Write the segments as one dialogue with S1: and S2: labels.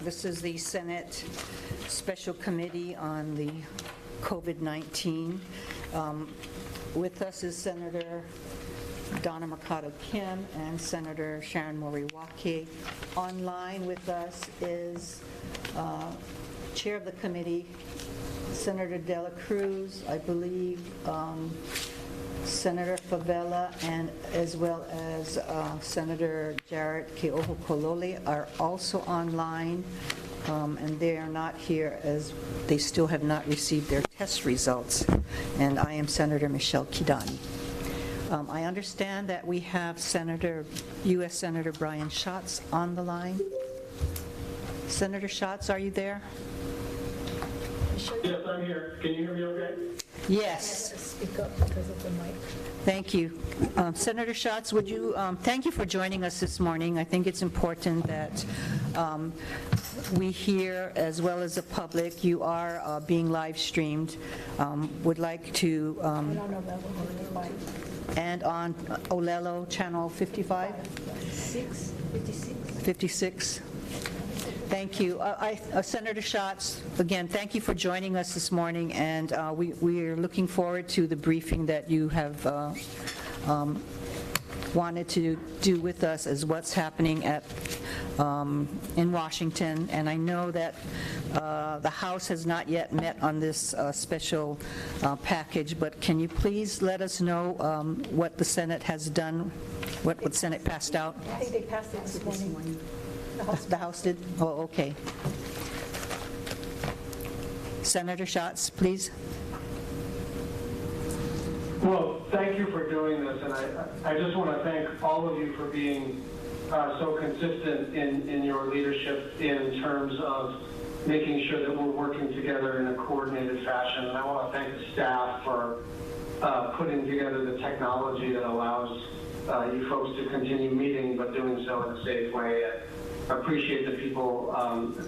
S1: This is the Senate Special Committee on the COVID-19. With us is Senator Donna Mercado Kim and Senator Sharon Moriwaki. Online with us is Chair of the Committee, Senator Dela Cruz, I believe, Senator Favela, and as well as Senator Jarrett Keohokolole are also online, and they are not here as they still have not received their test results. And I am Senator Michelle Kidani. I understand that we have U.S. Senator Brian Schatz on the line. Senator Schatz, are you there?
S2: Yes, I'm here. Can you hear me okay?
S1: Yes.
S3: Speak up because of the mic.
S1: Thank you. Senator Schatz, would you, thank you for joining us this morning. I think it's important that we hear, as well as the public, you are being live streamed. Would like to, and on Olelo channel 55? 56. Thank you. Senator Schatz, again, thank you for joining us this morning, and we are looking forward to the briefing that you have wanted to do with us as what's happening in Washington. And I know that the House has not yet met on this special package, but can you please let us know what the Senate has done, what Senate passed out?
S3: I think they passed it this morning.
S1: The House did? Oh, okay. Senator Schatz, please.
S2: Well, thank you for doing this, and I just want to thank all of you for being so consistent in your leadership in terms of making sure that we're working together in a coordinated fashion. And I want to thank the staff for putting together the technology that allows you folks to continue meeting, but doing so in a safe way. I appreciate the people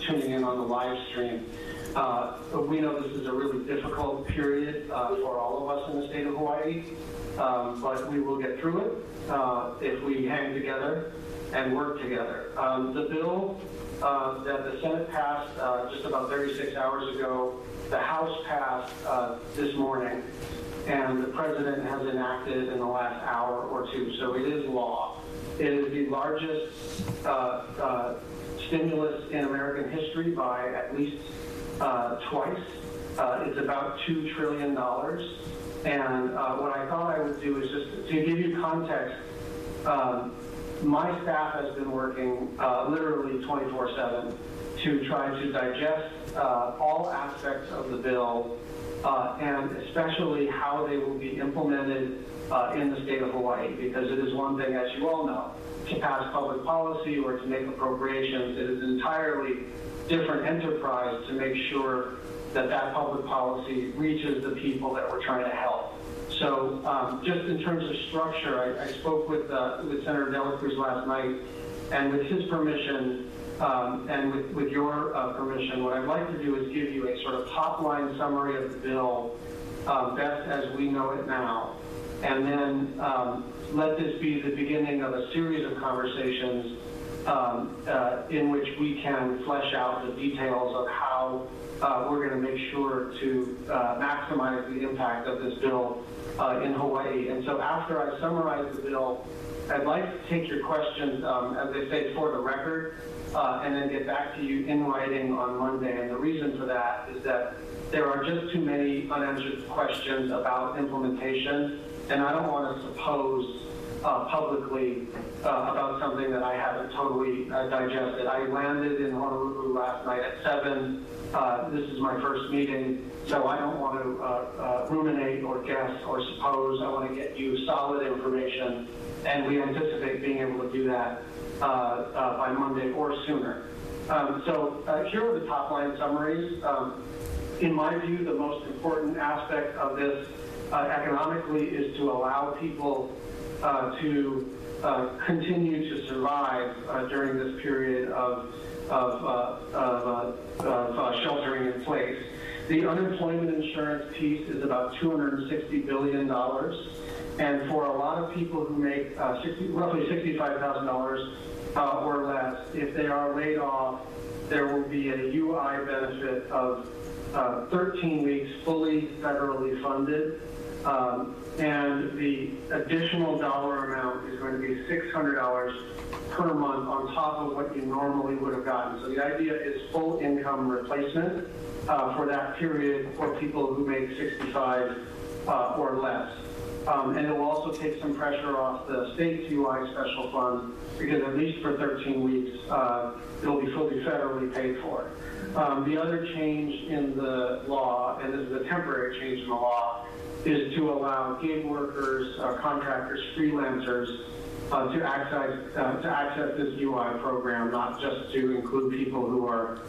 S2: tuning in on the live stream. We know this is a really difficult period for all of us in the state of Hawaii, but we will get through it if we hang together and work together. The bill that the Senate passed just about 36 hours ago, the House passed this morning, and the President has enacted in the last hour or two, so it is law. It is the largest stimulus in American history by at least twice. It's about $2 trillion. And what I thought I would do is just to give you context, my staff has been working literally 24/7 to try to digest all aspects of the bill, and especially how they will be implemented in the state of Hawaii, because it is one thing, as you all know, to pass public policy or to make appropriations. It is an entirely different enterprise to make sure that that public policy reaches the people that we're trying to help. So just in terms of structure, I spoke with Senator Dela Cruz last night, and with his permission and with your permission, what I'd like to do is give you a sort of top-line summary of the bill, best as we know it now, and then let this be the beginning of a series of conversations in which we can flesh out the details of how we're going to make sure to maximize the impact of this bill in Hawaii. And so after I summarize the bill, I'd like to take your questions, as they say, for the record, and then get back to you in writing on Monday. And the reason for that is that there are just too many unanswered questions about implementation, and I don't want to suppose publicly about something that I haven't totally digested. I landed in Honolulu last night at 7. This is my first meeting, so I don't want to ruminate or guess or suppose. I want to get you solid information, and we anticipate being able to do that by Monday or sooner. So here are the top-line summaries. In my view, the most important aspect of this economically is to allow people to continue to survive during this period of sheltering in place. The unemployment insurance piece is about $260 billion. And for a lot of people who make roughly $65,000 or less, if they are laid off, there will be a UI benefit of 13 weeks fully federally funded. And the additional dollar amount is going to be $600 per month on top of what you normally would have gotten. So the idea is full income replacement for that period for people who make 65 or less. And it will also take some pressure off the state's UI special fund because at least for 13 weeks, it'll be fully federally paid for. The other change in the law, and this is a temporary change in the law, is to allow gig workers, contractors, freelancers to access this UI program, not just to include people who are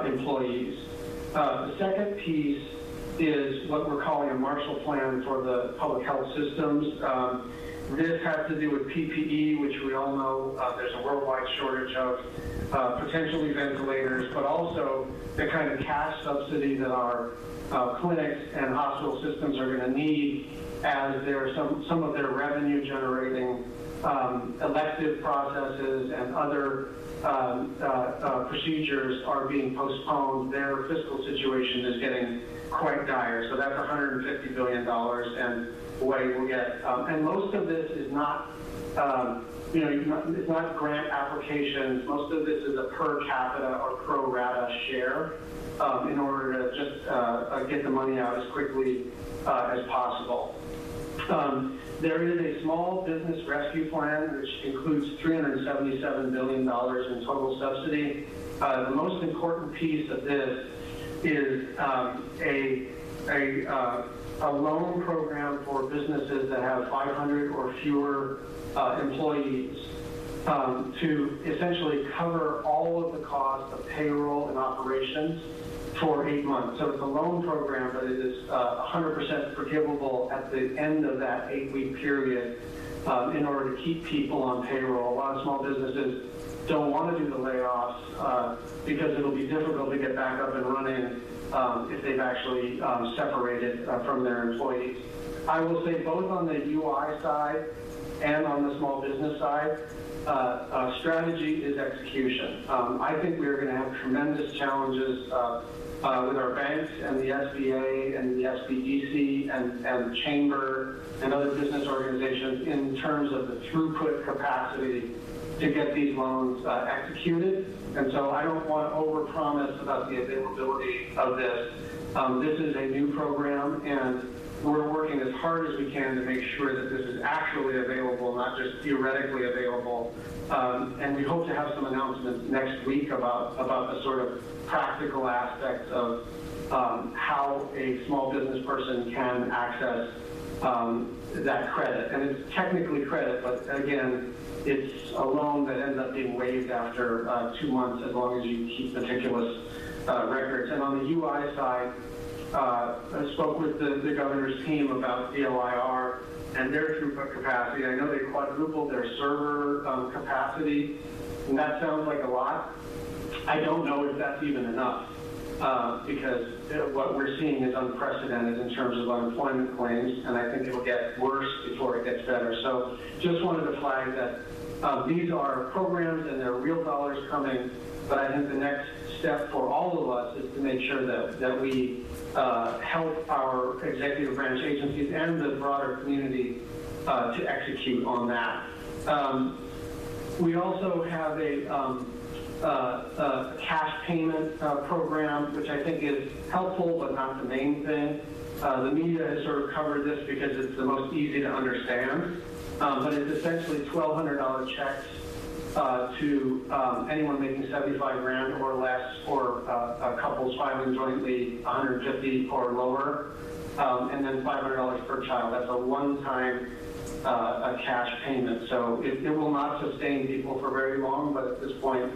S2: employees. The second piece is what we're calling a Marshall Plan for the public health systems. This has to do with PPE, which we all know there's a worldwide shortage of, potentially ventilators, but also the kind of cash subsidy that our clinics and hospital systems are going to need as some of their revenue generating elective processes and other procedures are being postponed. Their fiscal situation is getting quite dire. So that's $150 billion and what you will get. And most of this is not, it's not grant applications. Most of this is a per capita or pro rata share in order to just get the money out as quickly as possible. There is a small business rescue plan, which includes $377 billion in total subsidy. The most important piece of this is a loan program for businesses that have 500 or fewer employees to essentially cover all of the costs of payroll and operations for 8 months. So it's a loan program, but it is 100% forgivable at the end of that 8-week period in order to keep people on payroll. A lot of small businesses don't want to do the layoffs because it'll be difficult to get back up and running if they've actually separated from their employees. I will say both on the UI side and on the small business side, strategy is execution. I think we're going to have tremendous challenges with our banks and the SBA and the SBDC and the Chamber and other business organizations in terms of the throughput capacity to get these loans executed. And so I don't want to overpromise about the availability of this. This is a new program, and we're working as hard as we can to make sure that this is actually available, not just theoretically available. And we hope to have some announcements next week about the sort of practical aspects of how a small business person can access that credit. And it's technically credit, but again, it's a loan that ends up being waived after 2 months as long as you keep meticulous records. And on the UI side, I spoke with the governor's team about DLIR and their throughput capacity. I know they quadrupled their server capacity, and that sounds like a lot. I don't know if that's even enough because what we're seeing is unprecedented in terms of unemployment claims, and I think it will get worse before it gets better. So just wanted to flag that these are programs and there are real dollars coming, but I think the next step for all of us is to make sure that we help our executive branch agencies and the broader community to execute on that. We also have a cash payment program, which I think is helpful but not the main thing. The media has sort of covered this because it's the most easy to understand, but it's essentially $1,200 checks to anyone making 75 grand or less, or couples filing jointly 150 or lower, and then $500 per child. That's a one-time cash payment. So it will not sustain people for very long, but at this point,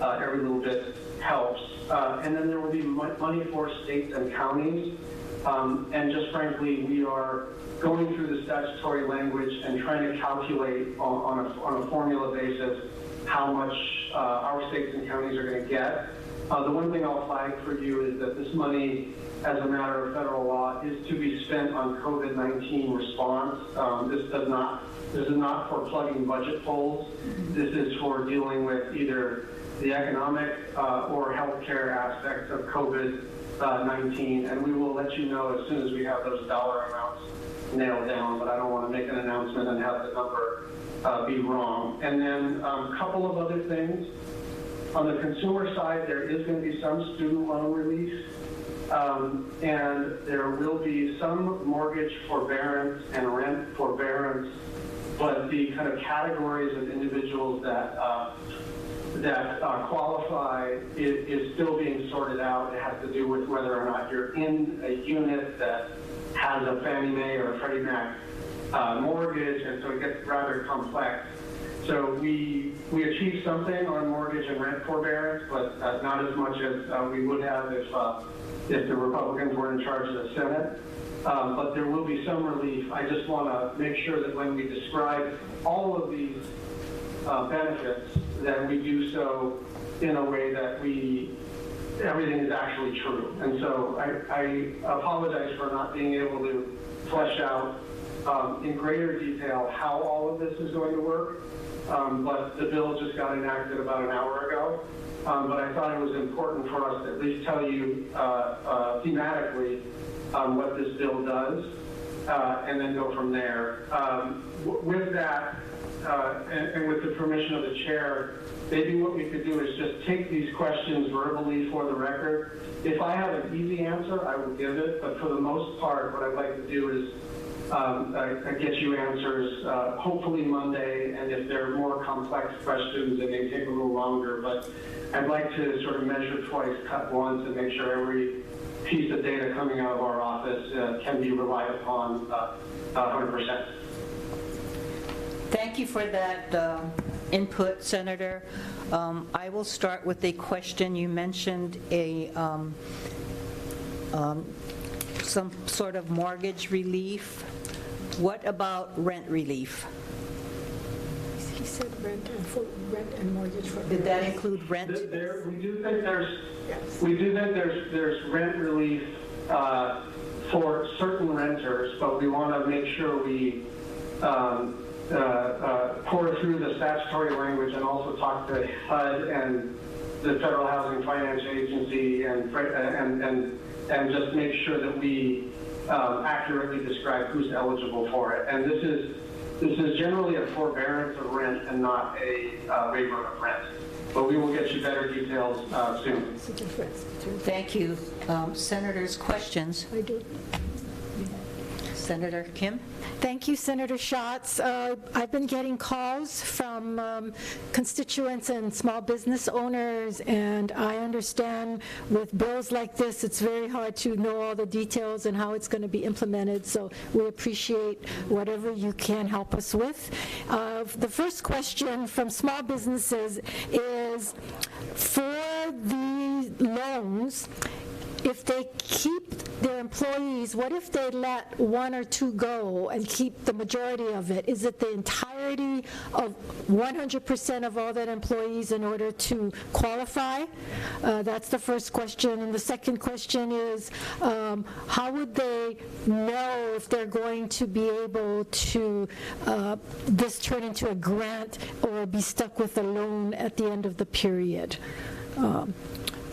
S2: every little bit helps. And then there will be money for states and counties. And just frankly, we are going through the statutory language and trying to calculate on a formula basis how much our states and counties are going to get. The one thing I'll flag for you is that this money, as a matter of federal law, is to be spent on COVID-19 response. This is not for plugging budget holes. This is for dealing with either the economic or healthcare aspects of COVID-19, and we will let you know as soon as we have those dollar amounts nailed down, but I don't want to make an announcement and have the number be wrong. And then a couple of other things. On the consumer side, there is going to be some student loan relief, and there will be some mortgage forbearance and rent forbearance, but the kind of categories of individuals that qualify is still being sorted out. It has to do with whether or not you're in a unit that has a Fannie Mae or a Freddie Mac mortgage, and so it gets rather complex. So we achieved something on mortgage and rent forbearance, but not as much as we would have if the Republicans were in charge of the Senate. But there will be some relief. I just want to make sure that when we describe all of these benefits, that we do so in a way that everything is actually true. And so I apologize for not being able to flesh out in greater detail how all of this is going to work. But the bill just got enacted about an hour ago. But I thought it was important for us to at least tell you thematically what this bill does, and then go from there. With that, and with the permission of the chair, maybe what we could do is just take these questions verbally for the record. If I have an easy answer, I will give it, but for the most part, what I'd like to do is get you answers hopefully Monday, and if there are more complex questions, it may take a little longer, but I'd like to sort of measure twice, cut once, and make sure every piece of data coming out of our office can be relied upon 100%.
S1: Thank you for that input, Senator. I will start with a question. You mentioned some sort of mortgage relief. What about rent relief?
S3: He said rent and mortgage for.
S1: Did that include rent?
S2: We do think there's rent relief for certain renters, but we want to make sure we pour through the statutory language and also talk to HUD and the Federal Housing Finance Agency and just make sure that we accurately describe who's eligible for it. And this is generally a forbearance of rent and not a waiver of rent. But we will get you better details soon.
S1: Thank you. Senators, questions?
S3: I do.
S1: Senator Kim?
S3: Thank you, Senator Schatz. I've been getting calls from constituents and small business owners, and I understand with bills like this, it's very hard to know all the details and how it's going to be implemented, so we appreciate whatever you can help us with. The first question from small businesses is, for the loans, if they keep their employees, what if they let one or two go and keep the majority of it? Is it the entirety of 100% of all that employees in order to qualify? That's the first question. And the second question is, how would they know if they're going to be able to this turn into a grant or be stuck with a loan at the end of the period?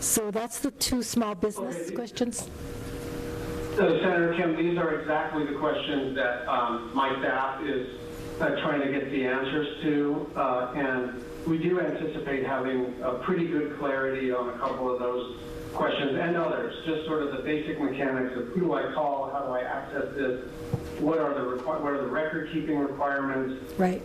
S3: So that's the two small business questions.
S2: Senator Kim, these are exactly the questions that my staff is trying to get the answers to, and we do anticipate having a pretty good clarity on a couple of those questions and others, just sort of the basic mechanics of who do I call, how do I access this, what are the record-keeping requirements,
S3: right?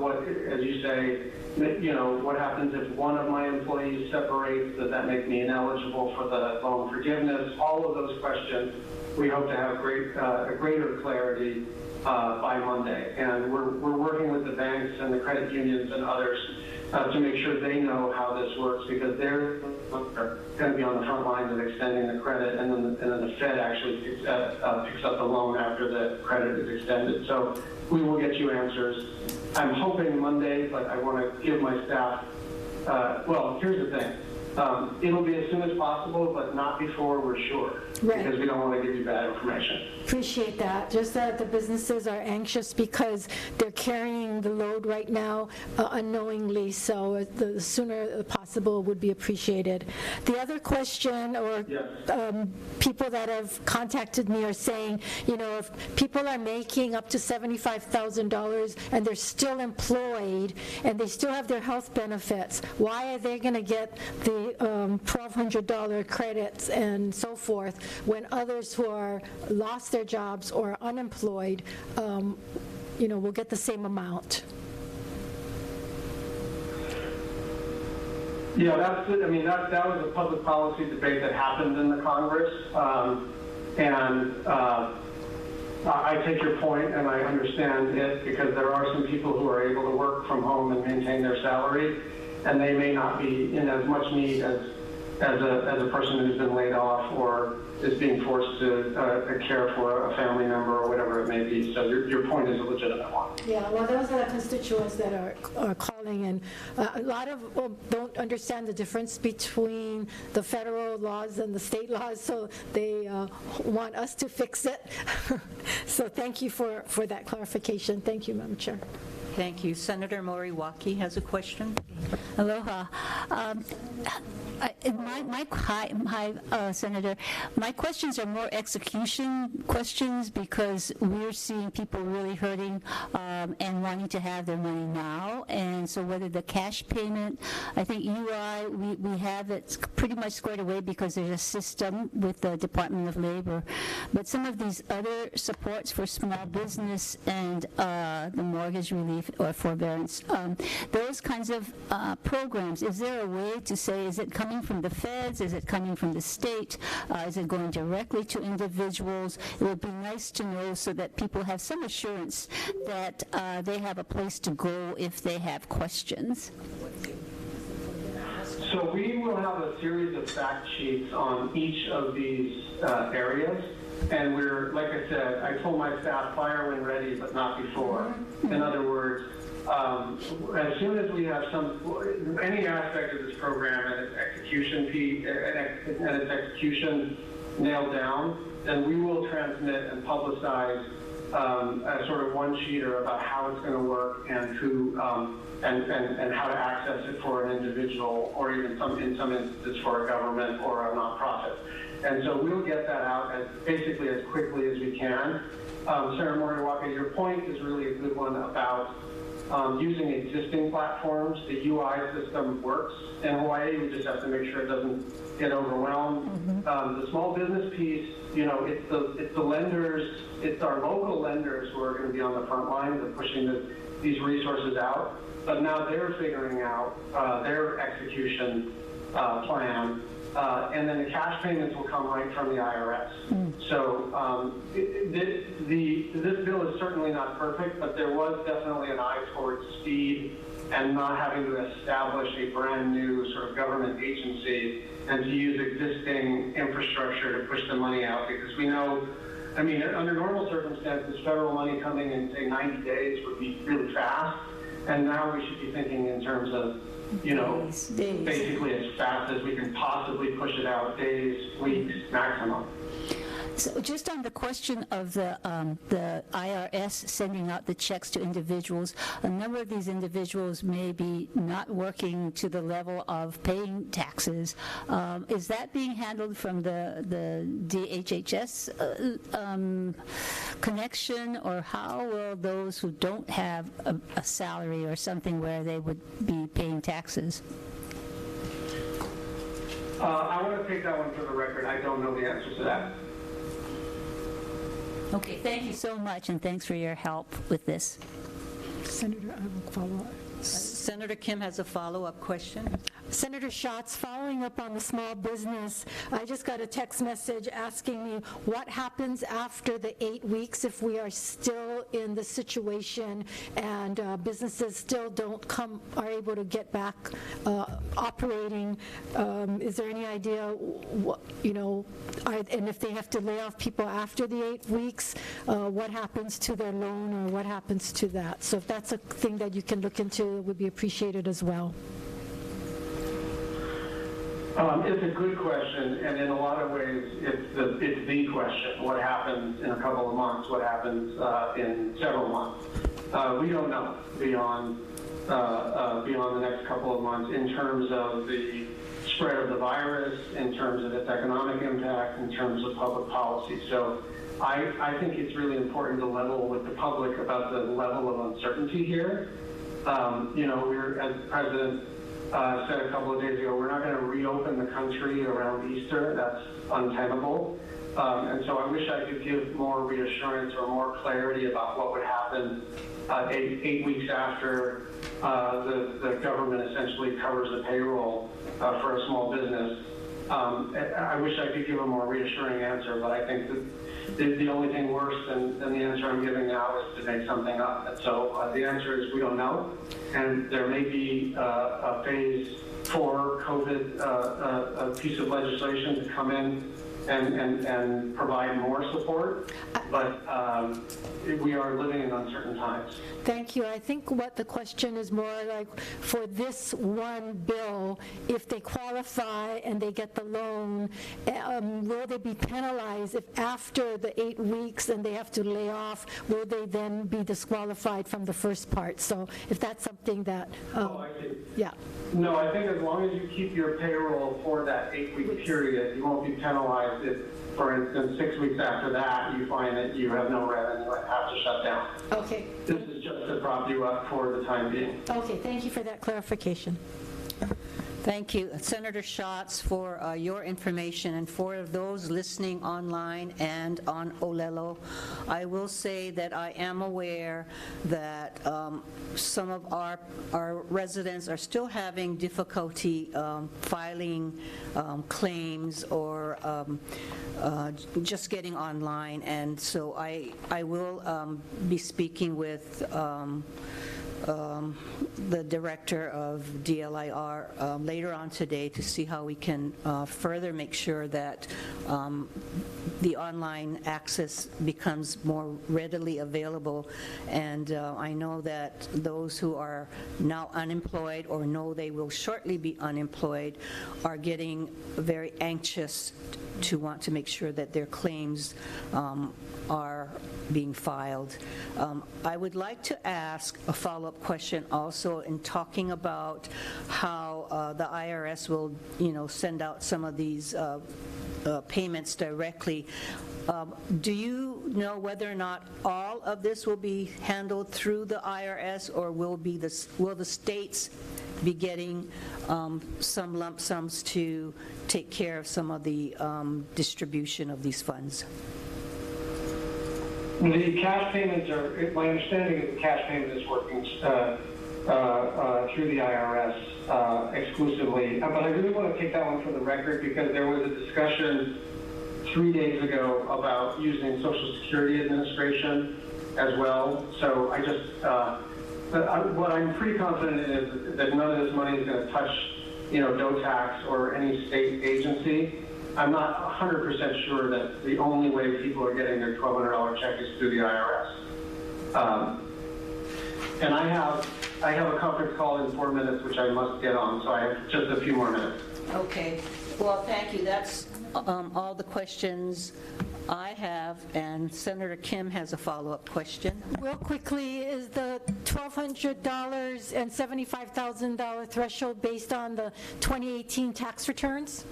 S2: What, as you say, what happens if one of my employees separates? Does that make me ineligible for the loan forgiveness? All of those questions, we hope to have greater clarity by Monday. And we're working with the banks and the credit unions and others to make sure they know how this works, because they're going to be on the front lines of extending the credit, and then the Fed actually picks up the loan after the credit is extended. So we will get you answers. I'm hoping Monday, but I want to give my staff, well, here's the thing. It'll be as soon as possible, but not before we're sure,
S3: Right.
S2: because we don't want to give you bad information.
S3: Appreciate that. Just that the businesses are anxious because they're carrying the load right now unknowingly, so the sooner possible would be appreciated. The other question, or
S2: Yes.
S3: people that have contacted me are saying, if people are making up to $75,000 and they're still employed and they still have their health benefits, why are they going to get the $1,200 credits and so forth when others who are lost their jobs or unemployed, will get the same amount?
S2: Yeah, that was a public policy debate that happened in the Congress, and I take your point and I understand it, because there are some people who are able to work from home and maintain their salary, and they may not be in as much need as a person who's been laid off or is being forced to care for a family member or whatever it may be. So your point is a legitimate one.
S3: Yeah, well, those are the constituents that are calling, and a lot of don't understand the difference between the federal laws and the state laws, so they want us to fix it. So thank you for that clarification. Thank you, Madam Chair.
S1: Thank you. Senator Moriwaki has a question.
S4: Aloha. Senator, my questions are more execution questions, because we're seeing people really hurting and wanting to have their money now. And so whether the cash payment, I think UI, we have it pretty much squared away because there's a system with the Department of Labor. But some of these other supports for small business and the mortgage relief or forbearance, those kinds of programs, is there a way to say, is it coming from the feds? Is it coming from the state? Is it going directly to individuals? It would be nice to know so that people have some assurance that they have a place to go if they have questions.
S2: So we will have a series of fact sheets on each of these areas. And we're, like I said, I told my staff, fire when ready, but not before. In other words, as soon as we have any aspect of this program and its execution nailed down, then we will transmit and publicize a sort of one-sheeter about how it's going to work and who and how to access it for an individual, or even in some instances for a government or a nonprofit. And so we'll get that out basically as quickly as we can. Senator Moriwaki, your point is really a good one about using existing platforms. The UI system works in Hawaii. We just have to make sure it doesn't get overwhelmed. The small business piece, it's the lenders, it's our local lenders who are going to be on the front lines of pushing these resources out. But now they're figuring out their execution plan. And then the cash payments will come right from the IRS. So this bill is certainly not perfect, but there was definitely an eye towards speed and not having to establish a brand new sort of government agency and to use existing infrastructure to push the money out, because we know, under normal circumstances, federal money coming in, say, 90 days would be really fast. And now we should be thinking in terms of, basically as fast as we can possibly push it out, days, weeks, maximum.
S4: So just on the question of the IRS sending out the checks to individuals, a number of these individuals may be not working to the level of paying taxes. Is that being handled from the DHHS connection, or how will those who don't have a salary or something where they would be paying taxes?
S2: I want to take that one for the record. I don't know the answer to that.
S4: Okay, thank you so much, and thanks for your help with this.
S3: Senator, I will follow up.
S1: Senator Kim has a follow-up question.
S3: Senator Schatz, following up on the small business, I just got a text message asking me what happens after the 8 weeks if we are still in the situation and businesses still are able to get back operating. Is there any idea what, and if they have to lay off people after the 8 weeks, what happens to their loan or what happens to that? So if that's a thing that you can look into, it would be appreciated as well.
S2: It's a good question, and in a lot of ways, it's the question. What happens in a couple of months? What happens in several months? We don't know beyond the next couple of months in terms of the spread of the virus, in terms of its economic impact, in terms of public policy. So I think it's really important to level with the public about the level of uncertainty here. We're, as the President said a couple of days ago, we're not going to reopen the country around Easter. That's untenable. And so I wish I could give more reassurance or more clarity about what would happen 8 weeks after the government essentially covers the payroll for a small business. I wish I could give a more reassuring answer, but I think that the only thing worse than the answer I'm giving now is to make something up. And so the answer is we don't know, and there may be a phase 4 COVID a piece of legislation to come in and provide more support, but we are living in uncertain times.
S3: Thank you. I think what the question is more like, for this one bill, if they qualify and they get the loan, will they be penalized if after the 8 weeks and they have to lay off, will they then be disqualified from the first part? So if that's something that,
S2: I see.
S3: yeah.
S2: No, I think as long as you keep your payroll for that 8-week period, you won't be penalized if, for instance, 6 weeks after that, you find that you have no revenue and have to shut down.
S3: Okay.
S2: This is just to prop you up for the time being.
S3: Okay, thank you for that clarification.
S1: Thank you, Senator Schatz, for your information, and for those listening online and on Olelo. I will say that I am aware that some of our residents are still having difficulty filing claims or just getting online, and so I will be speaking with the director of DLIR later on today to see how we can further make sure that the online access becomes more readily available. And I know that those who are now unemployed or know they will shortly be unemployed are getting very anxious to want to make sure that their claims are being filed. I would like to ask a follow-up question also in talking about how the IRS will, send out some of these payments directly. Do you know whether or not all of this will be handled through the IRS, or will the states be getting some lump sums to take care of some of the distribution of these funds?
S2: The cash payments are, my understanding is the cash payment is working through the IRS exclusively. But I really want to take that one for the record, because there was a discussion 3 days ago about using Social Security Administration as well. So I just, what I'm pretty confident in is that none of this money is going to touch, DOTAX or any state agency. I'm not 100% sure that the only way people are getting their $1,200 check is through the IRS. And I have a conference call in 4 minutes, which I must get on, so I have just a few more minutes.
S1: Okay. Well, thank you. That's all the questions I have, and Senator Kim has a follow-up question.
S3: Real quickly, is the $1,200 and $75,000 threshold based on the 2018 tax returns?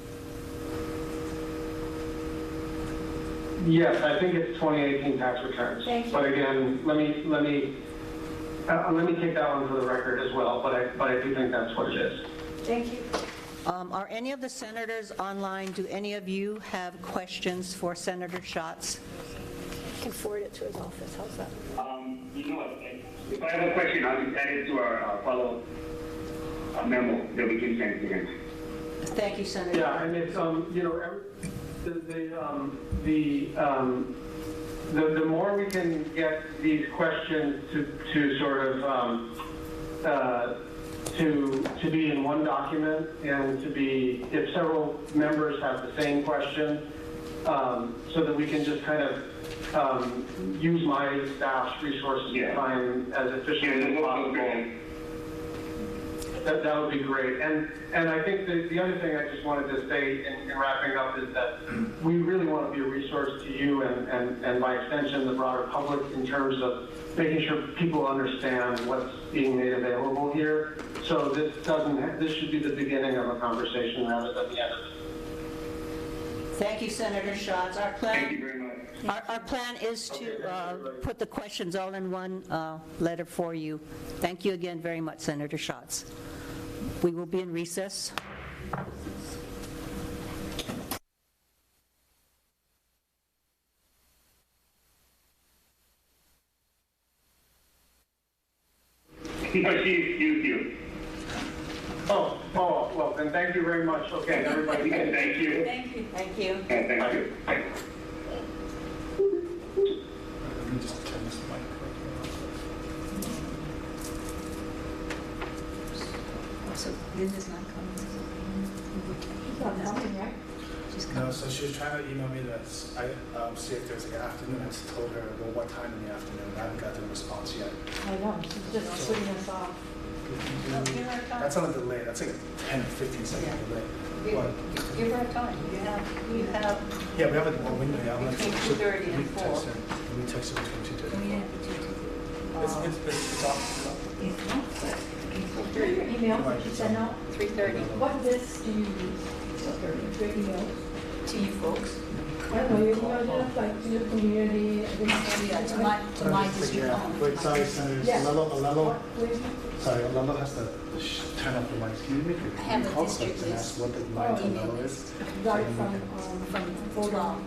S2: Yes, I think it's 2018 tax returns.
S3: Thank you.
S2: But again, let me take that one for the record as well. But I do think that's what it is.
S3: Thank you.
S1: Are any of the senators online? Do any of you have questions for Senator Schatz?
S3: I can forward it to his office. How's that?
S5: If I have a question, I'll just add it to our follow-up memo that we can send to him.
S1: Thank you, Senator.
S2: Yeah, and it's the more we can get these questions to sort of to be in one document, and to be, if several members have the same question, so that we can just kind of use my staff's resources and time as efficiently as possible. That would be great. And I think the other thing I just wanted to say in wrapping up is that we really want to be a resource to you and by extension the broader public in terms of making sure people understand what's being made available here. So this should be the beginning of a conversation rather than the end of it.
S1: Thank you, Senator Schatz.
S5: Thank you very much.
S1: Our plan is to put the questions all in one letter for you. Thank you again very much, Senator Schatz. We will be in recess.
S5: No, she excused you.
S2: Oh, well, then thank you very much. Okay, everybody.
S5: Thank you.
S1: Thank you. Thank you.
S5: And thank you.
S6: Let me just turn this mic
S1: So Linda's not coming.
S6: No, so she was trying to email me to see if there's like an afternoon. I just told her, well, what time in the afternoon? I haven't got the response yet.
S3: I know, she's just putting us off.
S6: That's on a delay. That's like a 10 or 15 second delay. What?
S1: Give her a time. You have,
S6: Yeah, we have a window. Yeah, I'm
S1: Between 2:30 and 4.
S6: Let me text her between 2:30 and 4. It's off.
S3: Your email,
S6: Right,
S3: she sent out,
S1: 3:30
S3: what list do you use? Your email?
S1: to you folks.
S3: I don't know, your email, just like to the community.
S1: Yeah, to my district.
S6: Wait, sorry, Senator.
S3: Yeah.
S6: Lalo.
S3: Wait,
S6: Sorry, Lalo has to turn off the mic. Can you make
S1: I have a
S6: call
S1: district
S6: and
S1: list.
S6: ask what the line to Lalo is?
S3: Right
S1: From
S3: hold on.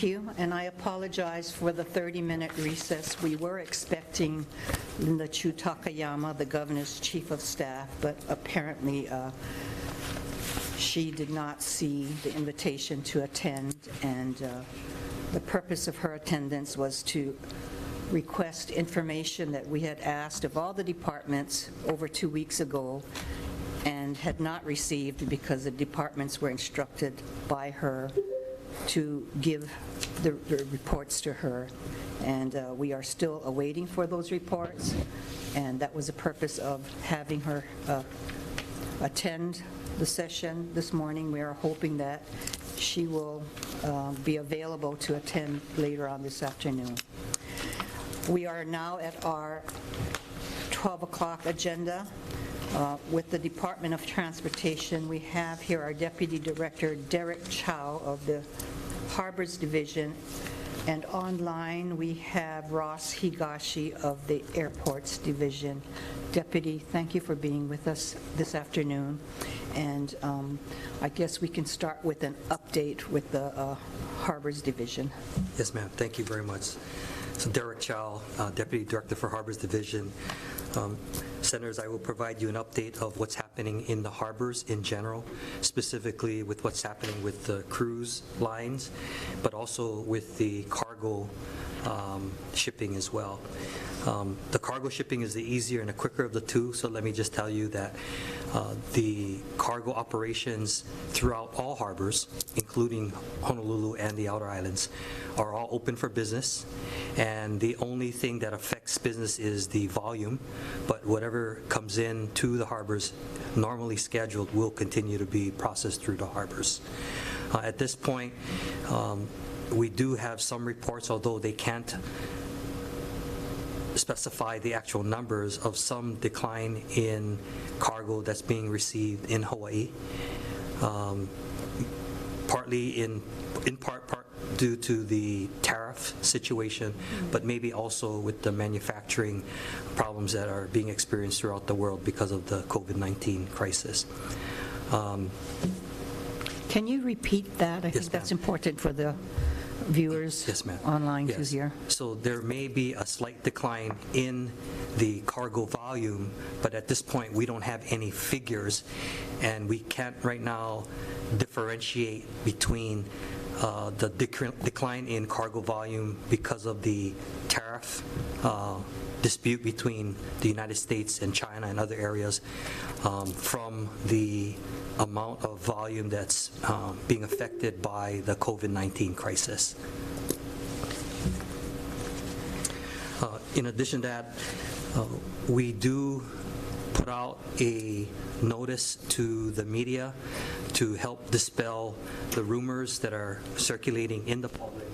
S1: Thank you, and I apologize for the 30-minute recess. We were expecting Linda Chu Takayama, the governor's chief of staff, but apparently she did not see the invitation to attend, and the purpose of her attendance was to request information that we had asked of all the departments over 2 weeks ago and had not received because the departments were instructed by her to give the reports to her. And we are still awaiting for those reports, and that was the purpose of having her attend the session this morning. We are hoping that she will be available to attend later on this afternoon. We are now at our 12 o'clock agenda. With the Department of Transportation, we have here our Deputy Director, Derek Chow of the Harbors Division, and online we have Ross Higashi of the Airports Division. Deputy, thank you for being with us this afternoon, and I guess we can start with an update with the Harbors Division.
S7: Yes, ma'am. Thank you very much. So Derek Chow, Deputy Director for Harbors Division. Senators, I will provide you an update of what's happening in the harbors in general, specifically with what's happening with the cruise lines, but also with the cargo shipping as well. The cargo shipping is the easier and the quicker of the two, so let me just tell you that the cargo operations throughout all harbors, including Honolulu and the outer islands, are all open for business, and the only thing that affects business is the volume, but whatever comes in to the harbors normally scheduled will continue to be processed through the harbors. At this point, we do have some reports, although they can't specify the actual numbers, of some decline in cargo that's being received in Hawaii, partly in part due to the tariff situation, but maybe also with the manufacturing problems that are being experienced throughout the world because of the COVID-19 crisis.
S1: Can you repeat that? I think that's important for the viewers online to hear.
S7: So there may be a slight decline in the cargo volume, but at this point we don't have any figures, and we can't right now differentiate between the decline in cargo volume because of the tariff dispute between the United States and China and other areas from the amount of volume that's being affected by the COVID-19 crisis. In addition to that, we do put out a notice to the media to help dispel the rumors that are circulating in the public.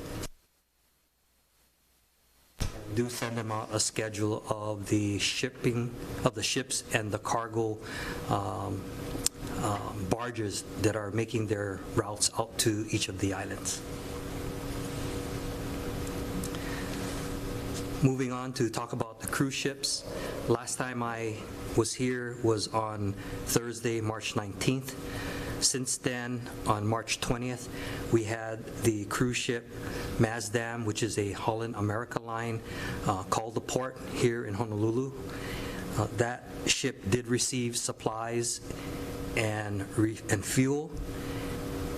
S7: Do send them out a schedule of the shipping of the ships and the cargo barges that are making their routes out to each of the islands. Moving on to talk about the cruise ships. Last time I was here was on Thursday, March 19th. Since then, on March 20th, we had the cruise ship Maasdam, which is a Holland America line, called the port here in Honolulu. That ship did receive supplies and fuel,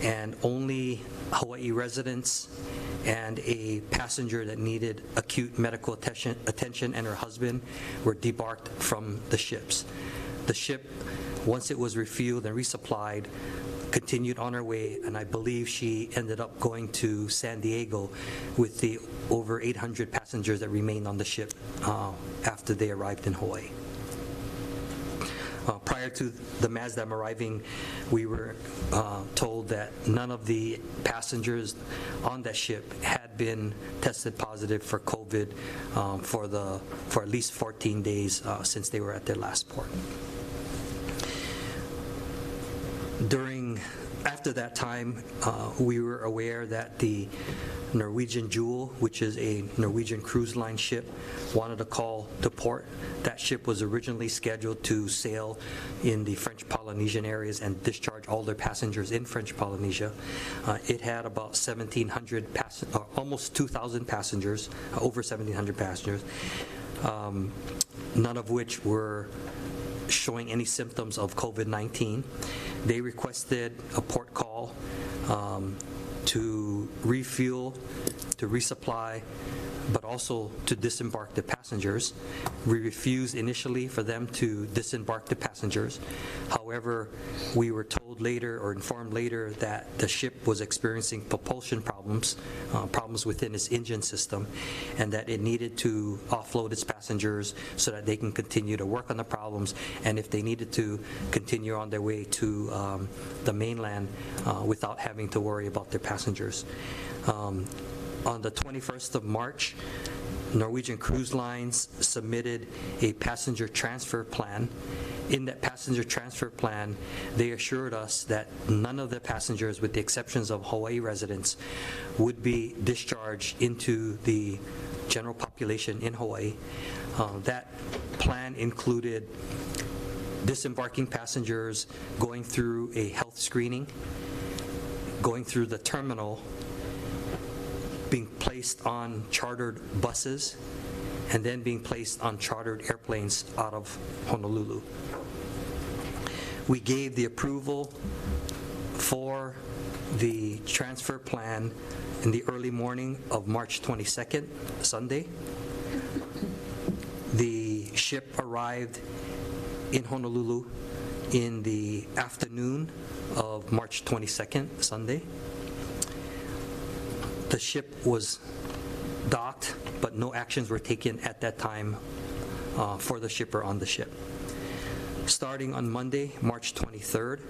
S7: and only Hawaii residents and a passenger that needed acute medical attention and her husband were debarked from the ships. The ship, once it was refueled and resupplied, continued on her way, and I believe she ended up going to San Diego with the over 800 passengers that remained on the ship after they arrived in Hawaii. Prior to the Maasdam arriving, we were told that none of the passengers on that ship had been tested positive for COVID for at least 14 days since they were at their last port. During After that time, we were aware that the Norwegian Jewel, which is a Norwegian cruise line ship, wanted to call to port. That ship was originally scheduled to sail in the French Polynesian areas and discharge all their passengers in French Polynesia. It had about 1,700, almost 2,000 passengers, over 1,700 passengers, none of which were showing any symptoms of COVID-19. They requested a port call to refuel, to resupply, but also to disembark the passengers. We refused initially for them to disembark the passengers. However, we were told later, or informed later, that the ship was experiencing propulsion problems, problems within its engine system, and that it needed to offload its passengers so that they can continue to work on the problems, and if they needed to continue on their way to the mainland without having to worry about their passengers. On the 21st of March, Norwegian Cruise Lines submitted a passenger transfer plan. In that passenger transfer plan, they assured us that none of the passengers, with the exceptions of Hawaii residents, would be discharged into the general population in Hawaii. That plan included disembarking passengers, going through a health screening, going through the terminal, being placed on chartered buses, and then being placed on chartered airplanes out of Honolulu. We gave the approval for the transfer plan in the early morning of March 22nd, Sunday. The ship arrived in Honolulu in the afternoon of March 22nd, Sunday. The ship was docked, but no actions were taken at that time for the shipper on the ship. Starting on Monday, March 23rd,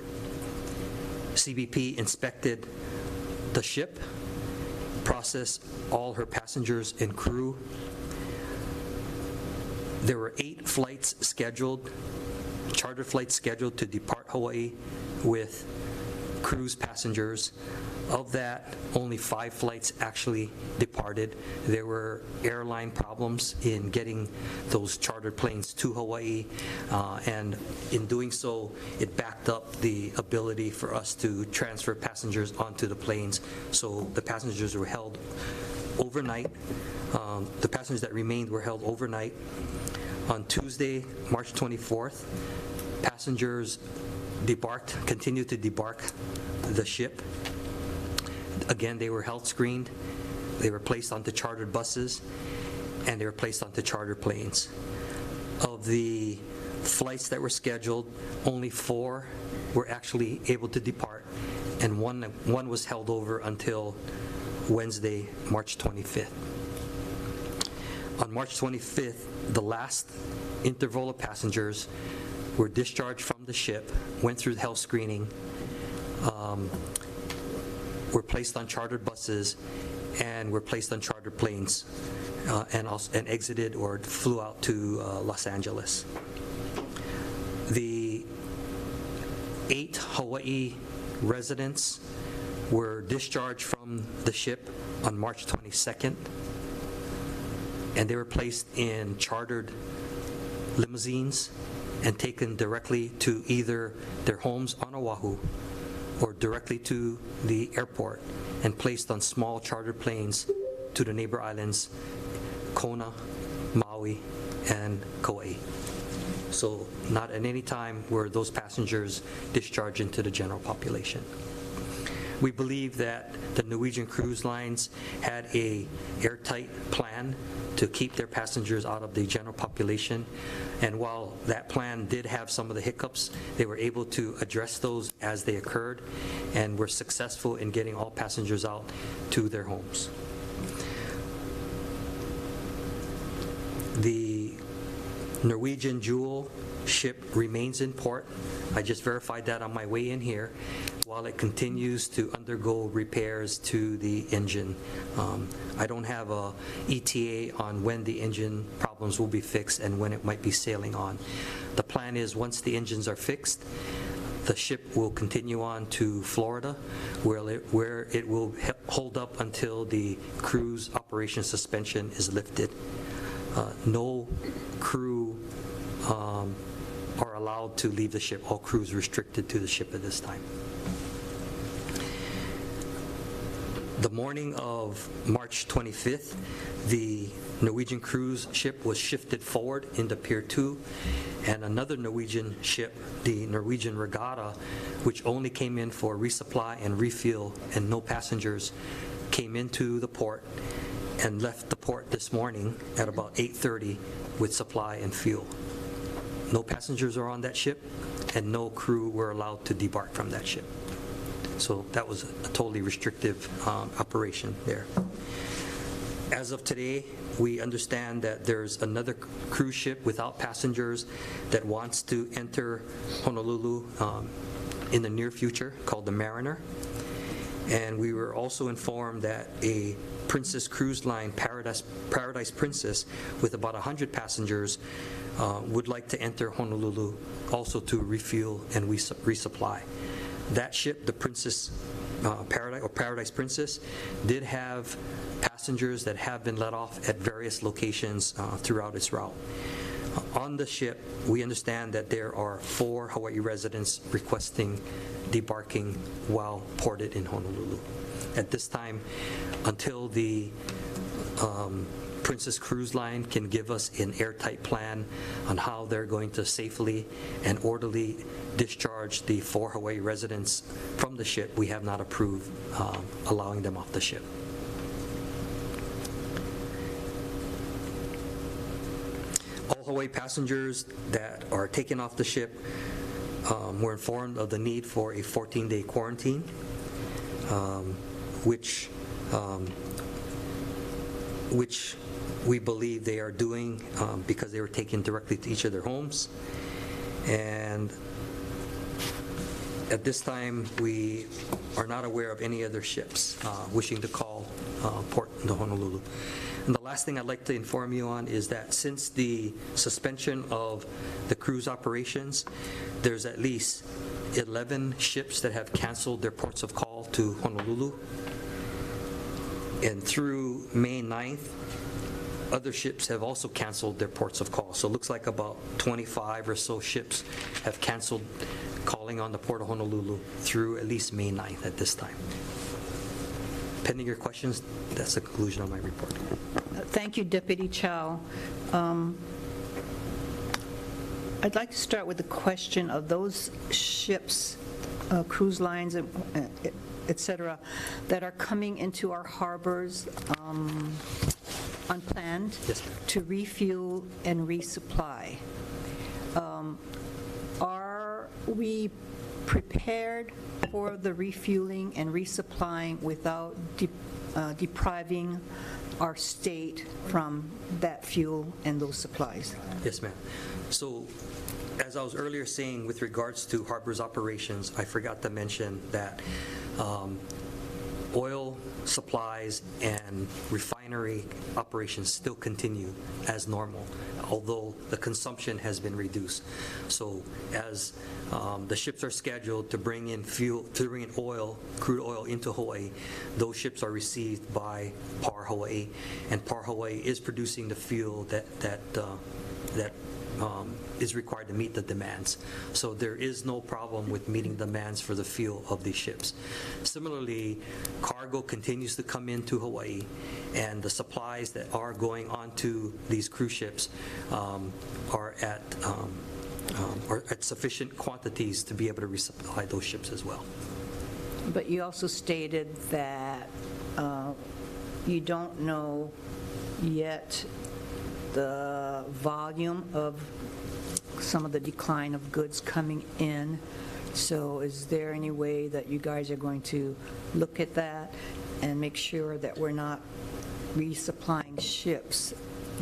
S7: CBP inspected the ship, processed all her passengers and crew. There were 8 flights scheduled, charter flights scheduled to depart Hawaii with cruise passengers. Of that, only 5 flights actually departed. There were airline problems in getting those chartered planes to Hawaii, and in doing so, it backed up the ability for us to transfer passengers onto the planes. So the passengers were held overnight. The passengers that remained were held overnight. On Tuesday, March 24th, passengers debarked, continued to debark the ship. Again, they were health screened, they were placed onto chartered buses, and they were placed onto charter planes. Of the flights that were scheduled, only 4 were actually able to depart, and one was held over until Wednesday, March 25th. On March 25th, the last interval of passengers were discharged from the ship, went through the health screening, were placed on chartered buses, and were placed on chartered planes, and exited or flew out to Los Angeles. The 8 Hawaii residents were discharged from the ship on March 22nd, and they were placed in chartered limousines and taken directly to either their homes on Oahu or directly to the airport and placed on small charter planes to the neighbor islands, Kona, Maui, and Kauai. So not at any time were those passengers discharged into the general population. We believe that the Norwegian Cruise Lines had an airtight plan to keep their passengers out of the general population. And while that plan did have some of the hiccups, they were able to address those as they occurred and were successful in getting all passengers out to their homes. The Norwegian Jewel ship remains in port. I just verified that on my way in here, while it continues to undergo repairs to the engine. I don't have a ETA on when the engine problems will be fixed and when it might be sailing on. The plan is once the engines are fixed, the ship will continue on to Florida, where it will hold up until the cruise operation suspension is lifted. No crew are allowed to leave the ship. All crews restricted to the ship at this time. The morning of March 25th, the Norwegian cruise ship was shifted forward into Pier 2, and another Norwegian ship, the Norwegian Regatta, which only came in for resupply and refuel and no passengers, came into the port and left the port this morning at about 8:30 with supply and fuel. No passengers are on that ship, and no crew were allowed to debark from that ship. So that was a totally restrictive operation there. As of today, we understand that there's another cruise ship without passengers that wants to enter Honolulu in the near future, called the Mariner. And we were also informed that a Princess Cruise Line, Paradise Princess, with about 100 passengers, would like to enter Honolulu also to refuel and resupply. That ship, the Princess Paradise Princess, did have passengers that have been let off at various locations throughout its route. On the ship, we understand that there are 4 Hawaii residents requesting debarking while ported in Honolulu. At this time, until the Princess Cruise Line can give us an airtight plan on how they're going to safely and orderly discharge the 4 Hawaii residents from the ship, we have not approved allowing them off the ship. All Hawaii passengers that are taken off the ship were informed of the need for a 14-day quarantine, which we believe they are doing because they were taken directly to each of their homes. And at this time, we are not aware of any other ships wishing to call port into Honolulu. And the last thing I'd like to inform you on is that since the suspension of the cruise operations, there's at least 11 ships that have canceled their ports of call to Honolulu. And through May 9th, other ships have also canceled their ports of call. So it looks like about 25 or so ships have canceled calling on the Port of Honolulu through at least May 9th at this time. Pending your questions, that's the conclusion of my report.
S1: Thank you, Deputy Chow. I'd like to start with the question of those ships, cruise lines, et cetera, that are coming into our harbors unplanned.
S7: Yes, ma'am.
S1: To refuel and resupply. Are we prepared for the refueling and resupplying without depriving our state from that fuel and those supplies?
S7: Yes, ma'am. So, as I was earlier saying with regards to harbors operations, I forgot to mention that oil supplies and refinery operations still continue as normal, although the consumption has been reduced. So as the ships are scheduled to bring in fuel, to bring in oil, crude oil into Hawaii, those ships are received by PAR Hawaii, and PAR Hawaii is producing the fuel that is required to meet the demands. So there is no problem with meeting demands for the fuel of these ships. Similarly, cargo continues to come into Hawaii, and the supplies that are going onto these cruise ships are at sufficient quantities to be able to resupply those ships as well.
S1: But you also stated that you don't know yet the volume of some of the decline of goods coming in. So is there any way that you guys are going to look at that and make sure that we're not resupplying ships,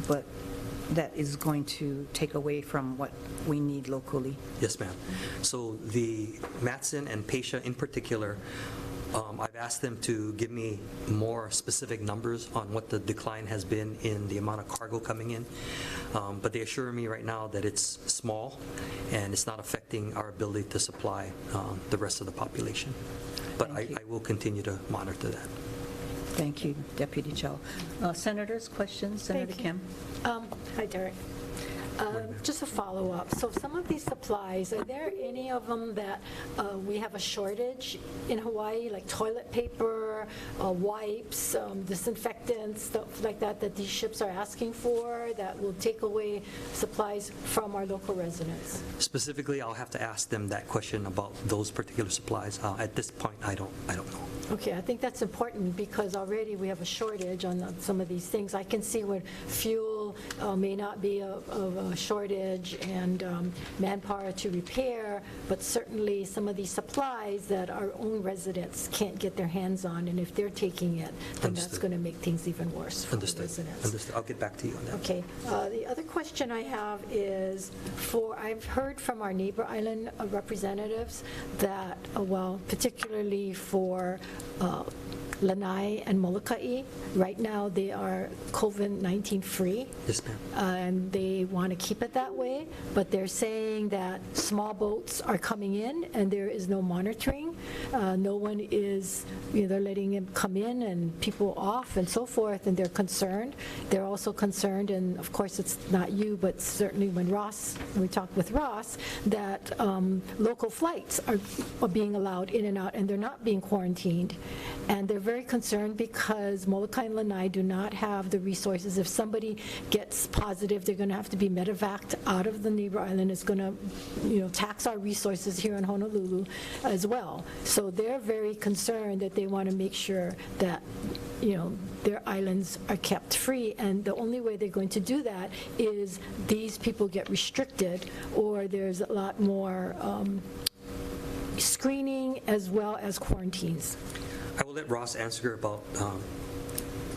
S1: but that is going to take away from what we need locally?
S7: Yes, ma'am. So the Matson and Pasha in particular I've asked them to give me more specific numbers on what the decline has been in the amount of cargo coming in, but they assure me right now that it's small and it's not affecting our ability to supply the rest of the population. But
S1: Thank you.
S7: I will continue to monitor that.
S1: Thank you, Deputy Cho. Senators, questions? Senator
S3: Thank you.
S1: Kim?
S3: Hi, Derek. Just a follow-up. So some of these supplies, are there any of them that we have a shortage in Hawaii, like toilet paper, wipes, disinfectants, stuff like that, that these ships are asking for, that will take away supplies from our local residents?
S7: Specifically, I'll have to ask them that question about those particular supplies. At this point, I don't know.
S3: Okay, I think that's important because already we have a shortage on some of these things. I can see when fuel may not be of a shortage and manpower to repair, but certainly some of these supplies that our own residents can't get their hands on, and if they're taking it, then that's
S7: Understood.
S3: going to make things even worse for the
S7: Understood.
S3: residents.
S7: Understood. I'll get back to you on that.
S3: Okay. The other question I have is I've heard from our neighbor island representatives that, well, particularly for Lanai and Molokai, right now they are COVID-19 free.
S7: Yes, ma'am.
S3: And they want to keep it that way, but they're saying that small boats are coming in and there is no monitoring. No one is, they're letting them come in and people off and so forth, and they're concerned. They're also concerned, and of course it's not you, but certainly when we talked with Ross, that local flights are being allowed in and out and they're not being quarantined. And they're very concerned because Molokai and Lanai do not have the resources. If somebody gets positive, they're going to have to be medevaced out of the neighbor island. It's going to, tax our resources here in Honolulu as well. So they're very concerned that they want to make sure that, their islands are kept free. And the only way they're going to do that is these people get restricted, or there's a lot more screening as well as quarantines.
S7: I will let Ross answer about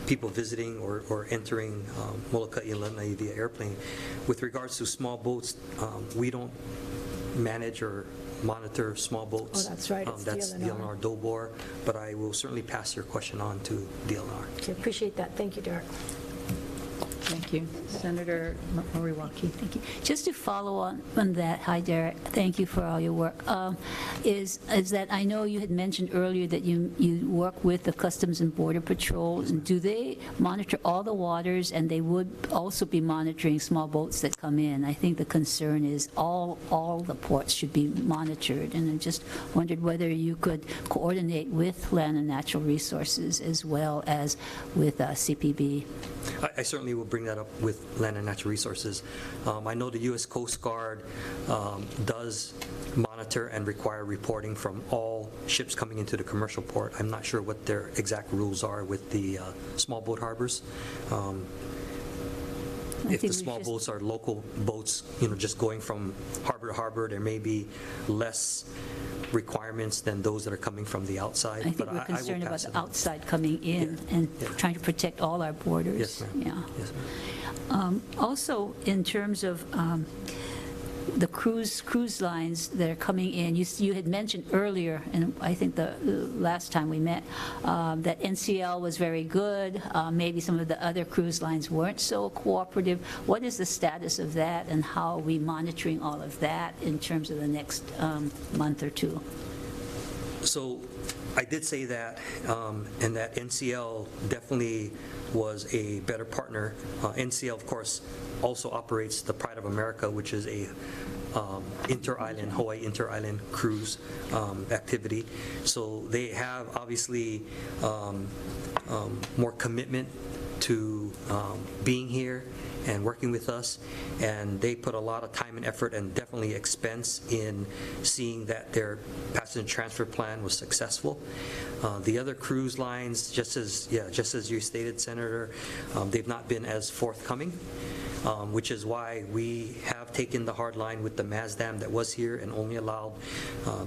S7: people visiting or entering Molokai and Lanai via airplane. With regards to small boats, we don't manage or monitor small boats.
S3: Oh, that's right, it's
S7: That's
S3: DLNR.
S7: DLNR DOBOR, but I will certainly pass your question on to DLNR.
S3: Okay, appreciate that. Thank you, Derek.
S1: Thank you. Senator Moriwaki.
S4: Thank you. Just to follow on that, hi Derek, thank you for all your work, is that I know you had mentioned earlier that you work with the Customs and Border Patrol, and do they monitor all the waters, and they would also be monitoring small boats that come in? I think the concern is all the ports should be monitored, and I just wondered whether you could coordinate with Land and Natural Resources as well as with CPB.
S7: I certainly will bring that up with Land and Natural Resources. I know the U.S. Coast Guard does monitor and require reporting from all ships coming into the commercial port. I'm not sure what their exact rules are with the small boat harbors. If the small boats are local boats, just going from harbor to harbor, there may be less requirements than those that are coming from the outside.
S4: I think
S7: but
S4: we're
S7: will
S4: concerned about
S7: pass
S4: the
S7: it on.
S4: outside coming in
S7: Yeah,
S4: and
S7: yeah.
S4: trying to protect all our borders.
S7: Yes, ma'am.
S4: Yeah.
S7: Yes, ma'am.
S4: Also, in terms of the cruise lines that are coming in, you had mentioned earlier, and I think the last time we met, that NCL was very good. Maybe some of the other cruise lines weren't so cooperative. What is the status of that, and how are we monitoring all of that in terms of the next month or two?
S7: So I did say that, and that NCL definitely was a better partner. NCL, of course, also operates the Pride of America, which is a inter-island, Hawaii inter-island cruise activity. So they have obviously more commitment to being here and working with us, and they put a lot of time and effort and definitely expense in seeing that their passenger transfer plan was successful. The other cruise lines, just as you stated, Senator, they've not been as forthcoming, which is why we have taken the hard line with the MASDAM that was here and only allowed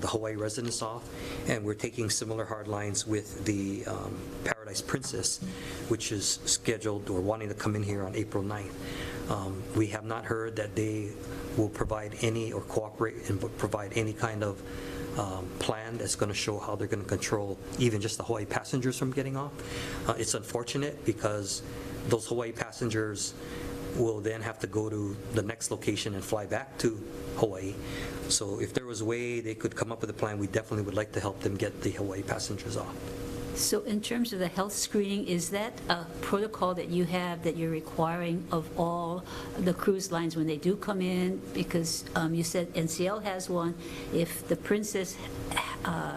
S7: the Hawaii residents off, and we're taking similar hard lines with the Paradise Princess, which is scheduled or wanting to come in here on April 9th. We have not heard that they will provide any or cooperate and provide any kind of plan that's going to show how they're going to control even just the Hawaii passengers from getting off. It's unfortunate because those Hawaii passengers will then have to go to the next location and fly back to Hawaii. So if there was a way they could come up with a plan, we definitely would like to help them get the Hawaii passengers off.
S4: So in terms of the health screening, is that a protocol that you have that you're requiring of all the cruise lines when they do come in? Because you said NCL has one. If the Princess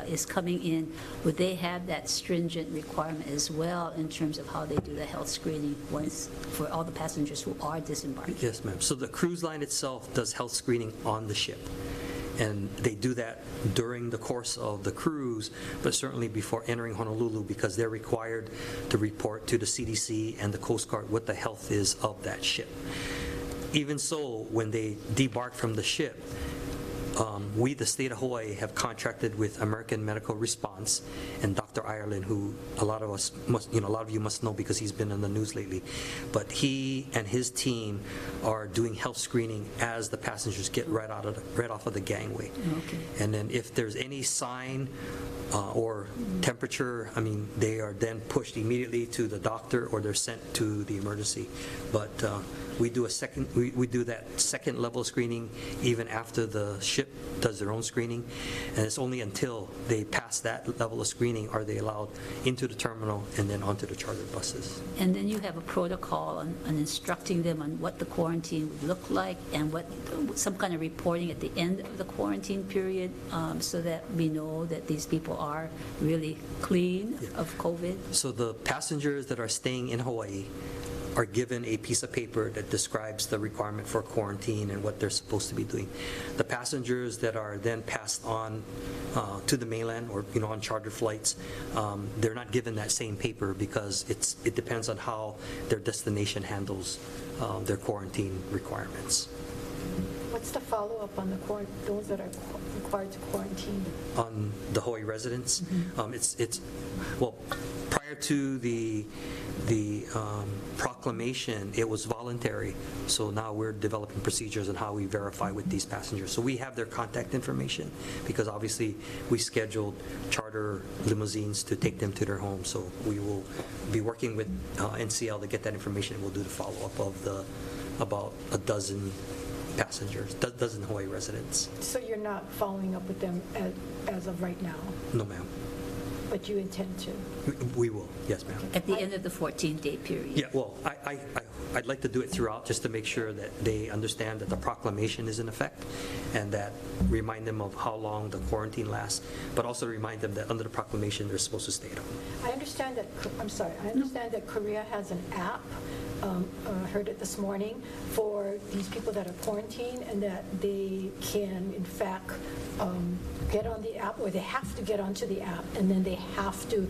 S4: is coming in, would they have that stringent requirement as well in terms of how they do the health screening once for all the passengers who are disembarking?
S7: Yes, ma'am. So the cruise line itself does health screening on the ship. And they do that during the course of the cruise, but certainly before entering Honolulu, because they're required to report to the CDC and the Coast Guard what the health is of that ship. Even so, when they debark from the ship, we, the state of Hawaii, have contracted with American Medical Response and Dr. Ireland, who a lot of us must, a lot of you must know because he's been in the news lately. But he and his team are doing health screening as the passengers get right off of the gangway.
S4: Okay.
S7: And then if there's any sign or temperature, they are then pushed immediately to the doctor or they're sent to the emergency. But we do that second level screening even after the ship does their own screening, and it's only until they pass that level of screening are they allowed into the terminal and then onto the chartered buses.
S4: And then you have a protocol on instructing them on what the quarantine would look like and what some kind of reporting at the end of the quarantine period, so that we know that these people are really clean of COVID.
S7: So the passengers that are staying in Hawaii are given a piece of paper that describes the requirement for quarantine and what they're supposed to be doing. The passengers that are then passed on to the mainland or on chartered flights, they're not given that same paper because it depends on how their destination handles their quarantine requirements.
S3: What's the follow-up on those that are required to quarantine?
S7: On the Hawaii residents, well, prior to the proclamation, it was voluntary. So now we're developing procedures on how we verify with these passengers. So we have their contact information because obviously we scheduled charter limousines to take them to their homes. So we will be working with NCL to get that information, and we'll do the follow-up of about a dozen passengers, dozen Hawaii residents.
S3: So you're not following up with them as of right now,
S7: No, ma'am.
S3: but you intend to?
S7: We will, yes, ma'am.
S4: At the end of the 14-day period.
S7: Yeah, well, I'd like to do it throughout just to make sure that they understand that the proclamation is in effect and that remind them of how long the quarantine lasts, but also remind them that under the proclamation, they're supposed to stay at home.
S3: I understand that Korea has an app, heard it this morning, for these people that are quarantined, and that they can, in fact, get on the app, or they have to get onto the app, and then they have to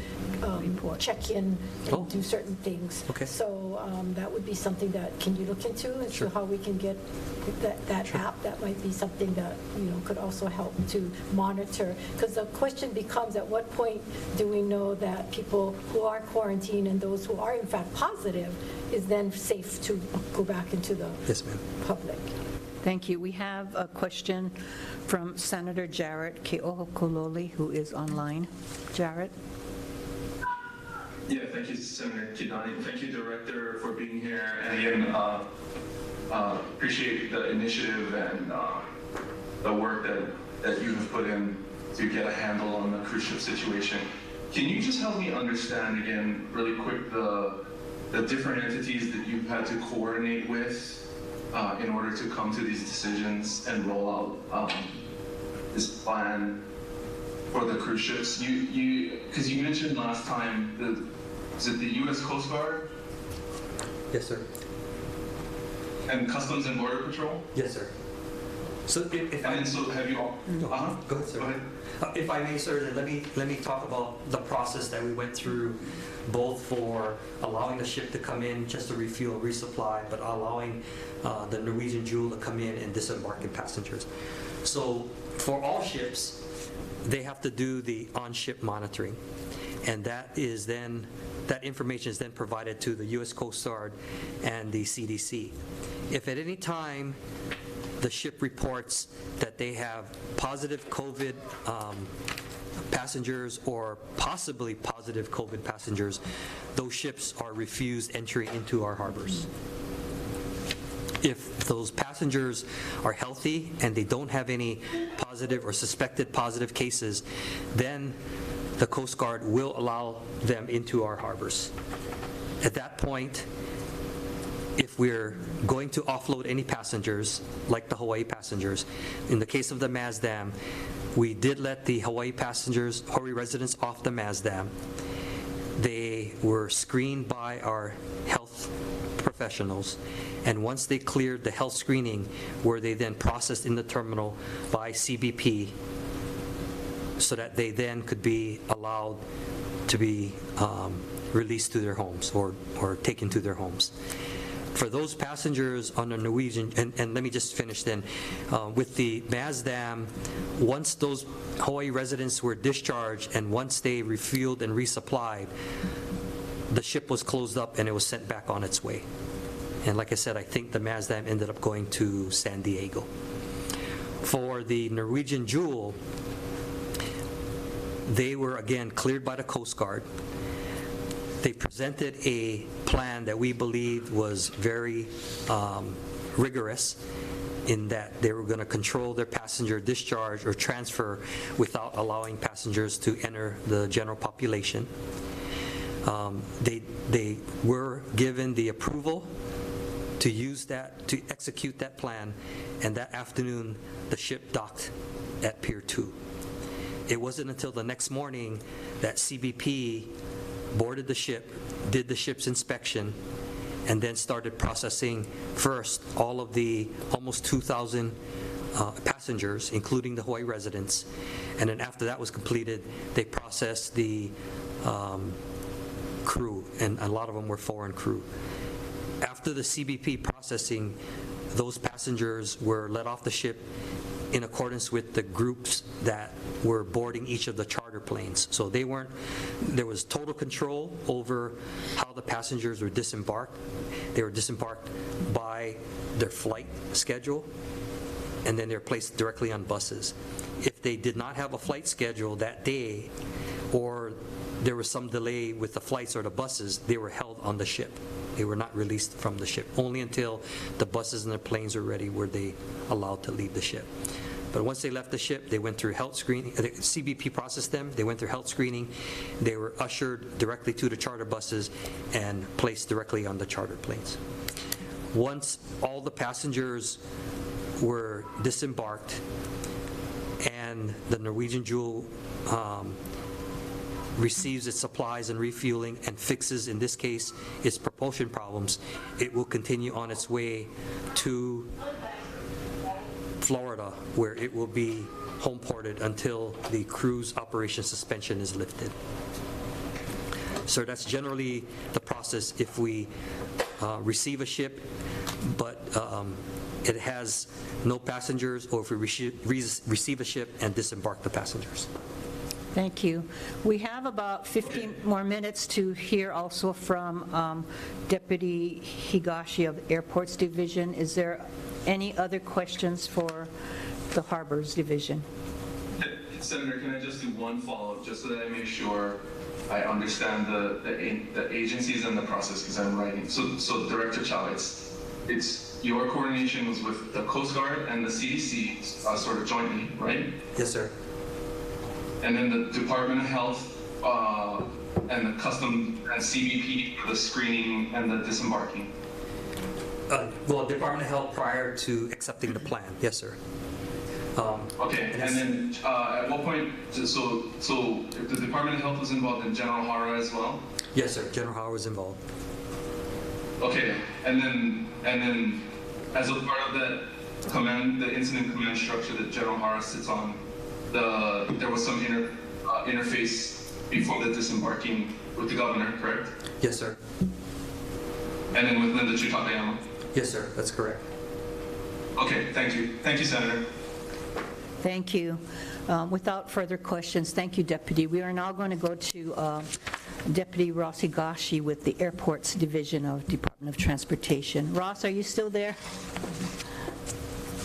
S3: check in and do certain things.
S7: Okay.
S3: So that would be something that, can you look into as to how we can get that app? That might be something that, could also help to monitor. Because the question becomes, at what point do we know that people who are quarantined and those who are in fact positive is then safe to go back into the
S7: Yes, ma'am.
S3: public?
S1: Thank you. We have a question from Senator Jarrett Keohokololi, who is online. Jarrett?
S8: Yeah, thank you, Senator Kidani. Thank you, Director, for being here. And again, appreciate the initiative and the work that you have put in to get a handle on the cruise ship situation. Can you just help me understand again, really quick, the different entities that you've had to coordinate with in order to come to these decisions and roll out this plan for the cruise ships? Because you mentioned last time, is it the U.S. Coast Guard?
S7: Yes, sir.
S8: And Customs and Border Patrol?
S7: Yes, sir. So
S8: so have you all?
S7: Go ahead, sir.
S8: Go ahead.
S7: If I may, sir, then let me talk about the process that we went through, both for allowing the ship to come in just to refuel, resupply, but allowing the Norwegian Jewel to come in and disembarking passengers. So for all ships, they have to do the on-ship monitoring, and that information is then provided to the U.S. Coast Guard and the CDC. If at any time the ship reports that they have positive COVID passengers or possibly positive COVID passengers, those ships are refused entry into our harbors. If those passengers are healthy and they don't have any positive or suspected positive cases, then the Coast Guard will allow them into our harbors. At that point, if we're going to offload any passengers, like the Hawaii passengers, in the case of the Mazdam, we did let the Hawaii residents off the Mazdam. They were screened by our health professionals, and once they cleared the health screening, were they then processed in the terminal by CBP so that they then could be allowed to be released to their homes or taken to their homes. For those passengers on the Norwegian, and let me just finish then, with the Mazdam, once those Hawaii residents were discharged and once they refueled and resupplied, the ship was closed up and it was sent back on its way. And like I said, I think the Mazdam ended up going to San Diego. For the Norwegian Jewel, they were again cleared by the Coast Guard. They presented a plan that we believed was very rigorous in that they were going to control their passenger discharge or transfer without allowing passengers to enter the general population. They were given the approval to use that, to execute that plan, and that afternoon the ship docked at Pier 2. It wasn't until the next morning that CBP boarded the ship, did the ship's inspection, and then started processing first all of the almost 2,000 passengers, including the Hawaii residents. And then after that was completed, they processed the crew, and a lot of them were foreign crew. After the CBP processing, those passengers were let off the ship in accordance with the groups that were boarding each of the charter planes. So there was total control over how the passengers were disembarked. They were disembarked by their flight schedule, and then they're placed directly on buses. If they did not have a flight schedule that day, or there was some delay with the flights or the buses, they were held on the ship. They were not released from the ship. Only until the buses and the planes were ready were they allowed to leave the ship. But once they left the ship, they went through health screening. The CBP processed them. They went through health screening. They were ushered directly to the charter buses and placed directly on the charter planes. Once all the passengers were disembarked and the Norwegian Jewel receives its supplies and refueling and fixes, in this case, its propulsion problems, it will continue on its way to Florida, where it will be home ported until the cruise operation suspension is lifted. So that's generally the process if we receive a ship, but it has no passengers, or if we receive a ship and disembark the passengers.
S1: Thank you. We have about 15 more minutes to hear also from Deputy Higashi of Airports Division. Is there any other questions for the Harbors Division?
S8: Senator, can I just do one follow-up, just so that I make sure I understand the agencies and the process, because I'm writing. So Director Chow, it's your coordination was with the Coast Guard and the CDC sort of jointly, right?
S7: Yes, sir.
S8: And then the Department of Health and the Customs and CBP for the screening and the disembarking.
S7: Well, Department of Health prior to accepting the plan. Yes, sir.
S8: Okay, and then at what point, so if the Department of Health was involved, in General Hara as well?
S7: Yes, sir. General Hara was involved.
S8: Okay, and then as a part of that command, the incident command structure that General Hara sits on, there was some interface before the disembarking with the governor, correct?
S7: Yes, sir.
S8: And then with Linda Chutakayama?
S7: Yes, sir. That's correct.
S8: Okay, thank you. Thank you, Senator.
S1: Thank you. Without further questions, thank you, Deputy. We are now going to go to Deputy Ross Higashi with the Airports Division of Department of Transportation. Ross, are you still there?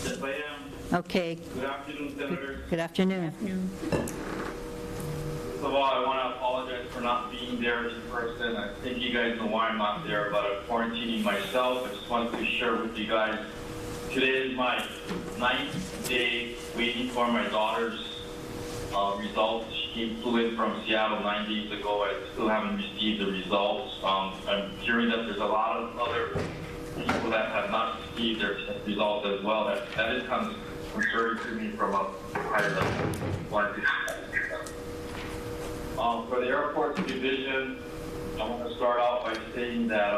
S9: Yes, I am.
S1: Okay,
S9: Good afternoon, Senators.
S1: good afternoon.
S9: First of all, I want to apologize for not being there in person. I think you guys know why I'm not there, but I'm quarantining myself. I just wanted to share with you guys. Today is my 9th day waiting for my daughter's results. She flew in from Seattle 9 days ago. I still haven't received the results. I'm hearing that there's a lot of other people that have not received their test results as well. That is kind of concerning to me from a higher level. For the airports division, I want to start out by saying that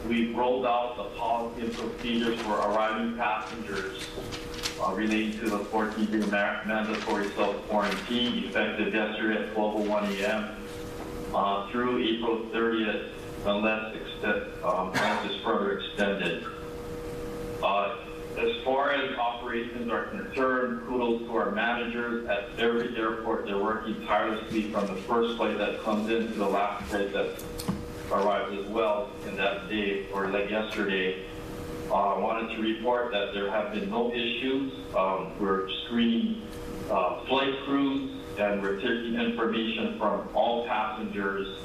S9: we've rolled out the policy and procedures for arriving passengers relating to the 14-day mandatory self-quarantine effective yesterday at 12:01 a.m. Through April 30th, unless it's further extended. As far as operations are concerned, kudos to our managers at every airport. They're working tirelessly from the first flight that comes in to the last flight that arrives as well in that day, or like yesterday. I wanted to report that there have been no issues. We're screening flight crews and we're taking information from all passengers.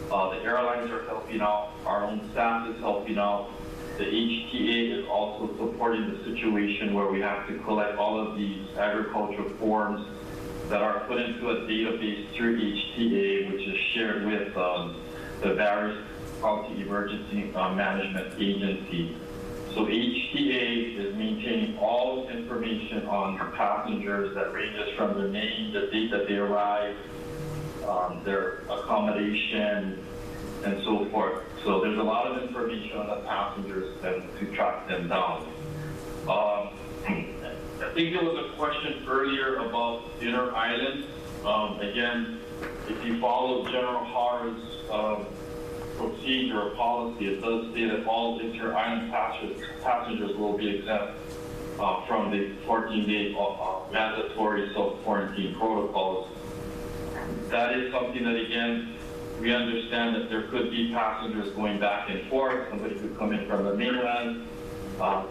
S9: The airlines are helping out. Our own staff is helping out. The HTA is also supporting the situation where we have to collect all of these agricultural forms that are put into a database through HTA, which is shared with the various county emergency management agencies. So HTA is maintaining all information on the passengers that ranges from their name, the date that they arrived, their accommodation, and so forth. So there's a lot of information on the passengers and to track them down. I think there was a question earlier about inner islands. Again, if you follow General Hara's procedure or policy, it does say that all inter-island passengers will be exempt from the 14-day mandatory self-quarantine protocols. That is something that, again, we understand that there could be passengers going back and forth. Somebody could come in from the mainland,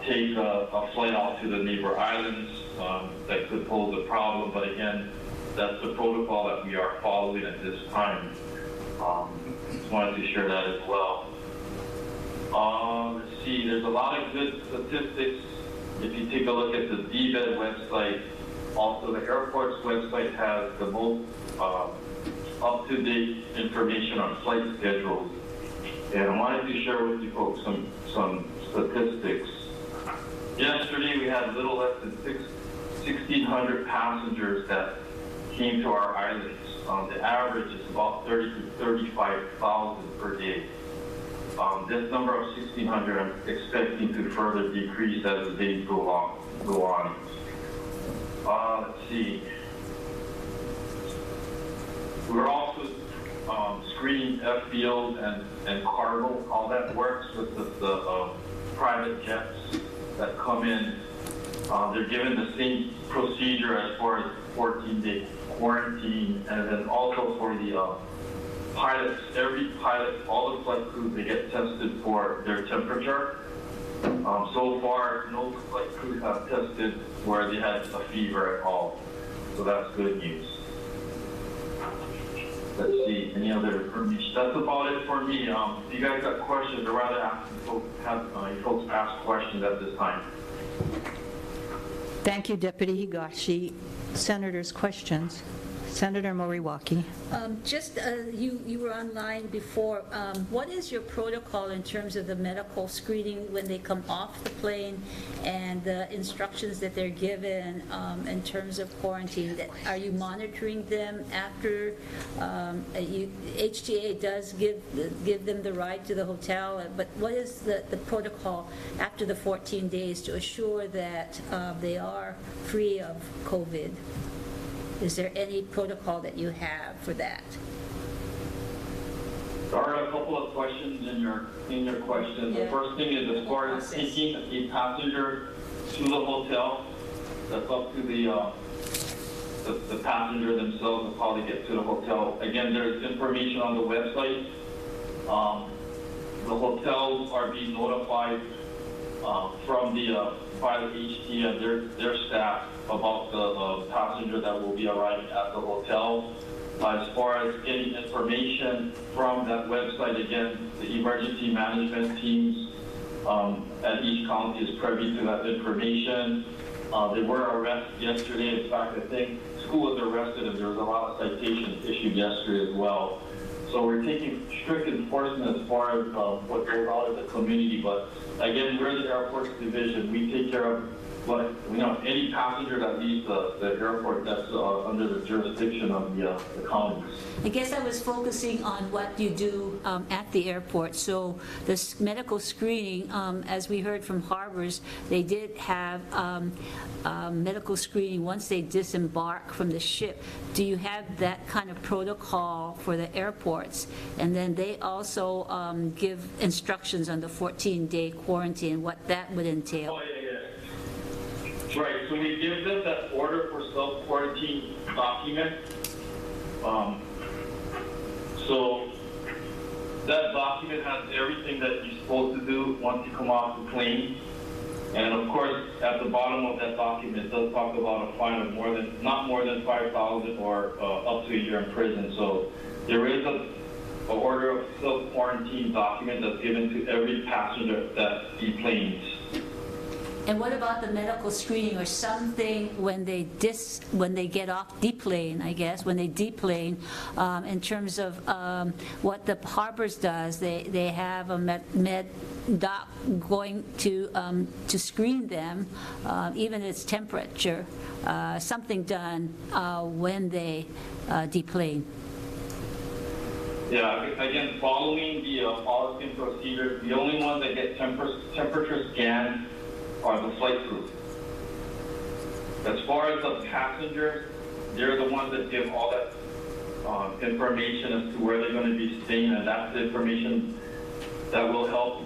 S9: take a flight out to the neighbor islands. That could pose a problem, but again, that's the protocol that we are following at this time. Just wanted to share that as well. Let's see, there's a lot of good statistics. If you take a look at the DBED website, also the airport's website has the most up-to-date information on flight schedules. And I wanted to share with you folks some statistics. Yesterday we had a little less than 1,600 passengers that came to our islands. The average is about 30 to 35,000 per day. This number of 1,600 I'm expecting to further decrease as the days go on. Let's see. We're also screening FBOs and cargo. How that works with the private jets that come in. They're given the same procedure as far as 14-day quarantine, and then also for the pilots, every pilot, all the flight crews, they get tested for their temperature. So far, no flight crews have tested where they had a fever at all. So that's good news. Let's see, any other information? That's about it for me. If you guys got questions, I'd rather have you folks ask questions at this time.
S1: Thank you, Deputy Higashi. Senators, questions? Senator Moriwaki.
S4: You were online before. What is your protocol in terms of the medical screening when they come off the plane and the instructions that they're given in terms of quarantine? Are you monitoring them after HTA does give them the ride to the hotel? But what is the protocol after the 14 days to assure that they are free of COVID? Is there any protocol that you have for that?
S9: There are a couple of questions in your question.
S4: Yeah.
S9: The first thing is as far as taking a passenger to the hotel, that's up to the passenger themselves of how they get to the hotel. Again, there's information on the website. The hotels are being notified from the pilot HT and their staff about the passenger that will be arriving at the hotel. As far as getting information from that website, again, the emergency management teams at each county is privy to that information. They were arrested yesterday. In fact, I think school was arrested and there was a lot of citations issued yesterday as well. So we're taking strict enforcement as far as what goes out in the community. But again, we're the airports division. We take care of any passenger that leaves the airport that's under the jurisdiction of the counties.
S4: I guess I was focusing on what you do at the airport. So this medical screening, as we heard from Harbors, they did have medical screening once they disembark from the ship. Do you have that kind of protocol for the airports? And then they also give instructions on the 14-day quarantine, what that would entail.
S9: Oh, yeah. Right, so we give them that order for self-quarantine document. So that document has everything that you're supposed to do once you come off the plane. And of course, at the bottom of that document, it does talk about a fine of not more than $5,000 or up to a year in prison. So there is an order of self-quarantine document that's given to every passenger that deplanes.
S4: And what about the medical screening or something when they get off deplane, I guess, when they deplane, in terms of what the Harbors does, they have a med doc going to screen them, even its temperature, something done when they deplane.
S9: Yeah, again, following the policy and procedures, the only ones that get temperature scans are the flight crew. As far as the passengers, they're the ones that give all that information as to where they're going to be staying, and that's the information that will help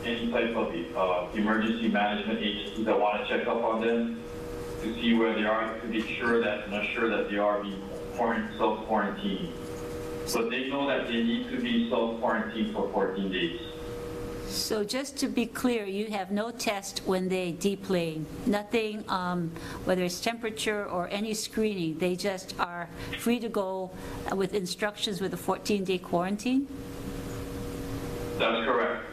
S9: any type of emergency management agencies that want to check up on them to see where they are, to be sure that they are being self-quarantined. But they know that they need to be self-quarantined for 14 days.
S4: So just to be clear, you have no test when they deplane, nothing, whether it's temperature or any screening, they just are free to go with instructions with a 14-day quarantine?
S9: That's correct.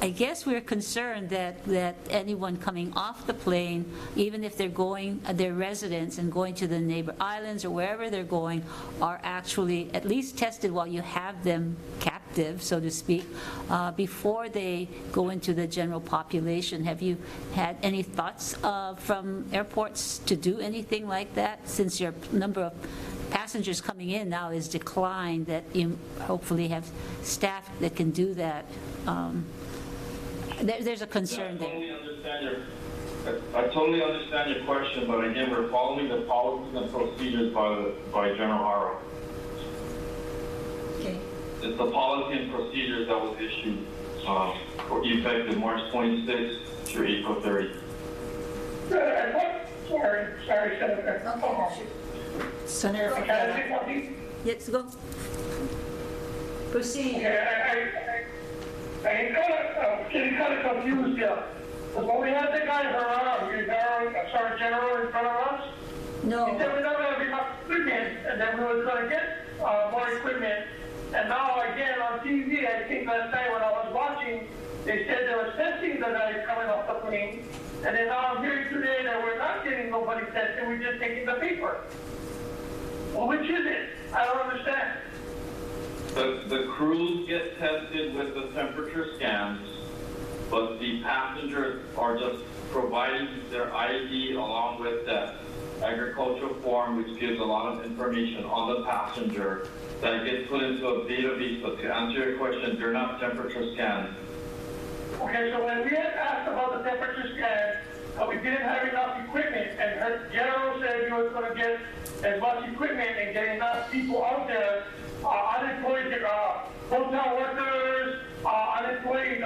S4: I guess we're concerned that anyone coming off the plane, even if they're going, their residents and going to the neighbor islands or wherever they're going, are actually at least tested while you have them captive, so to speak, before they go into the general population. Have you had any thoughts from airports to do anything like that, since your number of passengers coming in now is declined, that you hopefully have staff that can do that? There's a concern there.
S9: I totally understand your question, but again, we're following the policies and procedures by General Haro.
S4: Okay.
S9: It's the policy and procedures that was issued effective March 26th through April 30th.
S10: Sorry, Senator.
S1: Senator Fajada.
S4: Yes, go. Proceed.
S10: I'm getting kind of confused here. Because when we had the guy Sergeant General in front of us,
S4: No.
S10: he said we don't have enough equipment, and then we were going to get more equipment. And now again on TV, I think last night when I was watching, they said they were testing the guys coming off the plane. And then now I'm hearing today that we're not getting nobody tested, we're just taking the paper. Well, which is it? I don't understand.
S9: The crews get tested with the temperature scans, but the passengers are just providing their ID along with that agricultural form, which gives a lot of information on the passenger that gets put into a database. But to answer your question, they're not temperature scans.
S10: Okay, so when we had asked about the temperature scan, we didn't have enough equipment, and her general said he was going to get as much equipment and get enough people out there, unemployed hotel workers, unemployed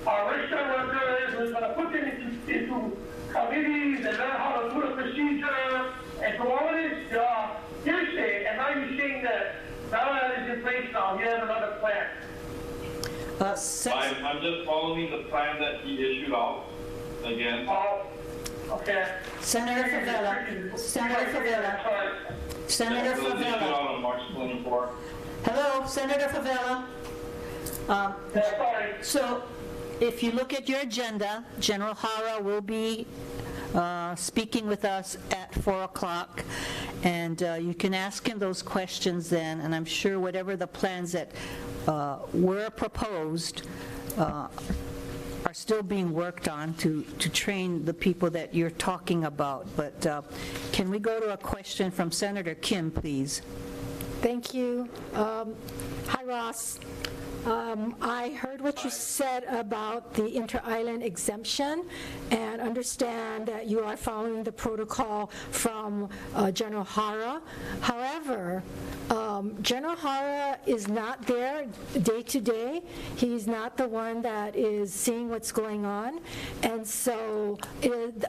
S10: restaurant workers, who's going to put them into committees and learn how to do the procedure, and so all of this hearsay, and now you're saying that now that it's in place now, he has another plan.
S9: I'm just following the plan that he issued out again.
S10: Okay.
S1: Senator Favela, Senator Favela, Senator
S9: It was issued
S1: Favela.
S9: out on March 24.
S1: Hello, Senator Favela.
S10: Sorry.
S1: So if you look at your agenda, General Hara will be speaking with us at 4 o'clock, and you can ask him those questions then, and I'm sure whatever the plans that were proposed are still being worked on to train the people that you're talking about. But can we go to a question from Senator Kim, please?
S3: Thank you. Hi, Ross. I heard what you said about the inter-island exemption and understand that you are following the protocol from General Hara. However, General Hara is not there day to day. He's not the one that is seeing what's going on. And so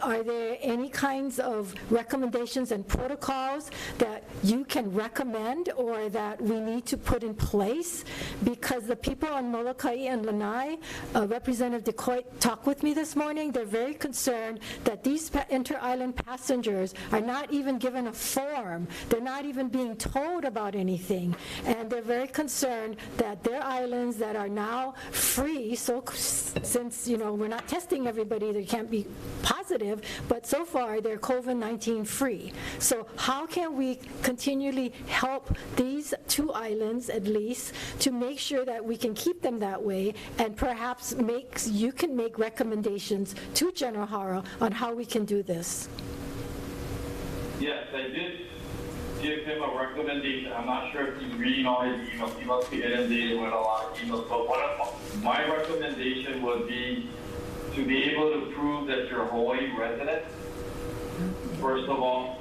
S3: are there any kinds of recommendations and protocols that you can recommend or that we need to put in place? Because the people on Molokai and Lanai, Representative DeCoit talked with me this morning, they're very concerned that these inter-island passengers are not even given a form. They're not even being told about anything. And they're very concerned that their islands that are now free, so since, we're not testing everybody, they can't be positive, but so far they're COVID-19 free. So how can we continually help these two islands at least to make sure that we can keep them that way, and perhaps you can make recommendations to General Hara on how we can do this?
S9: Yes, I did give him a recommendation. I'm not sure if he's reading all his emails. He must be inundated with a lot of emails. But my recommendation would be to be able to prove that you're a Hawaii resident, first of all.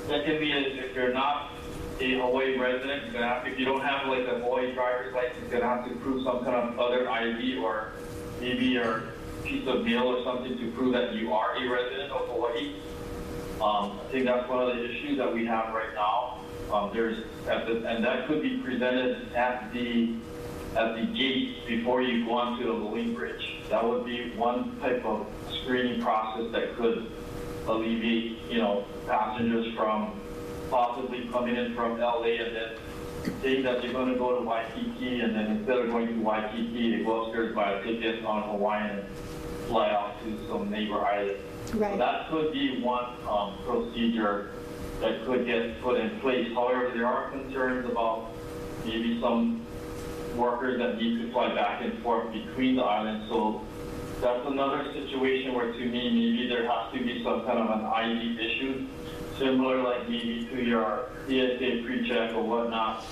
S9: Secondly, if you're not a Hawaii resident, you're gonna have, if you don't have like a Hawaii driver's license, you're gonna have to prove some kind of other ID or maybe your piece of mail or something to prove that you are a resident of Hawaii. I think that's one of the issues that we have right now. And that could be presented at the gate before you go onto the Lulling Bridge. That would be one type of screening process that could alleviate, passengers from possibly coming in from LA and then saying that they're going to go to Waikiki, and then instead of going to Waikiki, they go upstairs, buy a ticket on Hawaiian and fly out to some neighbor island.
S3: Right.
S9: So that could be one procedure that could get put in place. However, there are concerns about maybe some workers that need to fly back and forth between the islands. So that's another situation where, to me, maybe there has to be some kind of an ID issue, similar like maybe to your TSA pre-check or whatnot.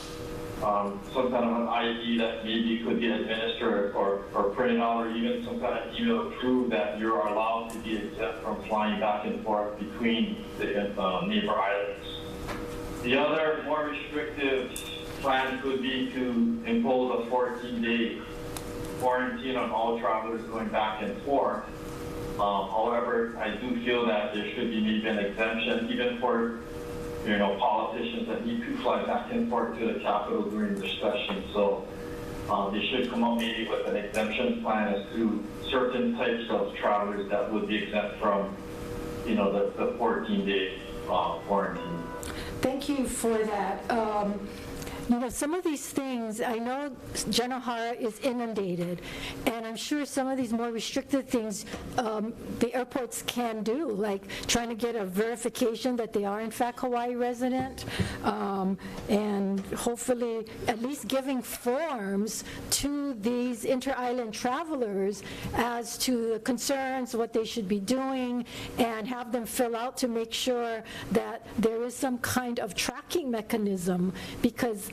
S9: Some kind of an ID that maybe could be administered or printed out, or even some kind of email to prove that you're allowed to be exempt from flying back and forth between the neighbor islands. The other more restrictive plan could be to impose a 14-day quarantine on all travelers going back and forth. However, I do feel that there should be maybe an exemption even for politicians that need to fly back and forth to the Capitol during their session. So they should come up maybe with an exemption plan as to certain types of travelers that would be exempt from, the 14-day quarantine.
S3: Thank you for that. Some of these things, I know General Hara is inundated, and I'm sure some of these more restricted things the airports can do, like trying to get a verification that they are in fact Hawaii resident, and hopefully at least giving forms to these inter-island travelers as to the concerns, what they should be doing, and have them fill out to make sure that there is some kind of tracking mechanism, because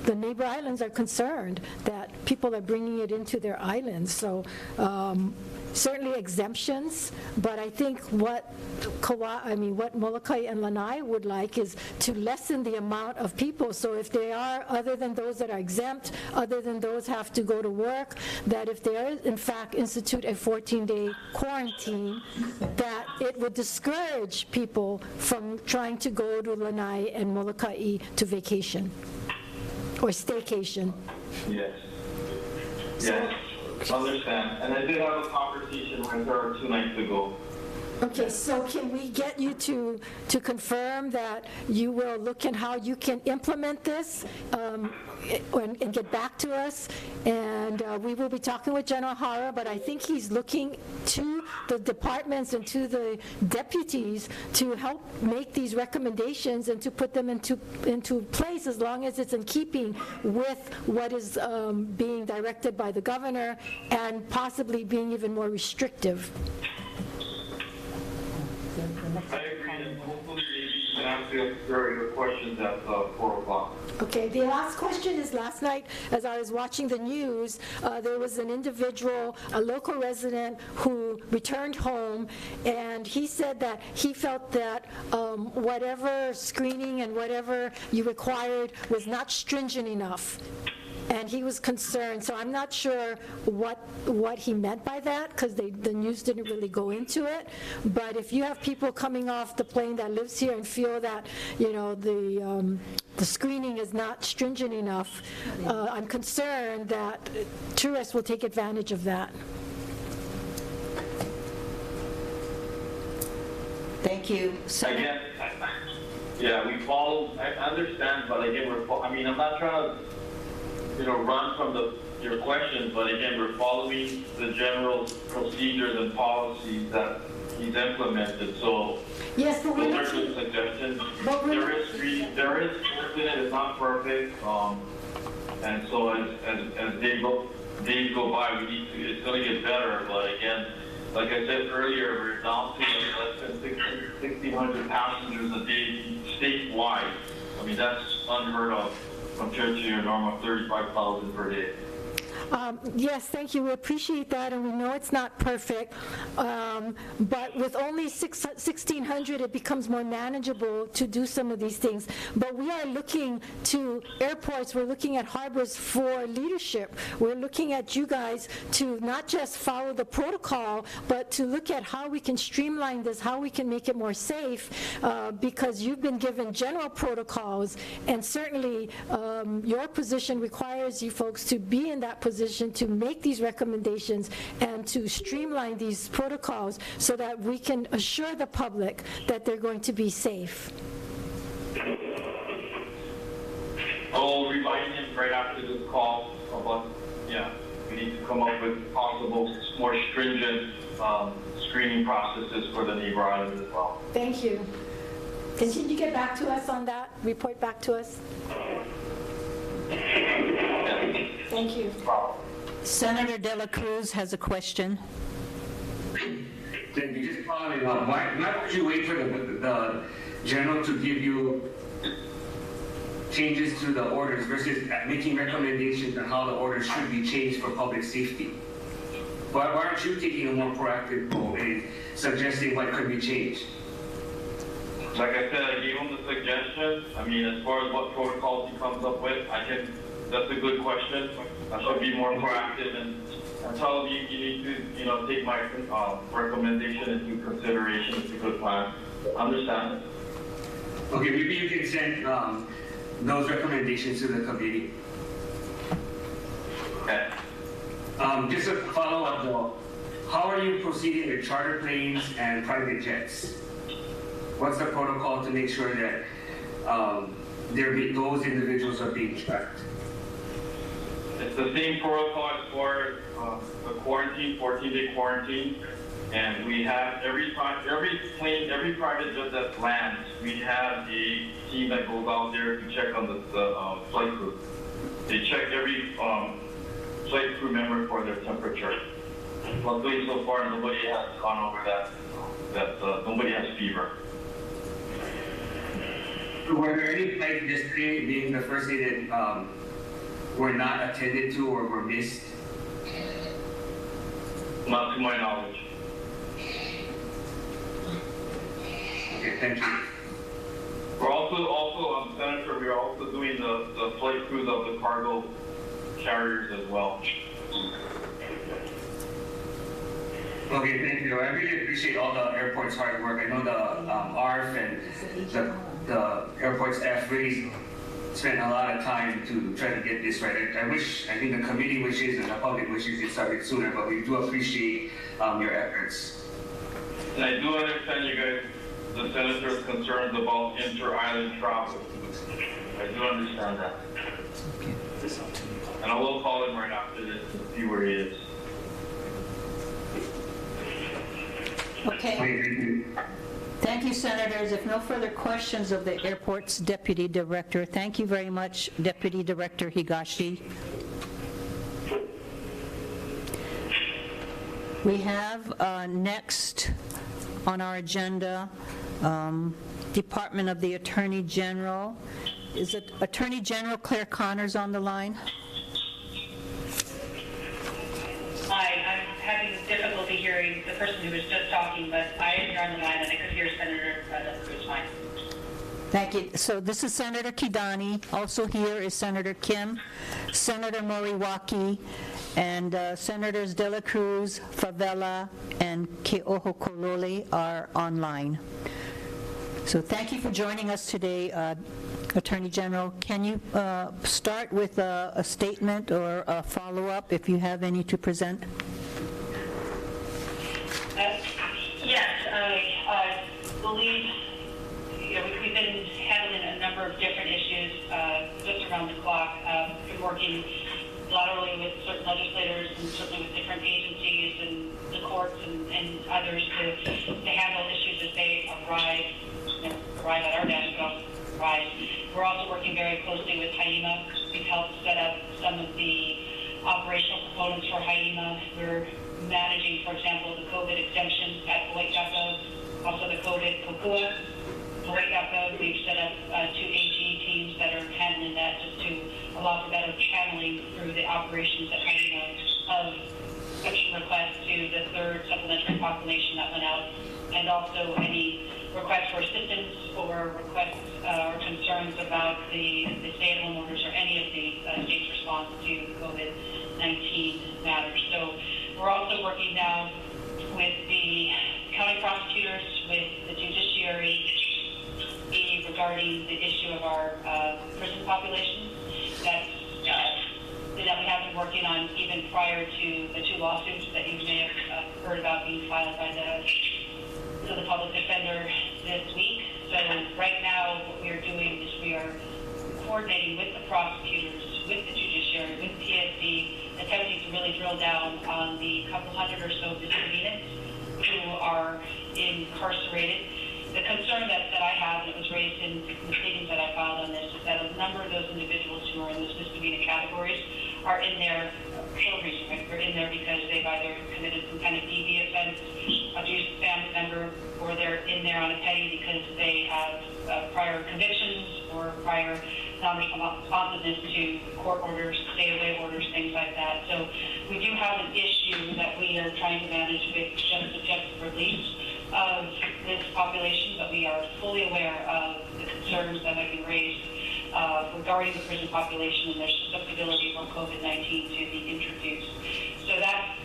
S3: the neighbor islands are concerned that people are bringing it into their islands. So certainly exemptions, but I think what Molokai and Lanai would like is to lessen the amount of people. So if they are, other than those that are exempt, other than those have to go to work, that if they are in fact institute a 14-day quarantine, that it would discourage people from trying to go to Lanai and Molokai to vacation or staycation.
S9: Yes. Yes, understand. And I did have a conversation with her 2 nights ago.
S3: Okay, so can we get you to confirm that you will look at how you can implement this and get back to us? And we will be talking with General Hara, but I think he's looking to the departments and to the deputies to help make these recommendations and to put them into place as long as it's in keeping with what is being directed by the governor and possibly being even more restrictive.
S9: I agree, and hopefully you can answer your questions at 4 o'clock.
S3: Okay, the last question is last night, as I was watching the news, there was an individual, a local resident, who returned home, and he said that he felt that whatever screening and whatever you required was not stringent enough. And he was concerned, so I'm not sure what he meant by that, because the news didn't really go into it. But if you have people coming off the plane that lives here and feel that, you know, the screening is not stringent enough, I'm concerned that tourists will take advantage of that.
S1: Thank you.
S9: Again, yeah, we follow, I understand, but again, I'm not trying to run from your questions, but again, we're following the general procedures and policies that he's implemented. So
S3: yes, but
S9: those are good suggestions. There is it's not perfect, and so as days go by, it's going to get better. But again, like I said earlier, we're down to less than 1,600 passengers a day statewide. I mean, that's unheard of compared to your normal 35,000 per day.
S3: Yes, thank you. We appreciate that, and we know it's not perfect. But with only 1,600, it becomes more manageable to do some of these things. But we are looking to airports, we're looking at harbors for leadership. We're looking at you guys to not just follow the protocol, but to look at how we can streamline this, how we can make it more safe, because you've been given general protocols, and certainly your position requires you folks to be in that position to make these recommendations and to streamline these protocols so that we can assure the public that they're going to be safe.
S9: I'll remind him right after this call about, we need to come up with possible more stringent screening processes for the neighbor islands as well.
S3: Thank you. Can you get back to us on that? Report back to us? Thank you.
S4: Senator De La Cruz has a question.
S11: Then you just following up. Why would you wait for the general to give you changes to the orders versus making recommendations on how the orders should be changed for public safety? Why aren't you taking a more proactive role in suggesting what could be changed?
S9: Like I said, I gave him the suggestion. I mean, as far as what protocols he comes up with, that's a good question. I should be more proactive and tell him you need to, take my recommendation into consideration. It's a good plan. Understand?
S11: Okay, maybe you can send those recommendations to the committee.
S9: Okay.
S11: Just a follow-up though, how are you proceeding with charter planes and private jets? What's the protocol to make sure that those individuals are being tracked?
S9: It's the same protocol as far as the quarantine, 14-day quarantine. And we have every plane, every private jet that lands, we have a team that goes out there to check on the flight crew. They check every flight crew member for their temperature. Luckily, so far, nobody has gone over that nobody has fever.
S11: Were there any flights yesterday, being the first day that were not attended to or were missed?
S9: Not to my knowledge.
S11: Okay, thank you.
S9: We're also, Senator, we are also doing the flight crews of the cargo carriers as well.
S11: Okay, thank you. I really appreciate all the airport's hard work. I know the ARF and the airport staff really spent a lot of time to try to get this right. I think the committee wishes and the public wishes it started sooner, but we do appreciate your efforts.
S9: And I do understand you guys, the senator's concerns about inter-island travel. I do understand that. And I will call him right after this and see where he is.
S1: Okay. Thank you, Senators. If no further questions of the airport's Deputy Director, thank you very much, Deputy Director Higashi. We have next on our agenda, Department of the Attorney General. Is it Attorney General Claire Connors on the line?
S12: Hi, I'm having difficulty hearing the person who was just talking, but I am here on the line and I could hear Senator Cruz fine.
S1: Thank you. So this is Senator Kidani. Also here is Senator Kim, Senator Moriwaki, and Senators De La Cruz, Favela, and Ke'ohokolole are online. So thank you for joining us today, Attorney General. Can you start with a statement or a follow-up if you have any to present?
S12: Yes, I believe we've been handling a number of different issues just around the clock. Been working laterally with certain legislators and certainly with different agencies and the courts and others to handle issues as they arrive at our desk. We're also working very closely with HIEMA. We've helped set up some of the operational components for HIEMA. We're managing, for example, the COVID exemption at Hawaii.gov, also the COVID COCUA. Hawaii.gov, we've set up 2 AG teams that are handling that just to allow for better channeling through the operations at HIEMA of exception requests to the third supplementary proclamation that went out, and also any requests for assistance or requests or concerns about the stay-at-home orders or any of the state's response to COVID-19 matters. So we're also working now with the county prosecutors, with the judiciary, regarding the issue of our prison population that we have been working on even prior to the 2 lawsuits that you may have heard about being filed by the public defender this week. So right now what we are doing is we are coordinating with the prosecutors, with the judiciary, with PSD, attempting to really drill down on the couple hundred or so misdemeanants who are incarcerated. The concern that I have, and it was raised in the pleadings that I filed on this, is that a number of those individuals who are in those misdemeanor categories are in there for a reason, right? They're in there because they've either committed some kind of DV offense, abused a family member, or they're in there on a petty because they have prior convictions or prior non-responsiveness to court orders, stay-away orders, things like that. So we do have an issue that we are trying to manage with just objective release of this population, but we are fully aware of the concerns that have been raised regarding the prison population and their susceptibility for COVID-19 to be introduced. So that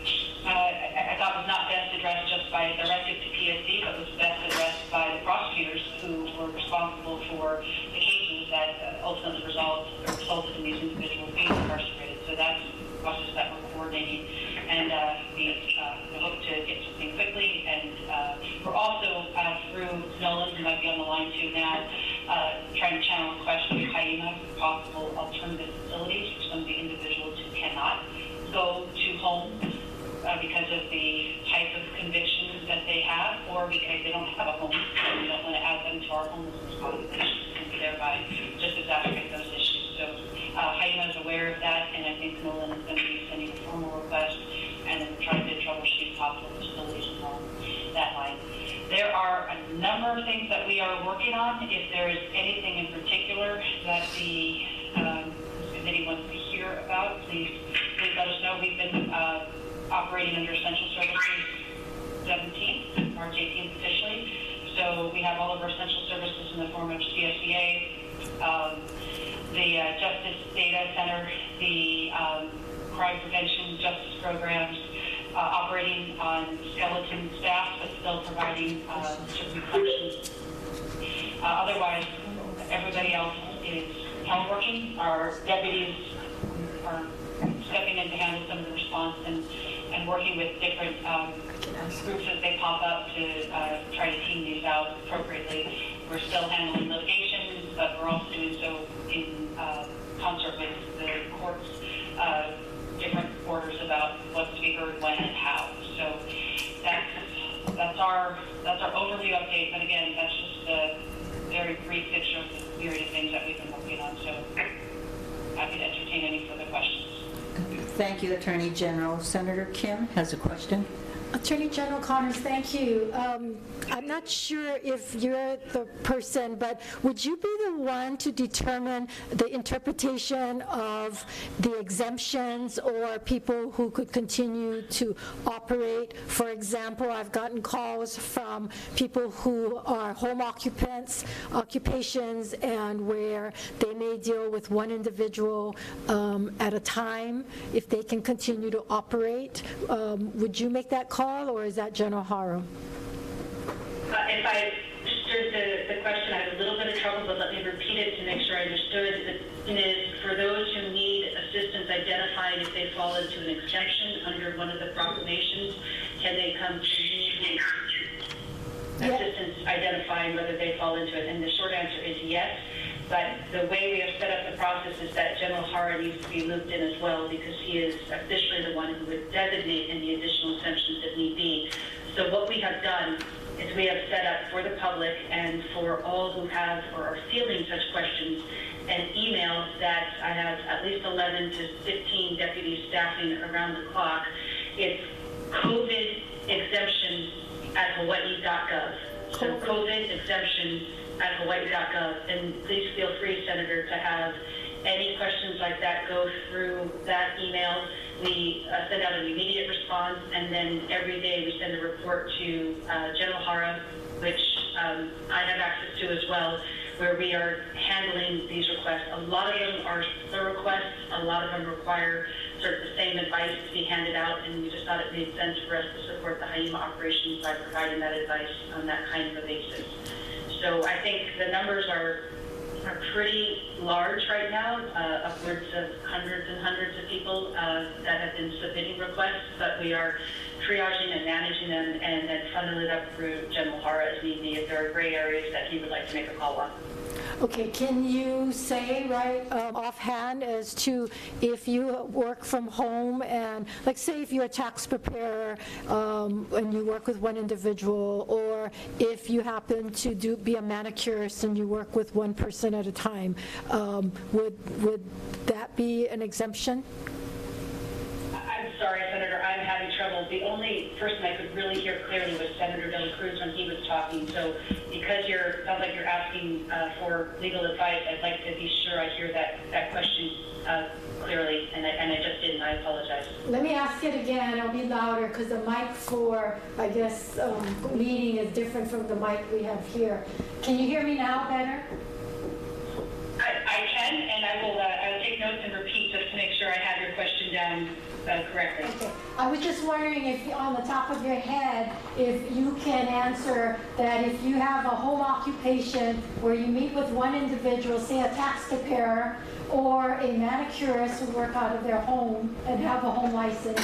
S12: I thought was not best addressed just by directive to PSD, but was best addressed by the prosecutors who were responsible for the cases that ultimately resulted in these individuals being incarcerated. So that's the process that we're coordinating, and we hope to get something quickly. And we're also through Nolan, who might be on the line too now, trying to channel requests to HIEMA for possible alternative facilities for some of the individuals who cannot go to home because of the type of convictions that they have, or because they don't have a home, and we don't want to add them to our homelessness population and thereby just exacerbate those issues. So HIEMA is aware of that, and I think Nolan is going to be sending a formal request and then trying to troubleshoot possible facilities along that line. There are a number of things that we are working on. If there is anything in particular that the committee wants to hear about, please let us know. We've been operating under Essential Services 17th, March 18th officially. So we have all of our essential services in the form of CSEA, the Justice Data Center, the crime prevention justice programs, operating on skeleton staff, but still providing certain functions. Otherwise, everybody else teleworking. Our deputies are stepping in to handle some of the response and working with different groups as they pop up to try to team these out appropriately. We're still handling litigations, but we're also doing so in concert with the court's different orders about what's to be heard, when, and how. So that's our overview update. But again, that's just a very brief picture of the myriad of things that we've been working on. So happy to entertain any further questions.
S1: Thank you, Attorney General. Senator Kim has a question.
S3: Attorney General Connors, thank you. I'm not sure if you're the person, but would you be the one to determine the interpretation of the exemptions or people who could continue to operate? For example, I've gotten calls from people who are home occupations, and where they may deal with one individual at a time if they can continue to operate. Would you make that call, or is that General Hara?
S12: If I understood the question, I had a little bit of trouble, but let me repeat it to make sure I understood. It is for those who need assistance identifying if they fall into an exemption under one of the proclamations, can they come to me assistance identifying whether they fall into it? And the short answer is yes. But the way we have set up the process is that General Hara needs to be looped in as well, because he is officially the one who would designate any additional exemptions that need be. So what we have done is we have set up for the public and for all who have or are fielding such questions an email that I have at least 11 to 15 deputies staffing around the clock. It's COVID exemptions at hawaii.gov. So COVID exemptions at hawaii.gov. And please feel free, Senator, to have any questions like that go through that email. We send out an immediate response, and then every day we send a report to General Hara, which I have access to as well, where we are handling these requests. A lot of them are the requests. A lot of them require sort of the same advice to be handed out, and we just thought it made sense for us to support the HYEMA operations by providing that advice on that kind of a basis. So I think the numbers are pretty large right now, upwards of hundreds and hundreds of people that have been submitting requests, but we are triaging and managing them and then funneling it up through General Hara as need be if there are gray areas that he would like to make a call on.
S3: Okay, can you say offhand as to if you work from home and, like, say if you're a tax preparer and you work with one individual, or if you happen to be a manicurist and you work with one person at a time, would that be an exemption?
S12: I'm sorry, Senator, I'm having trouble. The only person I could really hear clearly was Senator De La Cruz when he was talking. So because sounds like you're asking for legal advice, I'd like to be sure I hear that question clearly, and I just didn't. I apologize.
S3: Let me ask it again. I'll be louder because the mic for, I guess, meeting is different from the mic we have here. Can you hear me now better?
S12: I can, and I will take notes and repeat just to make sure I have your question down correctly.
S3: Okay. I was just wondering if, on the top of your head, if you can answer that if you have a home occupation where you meet with one individual, say a tax preparer or a manicurist who work out of their home and have a home license,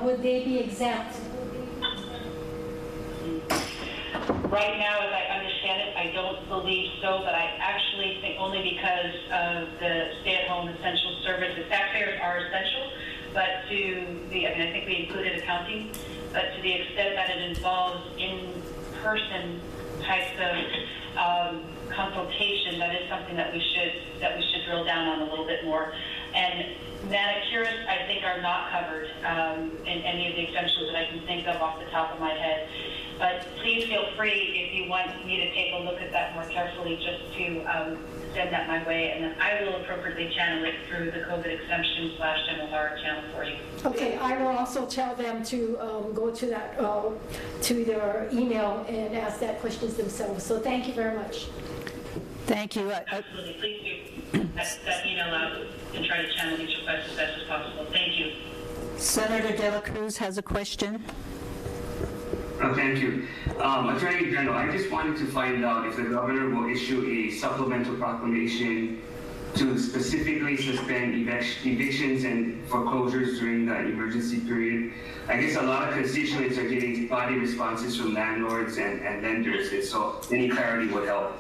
S3: would they be exempt?
S12: Right now, as I understand it, I don't believe so, but I actually think only because of the stay-at-home essential services. Taxpayers are essential, but I think we included accounting, but to the extent that it involves in-person types of consultation, that is something that we should drill down on a little bit more. And manicurists, I think, are not covered in any of the exemptions that I can think of off the top of my head. But please feel free, if you want me to take a look at that more carefully, just to send that my way, and then I will appropriately channel it through the COVID exemption / General Hara channel for you.
S3: Okay, I will also tell them to go to that to their email and ask that questions themselves. So thank you very much.
S4: Thank you.
S12: Absolutely, please do. That email out and try to channel these requests as best as possible. Thank you.
S4: Senator De La Cruz has a question.
S11: Thank you. Attorney General, I just wanted to find out if the governor will issue a supplemental proclamation to specifically suspend evictions and foreclosures during the emergency period. I guess a lot of constituents are getting spotty responses from landlords and lenders, and so any clarity would help.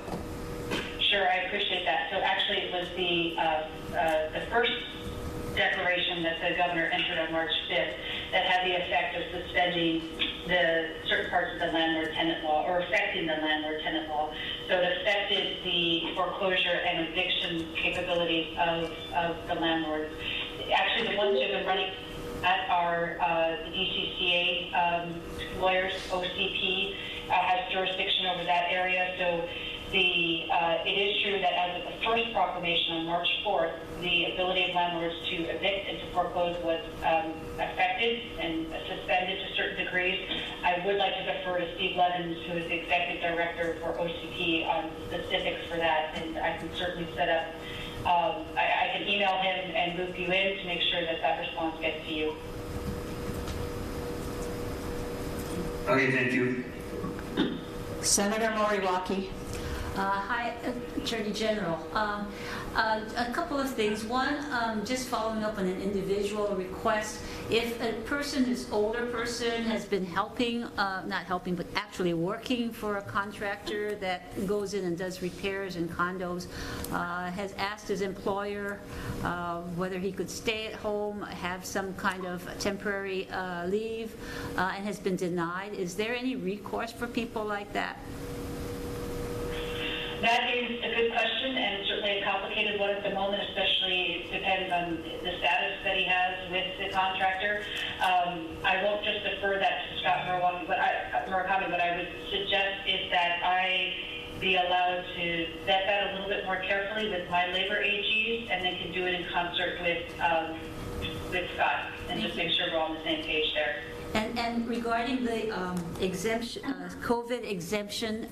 S12: Sure, I appreciate that. So actually, it was the first declaration that the governor entered on March 5th that had the effect of suspending the certain parts of the landlord-tenant law, or affecting the landlord-tenant law. So it affected the foreclosure and eviction capabilities of the landlords. Actually, the ones who have been running at our the DCCA lawyers, OCP, has jurisdiction over that area. So it is true that as of the first proclamation on March 4th, the ability of landlords to evict and to foreclose was affected and suspended to certain degrees. I would like to defer to Steve Levins, who is the executive director for OCP, on specifics for that, and I can certainly set up. I can email him and loop you in to make sure that that response gets to you.
S11: Okay, thank you.
S1: Senator Moriwaki.
S4: Hi, Attorney General. A couple of things. One, just following up on an individual request. If a person, this older person, has been helping, not helping, but actually working for a contractor that goes in and does repairs in condos, has asked his employer whether he could stay at home, have some kind of temporary leave, and has been denied, is there any recourse for people like that?
S12: That is a good question, and certainly a complicated one at the moment, especially it depends on the status that he has with the contractor. I won't just defer that to Scott Murakami, but I would suggest is that I be allowed to vet that a little bit more carefully with my labor AGs, and then can do it in concert with Scott, and just make sure we're all on the same page there.
S4: And regarding the exemption, COVID exemption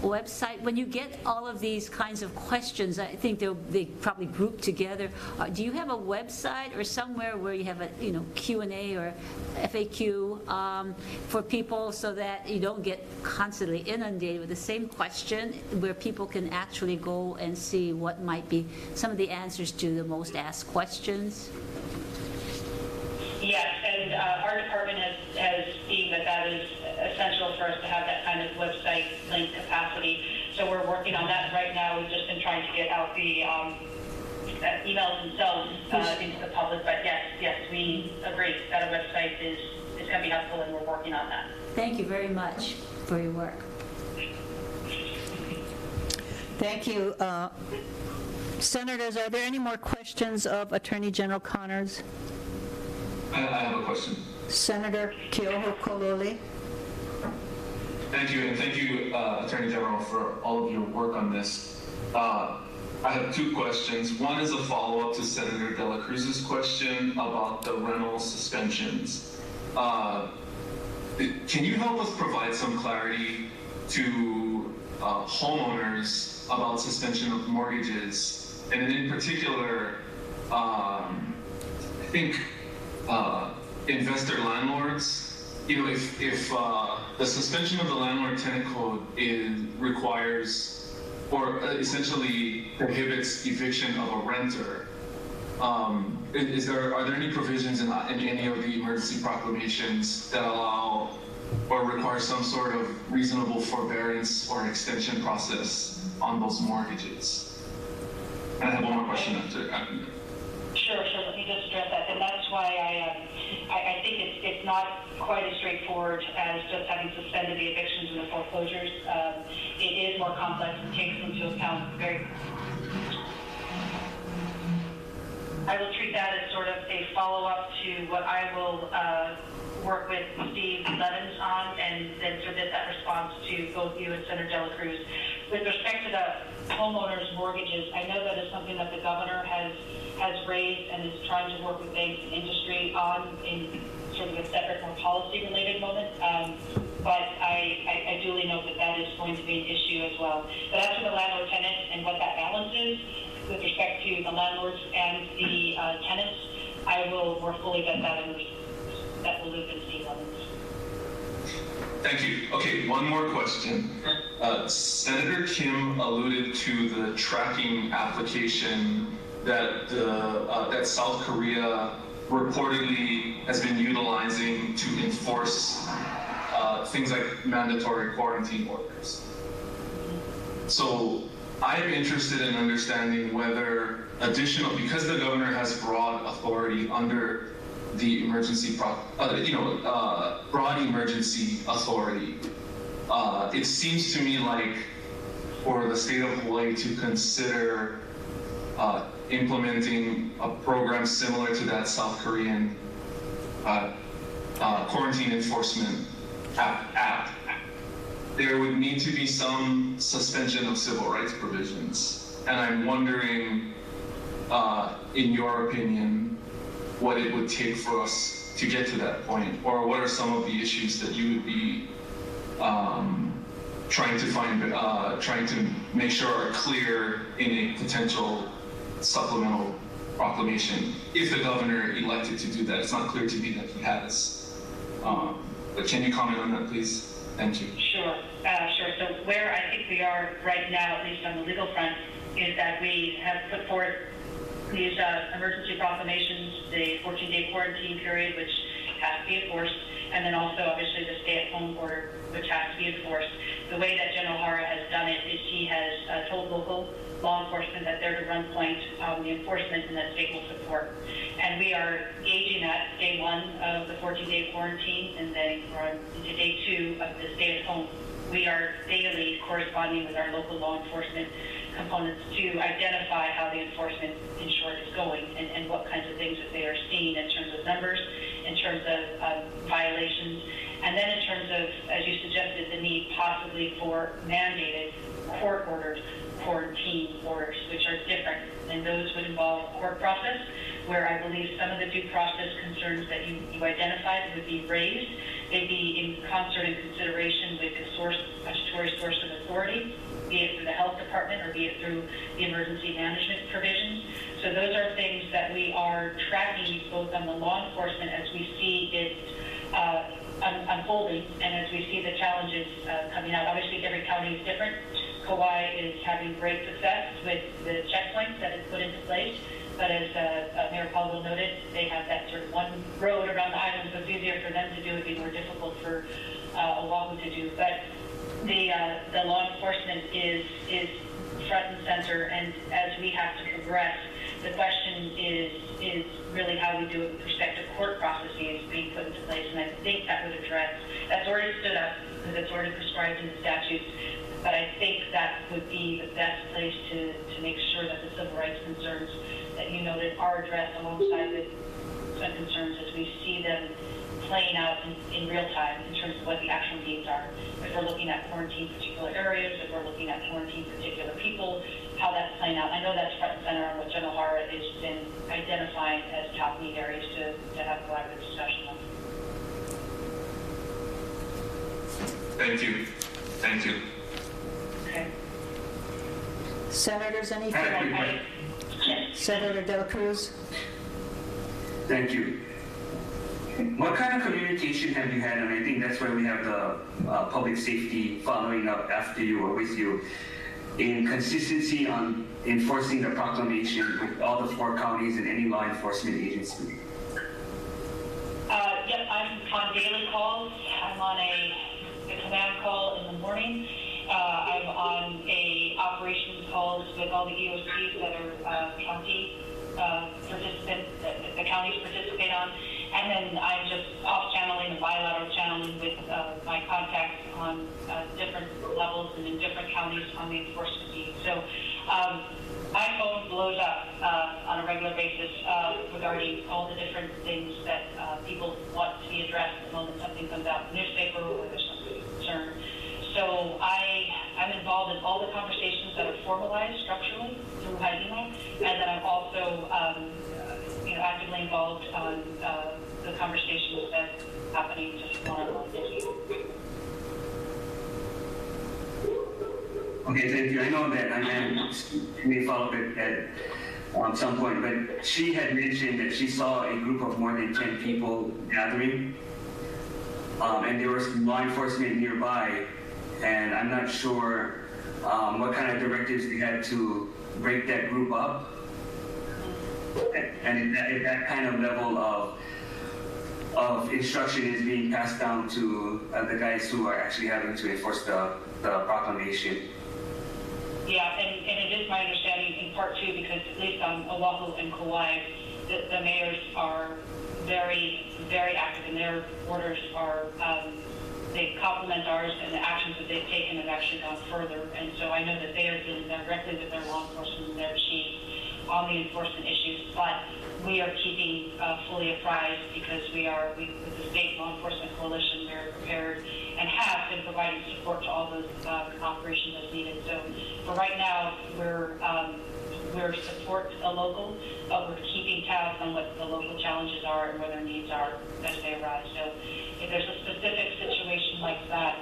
S4: website, when you get all of these kinds of questions, I think they probably group together. Do you have a website or somewhere where you have a Q&A or FAQ for people so that you don't get constantly inundated with the same question, where people can actually go and see what might be some of the answers to the most asked questions?
S12: Yes, and our department has deemed that is essential for us to have that kind of website link capacity. So we're working on that right now. We've just been trying to get out the emails themselves into the public. But yes, we agree that a website is going to be helpful, and we're working on that.
S4: Thank you very much for your work.
S1: Thank you. Senators, are there any more questions of Attorney General Connors?
S8: I have a question.
S1: Senator Keohana Kololi.
S8: Thank you, and thank you, Attorney General, for all of your work on this. I have two questions. One is a follow-up to Senator De La Cruz's question about the rental suspensions. Can you help us provide some clarity to homeowners about suspension of mortgages? And in particular, I think investor landlords, if the suspension of the landlord-tenant code requires or essentially prohibits eviction of a renter, are there any provisions in any of the emergency proclamations that allow or require some sort of reasonable forbearance or extension process on those mortgages? And I have one more question after that.
S12: Sure. Let me just address that, and that's why I think it's not quite as straightforward as just having suspended the evictions and the foreclosures. It is more complex and takes into account I will treat that as sort of a follow-up to what I will work with Steve Levins on, and then submit that response to both you and Senator De La Cruz. With respect to the homeowners' mortgages, I know that is something that the governor has raised and is trying to work with banks and industry on in sort of a separate, more policy-related moment. But I duly note that is going to be an issue as well. But as for the landlord-tenant and what that balance is, with respect to the landlords and the tenants, I will more fully vet that and that will loop in Steve Levins.
S8: Thank you. Okay, one more question. Senator Kim alluded to the tracking application that that South Korea reportedly has been utilizing to enforce things like mandatory quarantine orders. So I'm interested in understanding whether because the governor has broad authority under the emergency, broad emergency authority, it seems to me like for the state of Hawaii to consider implementing a program similar to that South Korean quarantine enforcement app, there would need to be some suspension of civil rights provisions. And I'm wondering, in your opinion, what it would take for us to get to that point, or what are some of the issues that you would be trying to make sure are clear in a potential supplemental proclamation if the governor elected to do that. It's not clear to me that he has. But can you comment on that, please? Thank you.
S12: Sure. So where I think we are right now, at least on the legal front, is that we have put forth these emergency proclamations, the 14-day quarantine period, which has to be enforced, and then also obviously the stay-at-home order, which has to be enforced. The way that General Hara has done it is he has told local law enforcement that they're to run point on the enforcement and that state will support. And we are gauging at day one of the 14-day quarantine, and then we're on into day two of the stay-at-home. We are daily corresponding with our local law enforcement components to identify how the enforcement, in short, is going and what kinds of things that they are seeing in terms of numbers, in terms of violations, and then in terms of, as you suggested, the need possibly for mandated court-ordered quarantine orders, which are different, and those would involve court process, where I believe some of the due process concerns that you identified would be raised. They'd be in concert and consideration with the statutory source of authority, be it through the health department or be it through the emergency management provisions. So those are things that we are tracking both on the law enforcement as we see it unfolding and as we see the challenges coming out. Obviously, every county is different. Kauai is having great success with the checkpoints that is put into place. But as Mayor Caldwell noted, they have that sort of one road around the island, so it's easier for them to do. It'd be more difficult for Oahu to do. But the law enforcement is front and center, and as we have to progress, the question is really how we do it with respect to court processes being put into place, and I think that would address, that's already stood up because it's already prescribed in the statutes, but I think that would be the best place to make sure that the civil rights concerns that you noted are addressed alongside with some concerns as we see them playing out in real time in terms of what the actual needs are. If we're looking at quarantine particular areas, if we're looking at quarantine particular people, how that's playing out. I know that's front and center on what General Hara has been identifying as top need areas to have collaborative discussion on.
S8: Thank you. Thank you.
S12: Okay.
S1: Senators, anything? Senator De La Cruz.
S11: Thank you. What kind of communication have you had? And I think that's where we have the public safety following up after you or with you in consistency on enforcing the proclamation with all the 4 counties and any law enforcement agency.
S12: Yep, I'm on daily calls. I'm on a command call in the morning. I'm on a operations calls with all the EOCs that are county participants, that the counties participate on. And then I'm just off-channeling and bilateral channeling with my contacts on different levels and in different counties on the enforcement needs. So my phone blows up on a regular basis regarding all the different things that people want to be addressed the moment something comes out in the newspaper or there's something concern. So I'm involved in all the conversations that are formalized structurally through HIEMA, and then I'm also actively involved on the conversations that are happening just one-on-one with you.
S11: Okay, thank you. I know that I may follow up at some point, but she had mentioned that she saw a group of more than 10 people gathering. and there was law enforcement nearby, and I'm not sure what kind of directives they had to break that group up. And if that kind of level of instruction is being passed down to the guys who are actually having to enforce the proclamation.
S12: Yeah, and it is my understanding in part too, because at least on Oahu and Kauai, the mayors are very, very active, and their orders are, they complement ours, and the actions that they've taken have actually gone further. And so I know that they are dealing directly with their law enforcement and their chiefs on the enforcement issues, but we are keeping fully apprised because with the State Law Enforcement Coalition, we're prepared and have been providing support to all those operations as needed. So for right now, we're support a local, but we're keeping tabs on what the local challenges are and what their needs are as they arise. So if there's a specific situation like that,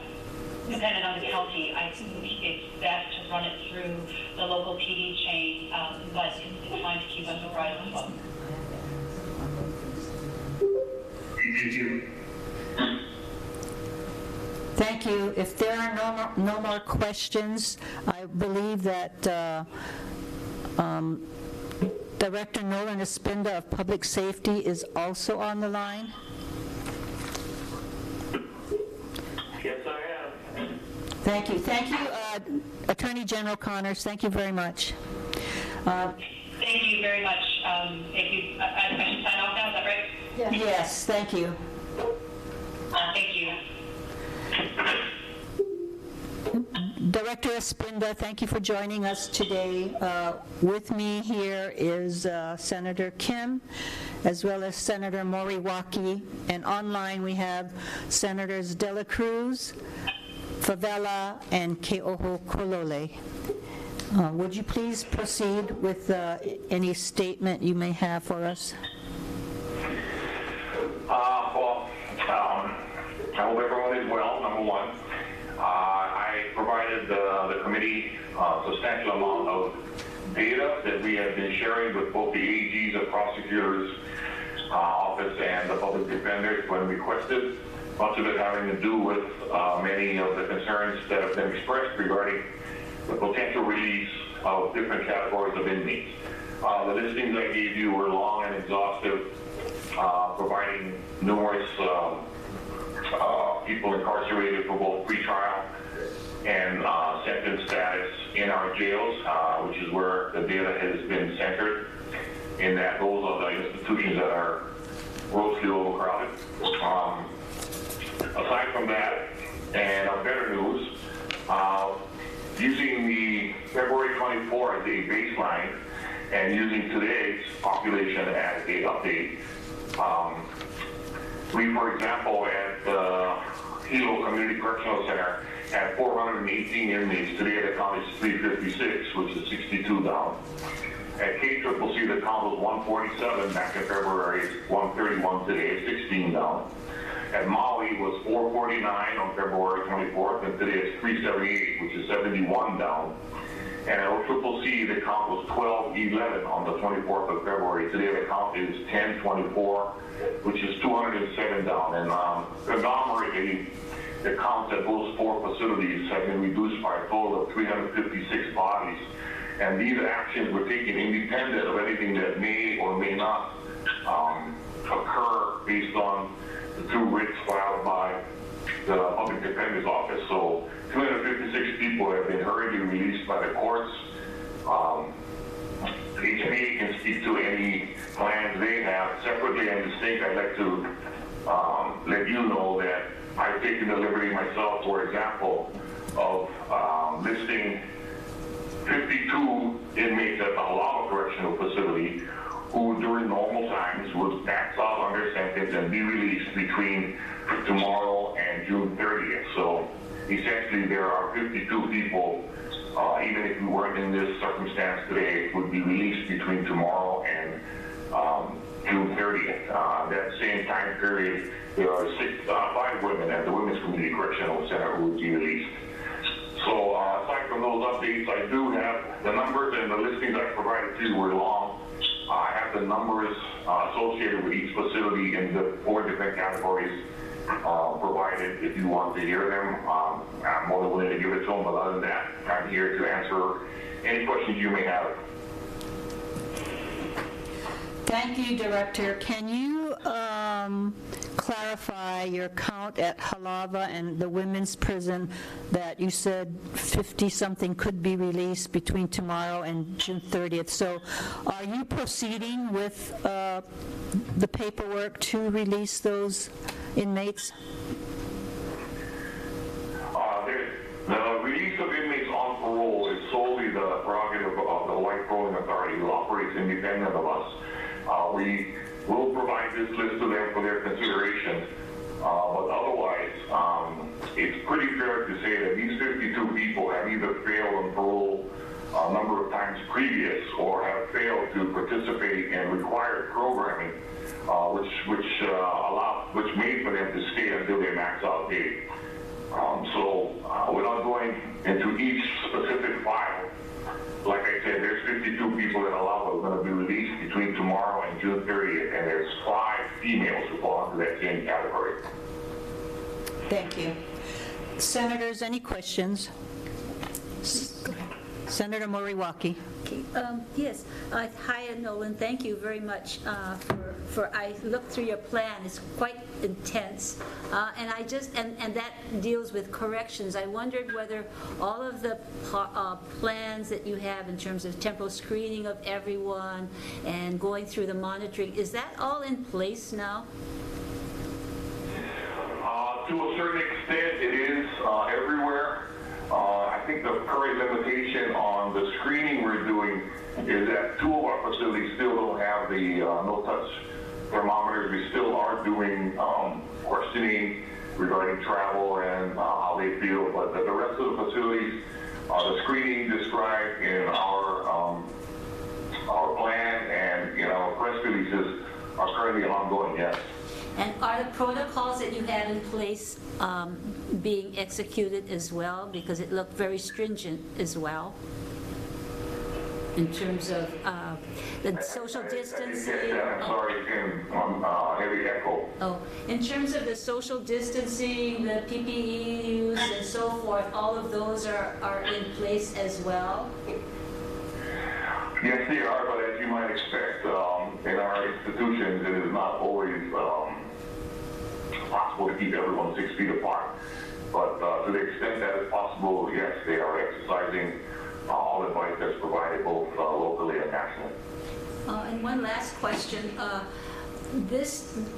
S12: depending on the county, I think it's best to run it through the local PD chain, but it's fine to keep us apprised as well.
S11: Thank you.
S4: Thank you. If there are no more questions, I believe that Director Nolan Espinda of Public Safety is also on the line.
S10: Yes, I am.
S4: Thank you. Thank you, Attorney General Connors. Thank you very much.
S12: Thank you very much. Thank you. I should sign off now, is that right?
S4: Yes, thank you.
S12: Thank you.
S4: Director Espinda, thank you for joining us today. With me here is Senator Kim, as well as Senator Moriwaki, and online we have Senators De La Cruz, Favela, and Ke'ohoko-Kolole. Would you please proceed with any statement you may have for us?
S13: I hope everyone is well, number one. I provided the committee a substantial amount of data that we have been sharing with both the AGs, the prosecutor's office, and the public defenders when requested, much of it having to do with many of the concerns that have been expressed regarding the potential release of different categories of inmates. The listings I gave you were long and exhaustive, providing numerous people incarcerated for both pretrial and sentence status in our jails, which is where the data has been centered, in that those are the institutions that are grossly overcrowded. Aside from that, and better news, using the February 24 as a baseline and using today's population as a update, we, for example, at the Hilo Community Correctional Center had 418 inmates. Today the count is 356, which is 62 down. At KCCC, the count was 147 back in February, 131 today, 16 down. At Maui was 449 on February 24th, and today it's 378, which is 71 down. And at OCCC, the count was 1211 on the 24th of February. Today the count is 1024, which is 207 down. And predominantly, the counts at those four facilities have been reduced by a total of 356 bodies. And these actions were taken independent of anything that may or may not occur based on the two writs filed by the Public Defender's Office. So 256 people have been hurriedly released by the courts. HPA can speak to any plans they have. Separately and distinct, I'd like to let you know that I've taken the liberty myself, for example, of listing 52 inmates at the Halawa Correctional Facility who during normal times would act out on their sentence and be released between tomorrow and June 30th. So essentially there are 52 people, even if we weren't in this circumstance today, would be released between tomorrow and June 30th. That same time period, there are 5 women at the Women's Community Correctional Center who would be released. So aside from those updates, I do have the numbers, and the listings I provided to you were long. I have the numbers associated with each facility in the 4 different categories provided provided if you want to hear them. I'm more than willing to give it to them, but other than that, I'm here to answer any questions you may have.
S4: Thank you, Director. Can you clarify your count at Halava and the women's prison that you said 50-something could be released between tomorrow and June 30th? So are you proceeding with the paperwork to release those inmates?
S13: The release of inmates on parole is solely the prerogative of the Hawaii Patrolling Authority, who operates independent of us. We will provide this list to them for their consideration, but otherwise, it's pretty fair to say that these 52 people have either failed on parole a number of times previous or have failed to participate in required programming, which made for them to stay until their max out date. So without going into each specific file, like I said, there's 52 people that are going to be released between tomorrow and June 30th, and there's 5 females who fall into that same category.
S4: Thank you. Senators, any questions? Senator Moriwaki.
S14: Yes. Hi, Nolan. Thank you very much for I looked through your plan. It's quite intense, and I just and that deals with corrections. I wondered whether all of the plans that you have in terms of temporal screening of everyone and going through the monitoring, is that all in place now?
S13: To a certain extent, it is everywhere. I think the current limitation on the screening we're doing is that 2 of our facilities still don't have the no-touch thermometers. We still are doing questioning regarding travel and how they feel, but the rest of the facilities, the screening described in our plan and our press releases are currently ongoing, yes.
S14: And are the protocols that you have in place being executed as well? Because it looked very stringent as well in terms of the social distancing.
S13: I'm sorry, heavy echo.
S14: Oh, in terms of the social distancing, the PPE use and so forth, all of those are in place as well?
S13: Yes, they are, but as you might expect, in our institutions, it is not always possible to keep everyone 6 feet apart. But to the extent that is possible, yes, they are exercising all advice that's provided both locally and nationally.
S14: And one last question.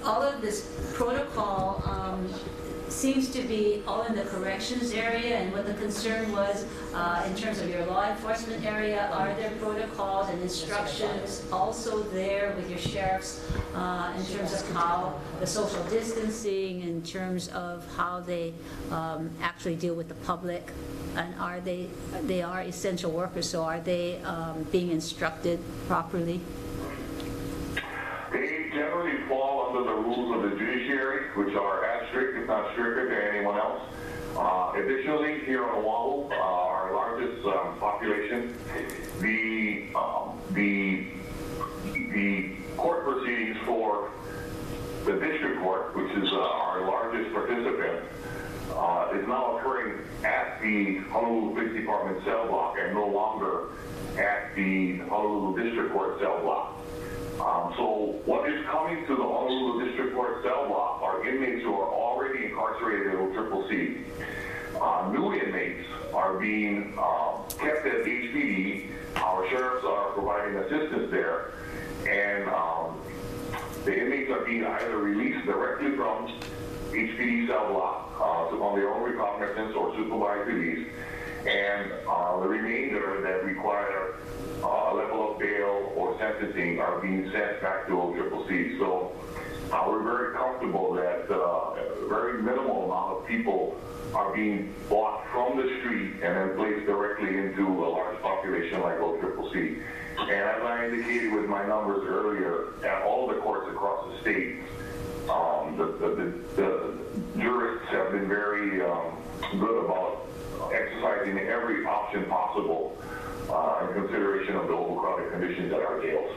S14: All of this protocol seems to be all in the corrections area, and what the concern was in terms of your law enforcement area, are there protocols and instructions also there with your sheriffs in terms of how the social distancing, in terms of how they actually deal with the public? And are they are essential workers, so are they being instructed properly?
S13: They generally fall under the rules of the judiciary, which are as strict, if not stricter, than anyone else. Additionally, here on Oahu, our largest population, the court proceedings for the district court, which is our largest participant, is now occurring at the Honolulu Police Department cell block and no longer at the Honolulu District Court cell block. So what is coming to the Honolulu District Court cell block are inmates who are already incarcerated at OCCC. New inmates are being kept at HPD. Our sheriffs are providing assistance there, and the inmates are being either released directly from HPD cell block on their own recognizance or supervised release, and the remainder that require a level of bail or sentencing are being sent back to OCCC. So we're very comfortable that a very minimal amount of people are being bought from the street and then placed directly into a large population like OCCC. And as I indicated with my numbers earlier, at all the courts across the state, the jurists have been very good about exercising every option possible in consideration of the overcrowded conditions at our jails.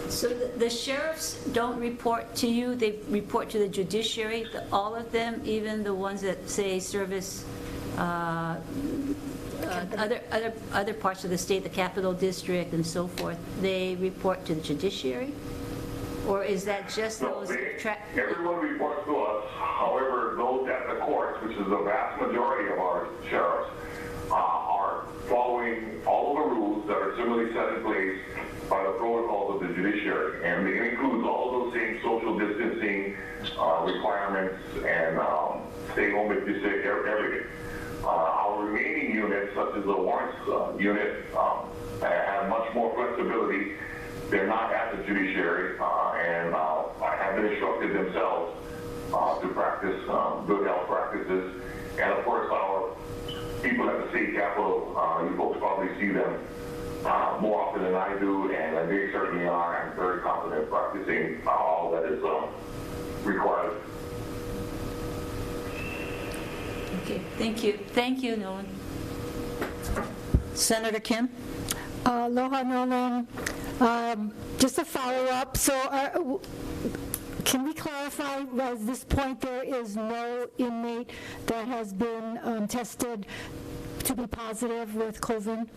S14: So the sheriffs don't report to you, they report to the judiciary, all of them, even the ones that say service other parts of the state, the Capital District and so forth, they report to the judiciary? Or is that just
S13: No,
S14: those?
S13: everyone reports to us. However, those at the courts, which is the vast majority of our sheriffs, are following all of the rules that are similarly set in place by the protocols of the judiciary. And it includes all of those same social distancing requirements and stay home if you're sick, everything. Our remaining units, such as the warrants unit, have much more flexibility. They're not at the judiciary and have been instructed themselves to practice good health practices. And of course, our people at the state capitol, you folks probably see them more often than I do, and they certainly are. I'm very confident practicing all that is required.
S14: Okay, thank you. Thank you, Nolan.
S1: Senator Kim?
S3: Aloha, Nolan. Just a follow-up. So can we clarify, at this point, there is no inmate that has been tested to be positive with COVID?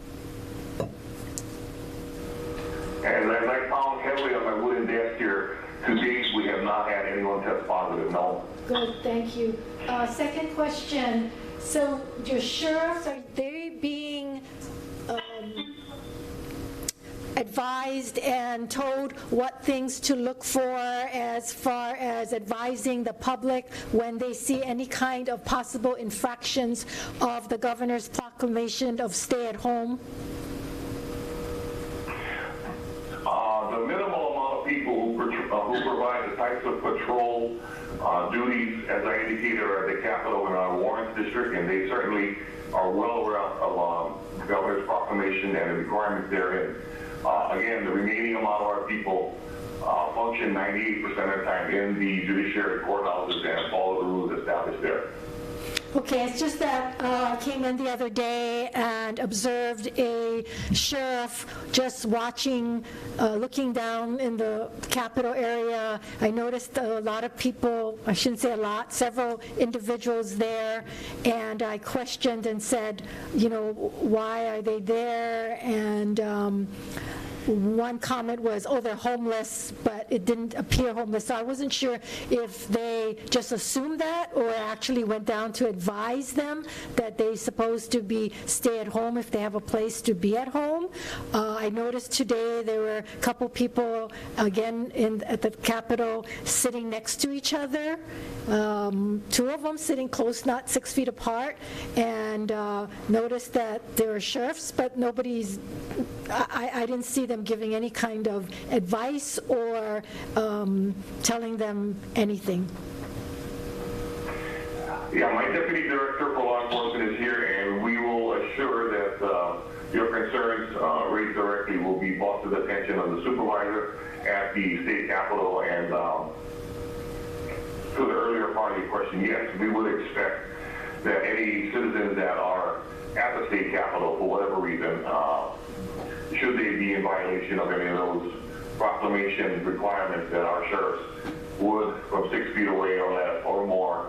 S13: And as I found heavily on my wooden desk here, to date, we have not had anyone test positive, no.
S3: Good, thank you. Second question, so your sheriffs, are they being advised and told what things to look for as far as advising the public when they see any kind of possible infractions of the governor's proclamation of stay at home?
S13: The minimal amount of people who provide the types of patrol duties, as I indicated, are at the Capitol and our Warrens District, and they certainly are well aware of the governor's proclamation and the requirements therein. Again, the remaining amount of our people function 98% of the time in the judiciary courthouses and follow the rules established there.
S3: Okay, it's just that I came in the other day and observed a sheriff just watching, looking down in the Capitol area. I noticed a lot of people, I shouldn't say a lot, several individuals there, and I questioned and said, you know, why are they there? And one comment was, oh, they're homeless, but it didn't appear homeless. So I wasn't sure if they just assumed that or actually went down to advise them that they're supposed to be stay at home if they have a place to be at home. I noticed today there were a couple people, again, at the Capitol sitting next to each other. Two of them sitting close, not 6 feet apart, and noticed that there were sheriffs, but nobody's, I didn't see them giving any kind of advice or telling them anything.
S13: Yeah, my deputy director for law enforcement is here, and we will assure that your concerns raised directly will be brought to the attention of the supervisor at the state capitol. And to the earlier part of your question, yes, we would expect that any citizens that are at the state capitol for whatever reason, should they be in violation of any of those proclamation requirements, that our sheriffs would, from 6 feet away or less or more,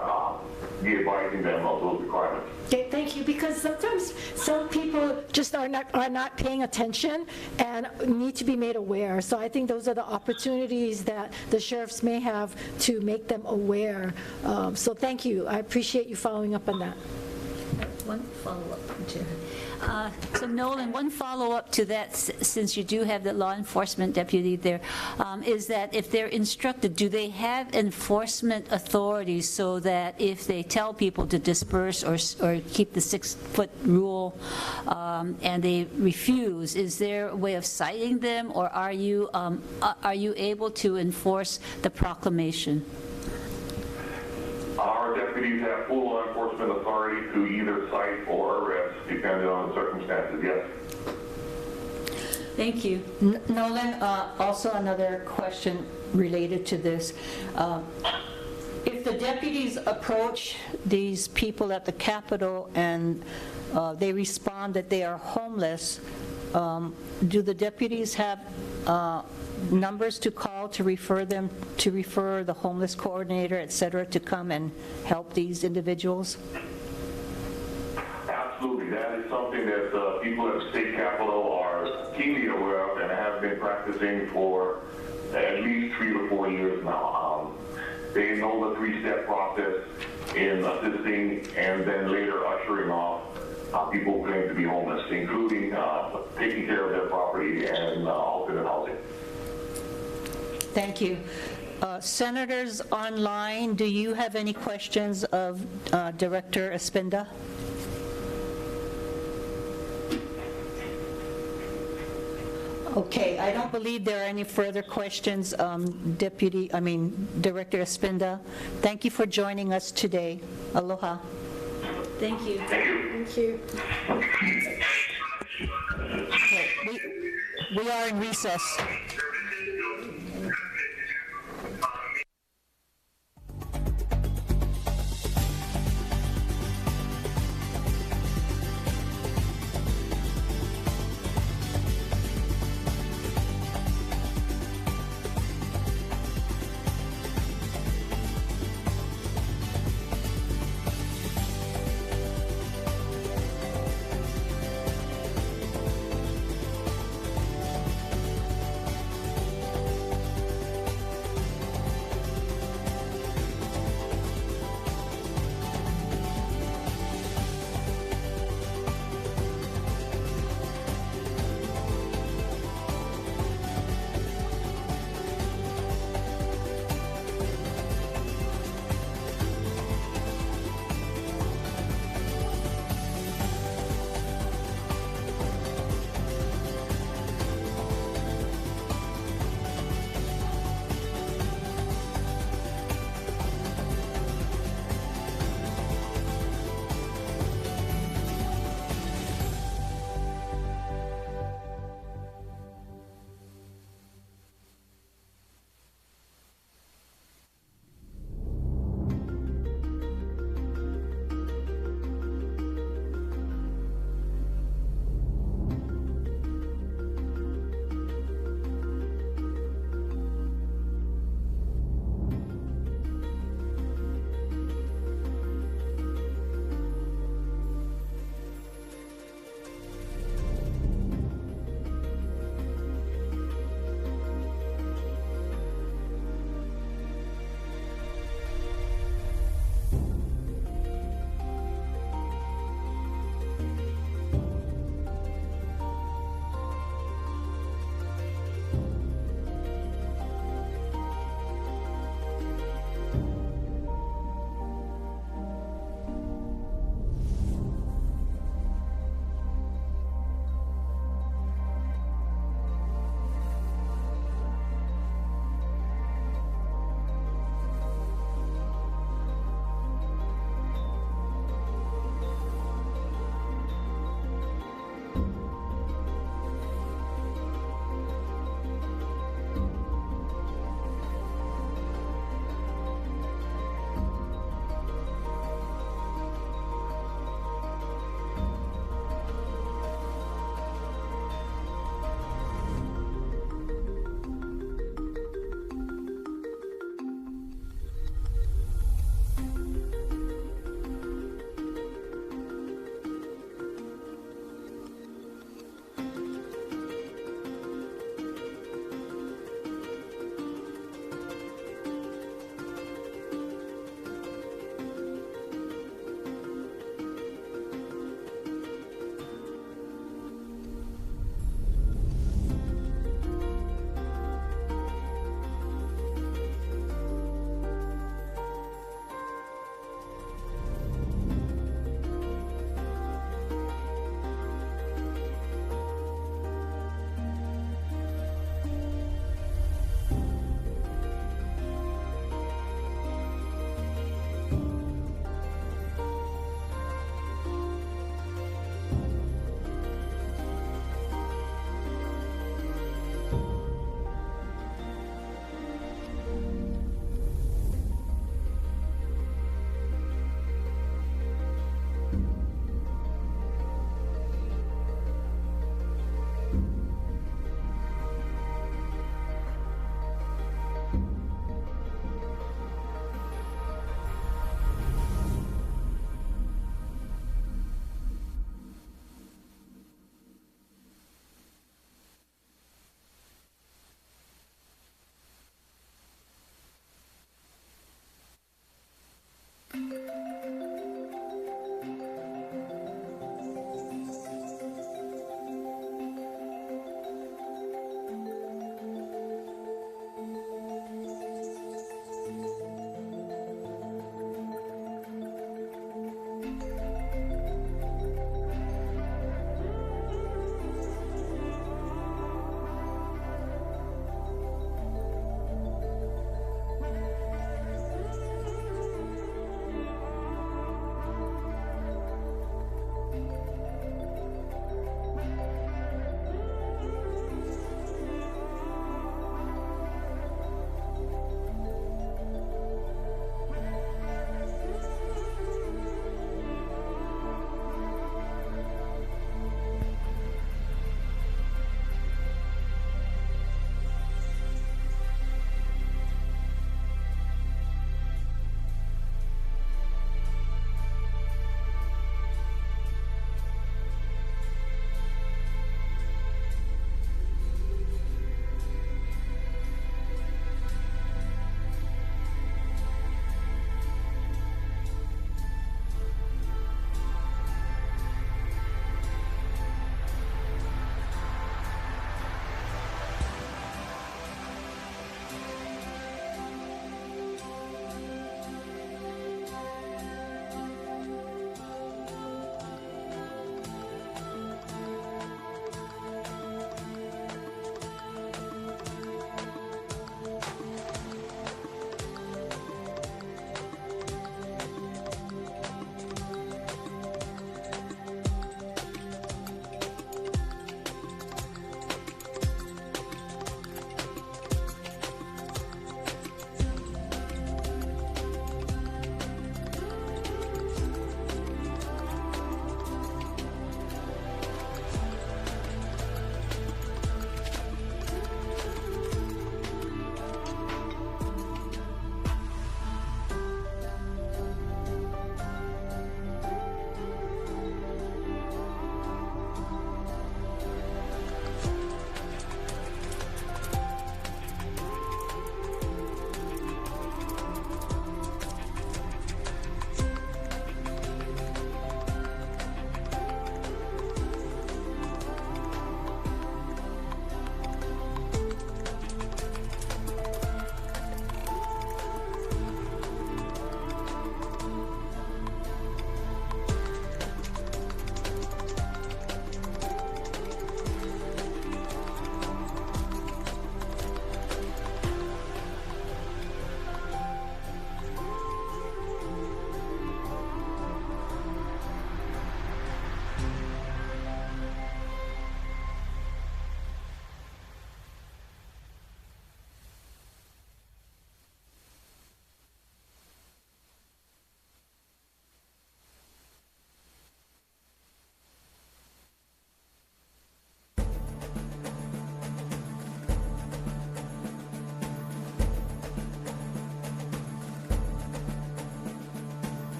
S13: be advising them of those requirements.
S3: Okay, thank you, because sometimes some people just are not paying attention and need to be made aware. So I think those are the opportunities that the sheriffs may have to make them aware. So thank you. I appreciate you following up on that.
S14: One follow-up, Chair. So Nolan, one follow-up to that, since you do have the law enforcement deputy there, is that if they're instructed, do they have enforcement authority so that if they tell people to disperse or keep the 6-foot rule and they refuse, is there a way of citing them, or are you able to enforce the proclamation?
S13: Our deputies have full law enforcement authority to either cite or arrest, depending on the circumstances, yes.
S14: Thank you.
S1: Nolan, also another question related to this. If the deputies approach these people at the Capitol and they respond that they are homeless, do the deputies have numbers to call to refer the homeless coordinator, et cetera, to come and help these individuals?
S13: Absolutely. That is something that people at the state capitol are keenly aware of and have been practicing for at least 3 to 4 years now. They know the 3-step process in assisting and then later ushering off people who claim to be homeless, including taking care of their property and alternate housing.
S1: Thank you. Senators online, do you have any questions of Director Espinda? Okay, I don't believe there are any further questions, Director Espinda. Thank you for joining us today. Aloha.
S14: Thank you.
S3: Thank you.
S1: Okay, we are in recess.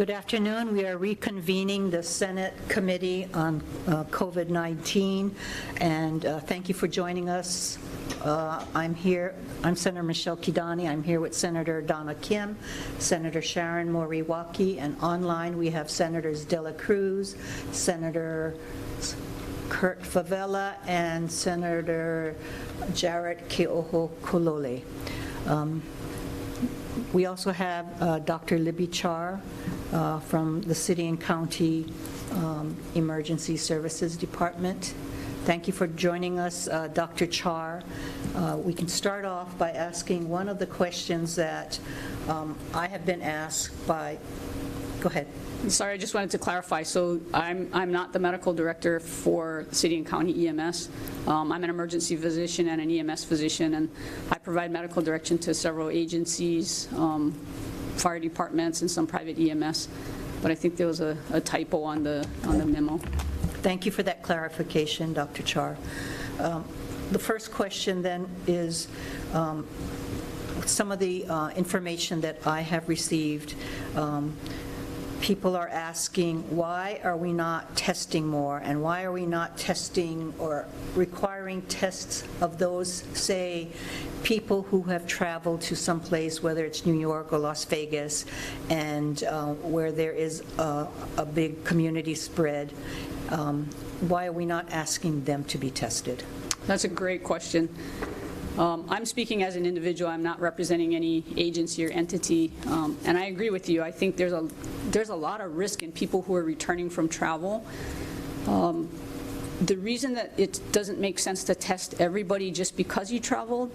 S1: Good afternoon. We are reconvening the Senate Committee on COVID-19, and thank you for joining us. I'm Senator Michelle Kidani. I'm here with Senator Donna Kim, Senator Sharon Moriwaki, and online we have Senators Dela Cruz, Senator Kurt Favela, and Senator Jarrett Keohoko-Kolole. We also have Dr. Libby Char from the City and County Emergency Services Department. Thank you for joining us, Dr. Char. We can start off by asking one of the questions that I have been asked by, go ahead.
S15: Sorry, I just wanted to clarify. So I'm not the medical director for City and County EMS. I'm an emergency physician and an EMS physician, and I provide medical direction to several agencies, fire departments, and some private EMS. But I think there was a typo on the memo.
S1: Thank you for that clarification, Dr. Char. The first question then is some of the information that I have received. People are asking, why are we not testing more, and why are we not testing or requiring tests of those, say, people who have traveled to some place, whether it's New York or Las Vegas, and where there is a big community spread. Why are we not asking them to be tested?
S15: That's a great question. I'm speaking as an individual. I'm not representing any agency or entity. And I agree with you. I think there's a lot of risk in people who are returning from travel. The reason that it doesn't make sense to test everybody just because you traveled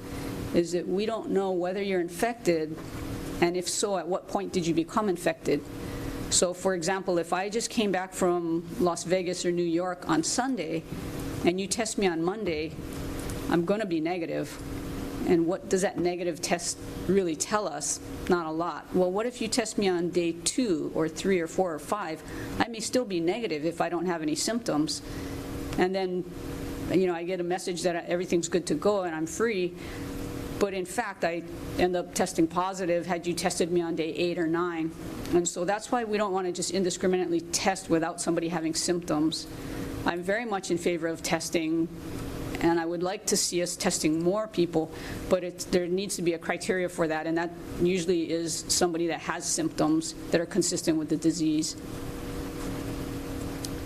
S15: is that we don't know whether you're infected, and if so, at what point did you become infected. So, for example, if I just came back from Las Vegas or New York on Sunday, and you test me on Monday, I'm going to be negative. And what does that negative test really tell us? Not a lot. Well, what if you test me on day 2 or 3 or 4 or 5? I may still be negative if I don't have any symptoms. And then, I get a message that everything's good to go and I'm free. But in fact, I end up testing positive had you tested me on day 8 or 9. And so that's why we don't want to just indiscriminately test without somebody having symptoms. I'm very much in favor of testing, and I would like to see us testing more people, but there needs to be a criteria for that, and that usually is somebody that has symptoms that are consistent with the disease.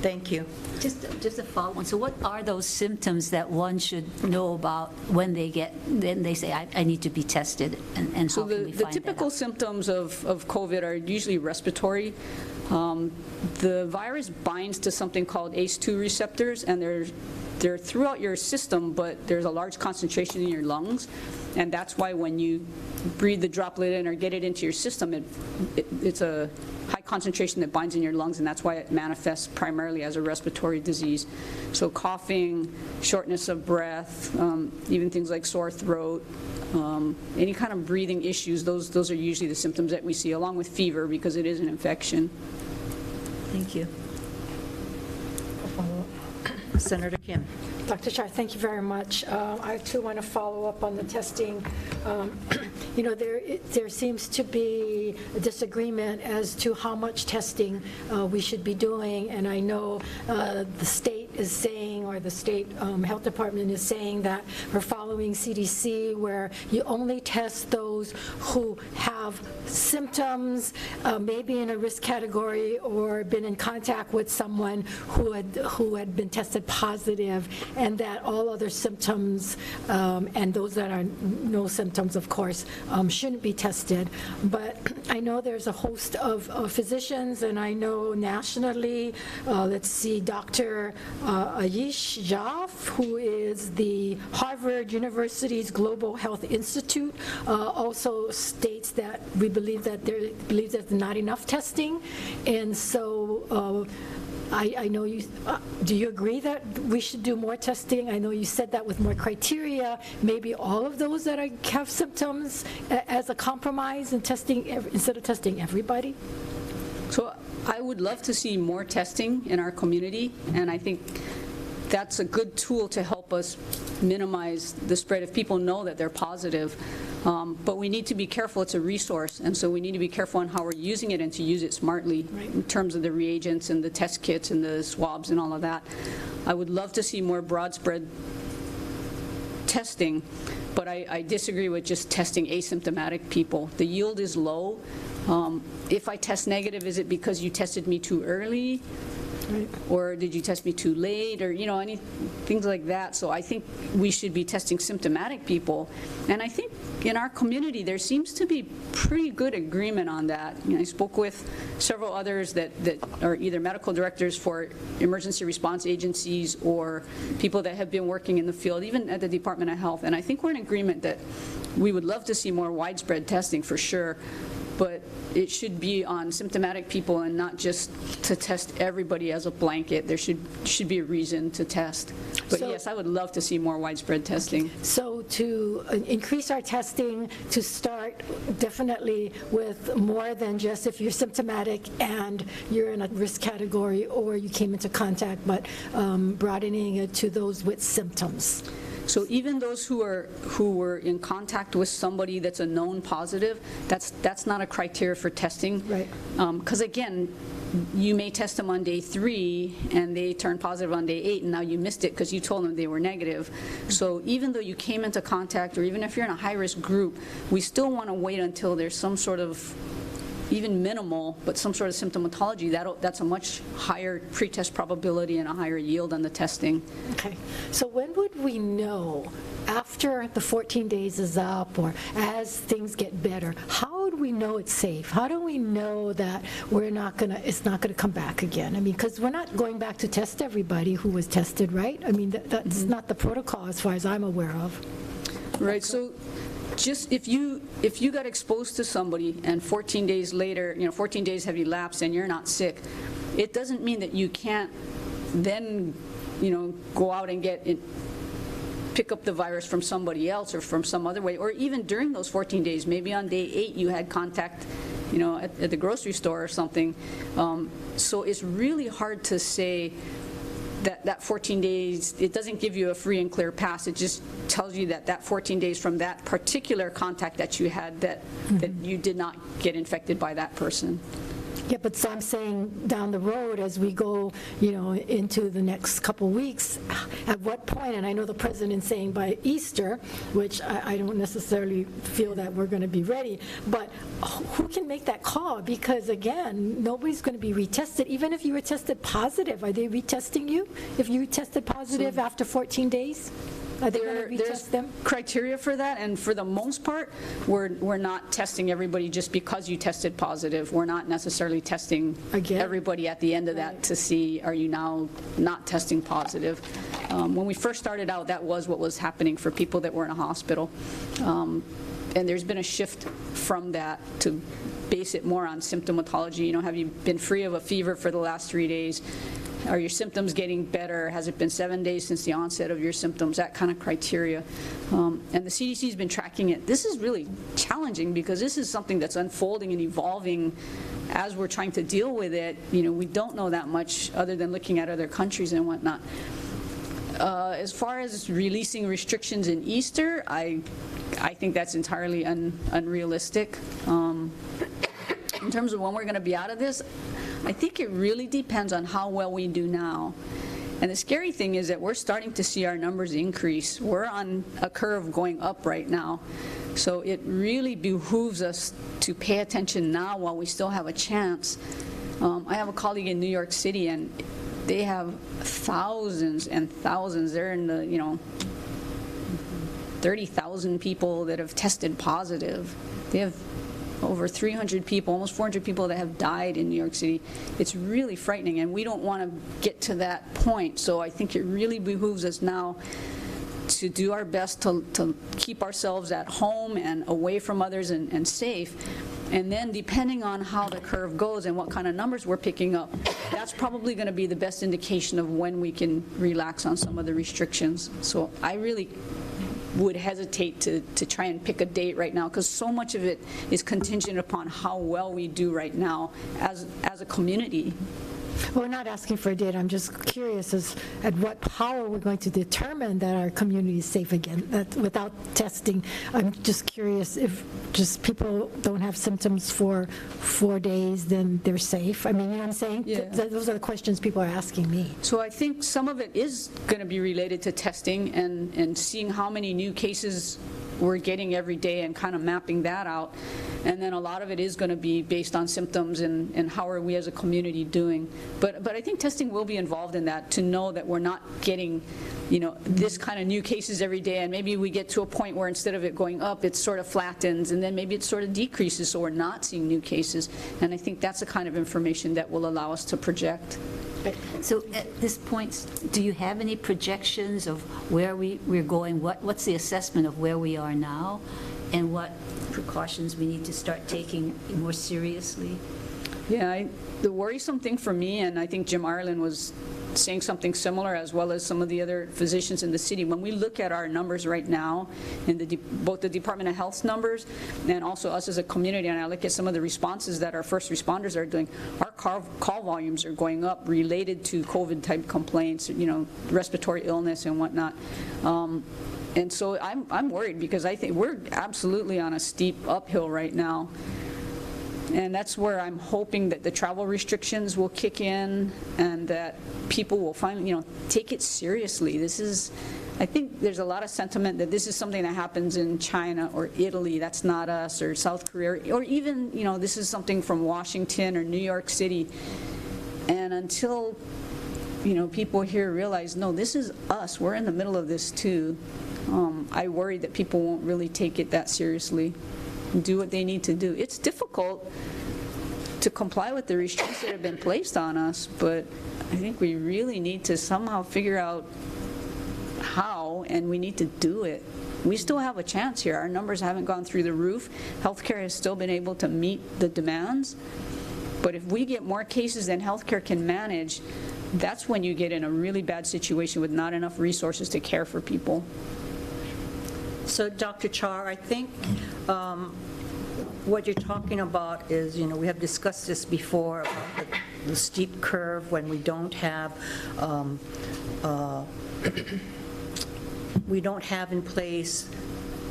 S1: Thank you.
S4: Just a follow-on. So what are those symptoms that one should know about when they say, I need to be tested, and
S15: so
S4: how can we
S15: the
S4: find
S15: typical
S4: that out?
S15: symptoms of COVID are usually respiratory. The virus binds to something called ACE2 receptors, and they're throughout your system, but there's a large concentration in your lungs, and that's why when you breathe the droplet in or get it into your system, it's a high concentration that binds in your lungs, and that's why it manifests primarily as a respiratory disease. So coughing, shortness of breath, even things like sore throat, any kind of breathing issues, those are usually the symptoms that we see, along with fever, because it is an infection.
S1: Thank you. Senator Kim.
S3: Dr. Char, thank you very much. I too want to follow up on the testing. There seems to be a disagreement as to how much testing we should be doing, and I know the state is saying, or the state health department is saying that we're following CDC, where you only test those who have symptoms, maybe in a risk category, or been in contact with someone who had been tested positive, and that all other symptoms, and those that are no symptoms, of course, shouldn't be tested. But I know there's a host of physicians, and I know nationally, let's see, Dr. Ayish Jaff, who is the Harvard University's Global Health Institute, also states that we believe that there's not enough testing, and so I know you, do you agree that we should do more testing? I know you said that with more criteria, maybe all of those that have symptoms as a compromise in testing, instead of testing everybody?
S15: So I would love to see more testing in our community, and I think that's a good tool to help us minimize the spread if people know that they're positive. But we need to be careful. It's a resource, and so we need to be careful on how we're using it and to use it smartly in terms of the reagents and the test kits and the swabs and all of that. I would love to see more broad spread testing, but I disagree with just testing asymptomatic people. The yield is low. If I test negative, is it because you tested me too early? Or did you test me too late, or things like that. So I think we should be testing symptomatic people, and I think in our community there seems to be pretty good agreement on that. I spoke with several others that are either medical directors for emergency response agencies or people that have been working in the field, even at the Department of Health, and I think we're in agreement that we would love to see more widespread testing for sure, but it should be on symptomatic people and not just to test everybody as a blanket. There should be a reason to test. But yes, I would love to see more widespread testing.
S3: So to increase our testing, to start definitely with more than just if you're symptomatic and you're in a risk category or you came into contact, but broadening it to those with symptoms.
S15: So even those who were in contact with somebody that's a known positive, that's not a criteria for testing.
S3: Right.
S15: Because again, you may test them on day 3 and they turn positive on day 8, and now you missed it because you told them they were negative. So even though you came into contact, or even if you're in a high-risk group, we still want to wait until there's some sort of, even minimal, but some sort of symptomatology. That's a much higher pretest probability and a higher yield on the testing.
S3: Okay. So when would we know, after the 14 days is up or as things get better, how would we know it's safe? How do we know that it's not gonna come back again? I mean, because we're not going back to test everybody who was tested, right? I mean, that's not the protocol as far as I'm aware of.
S15: Right. So just if you got exposed to somebody and 14 days later, 14 days have elapsed and you're not sick, it doesn't mean that you can't then, go out and pick up the virus from somebody else or from some other way, or even during those 14 days, maybe on day 8 you had contact, at the grocery store or something. So it's really hard to say that 14 days, it doesn't give you a free and clear pass. It just tells you that 14 days from that particular contact that you had, that you did not get infected by that person.
S3: Yeah, but so I'm saying down the road as we go, into the next couple weeks, at what point, and I know the president's saying by Easter, which I don't necessarily feel that we're going to be ready, but who can make that call? Because again, nobody's going to be retested. Even if you were tested positive, are they retesting you? If you tested positive after 14 days? Are they going to retest them?
S15: Criteria for that, and for the most part, we're not testing everybody just because you tested positive. We're not necessarily testing everybody at the end of that to see, are you now not testing positive? When we first started out, that was what was happening for people that were in a hospital. And there's been a shift from that to base it more on symptomatology. Have you been free of a fever for the last 3 days? Are your symptoms getting better? Has it been 7 days since the onset of your symptoms? That kind of criteria. And the CDC's been tracking it. This is really challenging because this is something that's unfolding and evolving as we're trying to deal with it. We don't know that much other than looking at other countries and whatnot. As far as releasing restrictions in Easter, I think that's entirely unrealistic. In terms of when we're going to be out of this, I think it really depends on how well we do now. And the scary thing is that we're starting to see our numbers increase. We're on a curve going up right now. So it really behooves us to pay attention now while we still have a chance. I have a colleague in New York City, and they have thousands and thousands. They're in the, 30,000 people that have tested positive. They have over 300 people, almost 400 people that have died in New York City. It's really frightening, and we don't want to get to that point. So I think it really behooves us now to do our best to keep ourselves at home and away from others and safe. And then depending on how the curve goes and what kind of numbers we're picking up, that's probably going to be the best indication of when we can relax on some of the restrictions. So I really would hesitate to try and pick a date right now, because so much of it is contingent upon how well we do right now as a community.
S3: Well, we're not asking for a date, I'm just curious as how are we going to determine that our community is safe again, that without testing? I'm just curious if just people don't have symptoms for 4 days, then they're safe. I mean, you know what I'm saying?
S15: Yeah.
S3: Those are the questions people are asking me.
S15: So I think some of it is going to be related to testing and seeing how many new cases we're getting every day and kind of mapping that out. And then a lot of it is going to be based on symptoms and how are we as a community doing. But I think testing will be involved in that, to know that we're not getting, this kind of new cases every day, and maybe we get to a point where instead of it going up, it sort of flattens, and then maybe it sort of decreases, so we're not seeing new cases. And I think that's the kind of information that will allow us to project.
S4: So at this point, do you have any projections of where we're going? What's the assessment of where we are now, and what precautions we need to start taking more seriously?
S15: Yeah, the worrisome thing for me, and I think Jim Ireland was saying something similar, as well as some of the other physicians in the city, when we look at our numbers right now, in both the Department of Health's numbers and also us as a community, and I look at some of the responses that our first responders are doing, our call volumes are going up related to COVID-type complaints, respiratory illness and whatnot. And so I'm worried, because I think we're absolutely on a steep uphill right now. And that's where I'm hoping that the travel restrictions will kick in and that people will finally, take it seriously. I think there's a lot of sentiment that this is something that happens in China or Italy, that's not us, or South Korea, or even, this is something from Washington or New York City. And until, people here realize, no, this is us, we're in the middle of this too, I worry that people won't really take it that seriously and do what they need to do. It's difficult to comply with the restraints that have been placed on us, but I think we really need to somehow figure out how, and we need to do it. We still have a chance here. Our numbers haven't gone through the roof. Healthcare has still been able to meet the demands. But if we get more cases than healthcare can manage, that's when you get in a really bad situation with not enough resources to care for people.
S1: So, Dr. Char, I think what you're talking about is, we have discussed this before, about the steep curve when we don't have in place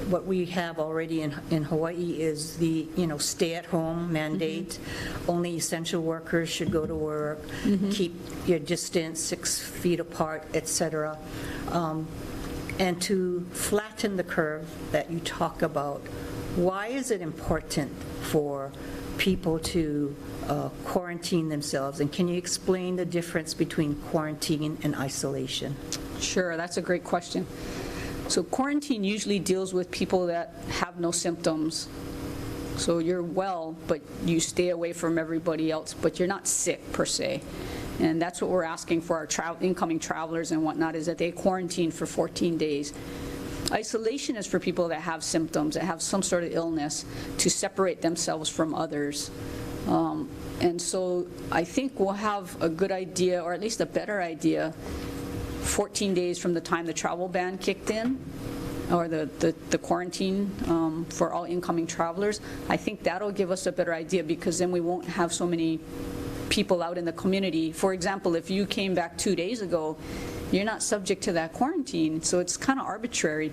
S1: what we have already in Hawaii is the, stay-at-home mandate. Only essential workers should go to work, keep your distance 6 feet apart, etc. And to flatten the curve that you talk about, why is it important for people to quarantine themselves? And can you explain the difference between quarantine and isolation?
S15: Sure, that's a great question. So quarantine usually deals with people that have no symptoms. So you're well, but you stay away from everybody else, but you're not sick per se. And that's what we're asking for our incoming travelers and whatnot, is that they quarantine for 14 days. Isolation is for people that have symptoms, that have some sort of illness, to separate themselves from others. And so I think we'll have a good idea, or at least a better idea, 14 days from the time the travel ban kicked in, or the quarantine for all incoming travelers. I think that'll give us a better idea, because then we won't have so many people out in the community. For example, if you came back 2 days ago, you're not subject to that quarantine, so it's kind of arbitrary.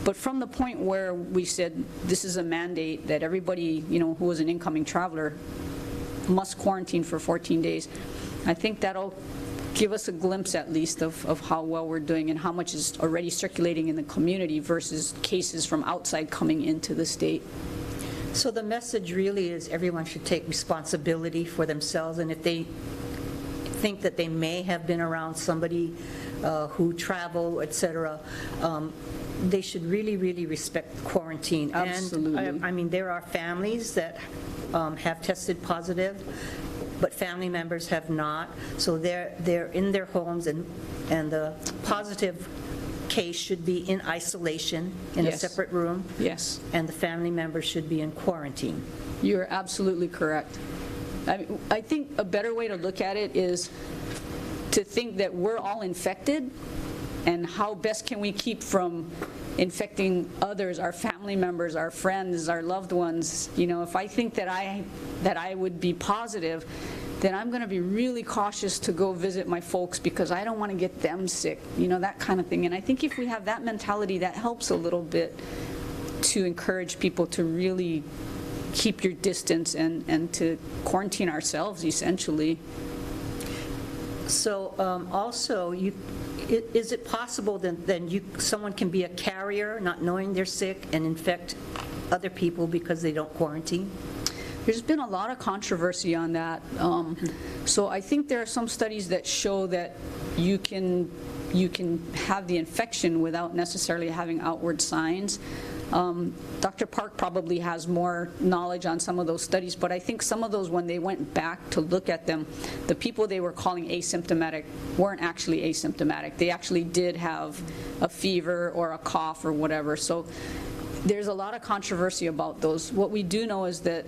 S15: But from the point where we said this is a mandate that everybody, who was an incoming traveler must quarantine for 14 days, I think that'll give us a glimpse at least of how well we're doing and how much is already circulating in the community versus cases from outside coming into the state.
S1: So the message really is everyone should take responsibility for themselves, and if they think that they may have been around somebody who travel, etc., they should really, really respect quarantine.
S15: Absolutely.
S1: And I mean, there are families that have tested positive, but family members have not. So they're in their homes, and the positive case should be in isolation in a separate room.
S15: Yes.
S1: And the family members should be in quarantine.
S15: You're absolutely correct. I think a better way to look at it is to think that we're all infected, and how best can we keep from infecting others, our family members, our friends, our loved ones. If I think that I would be positive, then I'm going to be really cautious to go visit my folks because I don't want to get them sick, that kind of thing. And I think if we have that mentality, that helps a little bit to encourage people to really keep your distance and to quarantine ourselves, essentially.
S1: So also, is it possible that then someone can be a carrier, not knowing they're sick, and infect other people because they don't quarantine?
S15: There's been a lot of controversy on that. So I think there are some studies that show that you can have the infection without necessarily having outward signs. Dr. Park probably has more knowledge on some of those studies, but I think some of those, when they went back to look at them, the people they were calling asymptomatic weren't actually asymptomatic. They actually did have a fever or a cough or whatever. So there's a lot of controversy about those. What we do know is that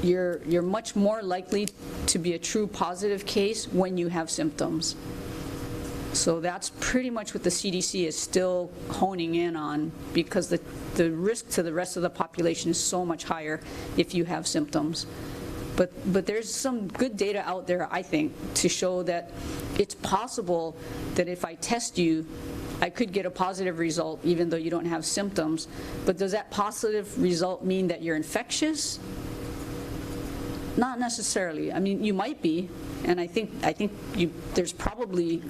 S15: you're much more likely to be a true positive case when you have symptoms. So that's pretty much what the CDC is still honing in on, because the risk to the rest of the population is so much higher if you have symptoms. But there's some good data out there, I think, to show that it's possible that if I test you, I could get a positive result even though you don't have symptoms. But does that positive result mean that you're infectious? Not necessarily. I mean, you might be, and I think there's probably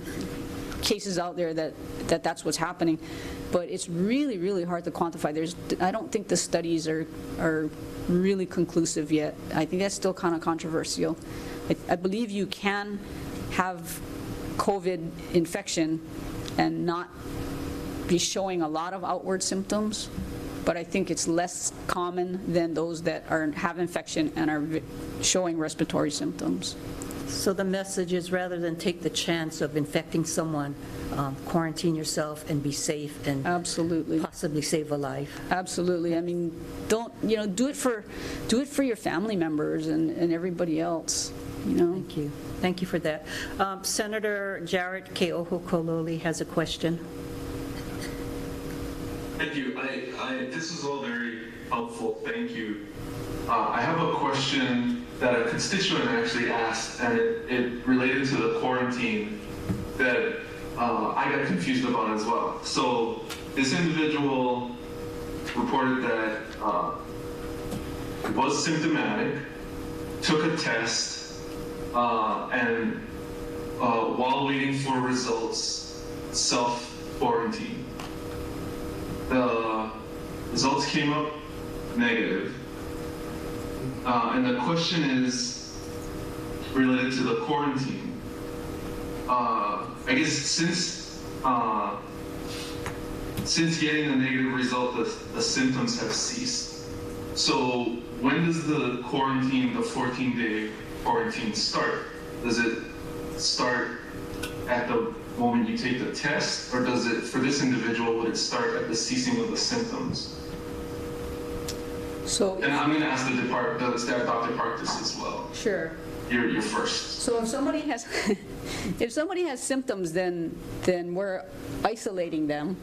S15: cases out there that's what's happening, but it's really, really hard to quantify. I don't think the studies are really conclusive yet. I think that's still kind of controversial. I believe you can have COVID infection and not be showing a lot of outward symptoms, but I think it's less common than those that have infection and are showing respiratory symptoms.
S1: So the message is, rather than take the chance of infecting someone, quarantine yourself and be safe and
S15: absolutely
S1: possibly save a life.
S15: Absolutely. I mean, don't do it for your family members and everybody else.
S1: Thank you for that. Senator Jarrett Keohokololi has a question.
S8: Thank you. This is all very helpful. Thank you. I have a question that a constituent actually asked, and it related to the quarantine that I got confused about as well. So this individual reported that was symptomatic, took a test, and while waiting for results, self-quarantined. The results came up negative. And the question is related to the quarantine. I guess since getting the negative result, the symptoms have ceased. So when does the quarantine, the 14-day quarantine start? Does it start at the moment you take the test, or does it, for this individual, would it start at the ceasing of the symptoms? And I'm going to ask Dr. Park this as well.
S15: Sure.
S8: You're first.
S15: So if somebody has symptoms, then we're isolating them,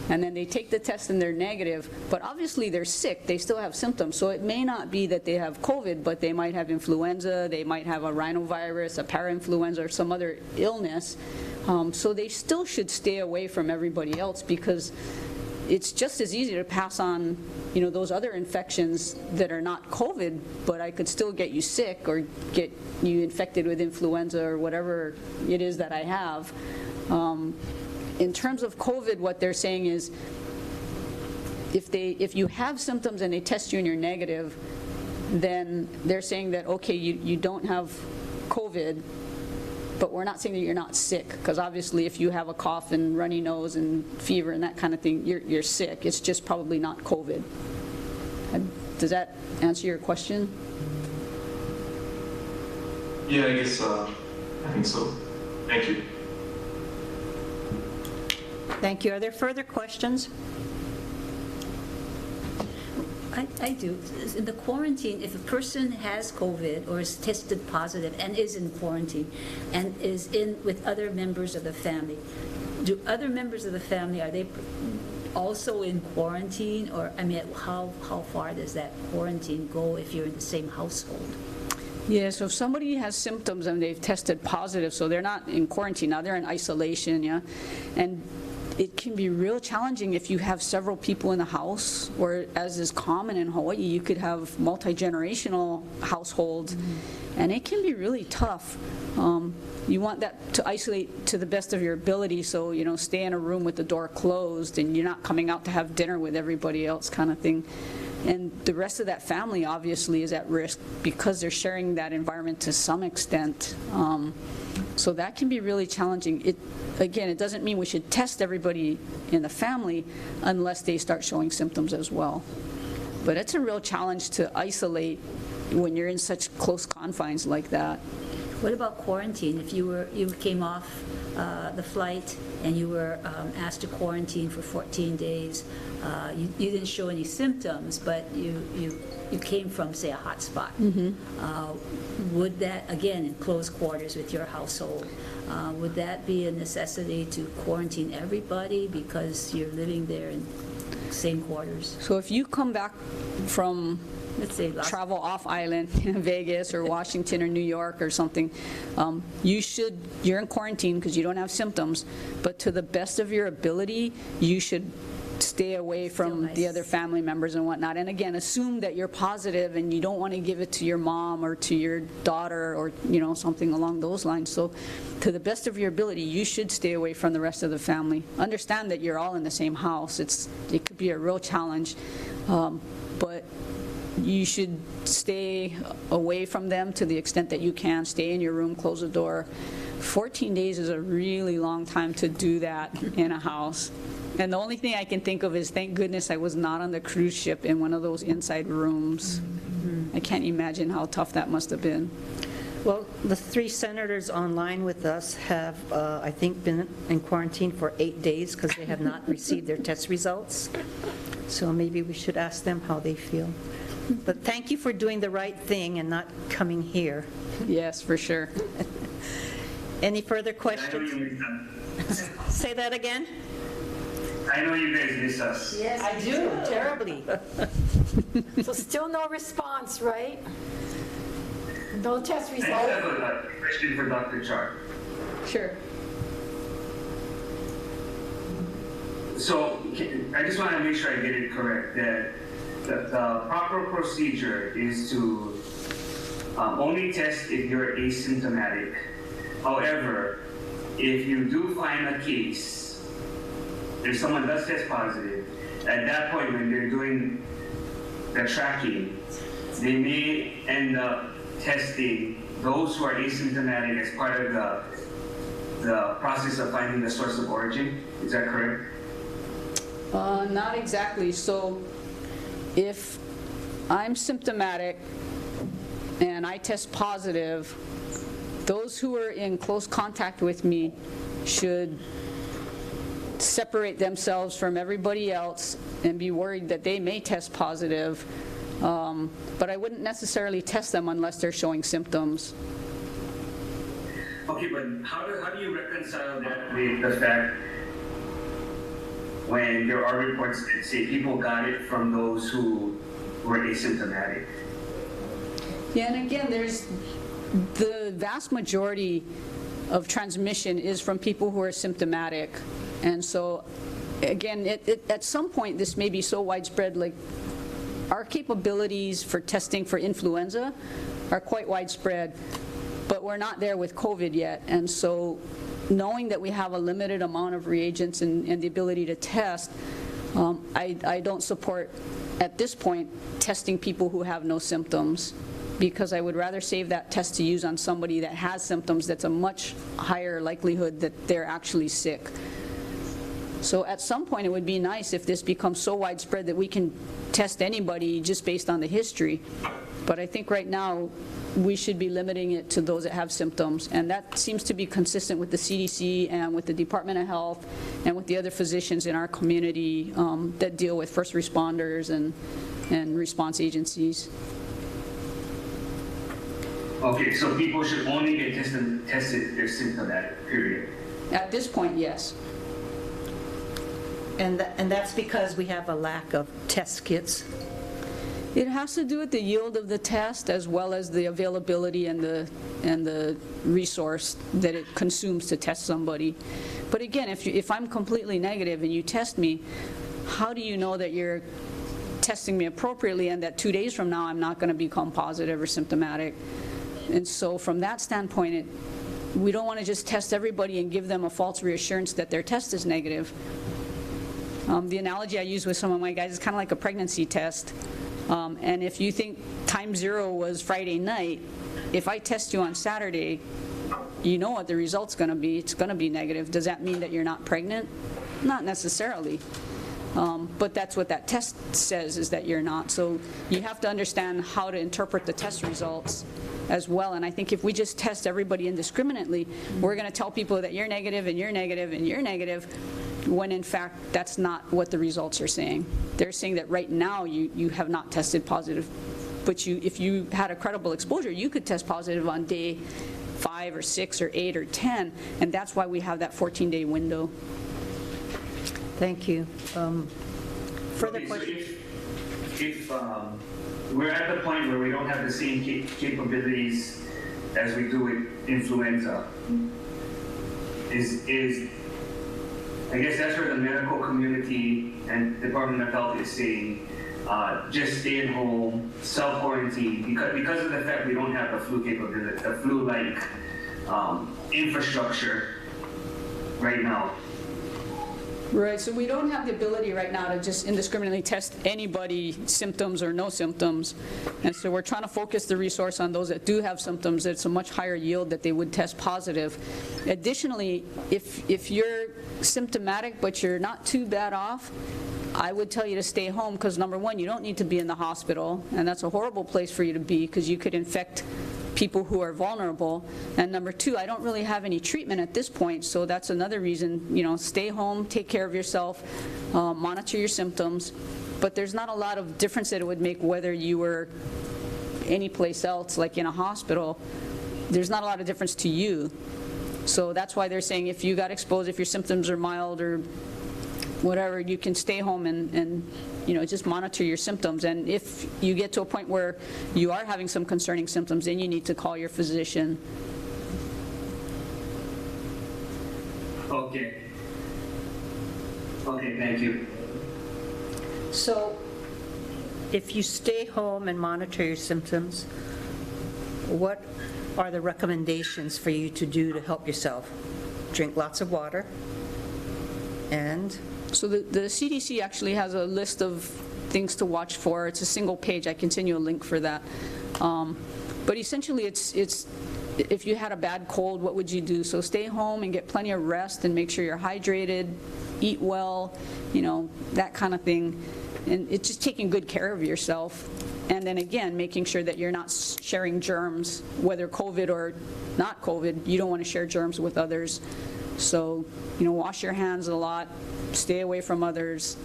S15: and then they take the test and they're negative, but obviously they're sick, they still have symptoms. So it may not be that they have COVID, but they might have influenza, they might have a rhinovirus, a parainfluenza, or some other illness. So they still should stay away from everybody else, because it's just as easy to pass on, those other infections that are not COVID, but I could still get you sick or get you infected with influenza or whatever it is that I have. In terms of COVID, what they're saying is, if you have symptoms and they test you and you're negative, then they're saying that, okay, you don't have COVID, but we're not saying that you're not sick, because obviously if you have a cough and runny nose and fever and that kind of thing, you're sick. It's just probably not COVID. Does that answer your question?
S8: Yeah, I guess I think so. Thank you.
S1: Thank you. Are there further questions?
S14: I do. In the quarantine, if a person has COVID or is tested positive and is in quarantine and is in with other members of the family, do other members of the family, are they also in quarantine? Or, how far does that quarantine go if you're in the same household?
S15: Yeah, so if somebody has symptoms and they've tested positive, so they're not in quarantine, now they're in isolation, yeah? And it can be real challenging if you have several people in the house, or as is common in Hawaii, you could have multi-generational households, and it can be really tough. You want that to isolate to the best of your ability, so, you know, stay in a room with the door closed and you're not coming out to have dinner with everybody else kind of thing. And the rest of that family obviously is at risk because they're sharing that environment to some extent. So that can be really challenging. Again, it doesn't mean we should test everybody in the family unless they start showing symptoms as well. But it's a real challenge to isolate when you're in such close confines like that.
S14: What about quarantine? If you came off the flight and you were asked to quarantine for 14 days, you didn't show any symptoms, but you came from, say, a hot spot. Would that, again, in close quarters with your household, would that be a necessity to quarantine everybody because you're living there in same quarters?
S15: So if you come back from,
S14: let's say,
S15: travel off island, Vegas or Washington or New York or something, you're in quarantine because you don't have symptoms, but to the best of your ability, you should stay away from the other family members and whatnot. And again, assume that you're positive and you don't want to give it to your mom or to your daughter or, you know, something along those lines. So to the best of your ability, you should stay away from the rest of the family. Understand that you're all in the same house. It could be a real challenge, but you should stay away from them to the extent that you can. Stay in your room, close the door. 14 days is a really long time to do that in a house. And the only thing I can think of is, thank goodness I was not on the cruise ship in one of those inside rooms. I can't imagine how tough that must have been.
S1: Well, the 3 senators online with us have, I think, been in quarantine for 8 days because they have not received their test results. So maybe we should ask them how they feel. But thank you for doing the right thing and not coming here.
S15: Yes, for sure.
S1: Any further questions? Say that again?
S11: I know you guys miss us.
S3: Yes,
S1: I do, terribly.
S3: So still no response, right? No test
S11: I
S3: results?
S11: have a question for Dr. Char.
S15: Sure.
S11: So I just want to make sure I get it correct, that the proper procedure is to only test if you're asymptomatic. However, if you do find a case, if someone does test positive, at that point when they're doing the tracking, they may end up testing those who are asymptomatic as part of the process of finding the source of origin. Is that correct?
S15: Not exactly. So if I'm symptomatic and I test positive, those who are in close contact with me should separate themselves from everybody else and be worried that they may test positive. But I wouldn't necessarily test them unless they're showing symptoms.
S11: Okay, but how do you reconcile that with the fact when there are reports that say people got it from those who were asymptomatic?
S15: Yeah, and again, the vast majority of transmission is from people who are symptomatic. And so, again, at some point, this may be so widespread, like our capabilities for testing for influenza are quite widespread, but we're not there with COVID yet. And so knowing that we have a limited amount of reagents and the ability to test, I don't support, at this point, testing people who have no symptoms, because I would rather save that test to use on somebody that has symptoms that's a much higher likelihood that they're actually sick. So at some point, it would be nice if this becomes so widespread that we can test anybody just based on the history. But I think right now, we should be limiting it to those that have symptoms. And that seems to be consistent with the CDC and with the Department of Health and with the other physicians in our community that deal with first responders and response agencies.
S11: Okay, so people should only get tested if they're symptomatic, period.
S15: At this point, yes.
S1: And that's because we have a lack of test kits.
S15: It has to do with the yield of the test as well as the availability and the resource that it consumes to test somebody. But again, if I'm completely negative and you test me, how do you know that you're testing me appropriately and that 2 days from now I'm not going to become positive or symptomatic? And so from that standpoint, we don't want to just test everybody and give them a false reassurance that their test is negative. The analogy I use with some of my guys is kind of like a pregnancy test. And if you think time zero was Friday night, if I test you on Saturday, you know what the result's going to be. It's going to be negative. Does that mean that you're not pregnant? Not necessarily. But that's what that test says, is that you're not. So you have to understand how to interpret the test results as well. And I think if we just test everybody indiscriminately, we're going to tell people that you're negative and you're negative and you're negative, when in fact that's not what the results are saying. They're saying that right now you have not tested positive, but if you had a credible exposure, you could test positive on day 5 or 6 or 8 or 10, and that's why we have that 14-day window.
S1: Thank you. Further
S11: Okay, so
S1: questions?
S11: if we're at the point where we don't have the same capabilities as we do with influenza, I guess that's where the medical community and Department of Health is saying, just stay at home, self-quarantine, because of the fact we don't have the flu capability, the flu-like infrastructure right now.
S15: Right, so we don't have the ability right now to just indiscriminately test anybody, symptoms or no symptoms. And so we're trying to focus the resource on those that do have symptoms. It's a much higher yield that they would test positive. Additionally, if you're symptomatic but you're not too bad off, I would tell you to stay home because, number one, you don't need to be in the hospital, and that's a horrible place for you to be because you could infect people who are vulnerable. And number two, I don't really have any treatment at this point, so that's another reason, stay home, take care of yourself, monitor your symptoms. But there's not a lot of difference that it would make whether you were anyplace else, like in a hospital. There's not a lot of difference to you. So that's why they're saying if you got exposed, if your symptoms are mild or whatever, you can stay home and just monitor your symptoms. And if you get to a point where you are having some concerning symptoms, then you need to call your physician.
S11: Okay, thank you.
S1: So if you stay home and monitor your symptoms, what are the recommendations for you to do to help yourself? Drink lots of water and...
S15: So the CDC actually has a list of things to watch for. It's a single page. I can send you a link for that. But essentially, it's if you had a bad cold, what would you do? So stay home and get plenty of rest and make sure you're hydrated, eat well, that kind of thing. And it's just taking good care of yourself. And then again, making sure that you're not sharing germs, whether COVID or not COVID. You don't want to share germs with others. So, wash your hands a lot, stay away from others,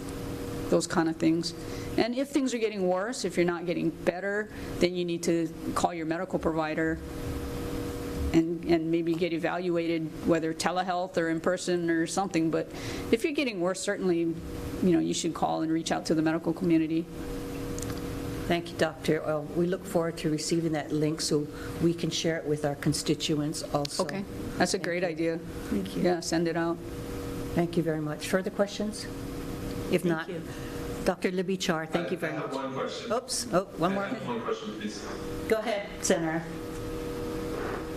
S15: those kind of things. And if things are getting worse, if you're not getting better, then you need to call your medical provider and maybe get evaluated, whether telehealth or in person or something. But if you're getting worse, certainly, you should call and reach out to the medical community.
S1: Thank you, Doctor. We look forward to receiving that link so we can share it with our constituents also.
S15: Okay, that's a great idea.
S1: Thank you.
S15: Yeah, send it out.
S1: Thank you very much. Further questions? If not, Dr. Libby Char, thank you very much.
S8: I have one question.
S1: Oops, one more.
S8: I have one question, please.
S1: Go ahead, Senator.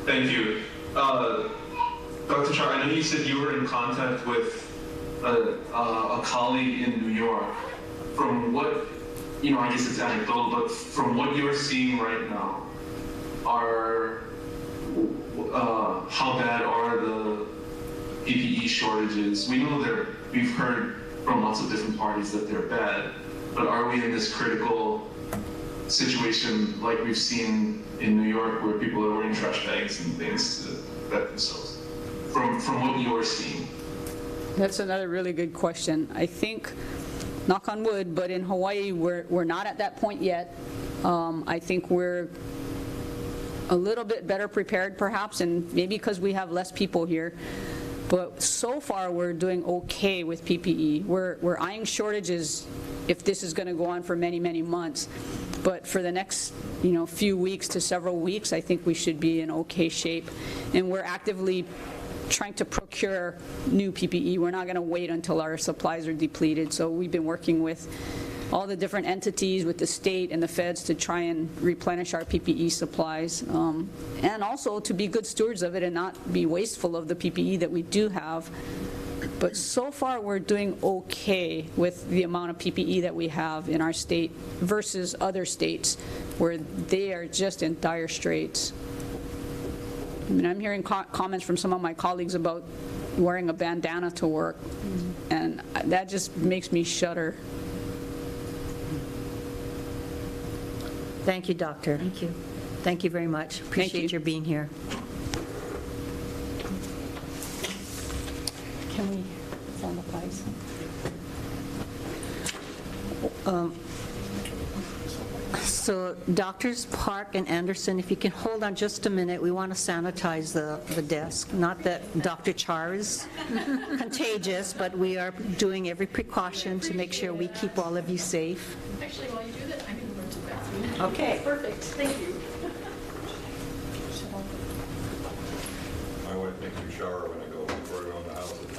S8: Thank you. Dr. Char, I know you said you were in contact with a colleague in New York. From what, I guess it's anecdotal, but from what you're seeing right now, how bad are the PPE shortages? We know we've heard from lots of different parties that they're bad, but are we in this critical situation like we've seen in New York where people are wearing trash bags and things to protect themselves? From what you're seeing.
S15: That's another really good question. I think, knock on wood, but in Hawaii, we're not at that point yet. I think we're a little bit better prepared, perhaps, and maybe because we have less people here. But so far, we're doing okay with PPE. We're eyeing shortages if this is going to go on for many, many months. But for the next, few weeks to several weeks, I think we should be in okay shape. And we're actively trying to procure new PPE. We're not going to wait until our supplies are depleted. So we've been working with all the different entities, with the state and the feds, to try and replenish our PPE supplies, and also to be good stewards of it and not be wasteful of the PPE that we do have. But so far, we're doing okay with the amount of PPE that we have in our state versus other states where they are just in dire straits. I mean, I'm hearing comments from some of my colleagues about wearing a bandana to work, and that just makes me shudder.
S1: Thank you, Doctor.
S3: Thank you.
S1: Thank you very much. Appreciate your being here.
S15: Can we send the flies?
S1: So Doctors Park and Anderson, if you can hold on just a minute, we want to sanitize the desk. Not that Dr. Char is contagious, but we are doing every precaution to make sure we keep all of you safe.
S16: Actually, while you do that, I can run to the bathroom.
S1: Okay.
S16: Perfect, thank you.
S17: My wife makes me shower when I go before I go in the house at night.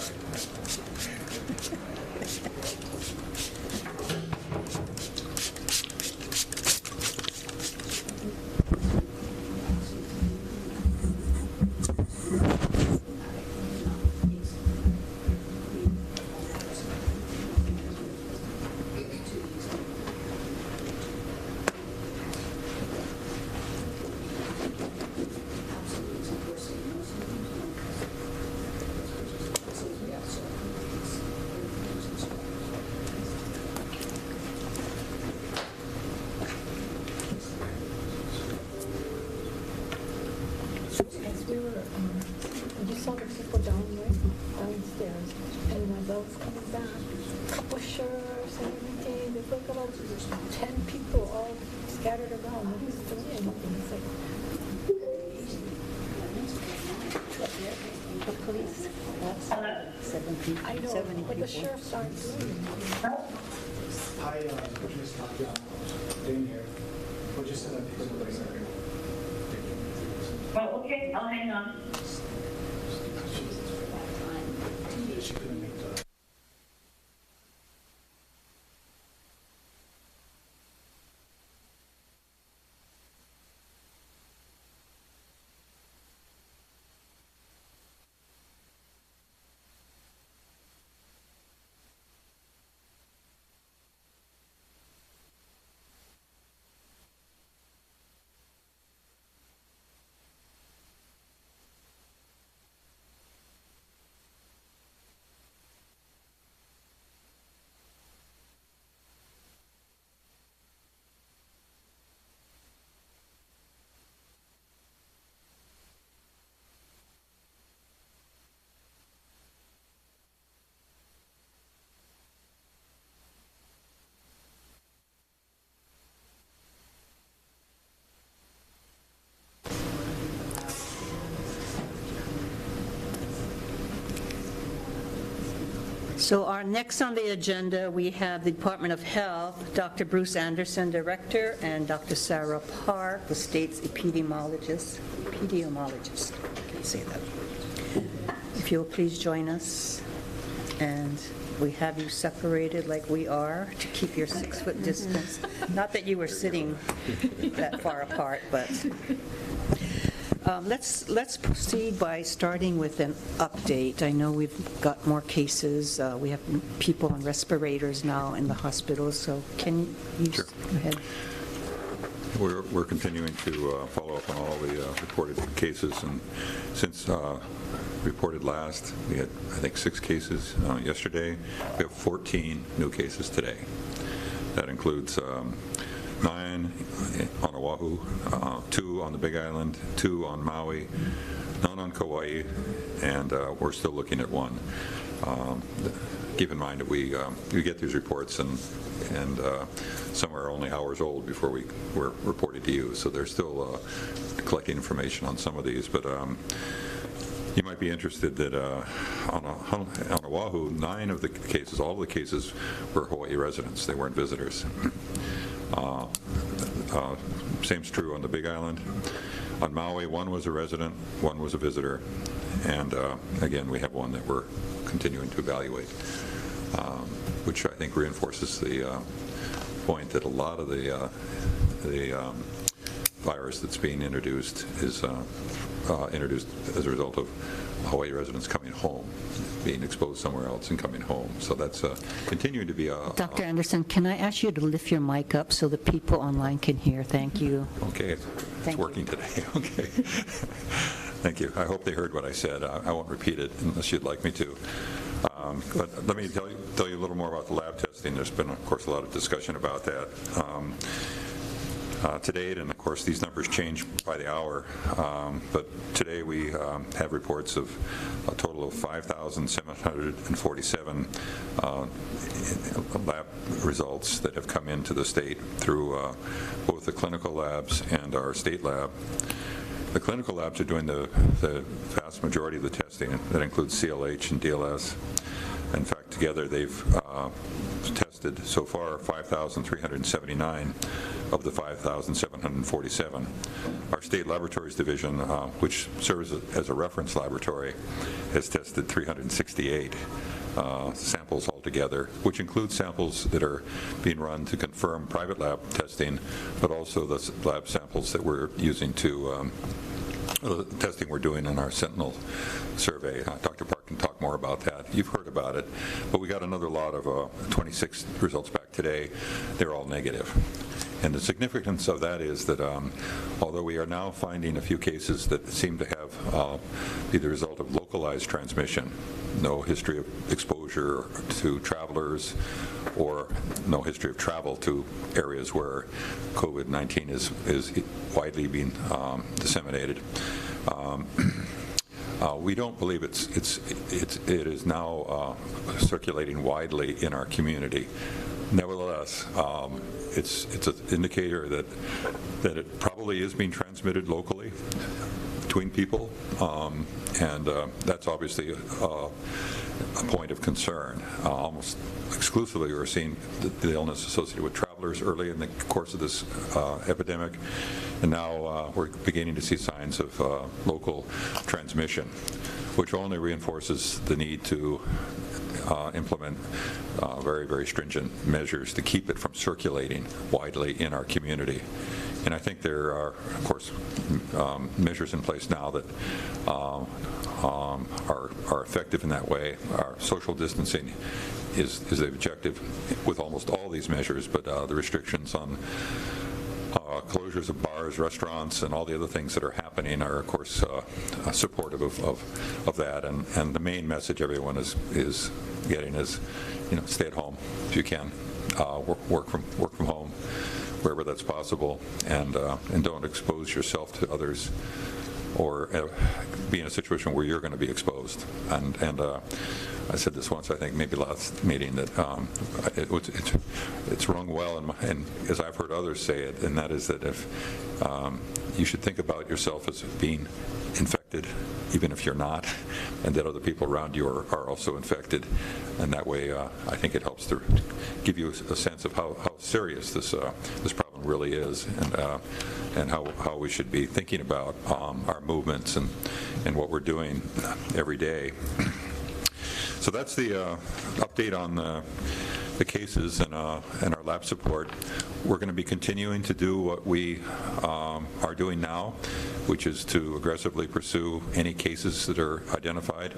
S3: You saw the people downstairs, and as I was coming back, a couple shirts and everything, there's like about 10 people all scattered around. Nobody's doing anything. It's like,
S1: The police, that's 7 people.
S3: I know,
S1: 70
S3: but the
S1: people.
S3: sheriffs aren't doing anything.
S6: Hi, Ms. Nadia. Dane here. We're just in a physical second.
S12: Oh, okay, I'll hang on.
S6: She couldn't make the...
S1: So our next on the agenda, we have the Department of Health, Dr. Bruce Anderson, Director, and Dr. Sarah Park, the state's epidemiologist. I can say that. If you'll please join us, and we have you separated like we are to keep your 6-foot distance. Not that you were sitting that far apart, but let's proceed by starting with an update. I know we've got more cases. We have people on respirators now in the hospital, so can you
S17: Sure.
S1: go ahead?
S17: We're continuing to follow up on all the reported cases, and since reported last, we had, I think, 6 cases yesterday. We have 14 new cases today. That includes 9 on Oahu, 2 on the Big Island, 2 on Maui, none on Kauai, and we're still looking at 1. Keep in mind that we get these reports, and some are only hours old before we were reported to you, so they're still collecting information on some of these. But you might be interested that on Oahu, 9 of the cases, all of the cases were Hawaii residents. They weren't visitors. Same's true on the Big Island. On Maui, one was a resident, one was a visitor, and again, we have one that we're continuing to evaluate, which I think reinforces the point that a lot of the virus that's being introduced is introduced as a result of Hawaii residents coming home, being exposed somewhere else and coming home. So that's continuing to be a...
S1: Dr. Anderson, can I ask you to lift your mic up so the people online can hear? Thank you.
S17: Okay, it's working today. Okay. Thank you. I hope they heard what I said. I won't repeat it unless you'd like me to. But let me tell you a little more about the lab testing. There's been, of course, a lot of discussion about that. To date, and of course these numbers change by the hour, but today we have reports of a total of 5,747 lab results that have come into the state through both the clinical labs and our state lab. The clinical labs are doing the vast majority of the testing. That includes CLH and DLS. In fact, together they've tested so far 5,379 of the 5,747. Our state laboratories division, which serves as a reference laboratory, has tested 368 samples altogether, which includes samples that are being run to confirm private lab testing, but also the lab samples that we're using to the testing we're doing in our Sentinel survey. Dr. Park can talk more about that. You've heard about it, but we got another lot of 26 results back today. They're all negative. And the significance of that is that although we are now finding a few cases that seem to have be the result of localized transmission, no history of exposure to travelers or no history of travel to areas where COVID-19 is widely being disseminated. We don't believe it is now circulating widely in our community. Nevertheless, it's an indicator that it probably is being transmitted locally between people, and that's obviously a point of concern. Almost exclusively we're seeing the illness associated with travelers early in the course of this epidemic, and now we're beginning to see signs of local transmission, which only reinforces the need to implement very, very stringent measures to keep it from circulating widely in our community. And I think there are, of course, measures in place now that are effective in that way. Our social distancing is the objective with almost all these measures, but the restrictions on closures of bars, restaurants, and all the other things that are happening are, of course, supportive of that. And the main message everyone is getting is, stay at home if you can, work from home wherever that's possible, and don't expose yourself to others or be in a situation where you're going to be exposed. And I said this once, I think maybe last meeting, that it's rung well, and as I've heard others say it, and that is that if you should think about yourself as being infected, even if you're not, and that other people around you are also infected, and that way I think it helps to give you a sense of how serious this problem really is, and how we should be thinking about our movements and what we're doing every day. So that's the update on the cases and our lab support. We're going to be continuing to do what we are doing now, which is to aggressively pursue any cases that are identified.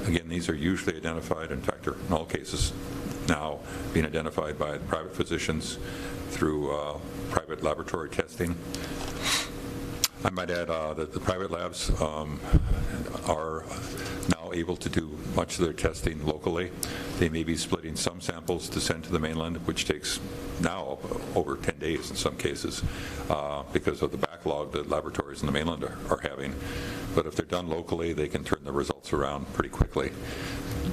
S17: Again, these are usually identified, in fact, are in all cases now being identified by private physicians through private laboratory testing. I might add that the private labs are now able to do much of their testing locally. They may be splitting some samples to send to the mainland, which takes now over 10 days in some cases because of the backlog that laboratories in the mainland are having. But if they're done locally, they can turn the results around pretty quickly,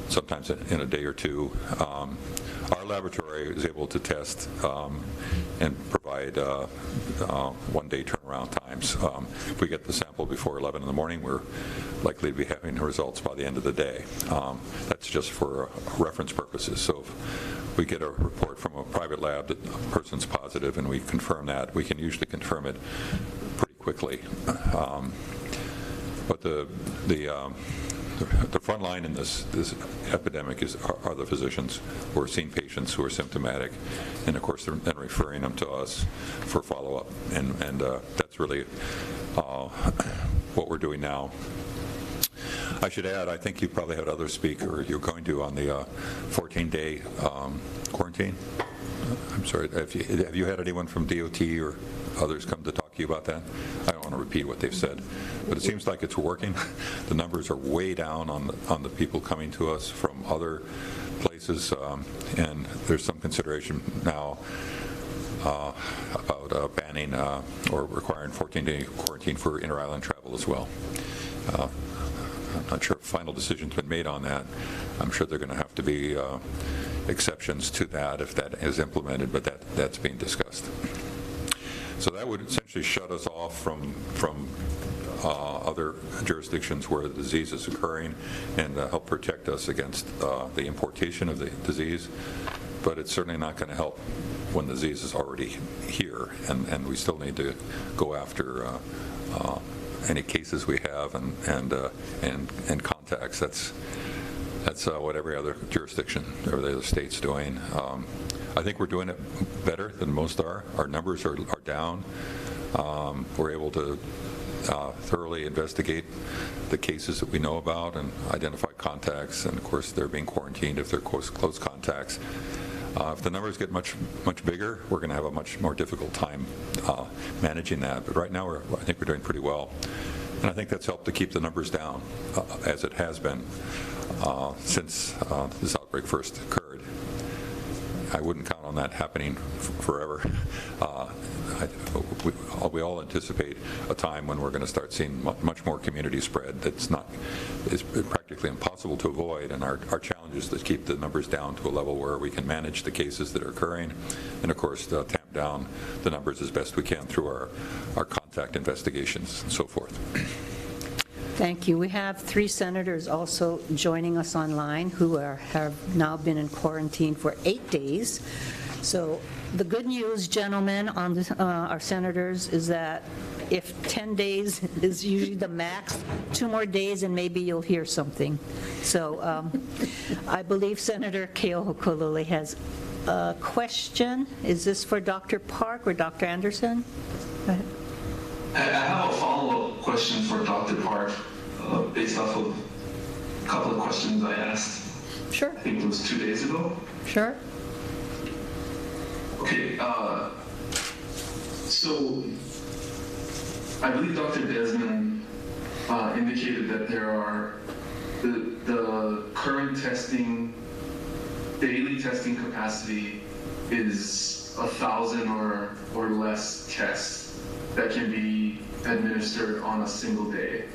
S17: sometimes in a day or two. Our laboratory is able to test and provide one-day turnaround times. If we get the sample before 11 in the morning, we're likely to be having the results by the end of the day. That's just for reference purposes. So if we get a report from a private lab that a person's positive and we confirm that, we can usually confirm it pretty quickly. But the front line in this epidemic are the physicians who are seeing patients who are symptomatic, and of course they're then referring them to us for follow-up, and that's really what we're doing now. I should add, I think you probably had others speak, or you're going to, on the 14-day quarantine. I'm sorry, have you had anyone from DOT or others come to talk to you about that? I don't want to repeat what they've said, but it seems like it's working. The numbers are way down on the people coming to us from other places, and there's some consideration now about banning or requiring 14-day quarantine for inter-island travel as well. I'm not sure if final decision's been made on that. I'm sure there are going to have to be exceptions to that if that is implemented, but that's being discussed. So that would essentially shut us off from other jurisdictions where the disease is occurring and help protect us against the importation of the disease. But it's certainly not going to help when the disease is already here, and we still need to go after any cases we have and contacts. That's what every other jurisdiction, every other state's doing. I think we're doing it better than most are. Our numbers are down. We're able to thoroughly investigate the cases that we know about and identify contacts, and of course they're being quarantined if they're close contacts. If the numbers get much bigger, we're going to have a much more difficult time managing that. But right now, I think we're doing pretty well. And I think that's helped to keep the numbers down, as it has been since this outbreak first occurred. I wouldn't count on that happening forever. We all anticipate a time when we're going to start seeing much more community spread is practically impossible to avoid, and our challenge is to keep the numbers down to a level where we can manage the cases that are occurring, and of course tamp down the numbers as best we can through our contact investigations and so forth.
S1: Thank you. We have 3 senators also joining us online who have now been in quarantine for 8 days. So the good news, gentlemen, on our senators is that if 10 days is usually the max, 2 more days and maybe you'll hear something. So I believe Senator Keohoko has a question. Is this for Dr. Park or Dr. Anderson? Go ahead.
S8: I have a follow-up question for Dr. Park based off of a couple of questions I asked.
S1: Sure.
S8: I think it was 2 days ago.
S1: Sure.
S8: Okay, so I believe Dr. Desmond indicated that there are the current daily testing capacity is 1,000 or less tests that can be administered on a single day.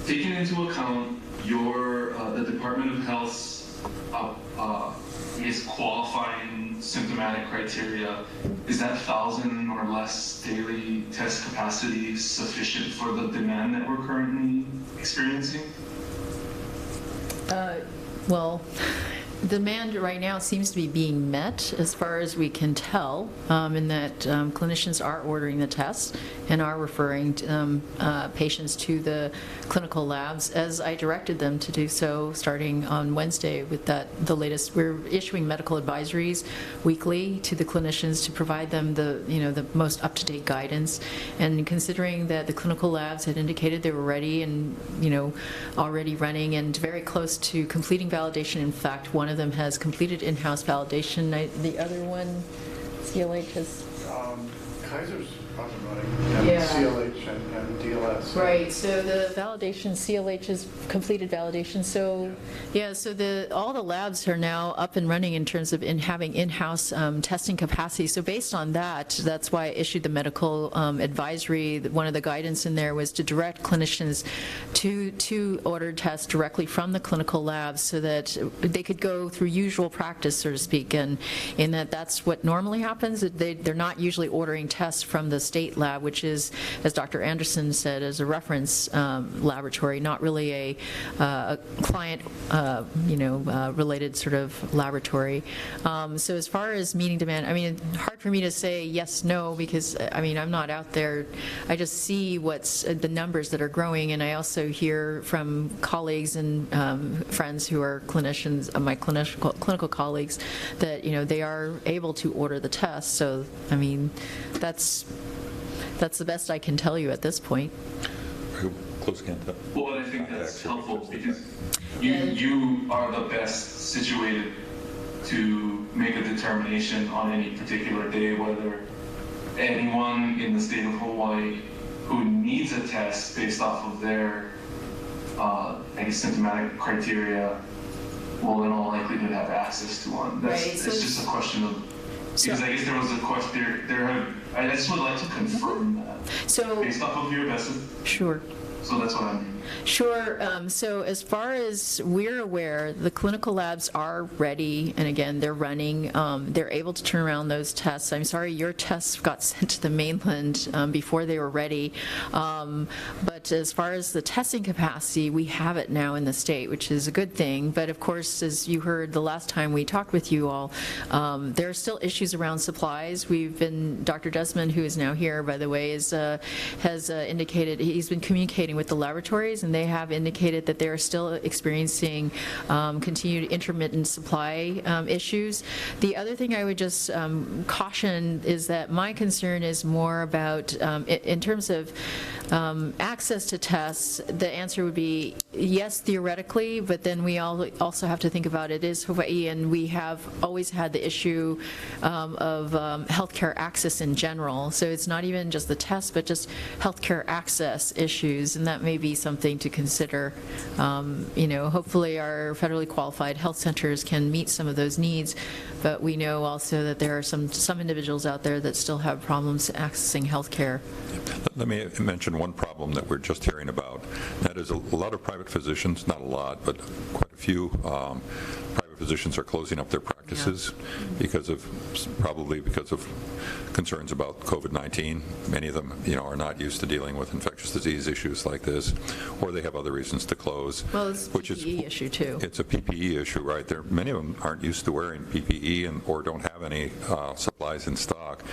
S8: Taking into account the Department of Health's is qualifying symptomatic criteria, is that 1,000 or less daily test capacity sufficient for the demand that we're currently experiencing?
S16: Well, demand right now seems to be being met as far as we can tell, in that clinicians are ordering the tests and are referring patients to the clinical labs, as I directed them to do so starting on Wednesday with the latest. We're issuing medical advisories weekly to the clinicians to provide them the most up-to-date guidance. And considering that the clinical labs had indicated they were ready and already running and very close to completing validation. In fact, one of them has completed in-house validation. The other one, CLH has.
S6: Kaiser's up and running, and CLH and DLS.
S16: Right, so the validation, CLH has completed validation. So, all the labs are now up and running in terms of having in-house testing capacity. So based on that, that's why I issued the medical advisory. One of the guidance in there was to direct clinicians to order tests directly from the clinical labs so that they could go through usual practice, so to speak, and in that's what normally happens. They're not usually ordering tests from the state lab, which is, as Dr. Anderson said, as a reference laboratory, not really a client, related sort of laboratory. So as far as meeting demand, I mean, hard for me to say yes, no, because, I mean, I'm not out there. I just see what's the numbers that are growing, and I also hear from colleagues and friends who are clinicians, my clinical colleagues, that, they are able to order the test. So, I mean, that's the best I can tell you at this point.
S17: Close again.
S8: Well, I think that's helpful because you are the best situated to make a determination on any particular day whether anyone in the state of Hawaii who needs a test based off of their symptomatic criteria will in all likelihood have access to one. It's just a question of, because I guess there was a question, I just would like to confirm that. Based off of your message.
S16: Sure.
S8: So that's what I'm.
S16: Sure. So as far as we're aware, the clinical labs are ready, and again, they're running. They're able to turn around those tests. I'm sorry, your tests got sent to the mainland before they were ready. But as far as the testing capacity, we have it now in the state, which is a good thing. But of course, as you heard the last time we talked with you all, there are still issues around supplies. Dr. Desmond, who is now here, by the way, has indicated, he's been communicating with the laboratories, and they have indicated that they are still experiencing continued intermittent supply issues. The other thing I would just caution is that my concern is more about, in terms of access to tests, the answer would be yes, theoretically, but then we also have to think about it is Hawaii, and we have always had the issue of healthcare access in general. So it's not even just the test, but just healthcare access issues, and that may be something to consider. Hopefully our federally qualified health centers can meet some of those needs, but we know also that there are some individuals out there that still have problems accessing health care.
S17: Let me mention one problem that we're just hearing about. That is a lot of private physicians, not a lot, but quite a few private physicians are closing up their practices probably because of concerns about COVID-19. Many of them, are not used to dealing with infectious disease issues like this, or they have other reasons to close.
S16: Well, it's a PPE issue too.
S17: It's a PPE issue, right? Many of them aren't used to wearing PPE or don't have any supplies in stock.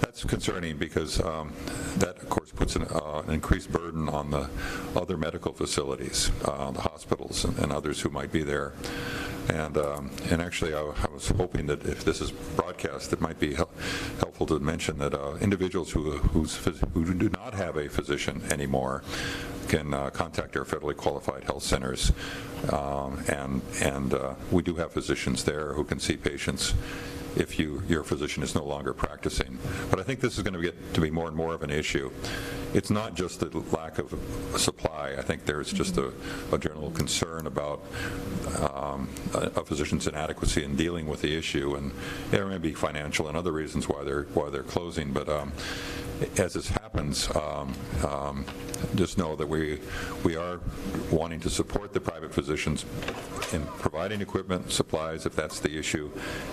S17: That's concerning because that, of course, puts an increased burden on the other medical facilities, the hospitals and others who might be there. And actually, I was hoping that if this is broadcast, it might be helpful to mention that individuals who do not have a physician anymore can contact our federally qualified health centers, and we do have physicians there who can see patients if your physician is no longer practicing. But I think this is going to get to be more and more of an issue. It's not just the lack of supply. I think there's just a general concern about a physician's inadequacy in dealing with the issue, and there may be financial and other reasons why they're closing. But as this happens, just know that we are wanting to support the private physicians in providing equipment, supplies, if that's the issue,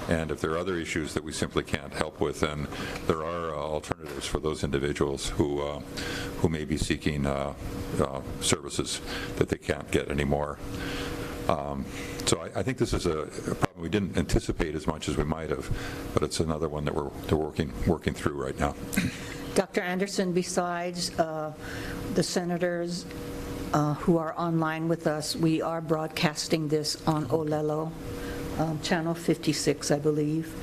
S17: and if there are other issues that we simply can't help with, then there are alternatives for those individuals who may be seeking services that they can't get anymore. So I think this is a problem we didn't anticipate as much as we might have, but it's another one that we're working through right now.
S1: Dr. Anderson, besides the senators who are online with us, we are broadcasting this on Olelo, channel 56, I believe.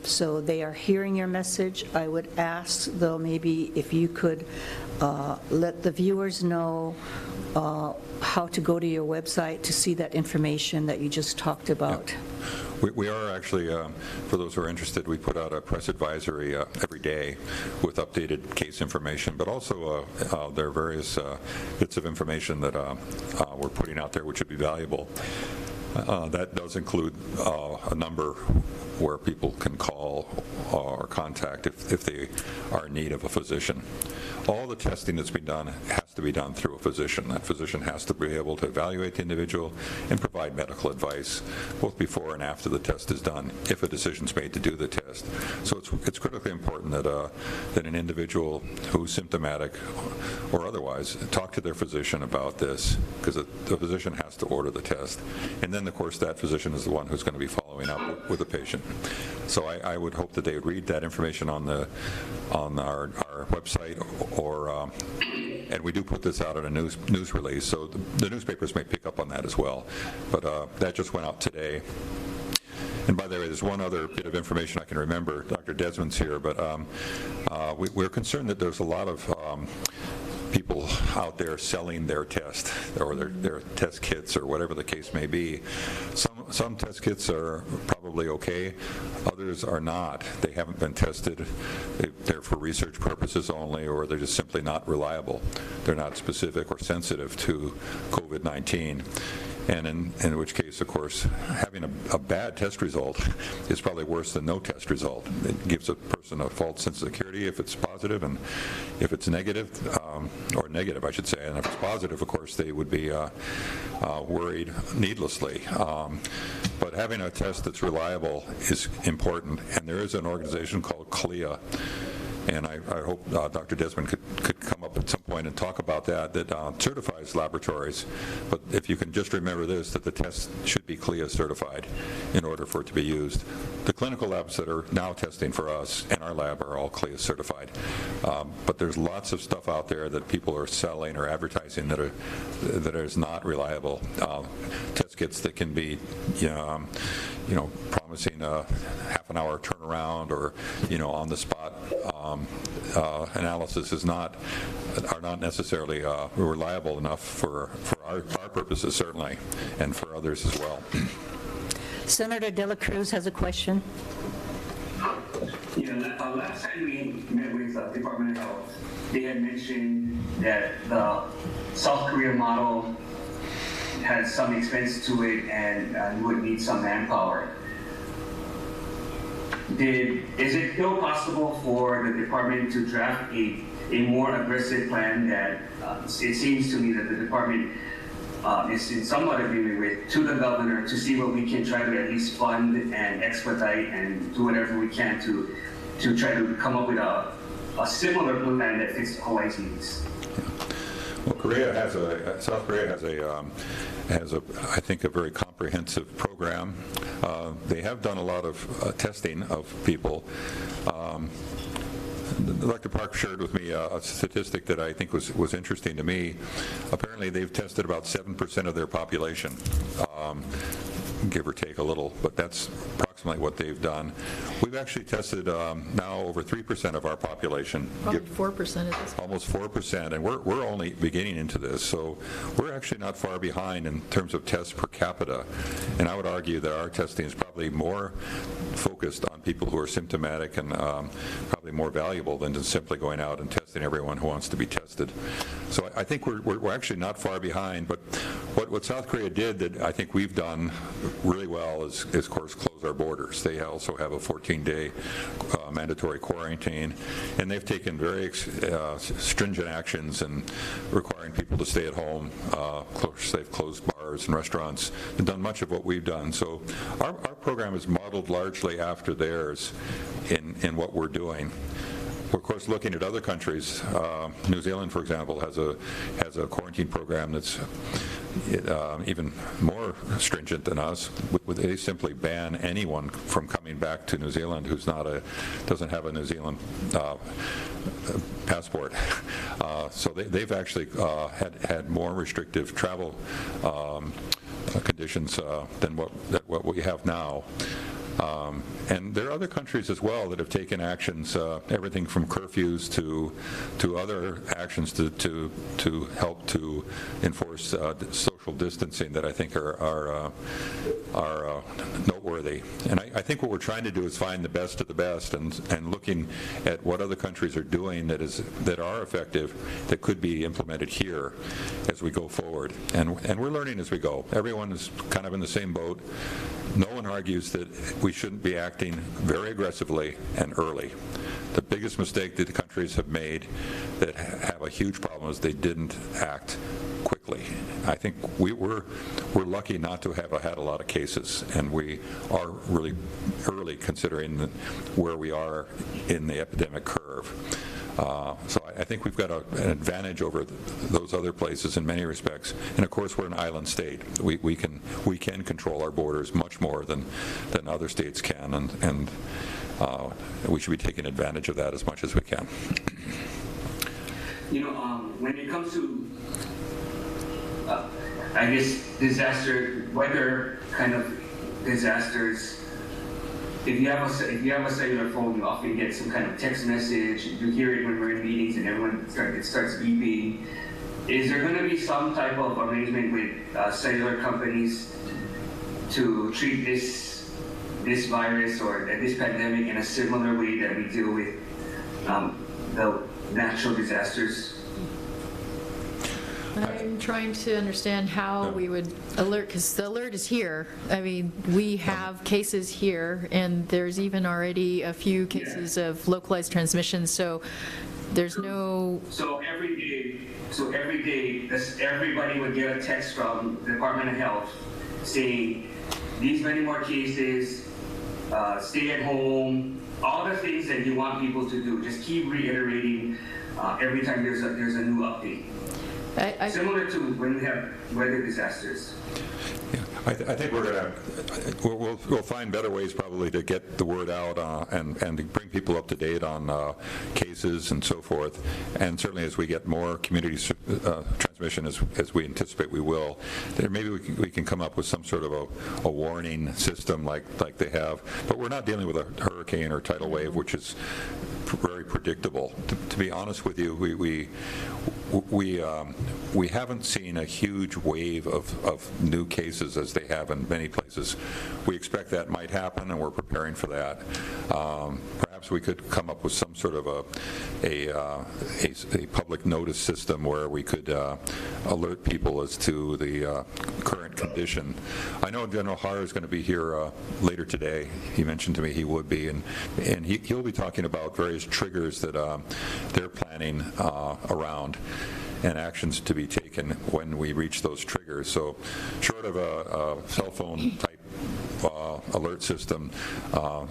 S1: So they are hearing your message. I would ask, though, maybe if you could let the viewers know how to go to your website to see that information that you just talked about.
S17: Yeah. We are actually, for those who are interested, we put out a press advisory every day with updated case information, but also there are various bits of information that we're putting out there which would be valuable. That does include a number where people can call or contact if they are in need of a physician. All the testing that's been done has to be done through a physician. That physician has to be able to evaluate the individual and provide medical advice both before and after the test is done, if a decision's made to do the test. So it's critically important that an individual who's symptomatic or otherwise talk to their physician about this, because the physician has to order the test. And then, of course, that physician is the one who's going to be following up with the patient. So I would hope that they would read that information on our website, and we do put this out in a news release, so the newspapers may pick up on that as well. But that just went out today. And by the way, there's one other bit of information I can remember. Dr. Desmond's here, but we're concerned that there's a lot of people out there selling their test or their test kits or whatever the case may be. Some test kits are probably okay, others are not. They haven't been tested. They're for research purposes only, or they're just simply not reliable. They're not specific or sensitive to COVID-19. And in which case, of course, having a bad test result is probably worse than no test result. It gives a person a false sense of security if it's positive, and if it's negative, or negative, I should say, and if it's positive, of course, they would be worried needlessly. But having a test that's reliable is important, and there is an organization called CLIA, and I hope Dr. Desmond could come up at some point and talk about that certifies laboratories. But if you can just remember this, that the test should be CLIA certified in order for it to be used. The clinical labs that are now testing for us and our lab are all CLIA certified. But there's lots of stuff out there that people are selling or advertising that is not reliable. Test kits that can be, promising a half an hour turnaround or, on the spot analysis are not necessarily reliable enough for our purposes, certainly, and for others as well.
S1: Senator De La Cruz has a question.
S11: Last time we met with the Department of Health, they had mentioned that the South Korea model has some expense to it and would need some manpower. Is it still possible for the department to draft a more aggressive plan that it seems to me that the department is in somewhat agreement with, to the governor, to see what we can try to at least fund and expedite and do whatever we can to try to come up with a similar plan that fits Hawaii's needs?
S17: Well, South Korea has I think, a very comprehensive program. They have done a lot of testing of people. Dr. Park shared with me a statistic that I think was interesting to me. Apparently, they've tested about 7% of their population, give or take a little, but that's approximately what they've done. We've actually tested now over 3% of our population.
S16: Probably 4% at this point.
S17: Almost 4%, and we're only beginning into this, so we're actually not far behind in terms of tests per capita. And I would argue that our testing is probably more focused on people who are symptomatic and probably more valuable than just simply going out and testing everyone who wants to be tested. So I think we're actually not far behind, but what South Korea did that I think we've done really well is of course, close our borders. They also have a 14-day mandatory quarantine, and they've taken very stringent actions in requiring people to stay at home. Of course, they've closed bars and restaurants and done much of what we've done. So our program is modeled largely after theirs in what we're doing. We're, of course, looking at other countries. New Zealand, for example, has a quarantine program that's even more stringent than us. They simply ban anyone from coming back to New Zealand who's doesn't have a New Zealand passport. So they've actually had more restrictive travel conditions than what we have now. And there are other countries as well that have taken actions, everything from curfews to other actions to help to enforce social distancing that I think are noteworthy. trustworthy. And I think what we're trying to do is find the best of the best and looking at what other countries are doing that are effective, that could be implemented here as we go forward. And we're learning as we go. Everyone is kind of in the same boat. No one argues that we shouldn't be acting very aggressively and early. The biggest mistake that the countries have made that have a huge problem is they didn't act quickly. I think we're lucky not to have had a lot of cases, and we are really early considering where we are in the epidemic curve. So I think we've got an advantage over those other places in many respects. And of course, we're an island state. We can control our borders much more than other states can, and we should be taking advantage of that as much as we can.
S11: You know, when it comes to, I guess, weather kind of disasters, if you have a cellular phone, you often get some kind of text message. You hear it when we're in meetings and it starts beeping. Is there going to be some type of arrangement with cellular companies to treat this virus or this pandemic in a similar way that we deal with the natural disasters?
S16: I'm trying to understand how we would alert, because the alert is here. I mean, we have cases here, and there's even already a few cases of localized transmission, so there's no...
S11: So every day, everybody would get a text from the Department of Health saying, these many more cases, stay at home, all the things that you want people to do. Just keep reiterating every time there's a new update. Similar to when we have weather disasters.
S17: Yeah, I think we'll find better ways probably to get the word out and to bring people up to date on cases and so forth. And certainly as we get more community transmission, as we anticipate we will, then maybe we can come up with some sort of a warning system like they have. But we're not dealing with a hurricane or tidal wave, which is very predictable. To be honest with you, we haven't seen a huge wave of new cases as they have in many places. We expect that might happen, and we're preparing for that. Perhaps we could come up with some sort of a public notice system where we could alert people as to the current condition. I know General Har is going to be here later today. He mentioned to me he would be, and he'll be talking about various triggers that they're planning around and actions to be taken when we reach those triggers. So short of a cell phone type alert system,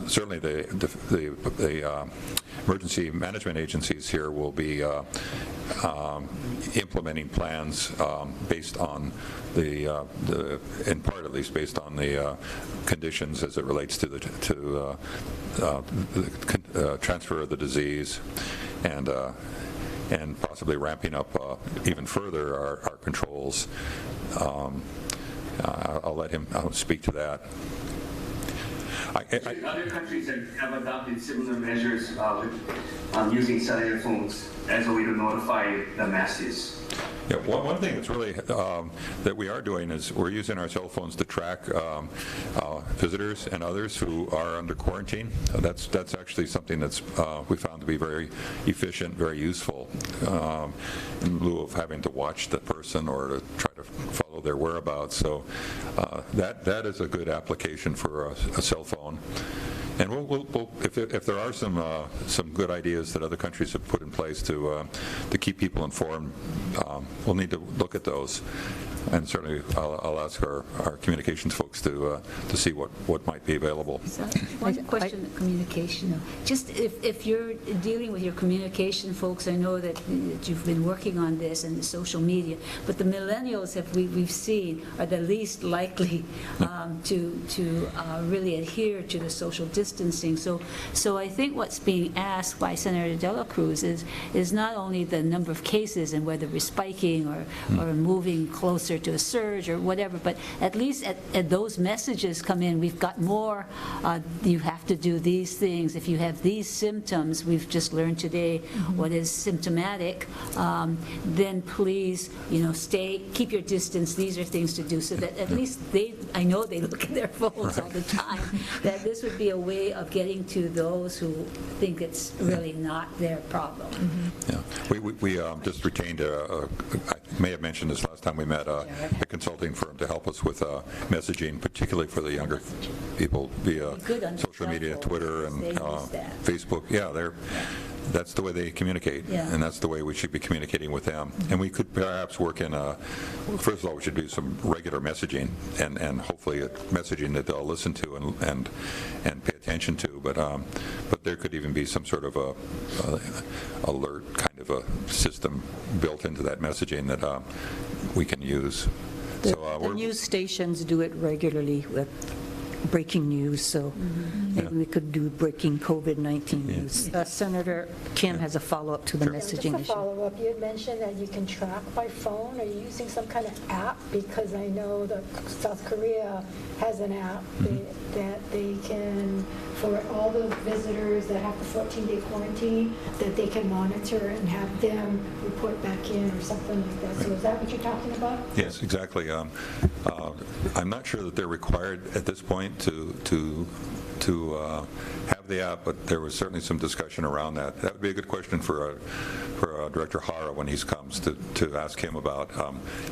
S17: certainly the emergency management agencies here will be implementing plans based on in part at least, based on the conditions as it relates to the transfer of the disease, and possibly ramping up even further our controls. I'll let him speak to that.
S11: Other countries have adopted similar measures with using cellular phones as a way to notify the masses.
S17: Yeah, one thing that's really that we are doing is we're using our cell phones to track visitors and others who are under quarantine. That's actually something that's we found to be very efficient, very useful, in lieu of having to watch the person or to try to follow their whereabouts. So that is a good application for a cell phone. And we'll if there are some good ideas that other countries have put in place to keep people informed, we'll need to look at those. And certainly, I'll ask our communications folks to see what might be available.
S14: So one question, communication. Just if you're dealing with your communication folks, I know that you've been working on this and social media, but the millennials, we've seen, are the least likely to really adhere to the social distancing. So I think what's being asked by Senator De La Cruz is not only the number of cases and whether we're spiking or moving closer to a surge or whatever, but at least at those messages come in, we've got more, you have
S4: have to do these things. If you have these symptoms, we've just learned today what is symptomatic, then please, keep your distance. These are things to do, so that at least I know they look at their phones all the time, that this would be a way of getting to those who think it's really not their problem.
S17: Yeah, we just retained I may have mentioned this last time we met, a consulting firm to help us with messaging, particularly for the younger people via social media, Twitter and Facebook. Yeah, that's the way they communicate, and that's the way we should be communicating with them. And we could perhaps work in first of all, we should do some regular messaging, and hopefully messaging that they'll listen to and pay attention to. But there could even be some sort of a alert kind of a system built into that messaging that we can use.
S1: The news stations do it regularly with breaking news, so maybe we could do breaking COVID-19 news. Senator Kim has a follow-up to the messaging
S3: Just a
S1: issue.
S3: follow-up, you had mentioned that you can track by phone. Are you using some kind of app? Because I know that South Korea has an app that they can, for all the visitors that have the 14-day quarantine, that they can monitor and have them report back in or something like that. So is that what you're talking about?
S17: Yes, exactly. I'm not sure that they're required at this point to have the app, but there was certainly some discussion around that. That would be a good question for Director Hara when he comes to ask him about.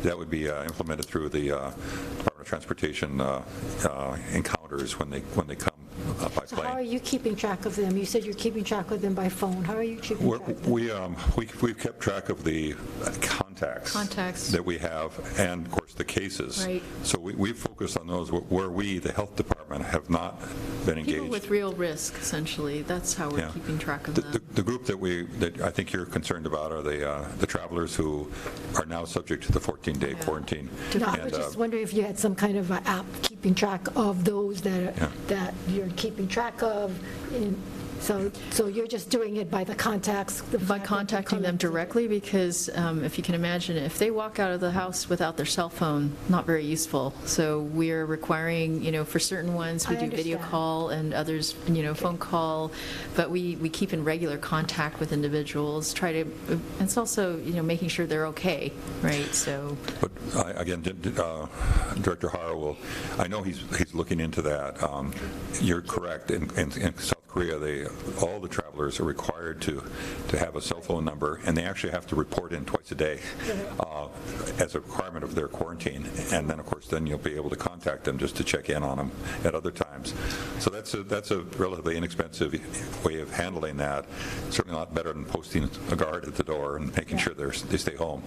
S17: That would be implemented through the Department of Transportation encounters when they come by
S3: So
S17: plane.
S3: how are you keeping track of them? You said you're keeping track of them by phone. How are you keeping track of them?
S17: We've kept track of the contacts that we have, and of course the cases.
S16: Right.
S17: So we've focused on those where we, the health department, have not been engaged.
S16: People with real risk, essentially. That's how we're keeping track of them.
S17: The group that I think you're concerned about are the travelers who are now subject to the 14-day quarantine.
S3: No, I was just wondering if you had some kind of an app keeping track of those that you're keeping track of. So you're just doing it by the contacts?
S16: By contacting them directly, because if you can imagine, if they walk out of the house without their cell phone, not very useful. So we're requiring, for certain ones, we do video call, and others, phone call, but we keep in regular contact with individuals, it's also, making sure they're okay, right? So.
S17: But again, Director Hara I know he's looking into that. You're correct. In South Korea, all the travelers are required to have a cell phone number, and they actually have to report in twice a day as a requirement of their quarantine. And then, of course, you'll be able to contact them just to check in on them at other times. So that's a relatively inexpensive way of handling that. Certainly not better than posting a guard at the door and making sure they stay home.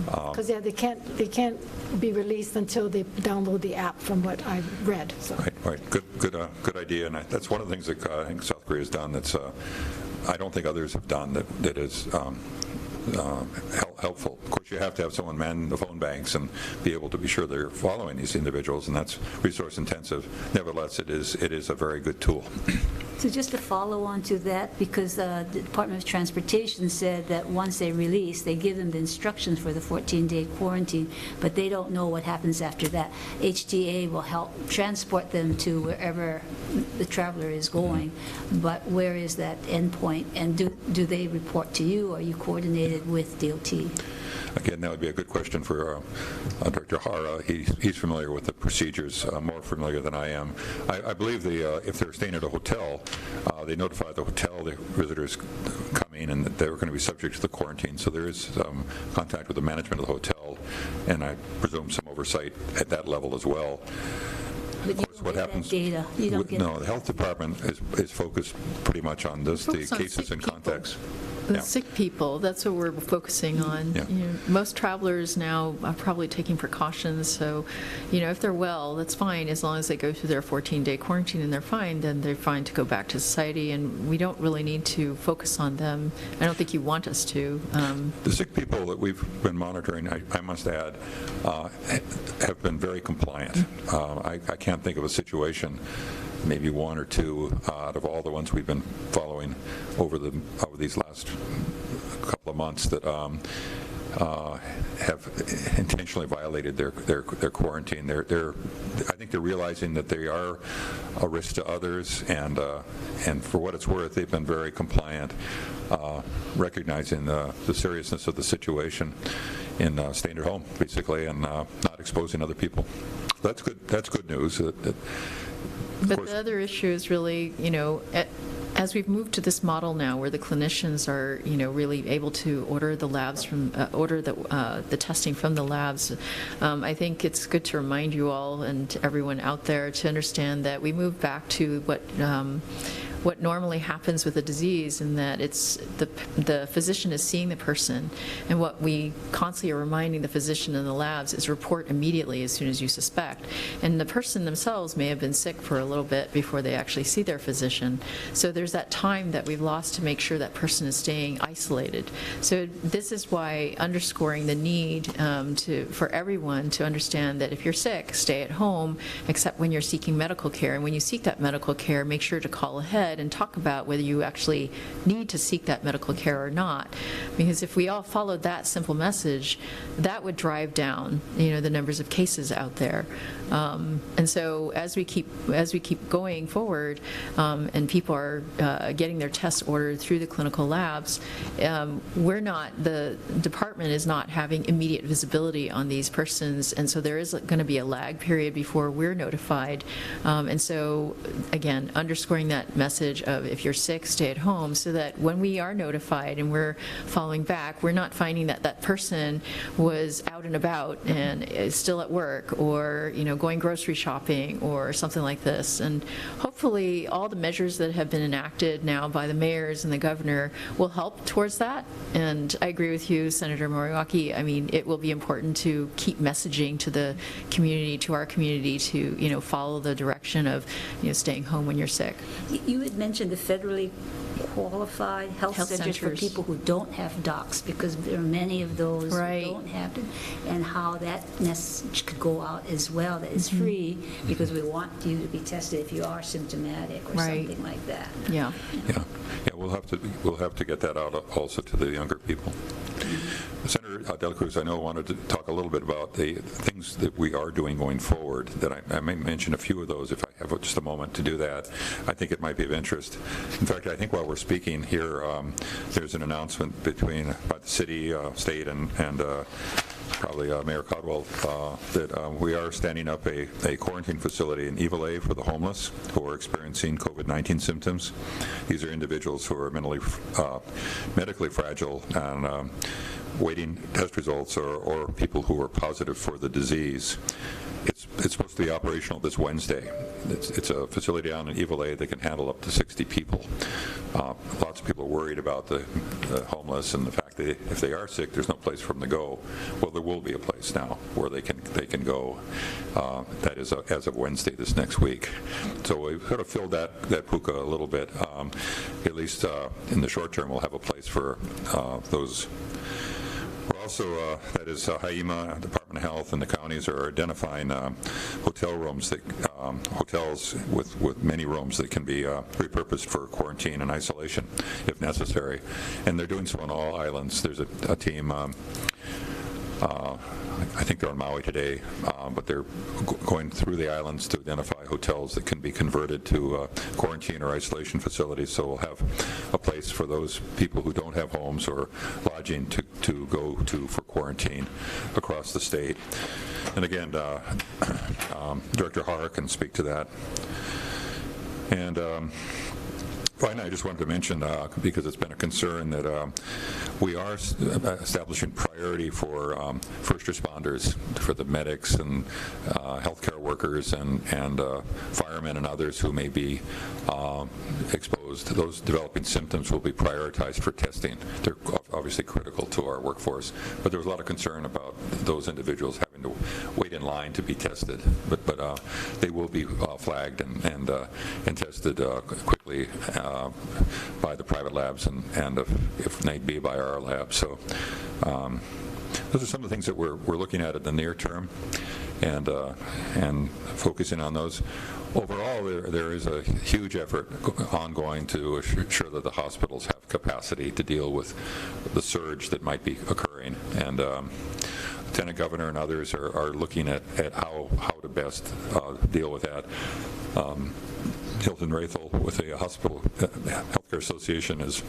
S3: Because they can't be released until they download the app, from what I've read. So.
S17: Right. Good idea. And that's one of the things that I think South Korea has done that's I don't think others have done that is helpful. Of course, you have to have someone man the phone banks and be able to be sure they're following these individuals, and that's resource intensive. Nevertheless, it is a very good tool.
S4: So just to follow on to that, because the Department of Transportation said that once they release, they give them the instructions for the 14-day quarantine, but they don't know what happens after that. HTA will help transport them to wherever the traveler is going, but where is that endpoint? And do they report to you? Are you coordinated with DOT?
S17: Again, that would be a good question for Director Hara. He's familiar with the procedures, more familiar than I am. I believe if they're staying at a hotel, they notify the hotel the visitors coming and that they're going to be subject to the quarantine. So there is contact with the management of the hotel, and I presume some oversight at that level as well.
S4: But you don't get that data. You don't get
S17: no, the health department is focused pretty much on the cases and contacts.
S16: The sick people, that's what we're focusing on.
S17: Yeah.
S16: Most travelers now are probably taking precautions, so if they're well, that's fine. As long as they go through their 14-day quarantine and they're fine, then they're fine to go back to society, and we don't really need to focus on them. I don't think you want us to.
S17: The sick people that we've been monitoring, I must add, have been very compliant. I can't think of a situation, maybe one or two out of all the ones we've been following over these last couple of months, that have intentionally violated their quarantine. I think they're realizing that they are a risk to others, and for what it's worth, they've been very compliant, recognizing the seriousness of the situation in staying at home, basically, and not exposing other people. That's good. That's good news.
S16: But the other issue is really, as we've moved to this model now where the clinicians are, really able to order the labs from, the testing from the labs, I think it's good to remind you all and everyone out there to understand that we move back to what normally happens with a disease, in that it's the physician is seeing the person, and what we constantly are reminding the physician in the labs is report immediately as soon as you suspect. And the person themselves may have been sick for a little bit before they actually see their physician. So there's that time that we've lost to make sure that person is staying isolated. So this is why underscoring the need for everyone to understand that if you're sick, stay at home, except when you're seeking medical care. And when you seek that medical care, make sure to call ahead and talk about whether you actually need to seek that medical care or not. Because if we all followed that simple message, that would drive down, the numbers of cases out there. And so as we keep going forward, and people are getting their tests ordered through the clinical labs, the department is not having immediate visibility on these persons, and so there is going to be a lag period before we're notified. And so again, underscoring that message of if you're sick, stay at home, so that when we are notified and we're following back, we're not finding that that person was out and about and is still at work, or going grocery shopping or something like this. And hopefully all the measures that have been enacted now by the mayors and the governor will help towards that. And I agree with you, Senator Moriwaki. I mean, it will be important to keep messaging to the community, to our community, to follow the direction of staying home when you're sick.
S14: You had mentioned the federally qualified health centers for people who don't have docs, because there are many of those who don't have them, and how that message could go out as well, that it's free, because we want you to be tested if you are symptomatic or something like that.
S17: Yeah, we'll have to get that out also to the younger people. Senator De La Cruz, I know wanted to talk a little bit about the things that we are doing going forward. That I may mention a few of those if I have just a moment to do that. I think it might be of interest. In fact, I think while we're speaking here, there's an announcement by the city, state, and probably Mayor Caldwell, that we are standing up a quarantine facility in Ivaley for the homeless who are experiencing COVID-19 symptoms. These are individuals who are medically fragile and waiting test results, or people who are positive for the disease. It's supposed to be operational this Wednesday. It's a facility down in Ivaley that can handle up to 60 people. Lots of people are worried about the homeless and the fact that if they are sick, there's no place for them to go. Well, there will be a place now where they can go. That is as of Wednesday this next week. So we've sort of filled that puka a little bit. At least in the short term, we'll have a place for those. We're also, that is HIEMA, Department of Health, and the counties are identifying hotel rooms, hotels with many rooms that can be repurposed for quarantine and isolation if necessary. And they're doing so on all islands. There's a team, I think they're on Maui today, but they're going through the islands to identify hotels that can be converted to quarantine or isolation facilities. So we'll have a place for those people who don't have homes or lodging to go to for quarantine across the state. And again, Director Hara can speak to that. And finally, I just wanted to mention, because it's been a concern, that we are establishing priority for first responders, for the medics and healthcare workers and firemen and others who may be exposed. Those developing symptoms will be prioritized for testing. They're obviously critical to our workforce, but there was a lot of concern about those individuals having to wait in line to be tested. But they will be flagged and tested quickly by the private labs and if need be by our lab. So those are some of the things that we're looking at in the near term. and focusing on those. Overall, there is a huge effort ongoing to ensure that the hospitals have capacity to deal with the surge that might be occurring. And Lieutenant Governor and others are looking at how to best deal with that. Hilton Rathel with the Hospital Healthcare Association is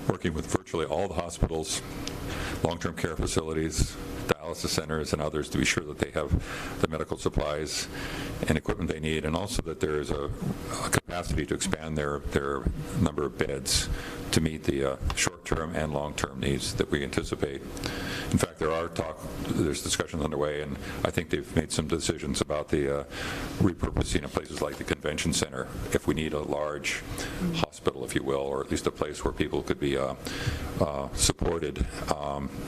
S17: working with virtually all the hospitals, long-term care facilities, dialysis centers, and others to be sure that they have the medical supplies and equipment they need, and also that there is a capacity to expand their number of beds to meet the short-term and long-term needs that we anticipate. In fact, there's discussions underway, and I think they've made some decisions about the repurposing of places like the convention center, if we need a large hospital, if you will, or at least a place where people could be supported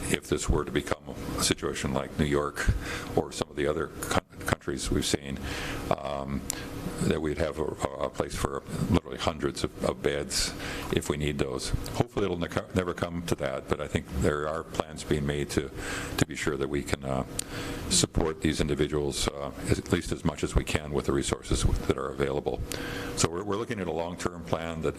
S17: if this were to become a situation like New York or some of the other countries we've seen, that we'd have a place for literally hundreds of beds if we need those. Hopefully it'll never come to that, but I think there are plans being made to be sure that we can support these individuals at least as much as we can with the resources that are available. So we're looking at a long-term plan that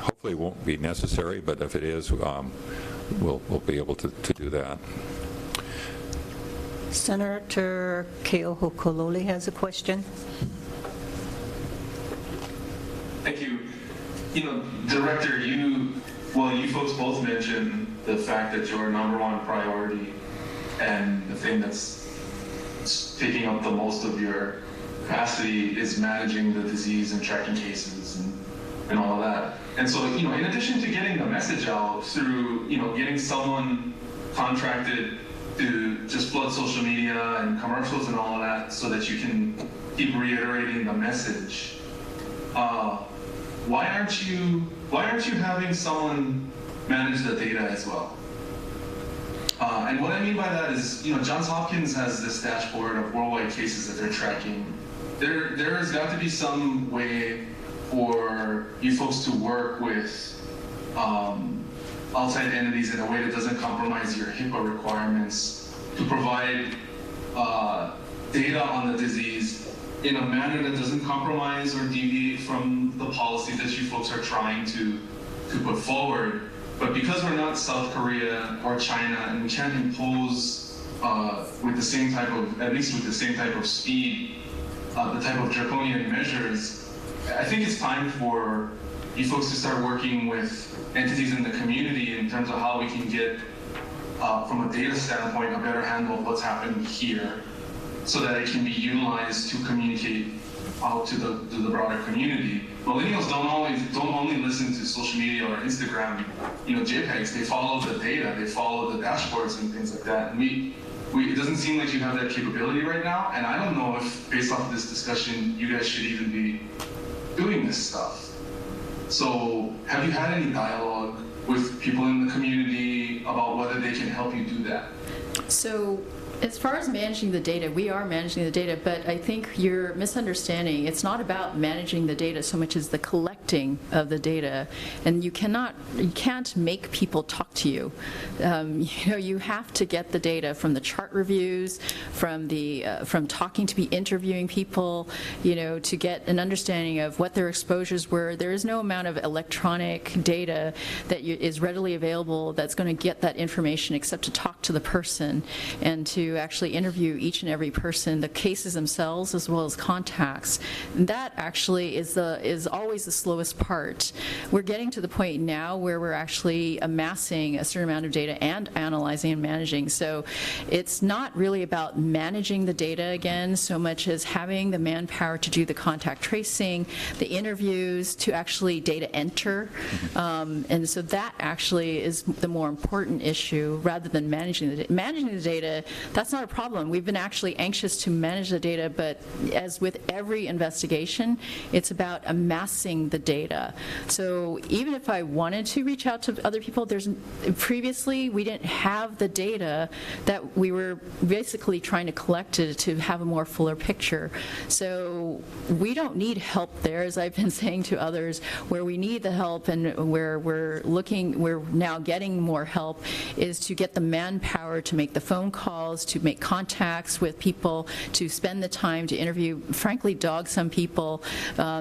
S17: hopefully won't be necessary, but if it is, we'll be able to do that.
S1: Senator Keohoko has a question.
S8: Thank you. Director, you folks both mentioned the fact that your number one priority and the thing that's taking up the most of your capacity is managing the disease and tracking cases and all of that. And so, in addition to getting the message out through, getting someone contracted to just flood social media and commercials and all of that so that you can keep reiterating the message, why aren't you having someone manage the data as well? And what I mean by that is, Johns Hopkins has this dashboard of worldwide cases that they're tracking. There has got to be some way for you folks to work with outside entities in a way that doesn't compromise your HIPAA requirements, to provide data on the disease in a manner that doesn't compromise or deviate from the policy that you folks are trying to put forward. But because we're not South Korea or China, and we can't impose with the same type of, at least with the same type of speed, the type of draconian measures, I think it's time for you folks to start working with entities in the community in terms of how we can get, from a data standpoint, a better handle of what's happening here, so that it can be utilized to communicate out to the broader community. Millennials don't only listen to social media or Instagram, JPEGs. They follow the data, they follow the dashboards and things like that. And it doesn't seem like you have that capability right now. And I don't know if, based off of this discussion, you guys should even be doing this stuff. So have you had any dialogue with people in the community about whether they can help you do that?
S16: So as far as managing the data, we are managing the data, but I think you're misunderstanding. It's not about managing the data so much as the collecting of the data. And you can't make people talk to you. You have to get the data from the chart reviews, from talking to be interviewing people, to get an understanding of what their exposures were. There is no amount of electronic data that is readily available that's going to get that information except to talk to the person and to actually interview each and every person, the cases themselves as well as contacts. And that actually is always the slowest part. We're getting to the point now where we're actually amassing a certain amount of data and analyzing and managing. So it's not really about managing the data again so much as having the manpower to do the contact tracing, the interviews, to actually data enter. And so that actually is the more important issue rather than managing the data. Managing the data, that's not a problem. We've been actually anxious to manage the data, but as with every investigation, it's about amassing the data. So even if I wanted to reach out to other people, previously we didn't have the data that we were basically trying to collect to have a more fuller picture. So we don't need help there, as I've been saying to others. Where we need the help and where we're now getting more help is to get the manpower manpower to make the phone calls, to make contacts with people, to spend the time to interview, frankly, dog some people,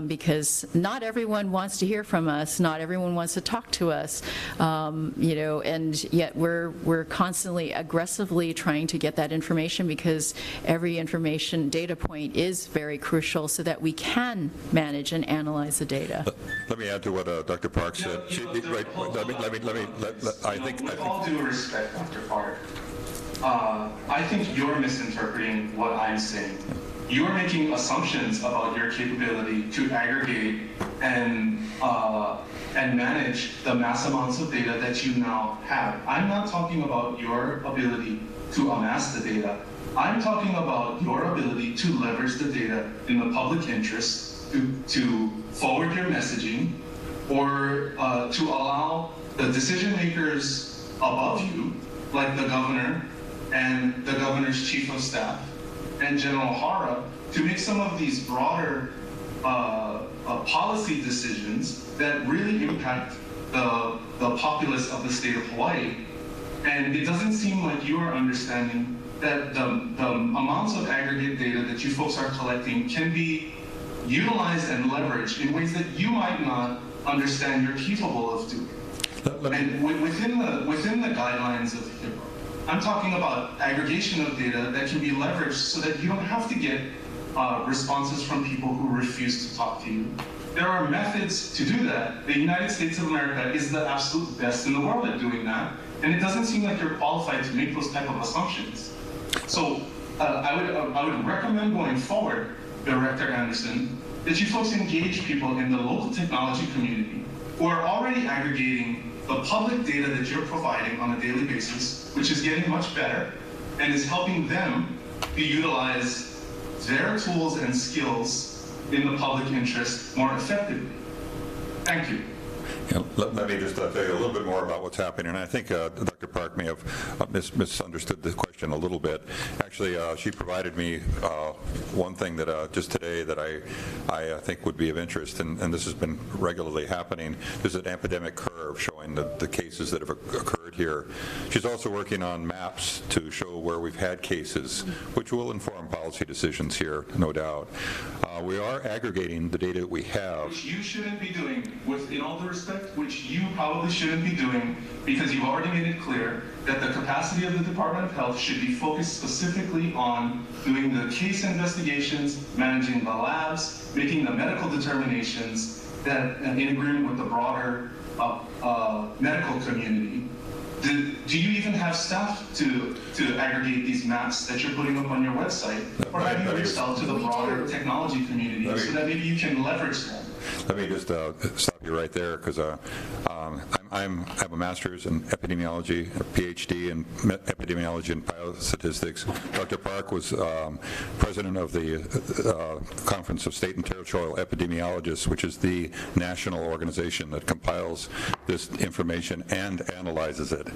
S16: because not everyone wants to hear from us, not everyone wants to talk to us, and yet we're constantly aggressively trying to get that information, because every information data point is very crucial so that we can manage and analyze the data.
S17: Let me add to what Dr. Park said.
S8: With all due respect, Dr. Park, I think you're misinterpreting what I'm saying. You're making assumptions about your capability to aggregate and manage the mass amounts of data that you now have. I'm not talking about your ability to amass the data. I'm talking about your ability to leverage the data in the public interest to forward your messaging, or to allow the decision makers above you, like the governor and the governor's chief of staff and General Hara, to make some of these broader policy decisions that really impact the populace of the state of Hawaii. And it doesn't seem like you are understanding that the amounts of aggregate data that you folks are collecting can be utilized and leveraged in ways that you might not understand you're capable of doing. And within the guidelines of HIPAA, I'm talking about aggregation of data that can be leveraged so that you don't have to get responses from people who refuse to talk to you. There are methods to do that. The United States of America is the absolute best in the world at doing that, and it doesn't seem like you're qualified to make those type of assumptions. So I would recommend going forward, Director Anderson, that you folks engage people in the local technology community who are already aggregating the public data that you're providing on a daily basis, which is getting much better, and is helping them utilize their tools and skills in the public interest more effectively. Thank you.
S17: Let me just tell you a little bit more about what's happening. And I think Dr. Park may have misunderstood the question a little bit. Actually, she provided me one thing that just today that I think would be of interest, and this has been regularly happening. There's an epidemic curve showing the cases that have occurred here. She's also working on maps to show where we've had cases, which will inform policy decisions here, no doubt. We are aggregating the data that we have.
S8: Which you shouldn't be doing, in all due respect, which you probably shouldn't be doing, because you've already made it clear that the capacity of the Department of Health should be focused specifically on doing the case investigations, managing the labs, making the medical determinations that in agreement with the broader medical community. Do you even have staff to aggregate these maps that you're putting up on your website? Or have you reached out to the broader technology community so that maybe you can leverage them?
S17: Let me just stop you right there, because I have a master's in epidemiology, a PhD in epidemiology and biostatistics. Dr. Park was president of the Conference of State and Territorial Epidemiologists, which is the national organization that compiles this information and analyzes it.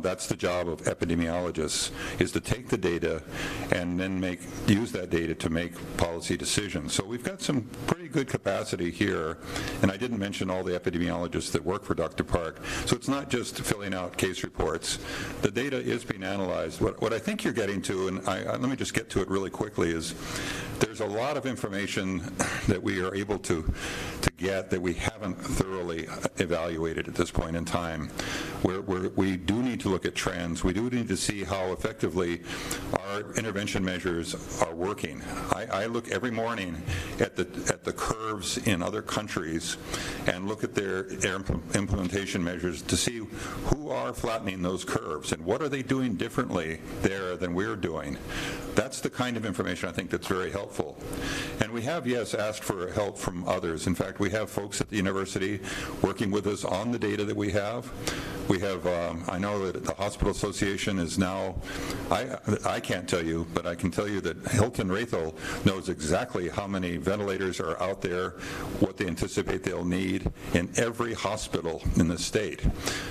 S17: That's the job of epidemiologists, is to take the data and then use that data to make policy decisions. So we've got some pretty good capacity here, and I didn't mention all the epidemiologists that work for Dr. Park. So it's not just filling out case reports. The data is being analyzed. What I think you're getting to, and let me just get to it really quickly, is there's a lot of information that we are able to get that we haven't thoroughly evaluated at this point in time. We do need to look at trends. We do need to see how effectively our intervention measures are working. I look every morning at the curves in other countries and look at their implementation measures to see who are flattening those curves and what are they doing differently there than we're doing. That's the kind of information I think that's very helpful. And we have, yes, asked for help from others. In fact, we have folks at the university working with us on the data that we have. We have, I know that the Hospital Association is now, I can't tell you, but I can tell you that Hilton Rathel knows exactly how many ventilators are out there, what what they anticipate they'll need in every hospital in the state.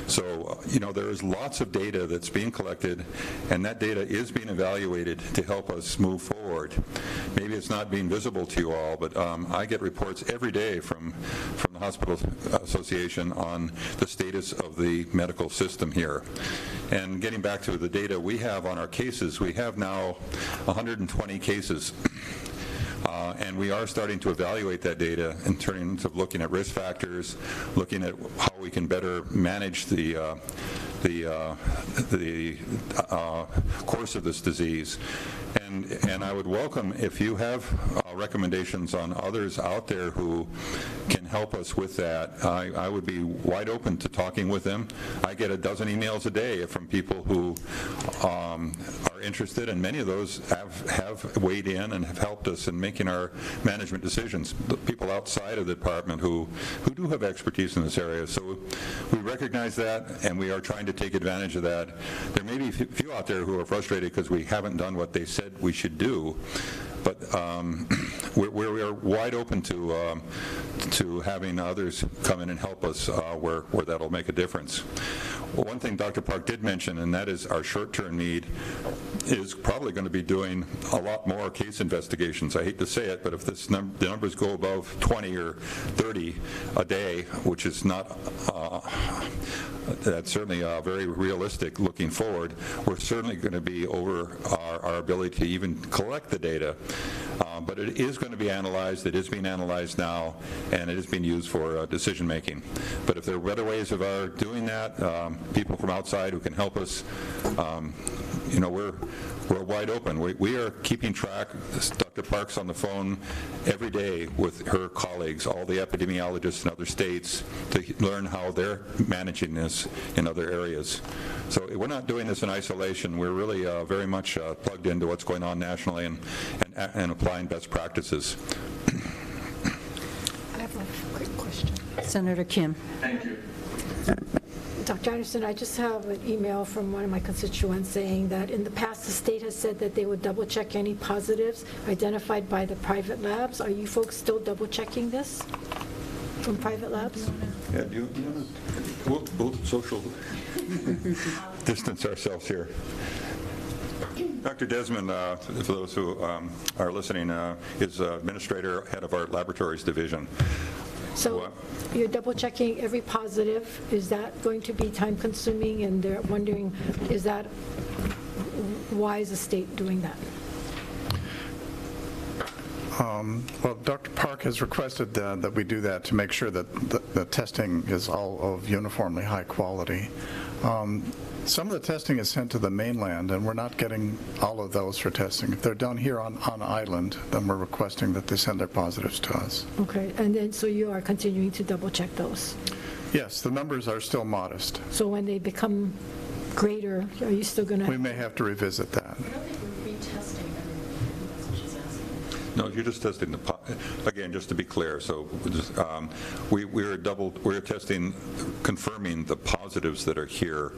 S17: So, there is lots of data that's being collected, and that data is being evaluated to help us move forward. Maybe it's not being visible to you all, but I get reports every day from the Hospital Association on the status of the medical system here. And getting back to the data we have on our cases, we have now 120 cases. And we are starting to evaluate that data in terms of looking at risk factors, looking at how we can better manage the course of this disease. And I would welcome if you have recommendations on others out there who can help us with that. I would be wide open to talking with them. I get a dozen emails a day from people who are interested, and many of those have weighed in and have helped us in making our management decisions. People outside of the department who do have expertise in this area. So we recognize that, and we are trying to take advantage of that. There may be a few out there who are frustrated because we haven't done what they said we should do, but we are wide open to having others come in and help us where that'll make a difference. Well, one thing Dr. Park did mention, and that is our short-term need is probably going to be doing a lot more case investigations. I hate to say it, but if the numbers go above 20 or 30 a day, which is not, that's certainly very realistic looking forward, we're certainly going to be over our ability to even collect the data. But it is going to be analyzed. It is being analyzed now, and it is being used for decision making. But if there are better ways of our doing that, people from outside who can help us, we're wide open. We are keeping track. Dr. Park's on the phone every day with her colleagues, all the epidemiologists in other states, to learn how they're managing this in other areas. So we're not doing this in isolation. We're really very much plugged into what's going on nationally and applying best practices.
S3: I have a quick question.
S1: Senator Kim.
S8: Thank you.
S3: Dr. Anderson, I just have an email from one of my constituents saying that in the past, the state has said that they would double-check any positives identified by the private labs. Are you folks still double-checking this from private labs?
S17: Yeah, we'll social distance ourselves here. Dr. Desmond, for those who are listening, is administrator, head of our laboratories division.
S3: So you're double-checking every positive. Is that going to be time-consuming? And they're wondering, why is the state doing that?
S18: Well, Dr. Park has requested that we do that to make sure that the testing is all of uniformly high quality. Some of the testing is sent to the mainland, and we're not getting all of those for testing. If they're done here on island, then we're requesting that they send their positives to us.
S3: Okay, and then so you are continuing to double-check those?
S18: Yes, the numbers are still modest.
S3: So when they become greater, are you still going to?
S18: We may have to revisit that.
S16: I don't think we're retesting everything. That's what she's asking.
S17: No, you're just testing again, just to be clear, so we're testing, confirming the positives that are here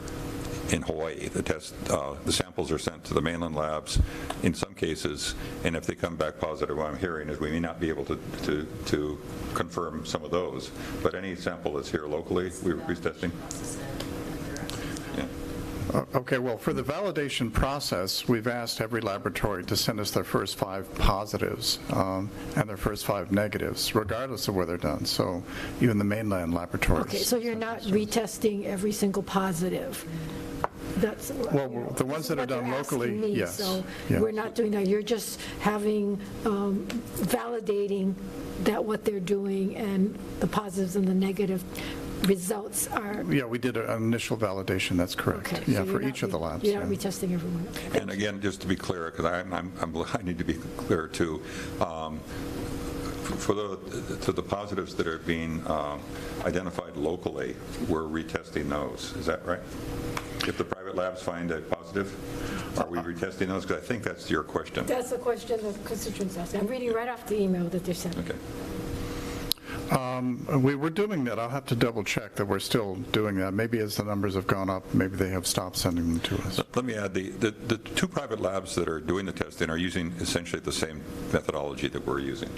S17: in Hawaii. The samples are sent to the mainland labs in some cases, and if they come back positive, what I'm hearing is we may not be able to confirm some of those, but any sample that's here locally, we're testing.
S18: Okay, well, for the validation process, we've asked every laboratory to send us their first 5 positives and their first 5 negatives, regardless of where they're done. So even the mainland laboratories.
S3: Okay, so you're not retesting every single positive?
S18: Well, the ones that are done locally, yes.
S3: So
S18: yes.
S3: We're not doing that. You're just having, validating that what they're doing and the positives and the negative results are.
S18: Yeah, we did an initial validation, that's correct.
S3: Okay,
S18: yeah,
S3: so
S18: for each of the labs.
S3: You're not retesting everyone. Okay.
S17: And again, just to be clear, because I need to be clear too, for the positives that are being identified locally, we're retesting those. Is that right? If the private labs find a positive, are we retesting those? Because I think that's your question.
S3: That's the question the constituents asked. I'm reading right off the email that they sent.
S17: Okay.
S18: We were doing that. I'll have to double check that we're still doing that. Maybe as the numbers have gone up, maybe they have stopped sending them to us.
S17: Let me add, the two private labs that are doing the testing are using essentially the same methodology that we're using.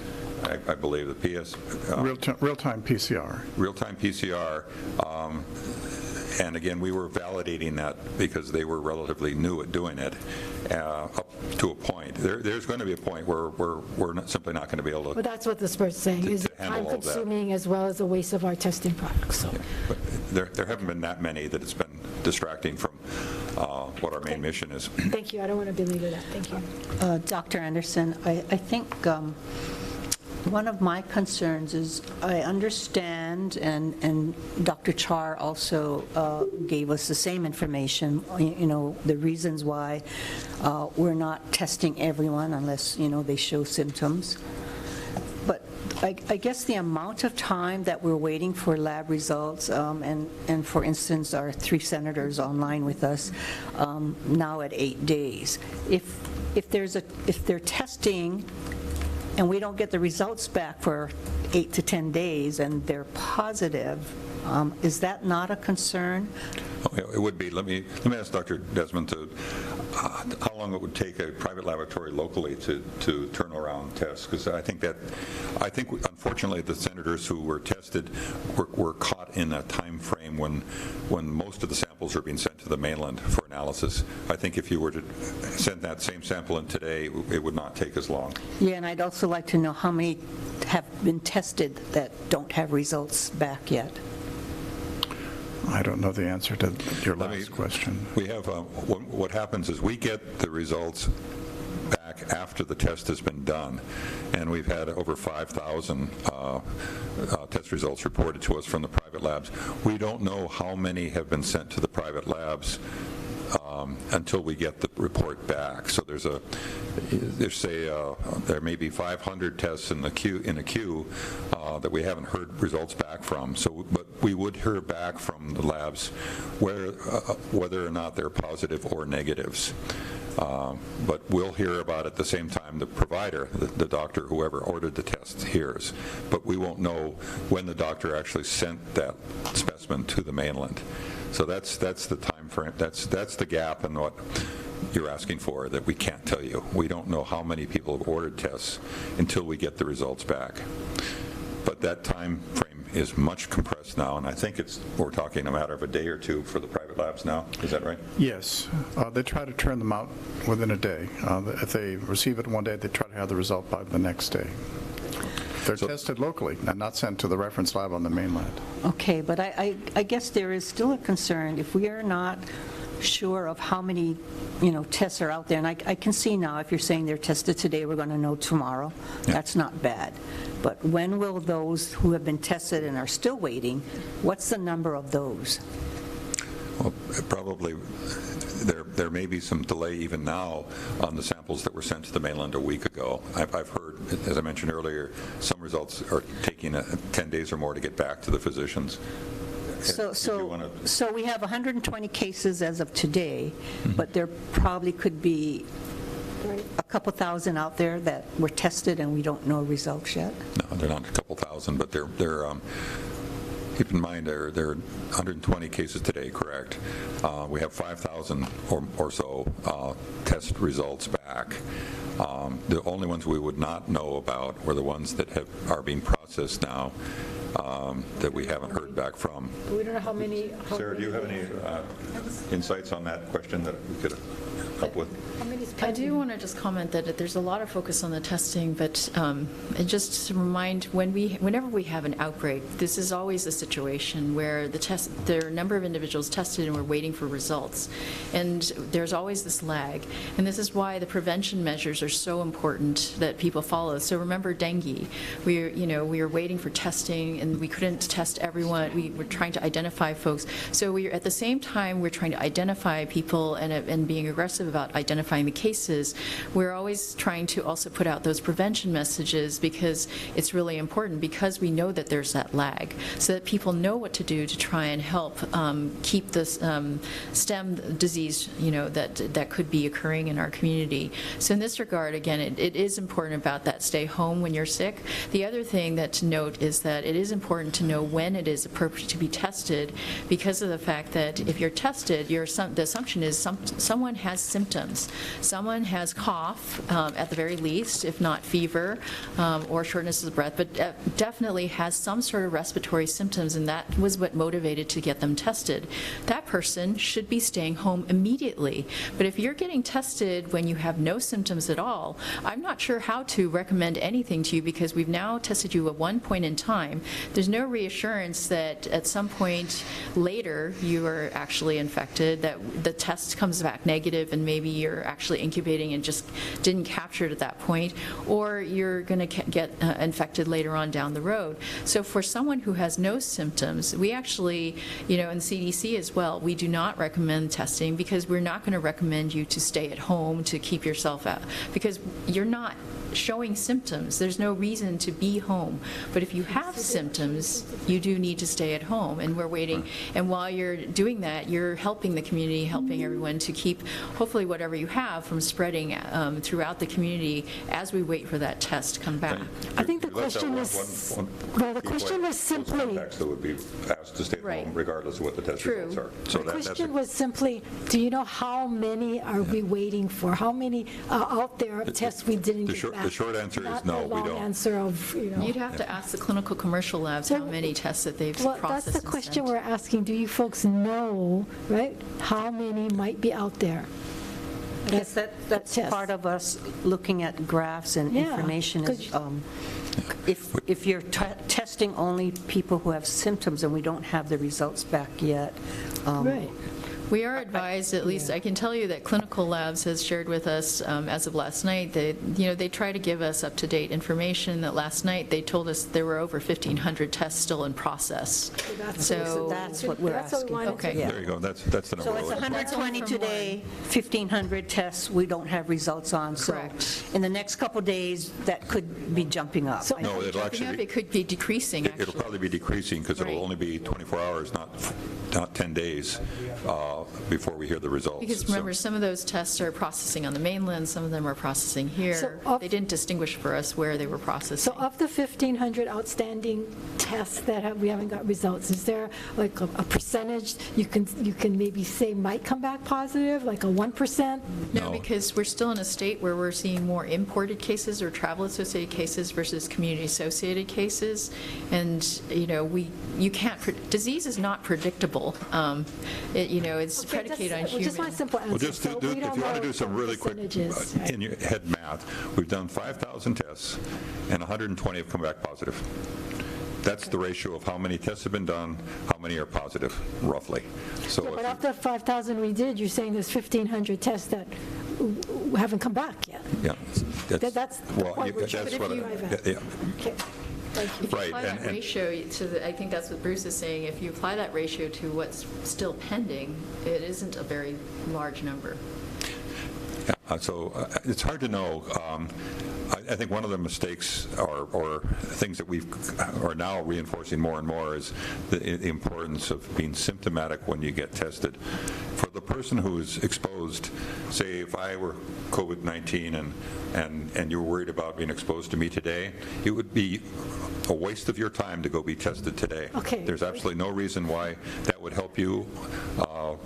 S17: I believe the PS...
S18: Real-time PCR.
S17: Real-time PCR. And again, we were validating that because they were relatively new at doing it up to a point. There's going to be a point where we're simply not going to be able to...
S3: Well, that's what this person's saying, is
S17: handle all that.
S3: time-consuming as well as a waste of our testing products, so.
S17: Yeah, but there haven't been that many that it's been distracting from what our main mission is.
S3: Thank you, I don't want to belabor that, thank you.
S1: Dr. Anderson, I think one of my concerns is I understand, and Dr. Char also gave us the same information, the reasons why we're not testing everyone unless, they show symptoms. But I guess the amount of time that we're waiting for lab results, and for instance, our 3 senators online with us now at 8 days. If they're testing and we don't get the results back for 8 to 10 days and they're positive, is that not a concern?
S17: Oh, yeah, it would be. Let me ask Dr. Desmond how long it would take a private laboratory locally to turn around tests, because I think unfortunately the senators who were tested were caught in a time frame when most of the samples are being sent to the mainland for analysis. I think if you were to send that same sample in today, it would not take as long.
S1: Yeah, and I'd also like to know how many have been tested that don't have results back yet.
S18: I don't know the answer to your last question.
S17: We have, what happens is we get the results back after the test has been done, and we've had over 5,000 test results reported to us from the private labs. We don't know how many have been sent to the private labs until we get the report back. So there may be 500 tests in a queue that we haven't heard results back from. So, but we would hear back from the labs whether or not they're positive or negatives. But we'll hear about it at the same time the provider, the doctor, whoever ordered the test, hears. But we won't know when the doctor actually sent that specimen to the mainland. So that's the time frame. That's the gap in what you're asking for, that we can't tell you. We don't know how many people have ordered tests until we get the results back. But that time frame is much compressed now, and I think we're talking a matter of a day or two for the private labs now. Is that right?
S18: Yes. They try to turn them out within a day. If they receive it one day, they try to have the result by the next day. They're tested locally and not sent to the reference lab on the mainland.
S1: Okay, but I guess there is still a concern if we are not sure of how many tests are out there. And I can see now if you're saying they're tested today, we're going to know tomorrow. Yeah. That's not bad. But when will those who have been tested and are still waiting, what's the number of those?
S17: Well, probably there may be some delay even now on the samples that were sent to the mainland a week ago. I've heard, as I mentioned earlier, some results are taking 10 days or more to get back to the physicians.
S1: So we have 120 cases as of today, but there probably could be a couple thousand out there that were tested and we don't know results yet?
S17: No, they're not a couple thousand, but they're keep in mind there are 120 cases today, correct? We have 5,000 or so test results back. The only ones we would not know about were the ones that are being processed now that we haven't heard back from.
S3: We don't know how many.
S17: Sarah, do you have any insights on that question that we could help with?
S16: I do want to just comment that there's a lot of focus on the testing, but just to remind, whenever we have an outbreak, this is always a situation where there are a number of individuals tested and we're waiting for results. And there's always this lag. And this is why the prevention measures are so important that people follow. So remember dengue. We were waiting for testing and we couldn't test everyone. We were trying to identify folks. So at the same time we're trying to identify people and being aggressive about identifying the cases, we're always trying to also put out those prevention messages, because it's really important, because we know that there's that lag, so that people know what to do to try and help keep this stem disease, that could be occurring in our community. So in this regard, again, it is important about that stay home when you're sick. The other thing that to note is that it is important to know when it is appropriate to be tested, because of the fact that if you're tested, the assumption is someone has symptoms. Someone has cough, at the very least, if not fever or shortness of breath, but definitely has some sort of respiratory symptoms, and that was what motivated to get them tested. That person should be staying home immediately. But if you're getting tested when you have no symptoms at all, I'm not sure how to recommend anything to you, because we've now tested you at one point in time. There's no reassurance that at some point later you are actually infected, that the test comes back negative and maybe you're actually incubating and just didn't capture it at that point, or you're going to get infected later on down the road. So for someone who has no symptoms, we actually, in CDC as well, we do not recommend testing, because we're not going to recommend you to stay at home to keep yourself out, because you're not showing symptoms. There's no reason to be home. But if you have symptoms, you do need to stay at home, and we're waiting. And while you're doing that, you're helping the community, helping everyone to keep, hopefully, whatever you have from spreading throughout the community as we wait for that test to come back.
S3: I think the question was, the question was simply,
S17: that would be asked to stay at home regardless of what the test results are. So
S3: the question was simply, do you know how many are we waiting for? How many out there of tests we didn't get back?
S17: The short answer is no, we don't.
S3: Not the long answer of,
S16: You'd have to ask the clinical commercial labs how many tests that they've processed.
S3: That's the question we're asking. Do you folks know, right, how many might be out there?
S1: Yes, that's part of us looking at graphs and information. If you're testing only people who have symptoms and we don't have the results back yet.
S3: Right.
S16: We are advised, at least I can tell you that Clinical Labs has shared with us as of last night that, they try to give us up-to-date information. That last night they told us there were over 1,500 tests still in process.
S1: So that's what we're asking.
S16: Okay.
S17: There you go. That's the number.
S1: So it's 120 today, 1,500 tests we don't have results on.
S16: Correct.
S1: So in the next couple days, that could be jumping up.
S17: No, it'll actually
S16: it could be decreasing.
S17: It'll probably be decreasing, because it'll only be 24 hours, not 10 days. Before we hear the results.
S16: Because remember, some of those tests are processing on the mainland, some of them are processing here. They didn't distinguish for us where they were processing.
S3: So of the 1,500 outstanding tests that we haven't got results, is there like a percentage you can maybe say might come back positive, like a 1%?
S16: No, because we're still in a state where we're seeing more imported cases or travel-associated cases versus community-associated cases. And, you can't, disease is not predictable. It's predicated on human.
S3: Just my simple answer.
S17: Well, if you want to do some really quick in your head math, we've done 5,000 tests and 120 have come back positive. That's the ratio of how many tests have been done, how many are positive, roughly. So
S3: but of the 5,000 we did, you're saying there's 1,500 tests that haven't come back yet.
S17: Yeah.
S3: That's what we're
S17: yeah.
S3: Okay.
S16: If you apply that ratio to I think that's what Bruce is saying, if you apply that ratio to what's still pending, it isn't a very large number.
S17: Yeah, so it's hard to know. I think one of the mistakes or things that we are now reinforcing more and more is the importance of being symptomatic when you get tested. For the person who is exposed, say if I were COVID-19 and you're worried about being exposed to me today, it would be a waste of your time to go be tested today.
S3: Okay.
S17: There's absolutely no reason why that would help you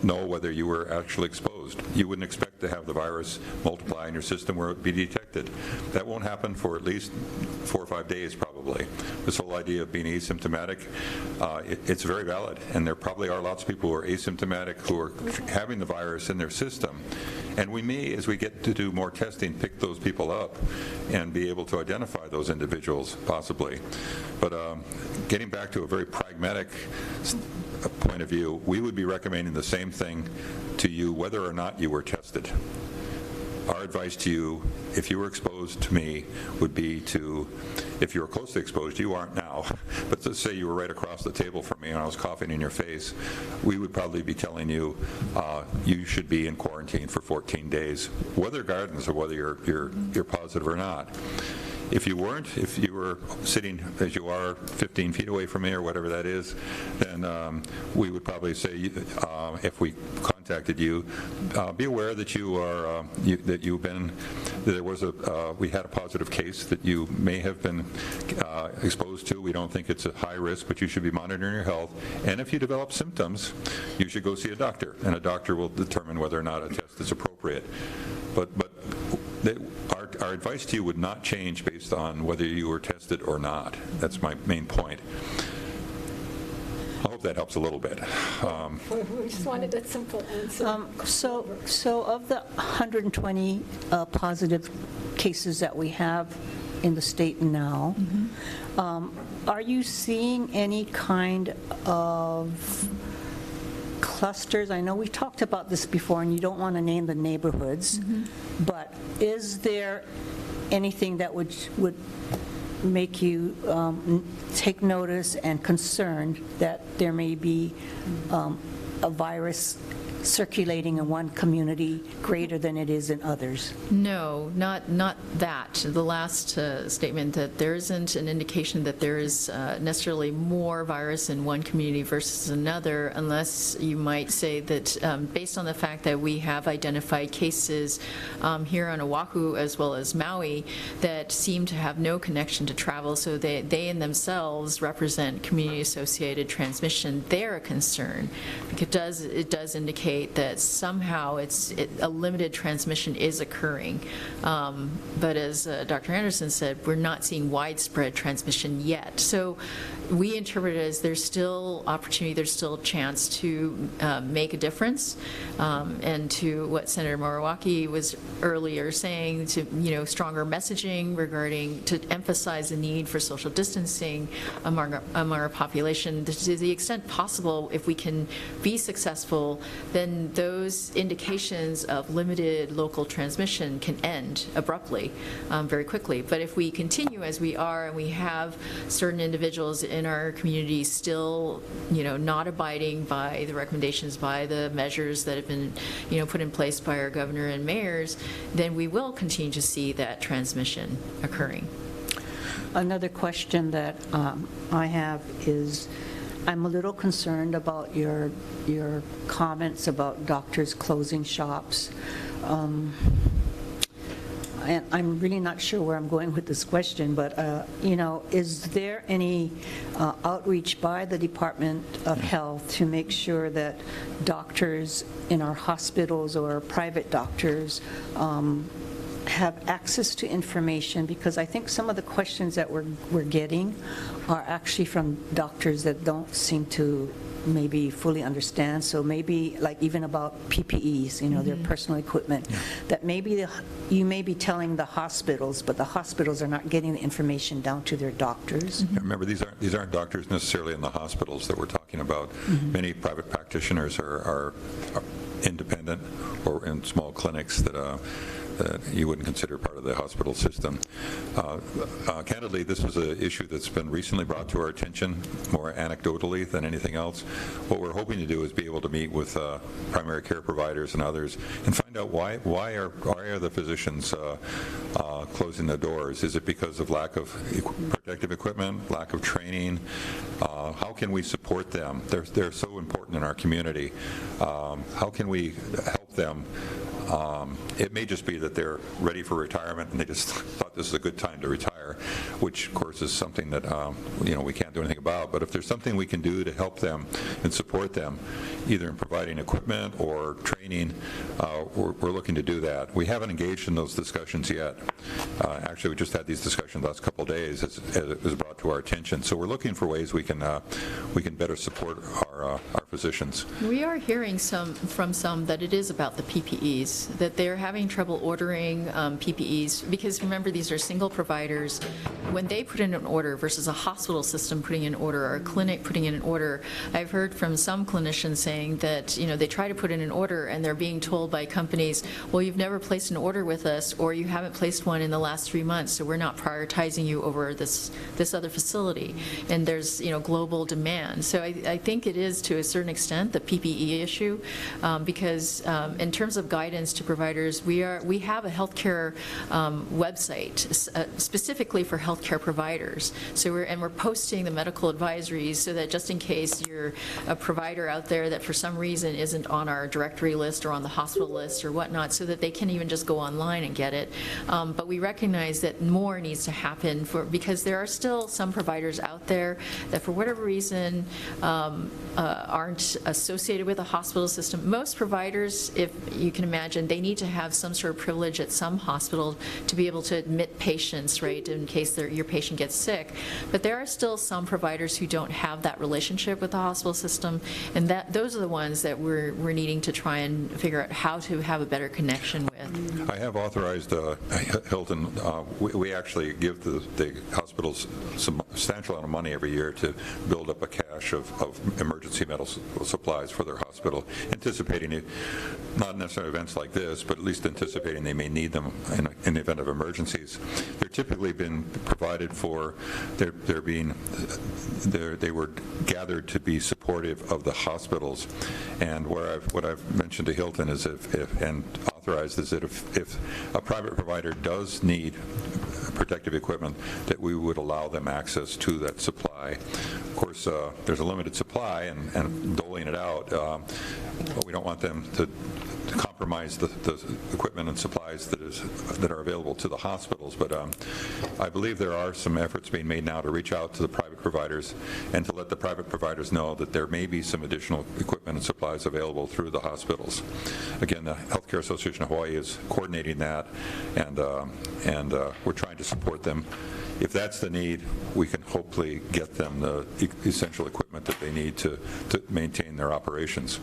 S17: know whether you were actually exposed. You wouldn't expect to have the virus multiply in your system where it would be detected. That won't happen for at least 4 or 5 days probably. This whole idea of being asymptomatic, it's very valid, and there probably are lots of people who are asymptomatic who are having the virus in their system. And we may, as we get to do more testing, pick those people up and be able to identify those individuals possibly. But getting back to a very pragmatic point of view, we would be recommending the same thing to you whether or not you were tested. Our advice to you, if you were exposed to me, would be to if you were closely exposed, you aren't now, but let's say you were right across the table from me and I was coughing in your face, we would probably be telling you you should be in quarantine for 14 days, whether regardless of whether you're positive or not. If you weren't, if you were sitting as you are 15 feet away from me or whatever that is, then we would probably say, if we contacted you, be aware that we had a positive case that you may have been exposed to. We don't think it's a high risk, but you should be monitoring your health. And if you develop symptoms, you should go see a doctor, and a doctor will determine whether or not a test is appropriate. But our advice to you would not change based on whether you were tested or not. That's my main point. I hope that helps a little bit.
S3: We just wanted a simple answer.
S1: So of the 120 positive cases that we have in the state now, are you seeing any kind of clusters? I know we talked about this before, and you don't want to name the neighborhoods, but is there anything that would make you take notice and concerned that there may be a virus circulating in one community greater than it is in others?
S16: No, not that. The last statement, that there isn't an indication that there is necessarily more virus in one community versus another, unless you might say that based on the fact that we have identified cases here on Oahu as well as Maui that seem to have no connection to travel, so they in themselves represent community-associated transmission. They're a concern. It does indicate that somehow a limited transmission is occurring. But as Dr. Anderson said, we're not seeing widespread transmission yet. So we interpret it as there's still opportunity, there's still a chance to make a difference. And to what Senator Moriwaki was earlier saying, to stronger messaging regarding, to emphasize the need for social distancing among our population, to the extent possible. If we can be successful, then those indications of limited local transmission can end abruptly, very quickly. But if we continue as we are, and we have certain individuals in our community still, not abiding by the recommendations, by the measures that have been, put in place by our governor and mayors, then we will continue to see that transmission occurring.
S1: Another question that I have is, I'm a little concerned about your comments about doctors closing shops. And I'm really not sure where I'm going with this question, but, is there any outreach by the Department of Health to make sure that doctors in our hospitals or private doctors have access to information? Because I think some of the questions that we're getting are actually from doctors that don't seem to maybe fully understand. So maybe like even about PPEs, their personal equipment, that maybe you may be telling the hospitals, but the hospitals are not getting the information down to their doctors.
S17: Remember, these aren't doctors necessarily in the hospitals that we're talking about. Many private practitioners are independent or in small clinics that you wouldn't consider part of the hospital system. Candidly, this is an issue that's been recently brought to our attention, more anecdotally than anything else. What we're hoping to do is be able to meet with primary care providers and others and find out why are the physicians closing the doors? Is it because of lack of protective equipment, lack of training? How can we support them? They're so important in our community. How can we help them? It may just be that they're ready for retirement and they just thought this is a good time to retire, which of course is something that we can't do anything about. But if there's something we can do to help them and support them, either in providing equipment or training, we're looking to do that. We haven't engaged in those discussions yet. Actually, we just had these discussions the last couple of days as it was brought to our attention. So we're looking for ways we can better support our physicians.
S16: We are hearing from some that it is about the PPEs, that they're having trouble ordering PPEs, because remember, these are single providers. When they put in an order versus a hospital system putting in an order or a clinic putting in an order, I've heard from some clinicians saying that, they try to put in an order and they're being told by companies, well, you've never placed an order with us, or you haven't placed one in the last 3 months, so we're not prioritizing you over this other facility. And there's, global demand. So I think it is, to a certain extent, the PPE issue, because in terms of guidance to providers, we have a healthcare website specifically for healthcare providers. So we're posting the medical advisories so that just in case you're a provider out there that for some reason isn't on our directory list or on the hospital list or whatnot, so that they can even just go online and get it. But we recognize that more needs to happen because there are still some providers out there that for whatever reason aren't associated with a hospital system. Most providers, if you can imagine, they need to have some sort of privilege at some hospital to be able to admit patients, right, in case your patient gets sick. But there are still some providers who don't have that relationship with the hospital system, and those are the ones that we're needing to try and figure out how to have a better connection with.
S17: I have authorized Hilton. We actually give the hospitals some substantial amount of money every year to build up a cache of emergency medical supplies for their hospital, anticipating it, not necessarily events like this, but at least anticipating they may need them in the event of emergencies. They're typically been provided for. They were gathered to be supportive of the hospitals, and what I've mentioned to Hilton is and authorized is that if a private provider does need protective equipment, that we would allow them access to that supply. Of course, there's a limited supply, and doling it out, but we don't want them to compromise the equipment and supplies that are available to the hospitals. But I believe there are some efforts being made now to reach out to the private providers and to let the private providers know that there may be some additional equipment and supplies available through the hospitals. Again, the Healthcare Association of Hawaii is coordinating that, and we're trying to support them. If that's the need, we can hopefully get them the essential equipment that they need to maintain their operations.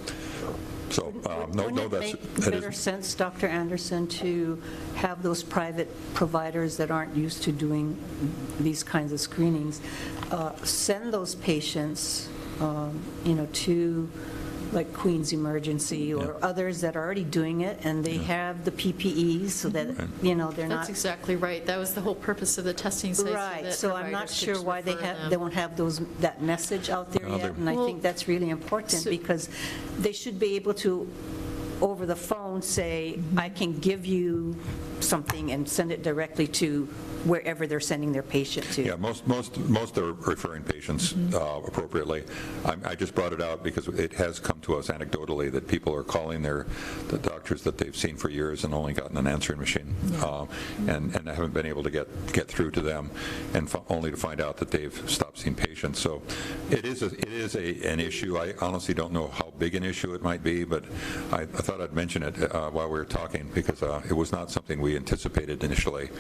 S17: So,
S1: Wouldn't it make better sense, Dr. Anderson, to have those private providers that aren't used to doing these kinds of screenings, send those patients, to like Queens Emergency or others that are already doing it, and they have the PPEs so that, they're not...
S16: That's exactly right. That was the whole purpose of the testing sites.
S1: Right, so I'm not sure why they won't have that message out there yet, and I think that's really important, because they should be able to, over the phone, say, I can give you something and send it directly to wherever they're sending their patient to.
S17: Yeah, most are referring patients appropriately. I just brought it out because it has come to us anecdotally that people are calling the doctors that they've seen for years and only gotten an answering machine, and haven't been able to get through to them, and only to find out that they've stopped seeing patients. So it is an issue. I honestly don't know how big an issue it might be, but I thought I'd mention it while we were talking, because it was not something we anticipated initially.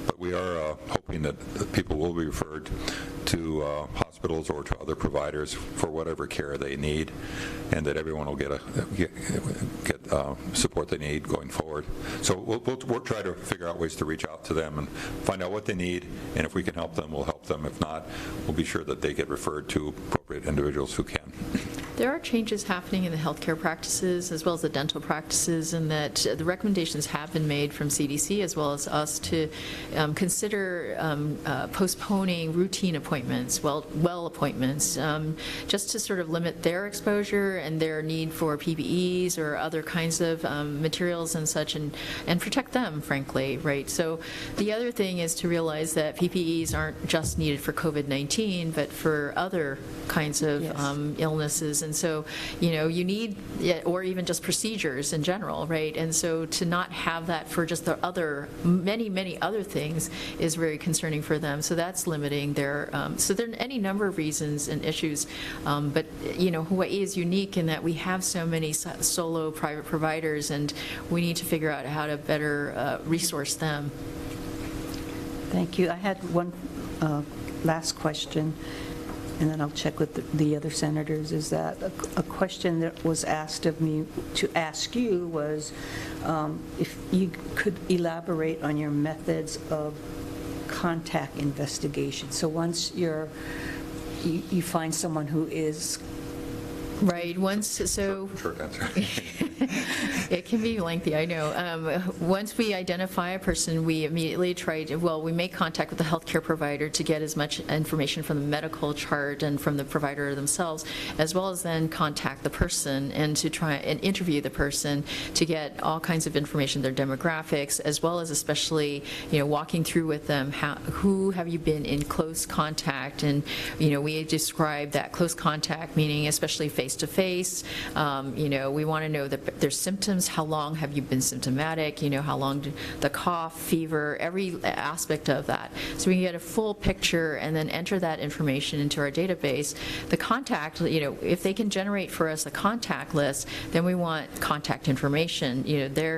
S17: But we are hoping that people will be referred to hospitals or to other providers for whatever care they need, and that everyone will get support they need going forward. So we'll try to figure out ways to reach out to them and find out what they need, and if we can help them, we'll help them. If not, we'll be sure that they get referred to appropriate individuals who can.
S16: There are changes happening in the healthcare practices as well as the dental practices, in that the recommendations have been made from CDC as well as us to consider postponing routine appointments, well appointments, just to sort of limit their exposure and their need for PPEs or other kinds of materials and such, and protect them, frankly, right? So the other thing is to realize that PPEs aren't just needed for COVID-19, but for other kinds of illnesses. And so, you need, or even just procedures in general, right? And so to not have that for just the many other things is very concerning for them. So that's limiting their, so there are any number of reasons and issues. But, Hawaii is unique in that we have so many solo private providers, and we need to figure out how to better resource them.
S1: Thank you. I had one last question. and then I'll check with the other senators, is that a question that was asked of me to ask you was if you could elaborate on your methods of contact investigation. So once you find someone who is...
S16: Right, so...
S17: Short answer.
S16: It can be lengthy, I know. Once we identify a person, we immediately we make contact with the healthcare provider to get as much information from the medical chart and from the provider themselves, as well as then contact the person and to try and interview the person to get all kinds of information, their demographics, as well as especially, walking through with them, who have you been in close contact, and, we describe that close contact, meaning especially face-to-face. We want to know that their symptoms, how long have you been symptomatic, how long the cough, fever, every aspect of that. So we can get a full picture and then enter that information into our database. The contact, if they can generate for us a contact list, then we want contact information,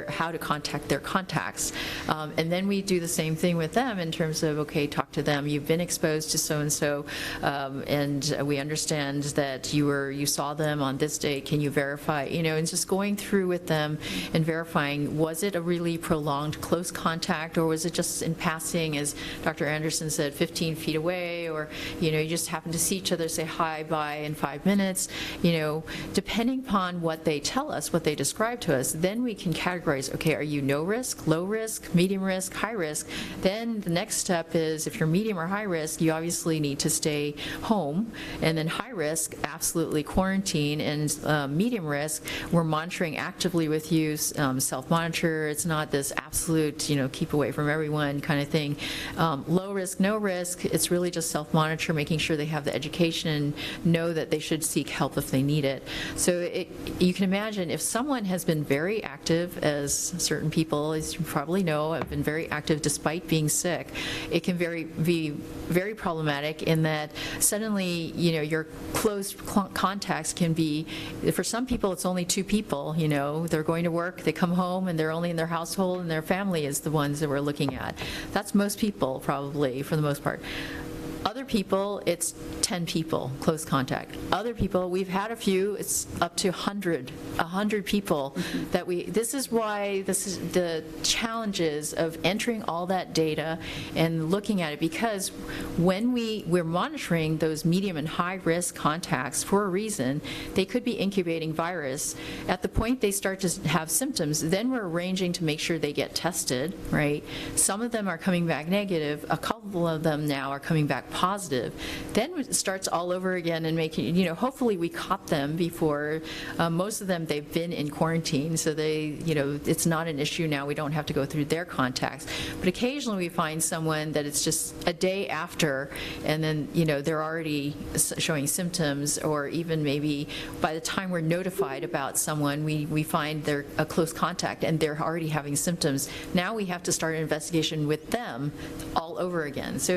S16: how to contact their contacts. And then we do the same thing with them in terms of, okay, talk to them, you've been exposed to so-and-so, and we understand that you saw them on this day, can you verify, and just going through with them and verifying, was it a really prolonged close contact, or was it just in passing, as Dr. Anderson said, 15 feet away, or you just happen to see each other, say hi, bye in 5 minutes. Depending upon what they tell us, what they describe to us, then we can categorize, okay, are you no risk, low risk, medium risk, high risk? Then the next step is, if you're medium or high risk, you obviously need to stay home, and then high risk, absolutely quarantine, and medium risk, we're monitoring actively with you, self-monitor. It's not this absolute, keep away from everyone kind of thing. Low risk, no risk, it's really just self-monitor, making sure they have the education and know that they should seek help if they need it. So you can imagine if someone has been very active, as certain people, as you probably know, have been very active despite being sick, it can be very problematic in that suddenly, your close contacts can be, for some people, it's only 2 people, they're going to work, they come home, and they're only in their household, and their family is the ones that we're looking at. That's most people, probably, for the most part. Other people, it's 10 people, close contact. Other people, we've had a few, it's up to 100 people that this is the challenges of entering all that data and looking at it, because when we're monitoring those medium and high risk contacts for a reason, they could be incubating virus. At the point they start to have symptoms, then we're arranging to make sure they get tested, right? Some of them are coming back negative, a couple of them now are coming back positive. Then it starts all over again and making, hopefully we caught them before. Most of them, they've been in quarantine, so it's not an issue now. We don't have to go through their contacts. But occasionally we find someone that it's just a day after, and then, they're already showing symptoms, or even maybe by the time we're notified about someone, we find they're a close contact and they're already having symptoms. Now we have to start an investigation with them all over again. So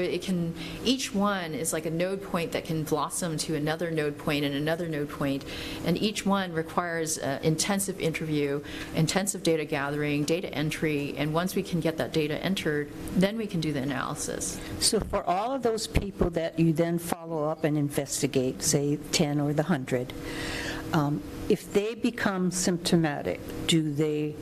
S16: each one is like a node point that can blossom to another node point and another node point, and each one requires intensive interview, intensive data gathering, data entry, and once we can get that data entered, then we can do the analysis.
S1: So for all of those people that you then follow up and investigate, say 10 or the 100, if they become symptomatic, do they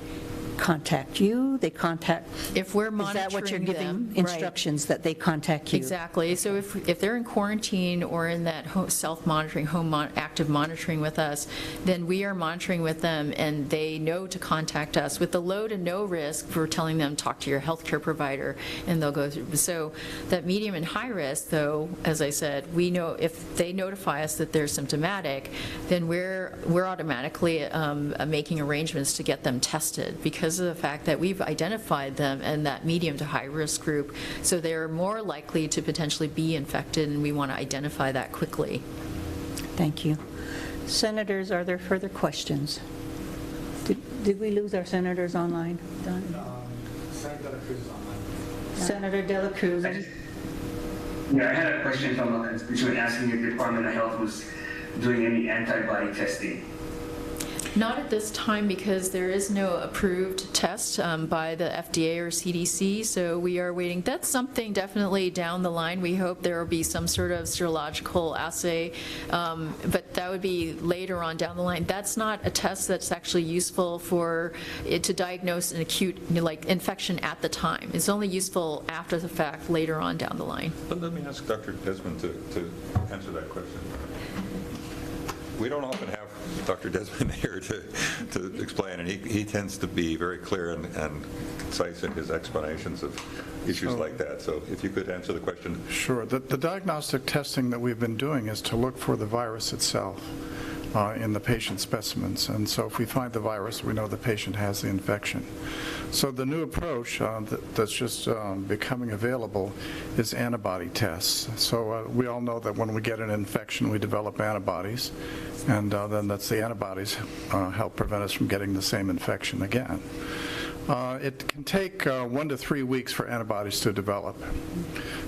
S1: contact you? They contact...
S16: If we're monitoring
S1: them. Is that what you're giving
S16: them,
S1: instructions, right, that they contact you?
S16: Exactly. So if they're in quarantine or in that self-monitoring, active monitoring with us, then we are monitoring with them, and they know to contact us. With the low to no risk, we're telling them, talk to your healthcare provider, and they'll go through. So that medium and high risk, though, as I said, we know if they notify us that they're symptomatic, then we're automatically making arrangements to get them tested, because of the fact that we've identified them in that medium to high risk group, so they're more likely to potentially be infected, and we want to identify that quickly.
S1: Thank you. Senators, are there further questions? Did we lose our senators online? Don?
S6: Senator De La Cruz is online.
S1: Senator De La Cruz.
S11: I had a question from a constituent asking if the Department of Health was doing any antibody testing.
S16: Not at this time, because there is no approved test by the FDA or CDC, so we are waiting. That's something definitely down the line. We hope there will be some sort of serological assay, but that would be later on down the line. That's not a test that's actually useful for it to diagnose an acute infection at the time. It's only useful after the fact, later on down the line.
S17: But let me ask Dr. Desmond to answer that question. We don't often have Dr. Desmond here to explain, and he tends to be very clear and concise in his explanations of issues like that. So if you could answer the question.
S18: Sure. The diagnostic testing that we've been doing is to look for the virus itself in the patient specimens. And so if we find the virus, we know the patient has the infection. So the new approach that's just becoming available is antibody tests. So we all know that when we get an infection, we develop antibodies, and then that's the antibodies help prevent us from getting the same infection again. It can take 1 to 3 weeks for antibodies to develop.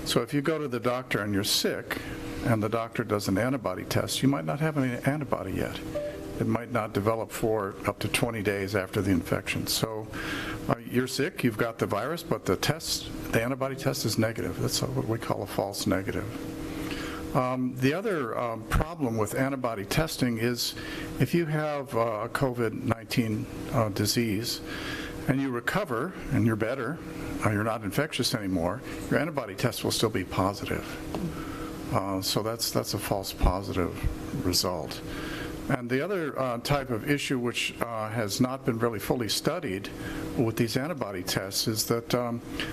S18: So if you go to the doctor and you're sick, and the doctor does an antibody test, you might not have any antibody yet. It might not develop for up to 20 days after the infection. So you're sick, you've got the virus, but the antibody test is negative. That's what we call a false negative. The other problem with antibody testing is if you have a COVID-19 disease and you recover and you're better, you're not infectious anymore, your antibody test will still be positive. So that's a false positive result. And the other type of issue which has not been really fully studied with these antibody tests is that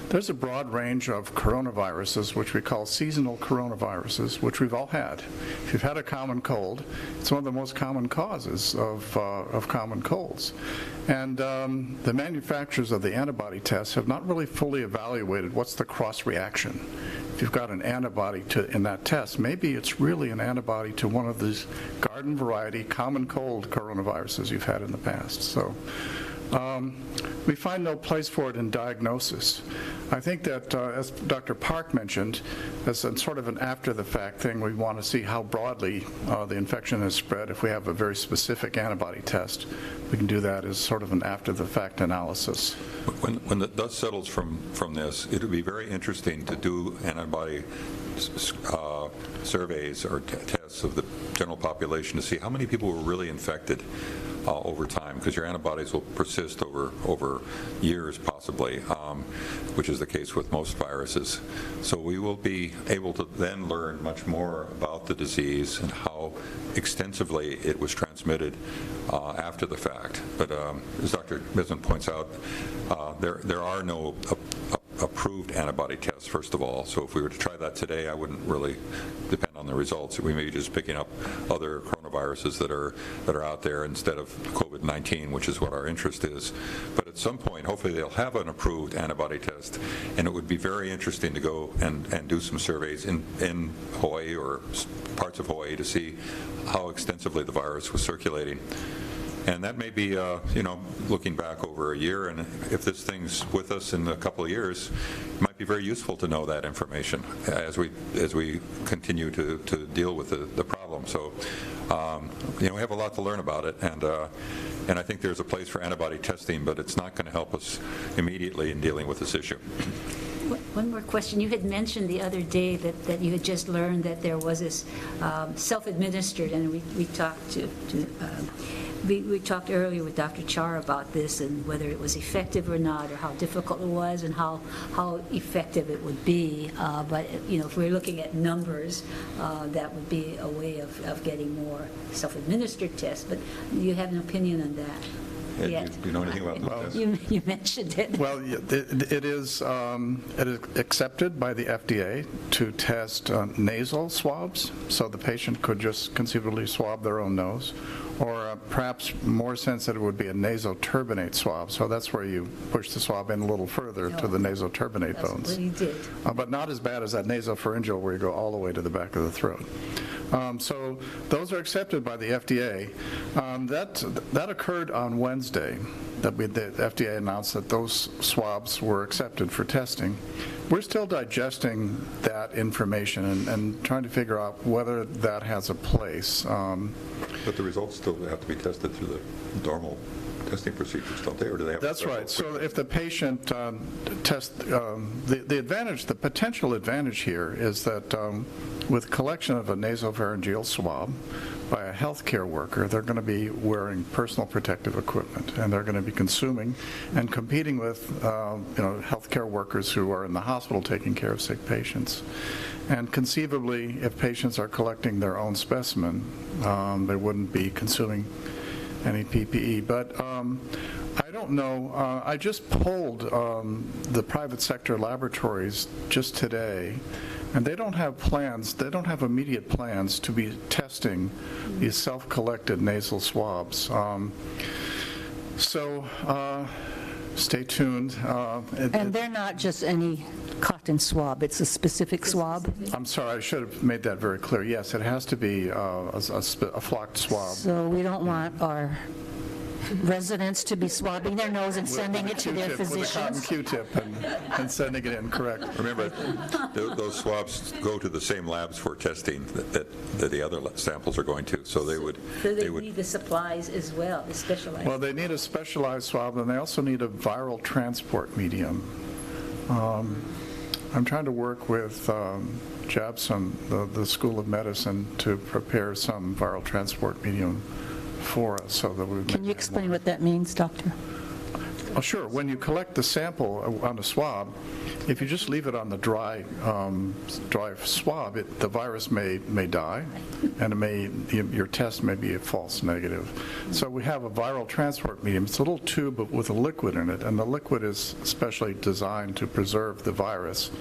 S18: there's a broad range of coronaviruses, which we call seasonal coronaviruses, which we've all had. If you've had a common cold, it's one of the most common causes of common colds. And the manufacturers of the antibody tests have not really fully evaluated what's the cross-reaction. If you've got an antibody in that test, maybe it's really an antibody to one of these garden variety common cold coronaviruses you've had in the past. So we find no place for it in diagnosis. I think that, as Dr. Park mentioned, as sort of an after-the-fact thing, we want to see how broadly the infection has spread. If we have a very specific antibody test, we can do that as sort of an after-the-fact analysis.
S17: When the dust settles from this, it would be very interesting to do antibody surveys or tests of the general population to see how many people were really infected over time, because your antibodies will persist over years possibly, which is the case with most viruses. So we will be able to then learn much more about the disease and how extensively it was transmitted after the fact. But as Dr. Desmond points out, there are no approved antibody tests, first of all. So if we were to try that today, I wouldn't really depend on the results. We may be just picking up other coronaviruses that are out there instead of COVID-19, which is what our interest is. But at some point, hopefully they'll have an approved antibody test, and it would be very interesting to go and do some surveys in Hawaii or parts of Hawaii to see how extensively the virus was circulating. And that may be, looking back over a year, and if this thing's with us in a couple of years, it might be very useful to know that information as we continue to deal with the problem. So, we have a lot to learn about it, and I think there's a place for antibody testing, but it's not going to help us immediately in dealing with this issue.
S14: One more question. You had mentioned the other day that you had just learned that there was this self-administered, and we talked we talked earlier with Dr. Char about this and whether it was effective or not, or how difficult it was and how effective it would be. But if we're looking at numbers, that would be a way of getting more self-administered tests. But you have an opinion on that?
S17: Do you know anything about the test?
S14: You mentioned it.
S18: Well, it is accepted by the FDA to test nasal swabs, so the patient could just conceivably swab their own nose, or perhaps more sensitive would be a nasoturbinate swab. So that's where you push the swab in a little further to the nasoturbinate bones.
S14: That's what you did.
S18: But not as bad as that nasopharyngeal where you go all the way to the back of the throat. So those are accepted by the FDA. That occurred on Wednesday, the FDA announced that those swabs were accepted for testing. We're still digesting that information and trying to figure out whether that has a place.
S17: But the results still have to be tested through the normal testing procedures, don't they? Or do they have to
S18: That's
S17: start
S18: right. So if the patient the potential advantage here is that with collection of a nasopharyngeal swab by a healthcare worker, they're going to be wearing personal protective equipment, and they're going to be consuming and competing with healthcare workers who are in the hospital taking care of sick patients. And conceivably, if patients are collecting their own specimen, they wouldn't be consuming any PPE. But I don't know. I just polled the private sector laboratories just today, and they don't have plans, they don't have immediate plans to be testing these self-collected nasal swabs. So stay tuned.
S1: And they're not just any cotton swab, it's a specific swab?
S18: I'm sorry, I should have made that very clear. Yes, it has to be a flocked swab.
S1: So we don't want our residents to be swabbing their nose and sending it to their physicians?
S18: With a cotton Q-tip and sending it in, correct.
S17: Remember, those swabs go to the same labs for testing that the other samples are going to, so they would...
S14: So they need the supplies as well, the specialized.
S18: Well, they need a specialized swab, and they also need a viral transport medium. I'm trying to work with JABSOM, the School of Medicine, to prepare some viral transport medium for us, so that we
S1: Can you explain what that means, doctor?
S18: Oh, sure. When you collect the sample on a swab, if you just leave it on the dry swab, the virus may die, and your test may be a false negative. So we have a viral transport medium. It's a little tube with a liquid in it, and the liquid is specially designed to preserve the virus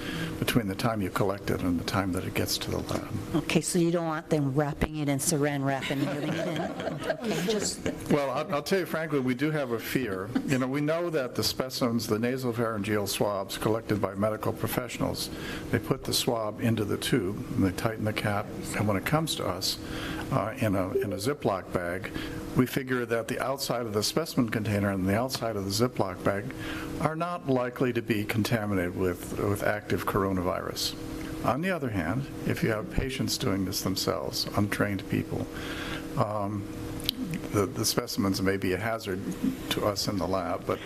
S18: between the time you collect it and the time that it gets to the lab.
S1: Okay, so you don't want them wrapping it in saran wrap and moving it in? Okay,
S18: Well, I'll tell you frankly, we do have a fear. We know that the specimens, the nasopharyngeal swabs collected by medical professionals, they put the swab into the tube and they tighten the cap, and when it comes to us in a Ziploc bag, we figure that the outside of the specimen container and the outside of the Ziploc bag are not likely to be contaminated with active coronavirus. On the other hand, if you have patients doing this themselves, untrained people, the specimens may be a hazard to us in the lab, but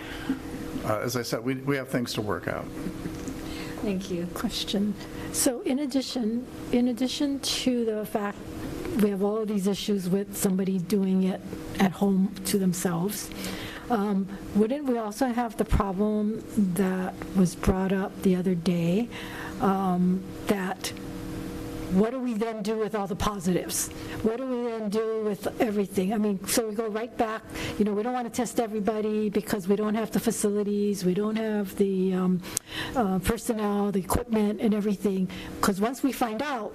S18: as I said, we have things to work out.
S3: Thank you. Question. So in addition to the fact we have all of these issues with somebody doing it at home to themselves, wouldn't we also have the problem that was brought up the other day, that what do we then do with all the positives? What do we then do with everything? I mean, so we go right back, we don't want to test everybody because we don't have the facilities, we don't have the personnel, the equipment and everything. Because once we find out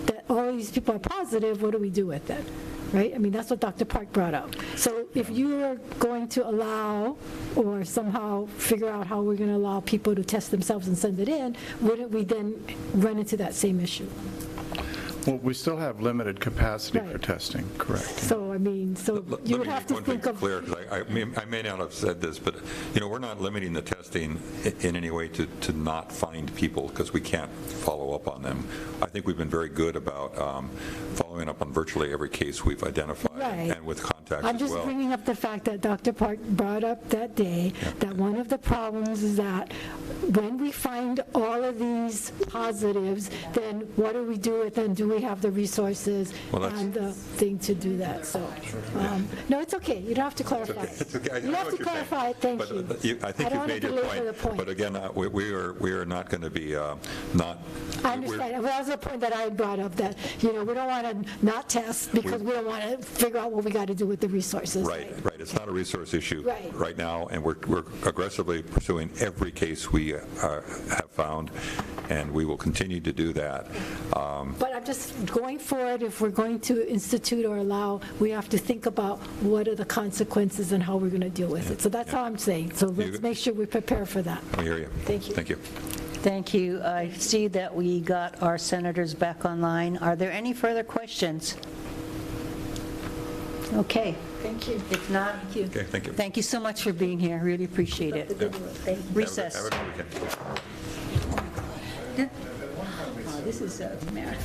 S3: that all these people are positive, what do we do with it? Right? I mean, that's what Dr. Park brought up. So if you are going to allow or somehow figure out how we're going to allow people to test themselves and send it in, wouldn't we then run into that same issue?
S18: Well, we still have limited capacity for testing, correct.
S3: So, I mean, you would have to think of...
S17: Clear, because I may not have said this, but, we're not limiting the testing in any way to not find people because we can't follow up on them. I think we've been very good about following up on virtually every case we've identified, and with contacts
S3: I'm
S17: as
S3: just
S17: well.
S3: bringing up the fact that Dr. Park brought up that day, that one of the problems is that when we find all of these positives, then what do we do with them? Do we have the resources and the thing to do that? So, no, it's okay. You don't have to clarify.
S17: It's okay.
S3: You don't have to clarify it. Thank you.
S17: I think you've made your point. But again, we are not going to be not.
S3: I understand. Well, that was the point that I brought up, that we don't want to not test because we don't want to figure out what we got to do with the resources.
S17: Right. It's not a resource issue
S3: right
S17: now, and we're aggressively pursuing every case we have found, and we will continue to do that.
S3: But I'm just going forward, if we're going to institute or allow, we have to think about what are the consequences and how we're going to deal with it. So that's all I'm saying. So let's make sure we prepare for that.
S17: I hear you.
S3: Thank you.
S17: Thank you.
S1: Thank you. I see that we got our senators back online. Are there any further questions? Okay.
S3: Thank you.
S1: If not,
S17: Okay, thank you.
S1: thank you so much for being here. Really appreciate it. Recess.
S17: Have a good weekend.
S15: This is Mary.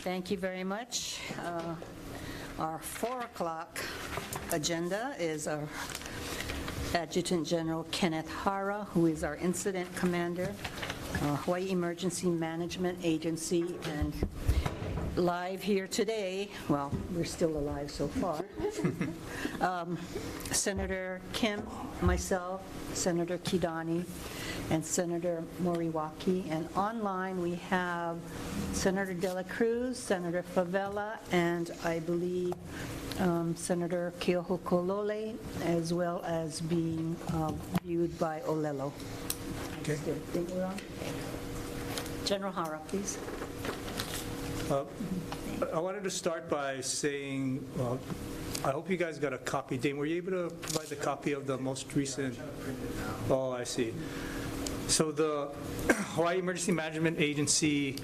S1: Thank you very much. Our 4 o'clock agenda is our Adjutant General Kenneth Hara, who is our Incident Commander, Hawaii Emergency Management Agency, and live here today, well, we're still alive so far, Senator Kim, myself, Senator Kidani, and Senator Moriwaki. And online, we have Senator De La Cruz, Senator Favela, and I believe Senator Keohokolole, as well as being viewed by Olelo.
S19: Okay.
S1: I think we're on. General Hara, please.
S19: I wanted to start by saying, I hope you guys got a copy. Dane, were you able to provide the copy of the most recent? Oh, I see. So the Hawaii Emergency Management Agency,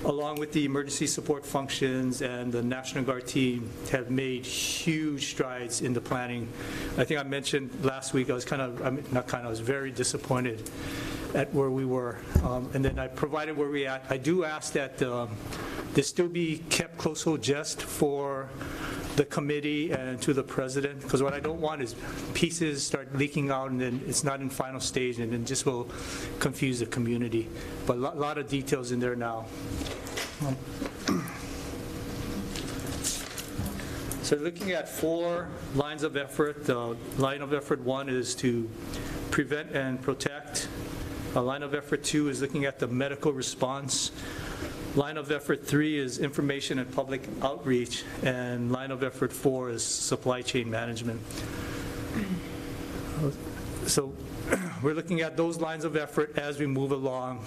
S19: along with the emergency support functions and the National Guard team, have made huge strides in the planning. I think I mentioned last week, I was very disappointed at where we were. And then I provided where we at. I do ask that this still be kept close hold just for the committee and to the president, because what I don't want is pieces start leaking out and then it's not in final stage and then just will confuse the community. But a lot of details in there now. So looking at 4 lines of effort, line of effort 1 is to prevent and protect. Line of effort 2 is looking at the medical response. Line of effort 3 is information and public outreach, and line of effort 4 is supply chain management. So we're looking at those lines of effort as we move along.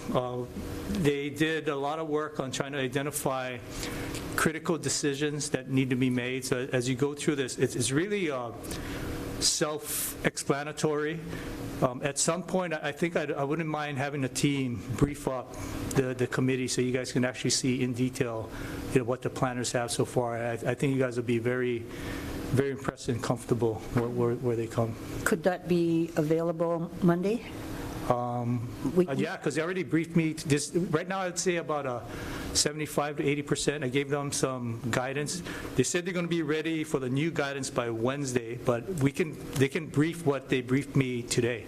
S19: They did a lot of work on trying to identify critical decisions that need to be made. So as you go through this, it's really self-explanatory. At some point, I think I wouldn't mind having a team brief up the committee so you guys can actually see in detail, what the planners have so far. I think you guys will be very, very impressed and comfortable where they come.
S1: Could that be available Monday?
S19: Yeah, because they already briefed me. Right now, I'd say about 75 to 80%. I gave them some guidance. They said they're going to be ready for the new guidance by Wednesday, but they can brief what they briefed me today.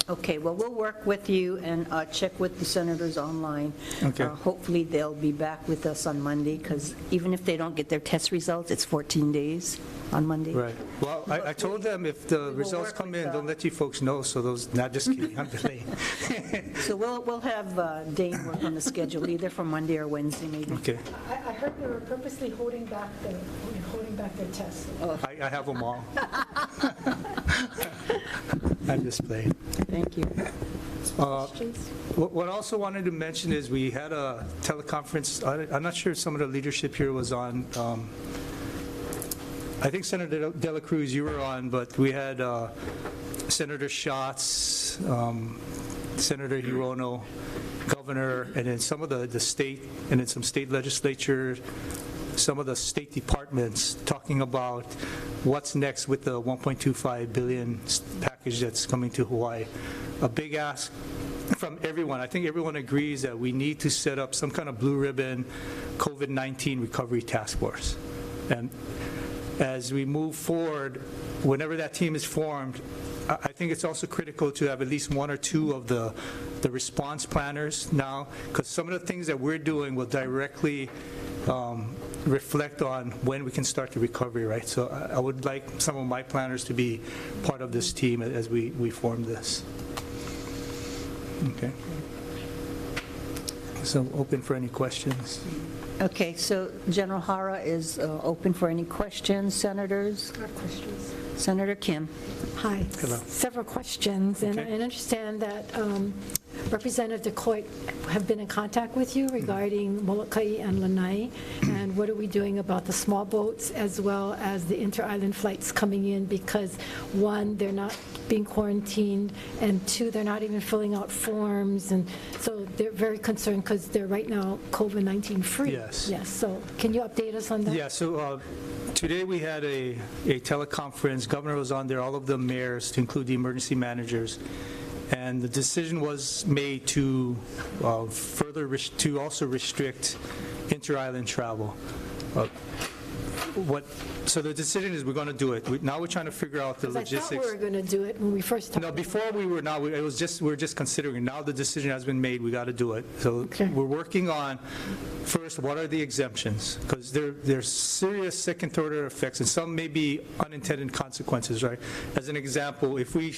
S1: Okay, well, we'll work with you and check with the senators online.
S19: Okay.
S1: Hopefully, they'll be back with us on Monday, because even if they don't get their test results, it's 14 days on Monday.
S19: Right. Well, I told them if the results come in, they'll let you folks know, so not just kidding, I'm delayed.
S1: So we'll have Dane work on the schedule, either for Monday or Wednesday, maybe.
S19: Okay.
S3: I heard they were purposely holding back their tests.
S19: I have them all. I'm just playing.
S1: Thank you.
S19: What I also wanted to mention is we had a teleconference. I'm not sure if some of the leadership here was on. I think Senator De La Cruz, you were on, but we had Senator Schatz, Senator Hirono, Governor, and then some of the state, and then some state legislature, some of the state departments talking about what's next with the $1.25 billion package that's coming to Hawaii. A big ask from everyone. I think everyone agrees that we need to set up some kind of blue ribbon COVID-19 recovery task force. And as we move forward, whenever that team is formed, I think it's also critical to have at least 1 or 2 of the response planners now, because some of the things that we're doing will directly reflect on when we can start the recovery, right? So I would like some of my planners to be part of this team as we form this. Okay. So open for any questions.
S1: Okay, so General Hara is open for any questions, senators?
S3: Questions.
S1: Senator Kim.
S3: Hi.
S19: Hello.
S3: Several questions, and I understand that Representative DeCoit have been in contact with you regarding Molokai and Lanai, and what are we doing about the small boats as well as the inter-island flights coming in, because 1, they're not being quarantined, and 2, they're not even filling out forms, and so they're very concerned because they're right now COVID-19 free.
S19: Yes.
S3: Yes, so can you update us on that?
S19: Yeah, so today we had a teleconference. Governor was on there, all of the mayors, to include the emergency managers. And the decision was made to to also restrict inter-island travel. So the decision is we're going to do it. Now we're trying to figure out the
S3: Because I thought
S19: logistics.
S3: we were going to do it when we first talked.
S19: No, before we were not, we were just considering. Now the decision has been made, we got to do it. So we're working on, first, what are the exemptions? Because there's serious second order effects, and some may be unintended consequences, right? As an example, if we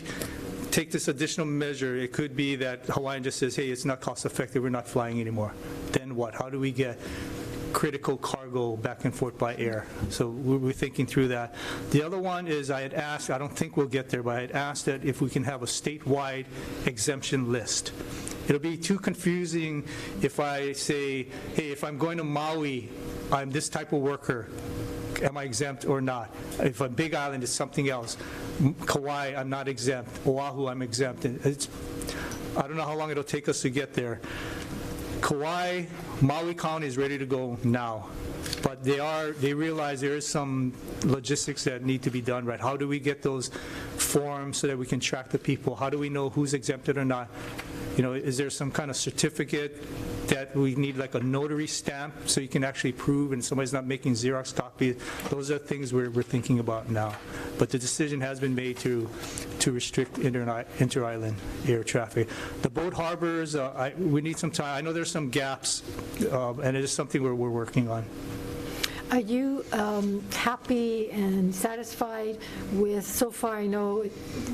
S19: take this additional measure, it could be that Hawaiian just says, hey, it's not cost effective, we're not flying anymore. Then what? How do we get critical cargo back and forth by air? So we're thinking through that. The other one is I had asked, I don't think we'll get there, but I had asked that if we can have a statewide exemption list. It'll be too confusing if I say, hey, if I'm going to Maui, I'm this type of worker. Am I exempt or not? If a Big Island is something else. Kauai, I'm not exempt. Oahu, I'm exempt. I don't know how long it'll take us to get there. Kauai, Maui County is ready to go now, but they realize there is some logistics that need to be done, right? How do we get those forms so that we can track the people? How do we know who's exempted or not? You know, is there some kind of certificate that we need, like a notary stamp, so you can actually prove and somebody's not making Xerox copies? Those are things we're thinking about now. But the decision has been made to restrict inter-island air traffic. The boat harbors, we need some time. I know there's some gaps, and it is something we're working on.
S3: Are you happy and satisfied with, so far I know,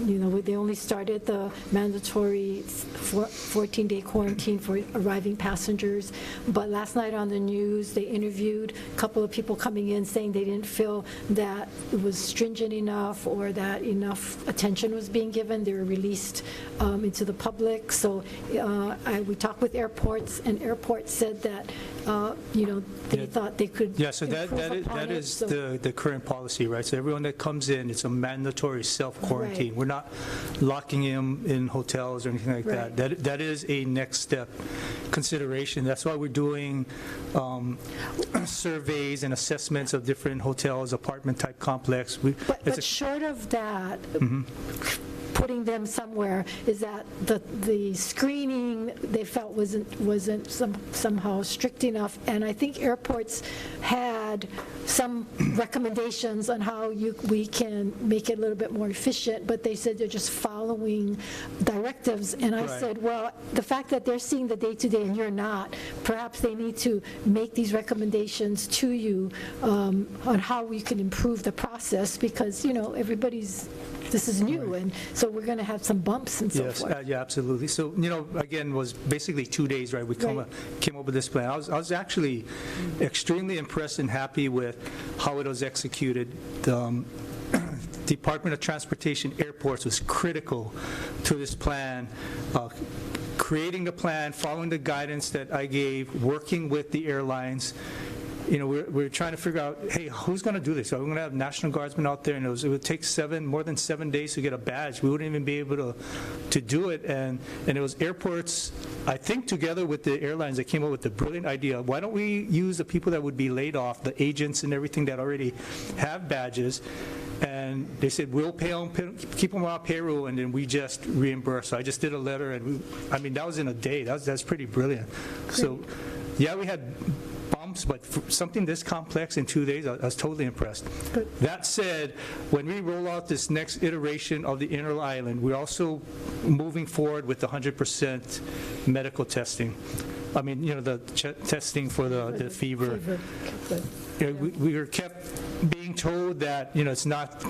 S3: they only started the mandatory 14-day quarantine for arriving passengers, but last night on the news, they interviewed a couple of people coming in saying they didn't feel that it was stringent enough or that enough attention was being given. They were released into the public. So we talked with airports, and airports said that, they thought they could
S19: so that is the current policy, right? So everyone that comes in, it's a mandatory self-quarantine.
S3: Right.
S19: We're not locking them in hotels or anything like
S3: Right.
S19: that. That is a next step consideration. That's why we're doing surveys and assessments of different hotels, apartment-type complex.
S3: But short of that, putting them somewhere, is that the screening they felt wasn't somehow strict enough, and I think airports had some recommendations on how we can make it a little bit more efficient, but they said they're just following directives, and I said, well, the fact that they're seeing the day-to-day and you're not, perhaps they need to make these recommendations to you on how we can improve the process, because, this is new, and so we're going to have some bumps and so forth.
S19: Yes, yeah, absolutely. So, again, was basically 2 days, right? We came up with this plan. I was actually extremely impressed and happy with how it was executed. The Department of Transportation Airports was critical to this plan. Creating the plan, following the guidance that I gave, working with the airlines. We're trying to figure out, hey, who's going to do this? So we're going to have National Guardsmen out there, and it would take more than 7 days to get a badge. We wouldn't even be able to do it. And it was airports, I think together with the airlines, that came up with the brilliant idea. Why don't we use the people that would be laid off, the agents and everything that already have badges, and they said, we'll pay them, keep them on payroll, and then we just reimburse. So I just did a letter, and that was in a day. That's pretty brilliant. Great. So, yeah, we had bumps, but for something this complex in 2 days, I was totally impressed. Good. That said, when we roll out this next iteration of the inter-island, we're also moving forward with 100% medical testing. The testing for the fever. We were kept being told that, it's not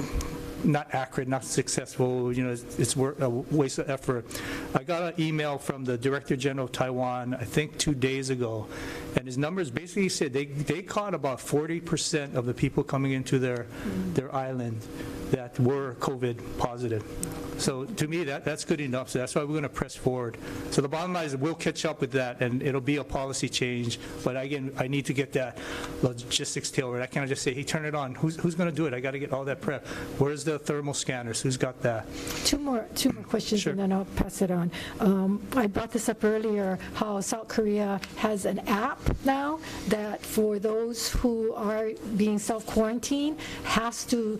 S19: accurate, not successful, it's a waste of effort. I got an email from the Director General of Taiwan, I think 2 days ago, and his numbers basically said they caught about 40% of the people coming into their island that were COVID positive. So to me, that's good enough. So that's why we're going to press forward. So the bottom line is we'll catch up with that, and it'll be a policy change. But again, I need to get that logistics tailored. I can't just say, hey, turn it on. Who's going to do it? I got to get all that prep. Where's the thermal scanners? Who's got that?
S3: Two more questions, sure. And then I'll pass it on. I brought this up earlier, how South Korea has an app now that for those who are being self-quarantined has to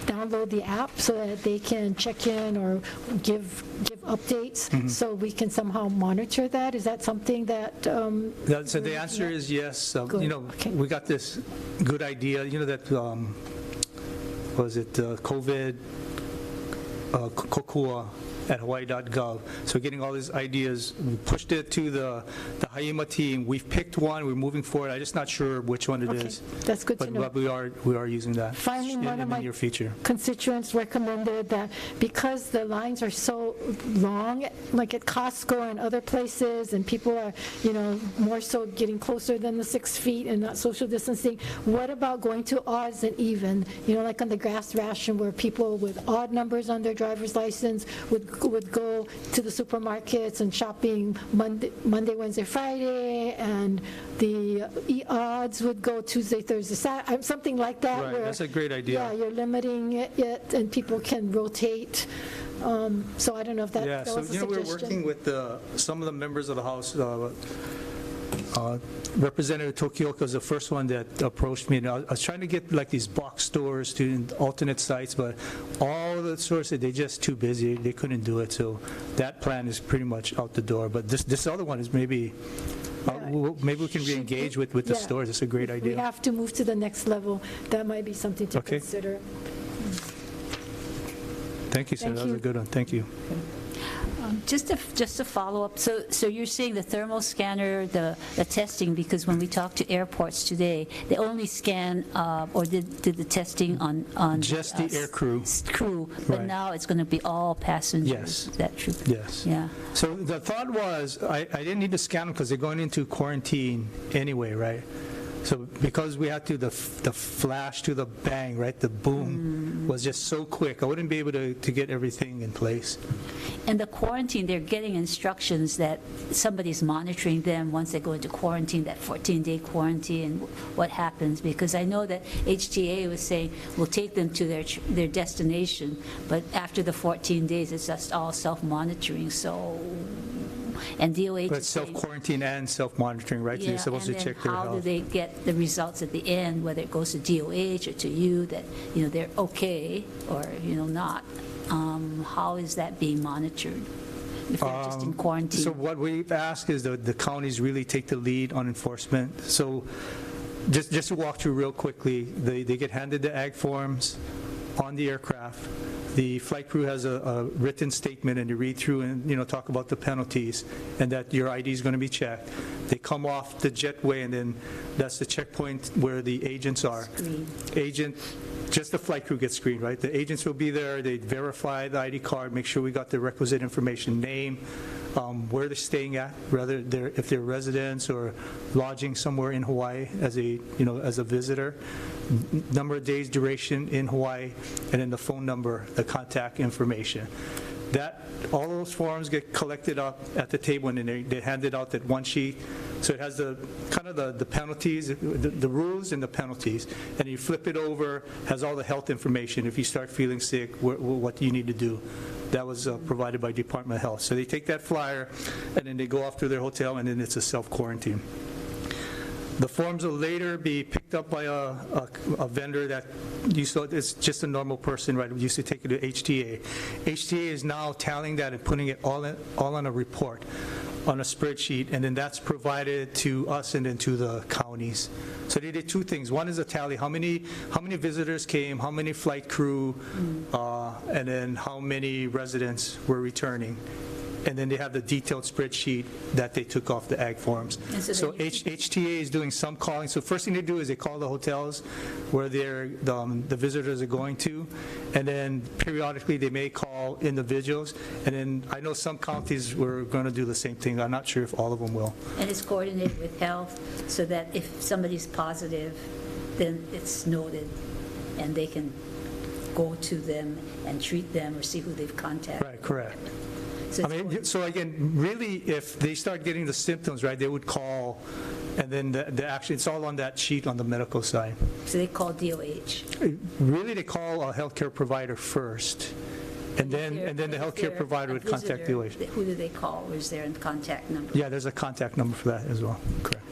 S3: download the app so that they can check in information or give updates so we can somehow monitor that? Is that something that?
S19: So the answer is yes. We got this good idea, that, was it COVID, COCUA at Hawaii.gov. So getting all these ideas, we pushed it to the HAIMA team. We've picked one. We're moving forward. I'm just not sure which one it is.
S3: That's good to know.
S19: But we are using that.
S3: Finally, one of
S19: in
S3: my
S19: the near future.
S3: constituents recommended that because the lines are so long, like at Costco and other places, and people are, more so getting closer than the 6 feet and not social distancing, what about going to odds and even, like on the grass ration where people with odd numbers on their driver's license would go to the supermarkets and shopping Monday, Wednesday, Friday, and the odds would go Tuesday, Thursday, Saturday, something like that.
S19: Right,
S3: where,
S19: that's a great idea.
S3: Yeah, you're limiting it, and people can rotate. So I don't know if that was a suggestion.
S19: We're working with some of the members of the House. Representative Tokioka is the first one that approached me, and I was trying to get like these box stores to alternate sites, but all the stores said they're just too busy, they couldn't do it, so that plan is pretty much out the door. But this other one is maybe we can re-engage with the stores. It's a great idea.
S3: We have to move to the next level. That might be something to consider.
S19: Thank you, sir. That was a good one. Thank you.
S4: Just to follow up, so you're saying the thermal scanner, the testing, because when we talked to airports today, they only scan or did the testing on
S19: just the air crew.
S4: But
S19: right.
S4: now it's going to be all passengers.
S19: Yes.
S4: Is that true?
S19: Yes.
S4: Yeah.
S19: So the thought was I didn't need to scan them because they're going into quarantine anyway, right? So because we had to, the flash to the bang, right, the boom was just so quick, I wouldn't be able to get everything in place.
S4: And the quarantine, they're getting instructions that somebody's monitoring them once they go into quarantine, that 14-day quarantine, what happens. Because I know that HTA was saying, we'll take them to their destination, but after the 14 days, it's just all self-monitoring, so... And DOH
S19: but self-quarantine and self-monitoring, right? So you're supposed to check their health.
S4: How do they get the results at the end, whether it goes to DOH or to you, that they're okay or not? How is that being monitored if they're just in quarantine?
S19: So what we've asked is the counties really take the lead on enforcement. So just to walk through real quickly, they get handed the ag forms on the aircraft. The flight crew has a written statement, and you read through and talk about the penalties and that your ID is going to be checked. They come off the jetway, and then that's the checkpoint where the agents are. Just the flight crew gets screened, right? The agents will be there. They verify the ID card, make sure we got the requisite information, name, where they're staying at, if they're residents or lodging somewhere in Hawaii as a visitor, number of days duration in Hawaii, and then the phone number, the contact information. All those forms get collected up at the table, and then they hand it out that one sheet. So it has the penalties, the rules and the penalties, and you flip it over, has all the health information. If you start feeling sick, what do you need to do? That was provided by Department of Health. So they take that flyer, and then they go off to their hotel, and then it's a self-quarantine. The forms will later be picked up by a vendor that it's just a normal person, right? We used to take it to HTA. HTA is now tallying that and putting it all on a report, on a spreadsheet, and then that's provided to us and then to the counties. So they did two things. One is a tally: how many visitors came, how many flight crew, and then how many residents were returning. And then they have the detailed spreadsheet that they took off the ag forms. So HTA is doing some calling. So first thing they do is they call the hotels where the visitors are going to, and then periodically they may call individuals. And then I know some counties were going to do the same thing. I'm not sure if all of them will.
S4: And it's coordinated with health so that if somebody's positive, then it's noted, and they can go to them and treat them or see who they've contacted.
S19: Right, correct. So again, really, if they start getting the symptoms, right, they would call, and then it's all on that sheet on the medical side.
S4: So they call DOH?
S19: Really, they call a healthcare provider first, and then the healthcare provider would contact DOH.
S4: Who do they call? Or is there a contact number?
S19: Yeah, there's a contact number for that as well. Correct.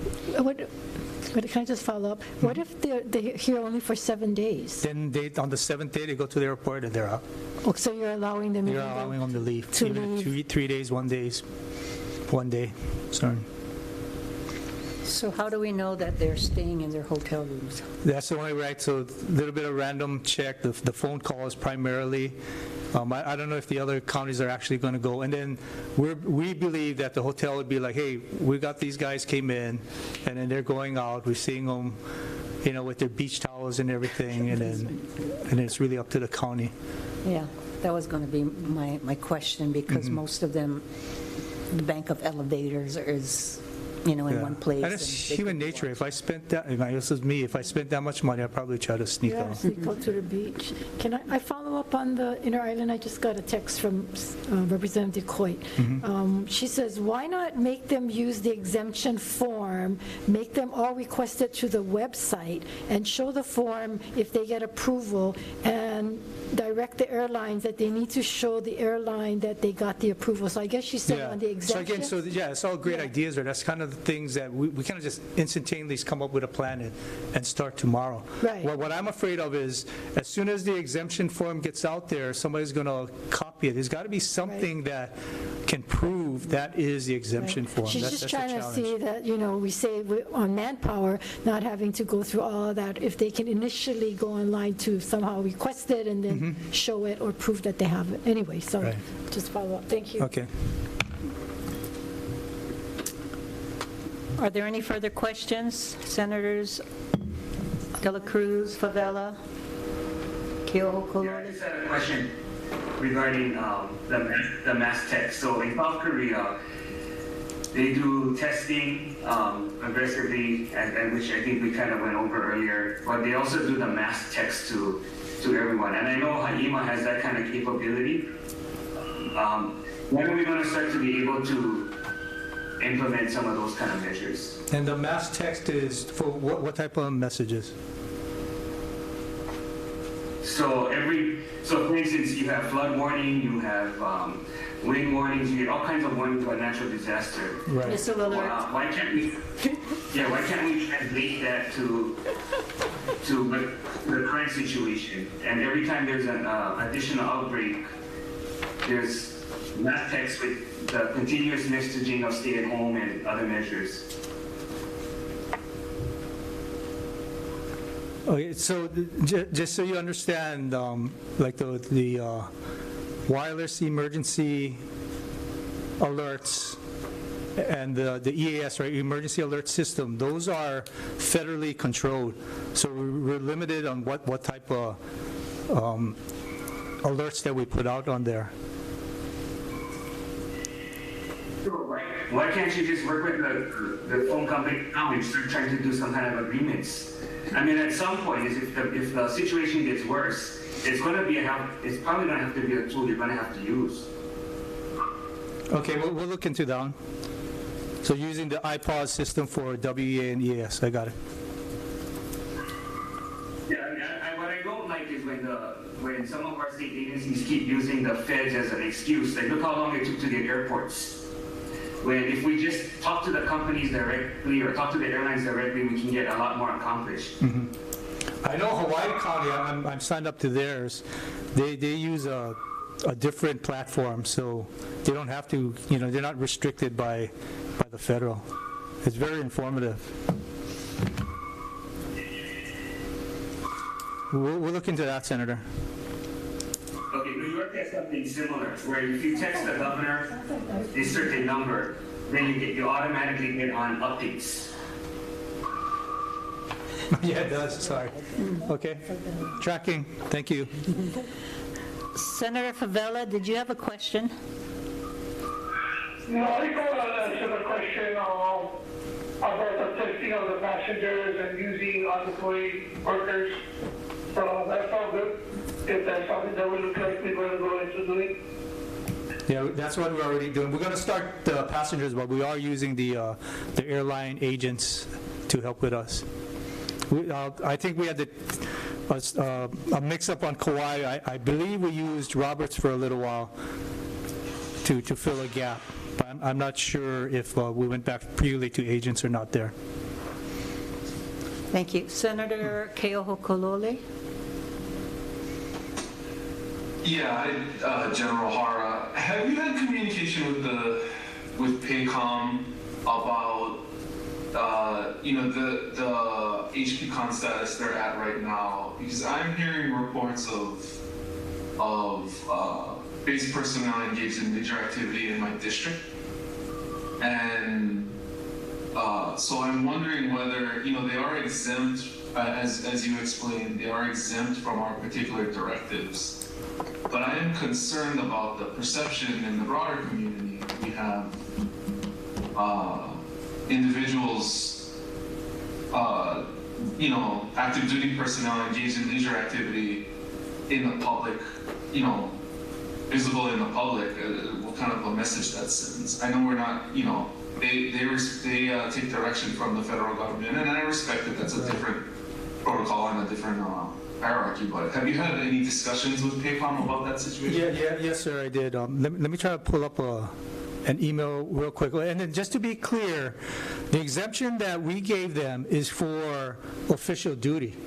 S3: But can I just follow up? What if they're here only for 7 days?
S19: Then on the 7th day, they go to the airport and they're out.
S3: Oh, so you're allowing them?
S19: You're allowing them to leave.
S3: to
S19: Even
S3: leave.
S19: 3 days, 1 day. Sorry.
S1: So how do we know that they're staying in their hotel rooms?
S19: That's the only right, so a little bit of random check, the phone calls primarily. I don't know if the other counties are actually going to go. And then we believe that the hotel would be like, hey, we got these guys came in, and then they're going out. We're seeing them, with their beach towels and everything, and then it's really up to the county.
S1: Yeah, that was going to be my question, because most of them, the bank of elevators is, in one place.
S19: And it's human nature. If I spent that, this is me, if I spent that much money, I'd probably try to sneak out.
S3: Sneak out to the beach. Can I follow up on the Inner Island? I just got a text from Representative Coit. She says, why not make them use the exemption form, make them all request it to the website, and show the form if they get approval, and direct the airlines that they need to show the airline that they got the approval. So I guess she said on the exemption.
S19: So again, it's all great ideas, right? That's kind of the things that we kind of just instantaneously come up with a plan and start tomorrow.
S3: Right.
S19: What I'm afraid of is, as soon as the exemption form gets out there, somebody's going to copy it. There's got to be something that can prove that is the exemption form.
S3: She's
S19: That's
S3: just
S19: the
S3: trying to
S19: challenge.
S3: see that, we save on manpower, not having to go through all of that. If they can initially go online to somehow request it and then show it or prove that they have it. Anyway, so
S19: Right.
S3: just follow up. Thank you.
S19: Okay.
S1: Are there any further questions? Senators De La Cruz, Favela, Keohoko?
S11: Yeah, I just had a question regarding the mass test. So in South Korea, they do testing aggressively, and which I think we kind of went over earlier, but they also do the mass text to everyone. And I know Haima has that kind of capability. When are we going to start to be able to implement some of those kind of measures?
S19: And the mass text is for what type of messages?
S11: So for instance, you have flood warning, you have wind warnings, you get all kinds of warnings about natural disaster.
S19: Right.
S3: Missile alert.
S11: Why can't we translate that to the current situation? And every time there's an additional outbreak, there's mass text with the continuous messaging of stay at home and other measures.
S19: Okay, so just so you understand, like the wireless emergency alerts and the EAS, right, emergency alert system, those are federally controlled. So we're limited on what type of alerts that we put out on there.
S11: Why can't you just work with the phone company now and start trying to do some kind of agreements? I mean, at some point, if the situation gets worse, it's probably going to have to be a tool you're going to have to use.
S19: Okay, we'll look into that one. So using the iPod system for WEA and EAS, I got it.
S11: Yeah, what I don't like is when some of our state agencies keep using the feds as an excuse. Like, look how long it took to get airports. When if we just talk to the companies directly or talk to the airlines directly, we can get a lot more accomplished.
S19: I know Hawaii County, I'm signed up to theirs. They use a different platform, so they don't have to, they're not restricted by the federal. It's very informative. We'll look into that, Senator.
S11: Okay, New York has something similar, where if you text the governor a certain number, then you automatically get on updates.
S19: Yeah, it does, sorry. Okay, tracking, thank you.
S1: Senator Favela, did you have a question?
S10: No, I got to answer the question about the testing of the passengers and using undeployed workers. So that's all good. If that's something that we look like we're going to go into doing.
S19: Yeah, that's what we're already doing. We're going to start the passengers, but we are using the airline agents to help with us. I think we had a mix-up on Kauai. I believe we used Roberts for a little while to fill a gap, but I'm not sure if we went back purely to agents or not there.
S1: Thank you. Senator Keohokalole?
S8: Yeah, General Hara, have you had communication with PACOM about the HPCon status they're at right now? Because I'm hearing reports of base personnel engaged in major activity in my district, and so I'm wondering whether they are exempt, as you explained, they are exempt from our particular directives. But I am concerned about the perception in the broader community. We have individuals, active duty personnel engaged in leisure activity in the public, visible in the public. What kind of a message that sends? I know we're not, they take direction from the federal government, and I respect that that's a different protocol and a different hierarchy, but have you had any discussions with PACOM about that situation?
S19: Yes, sir, I did. Let me try to pull up an email real quickly. And then just to be clear, the exemption that we gave them is for official duty.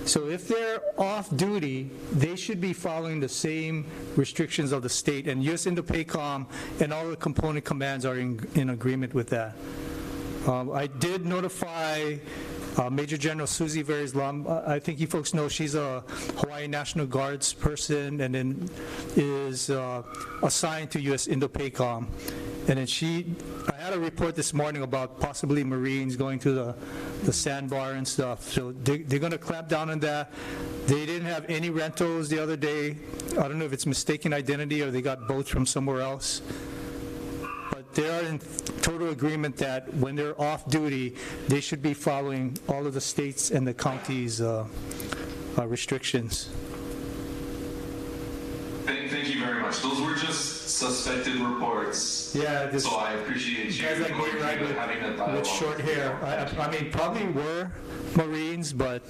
S19: So if they're off duty, they should be following the same restrictions of the state. And US Indo-PACOM and all the component commands are in agreement with that. I did notify Major General Susie Verislam. I think you folks know she's a Hawaii National Guards person and then is assigned to US Indo-PACOM. And then I had a report this morning about possibly Marines going to the sandbar and stuff. So they're going to clamp down on that. They didn't have any rentals the other day. I don't know if it's mistaken identity or they got boats from somewhere else. But they are in total agreement that when they're off duty, they should be following all of the states and the counties' restrictions.
S8: Thank you very much. Those were just suspected reports.
S19: Yeah.
S8: So I appreciate you
S19: Guys like
S8: going
S19: me, right,
S8: through having that dialogue.
S19: with short hair. I mean, probably were Marines, but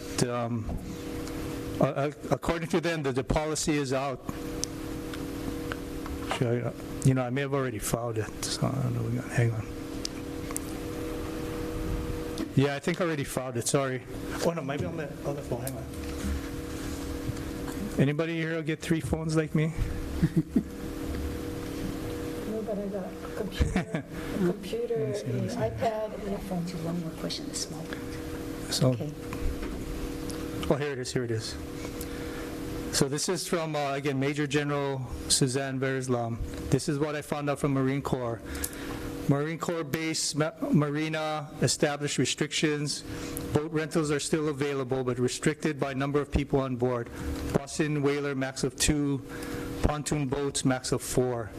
S19: according to them, the policy is out. I may have already filed it, so I don't know. Hang on. Yeah, I think I already filed it. Sorry. Oh, no, maybe on the other phone. Hang on. Anybody here will get 3 phones like me?
S3: No, but I got a computer, an iPad, and a phone.
S4: One more question, the small.
S19: So,
S4: Okay.
S19: Oh, here it is. So this is from, again, Major General Suzanne Verislam. This is what I found out from Marine Corps. Marine Corps Base Marina established restrictions. Boat rentals are still available, but restricted by number of people on board. Boston whaler, max of 2. Pontoon boats, max of 4.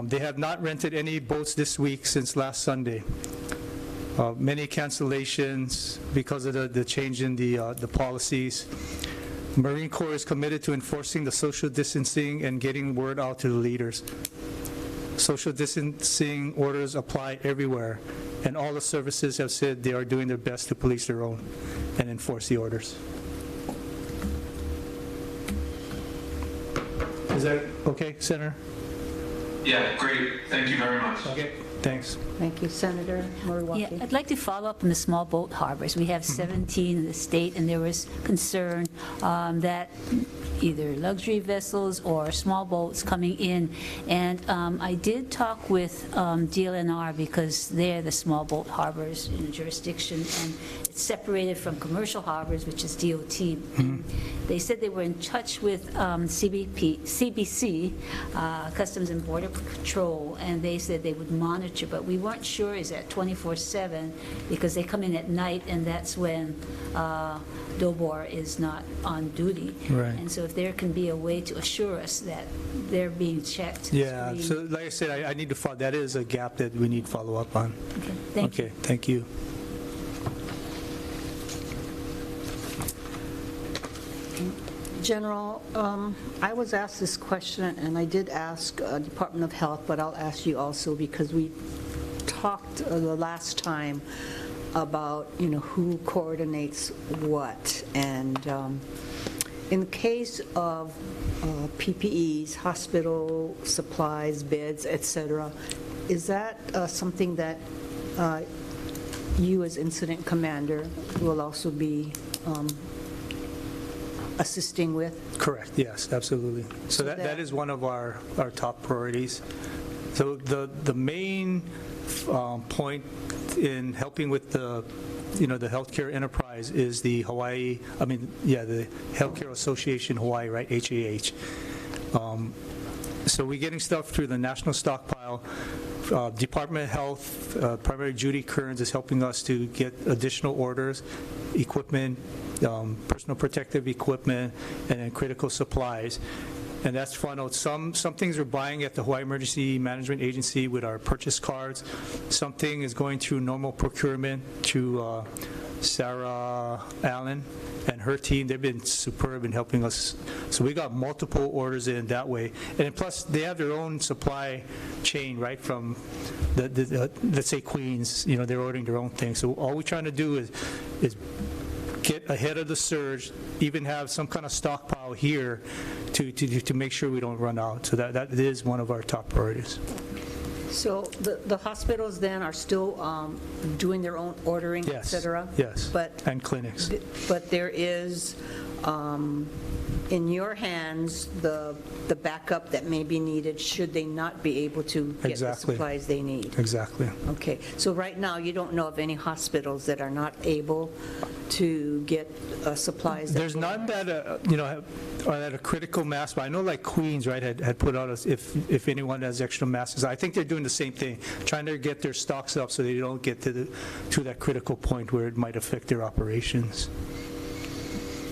S19: They have not rented any boats this week since last Sunday. Many cancellations because of the change in the policies. Marine Corps is committed to enforcing the social distancing and getting word out to the leaders. Social distancing orders apply everywhere, and all the services have said they are doing their best to police their own and enforce the orders. Is that okay, Senator?
S8: Yeah, great. Thank you very much.
S19: Okay, thanks.
S1: Thank you, Senator Moriwaki.
S4: Yeah, I'd like to follow up on the small boat harbors. We have 17 in the state, and there was concern that either luxury vessels or small boats coming in. And I did talk with DLNR because they're the small boat harbors in the jurisdiction, and it's separated from commercial harbors, which is DOT. They said they were in touch with CBC, Customs and Border Patrol, and they said they would monitor, but we weren't sure is that 24/7 because they come in at night, and that's when DOBOR is not on duty.
S19: Right.
S4: And so if there can be a way to assure us that they're being checked.
S19: Yeah,
S4: screened.
S19: so like I said, I need to follow, that is a gap that we need follow up on.
S4: Okay, thank you.
S19: Okay, thank you.
S1: General, I was asked this question, and I did ask Department of Health, but I'll ask you also because we talked the last time about, who coordinates what. And in the case of PPEs, hospital supplies, beds, et cetera, is that something that you as incident commander will also be assisting with?
S19: Correct, yes, absolutely. So that is one of our top priorities. So the main point in helping with the healthcare enterprise is the the Healthcare Association Hawaii, right, HAH. So we're getting stuff through the national stockpile. Department of Health, Primary Judy Kearns is helping us to get additional orders, equipment, personal protective equipment, and then critical supplies. And that's funneled. Some things we're buying at the Hawaii Emergency Management Agency with our purchase cards. Something is going through normal procurement to Sarah Allen and her team. They've been superb in helping us. So we got multiple orders in that way. And plus, they have their own supply chain, right, from let's say Queens, they're ordering their own thing. So all we're trying to do is get ahead of the surge, even have some kind of stockpile here to make sure we don't run out. So that is one of our top priorities.
S1: So the hospitals then are still doing their own ordering, et cetera?
S19: Yes, and clinics.
S1: But there is, in your hands, the backup that may be needed should they not be able to get the supplies they need?
S19: Exactly.
S1: Okay, so right now, you don't know of any hospitals that are not able to get supplies?
S19: There's none that are at a critical mass, but I know like Queens, right, had put out if anyone has extra masks. I think they're doing the same thing, trying to get their stocks up so they don't get to that critical point where it might affect their operations.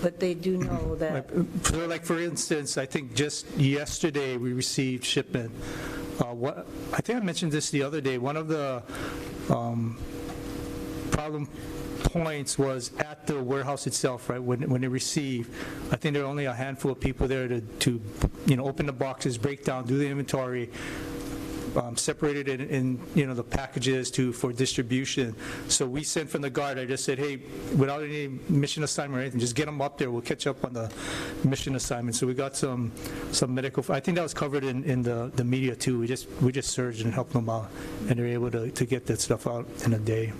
S1: But they do know that...
S19: For instance, I think just yesterday we received shipment. I think I mentioned this the other day. One of the problem points was at the warehouse itself, right? When they receive, I think there are only a handful of people there to open the boxes, break down, do the inventory, separated in the packages for distribution. So we sent from the Guard. I just said, hey, without any mission assignment or anything, just get them up there. We'll catch up on the mission assignment. So we got some medical. I think that was covered in the media too. We just surged and helped them out, and they're able to get that stuff out in a day.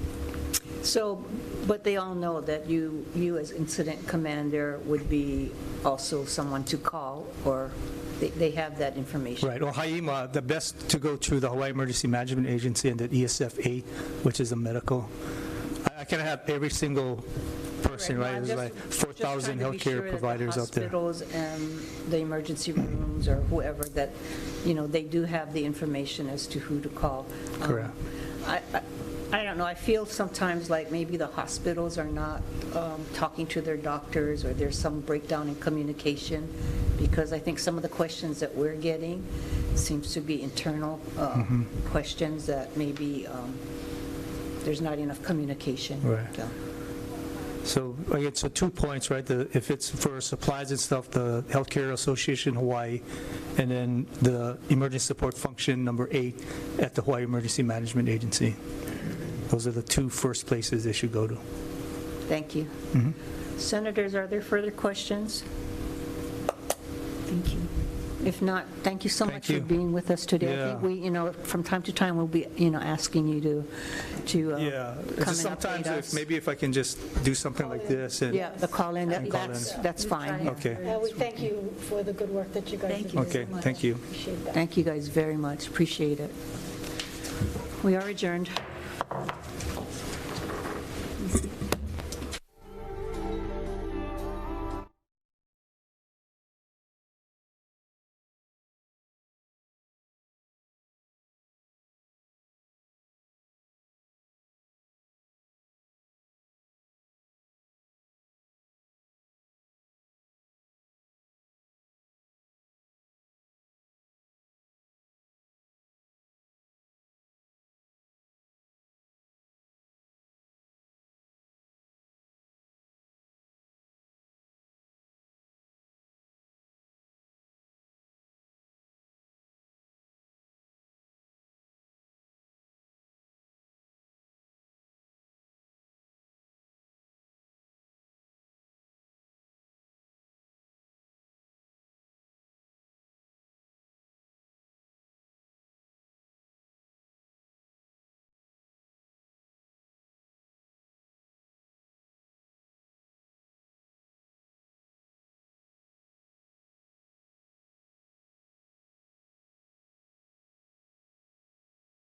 S1: So, but they all know that you as incident commander would be also someone to call, or they have that information.
S19: Right. Well, HIEMA, the best to go through the Hawaii Emergency Management Agency and the ESF-8, which is a medical. I can have every single person, right? There's like 4,000 healthcare providers out there.
S1: Hospitals and the emergency rooms or whoever that, they do have the information as to who to call.
S19: Correct.
S1: I don't know, I feel sometimes like maybe the hospitals are not talking to their doctors, or there's some breakdown in communication, because I think some of the questions that we're getting seems to be internal questions that maybe there's not enough communication.
S19: Right. So 2 points, right? If it's for supplies and stuff, the Healthcare Association Hawaii, and then the emergency support function number 8 at the Hawaii Emergency Management Agency. Those are the 2 first places they should go to.
S1: Thank you. Senators, are there further questions? Thank you. If not, thank you so much for being with us today.
S19: Yeah.
S1: I think we, from time to time, we'll be, asking you to come and
S19: sometimes
S1: update us.
S19: Maybe if I can just do something like this. And
S1: the call-in, that's fine.
S19: Okay.
S3: We thank you for the good work that you guys do.
S19: Okay, thank you.
S3: Appreciate that.
S1: Thank you guys very much. Appreciate it. We are adjourned.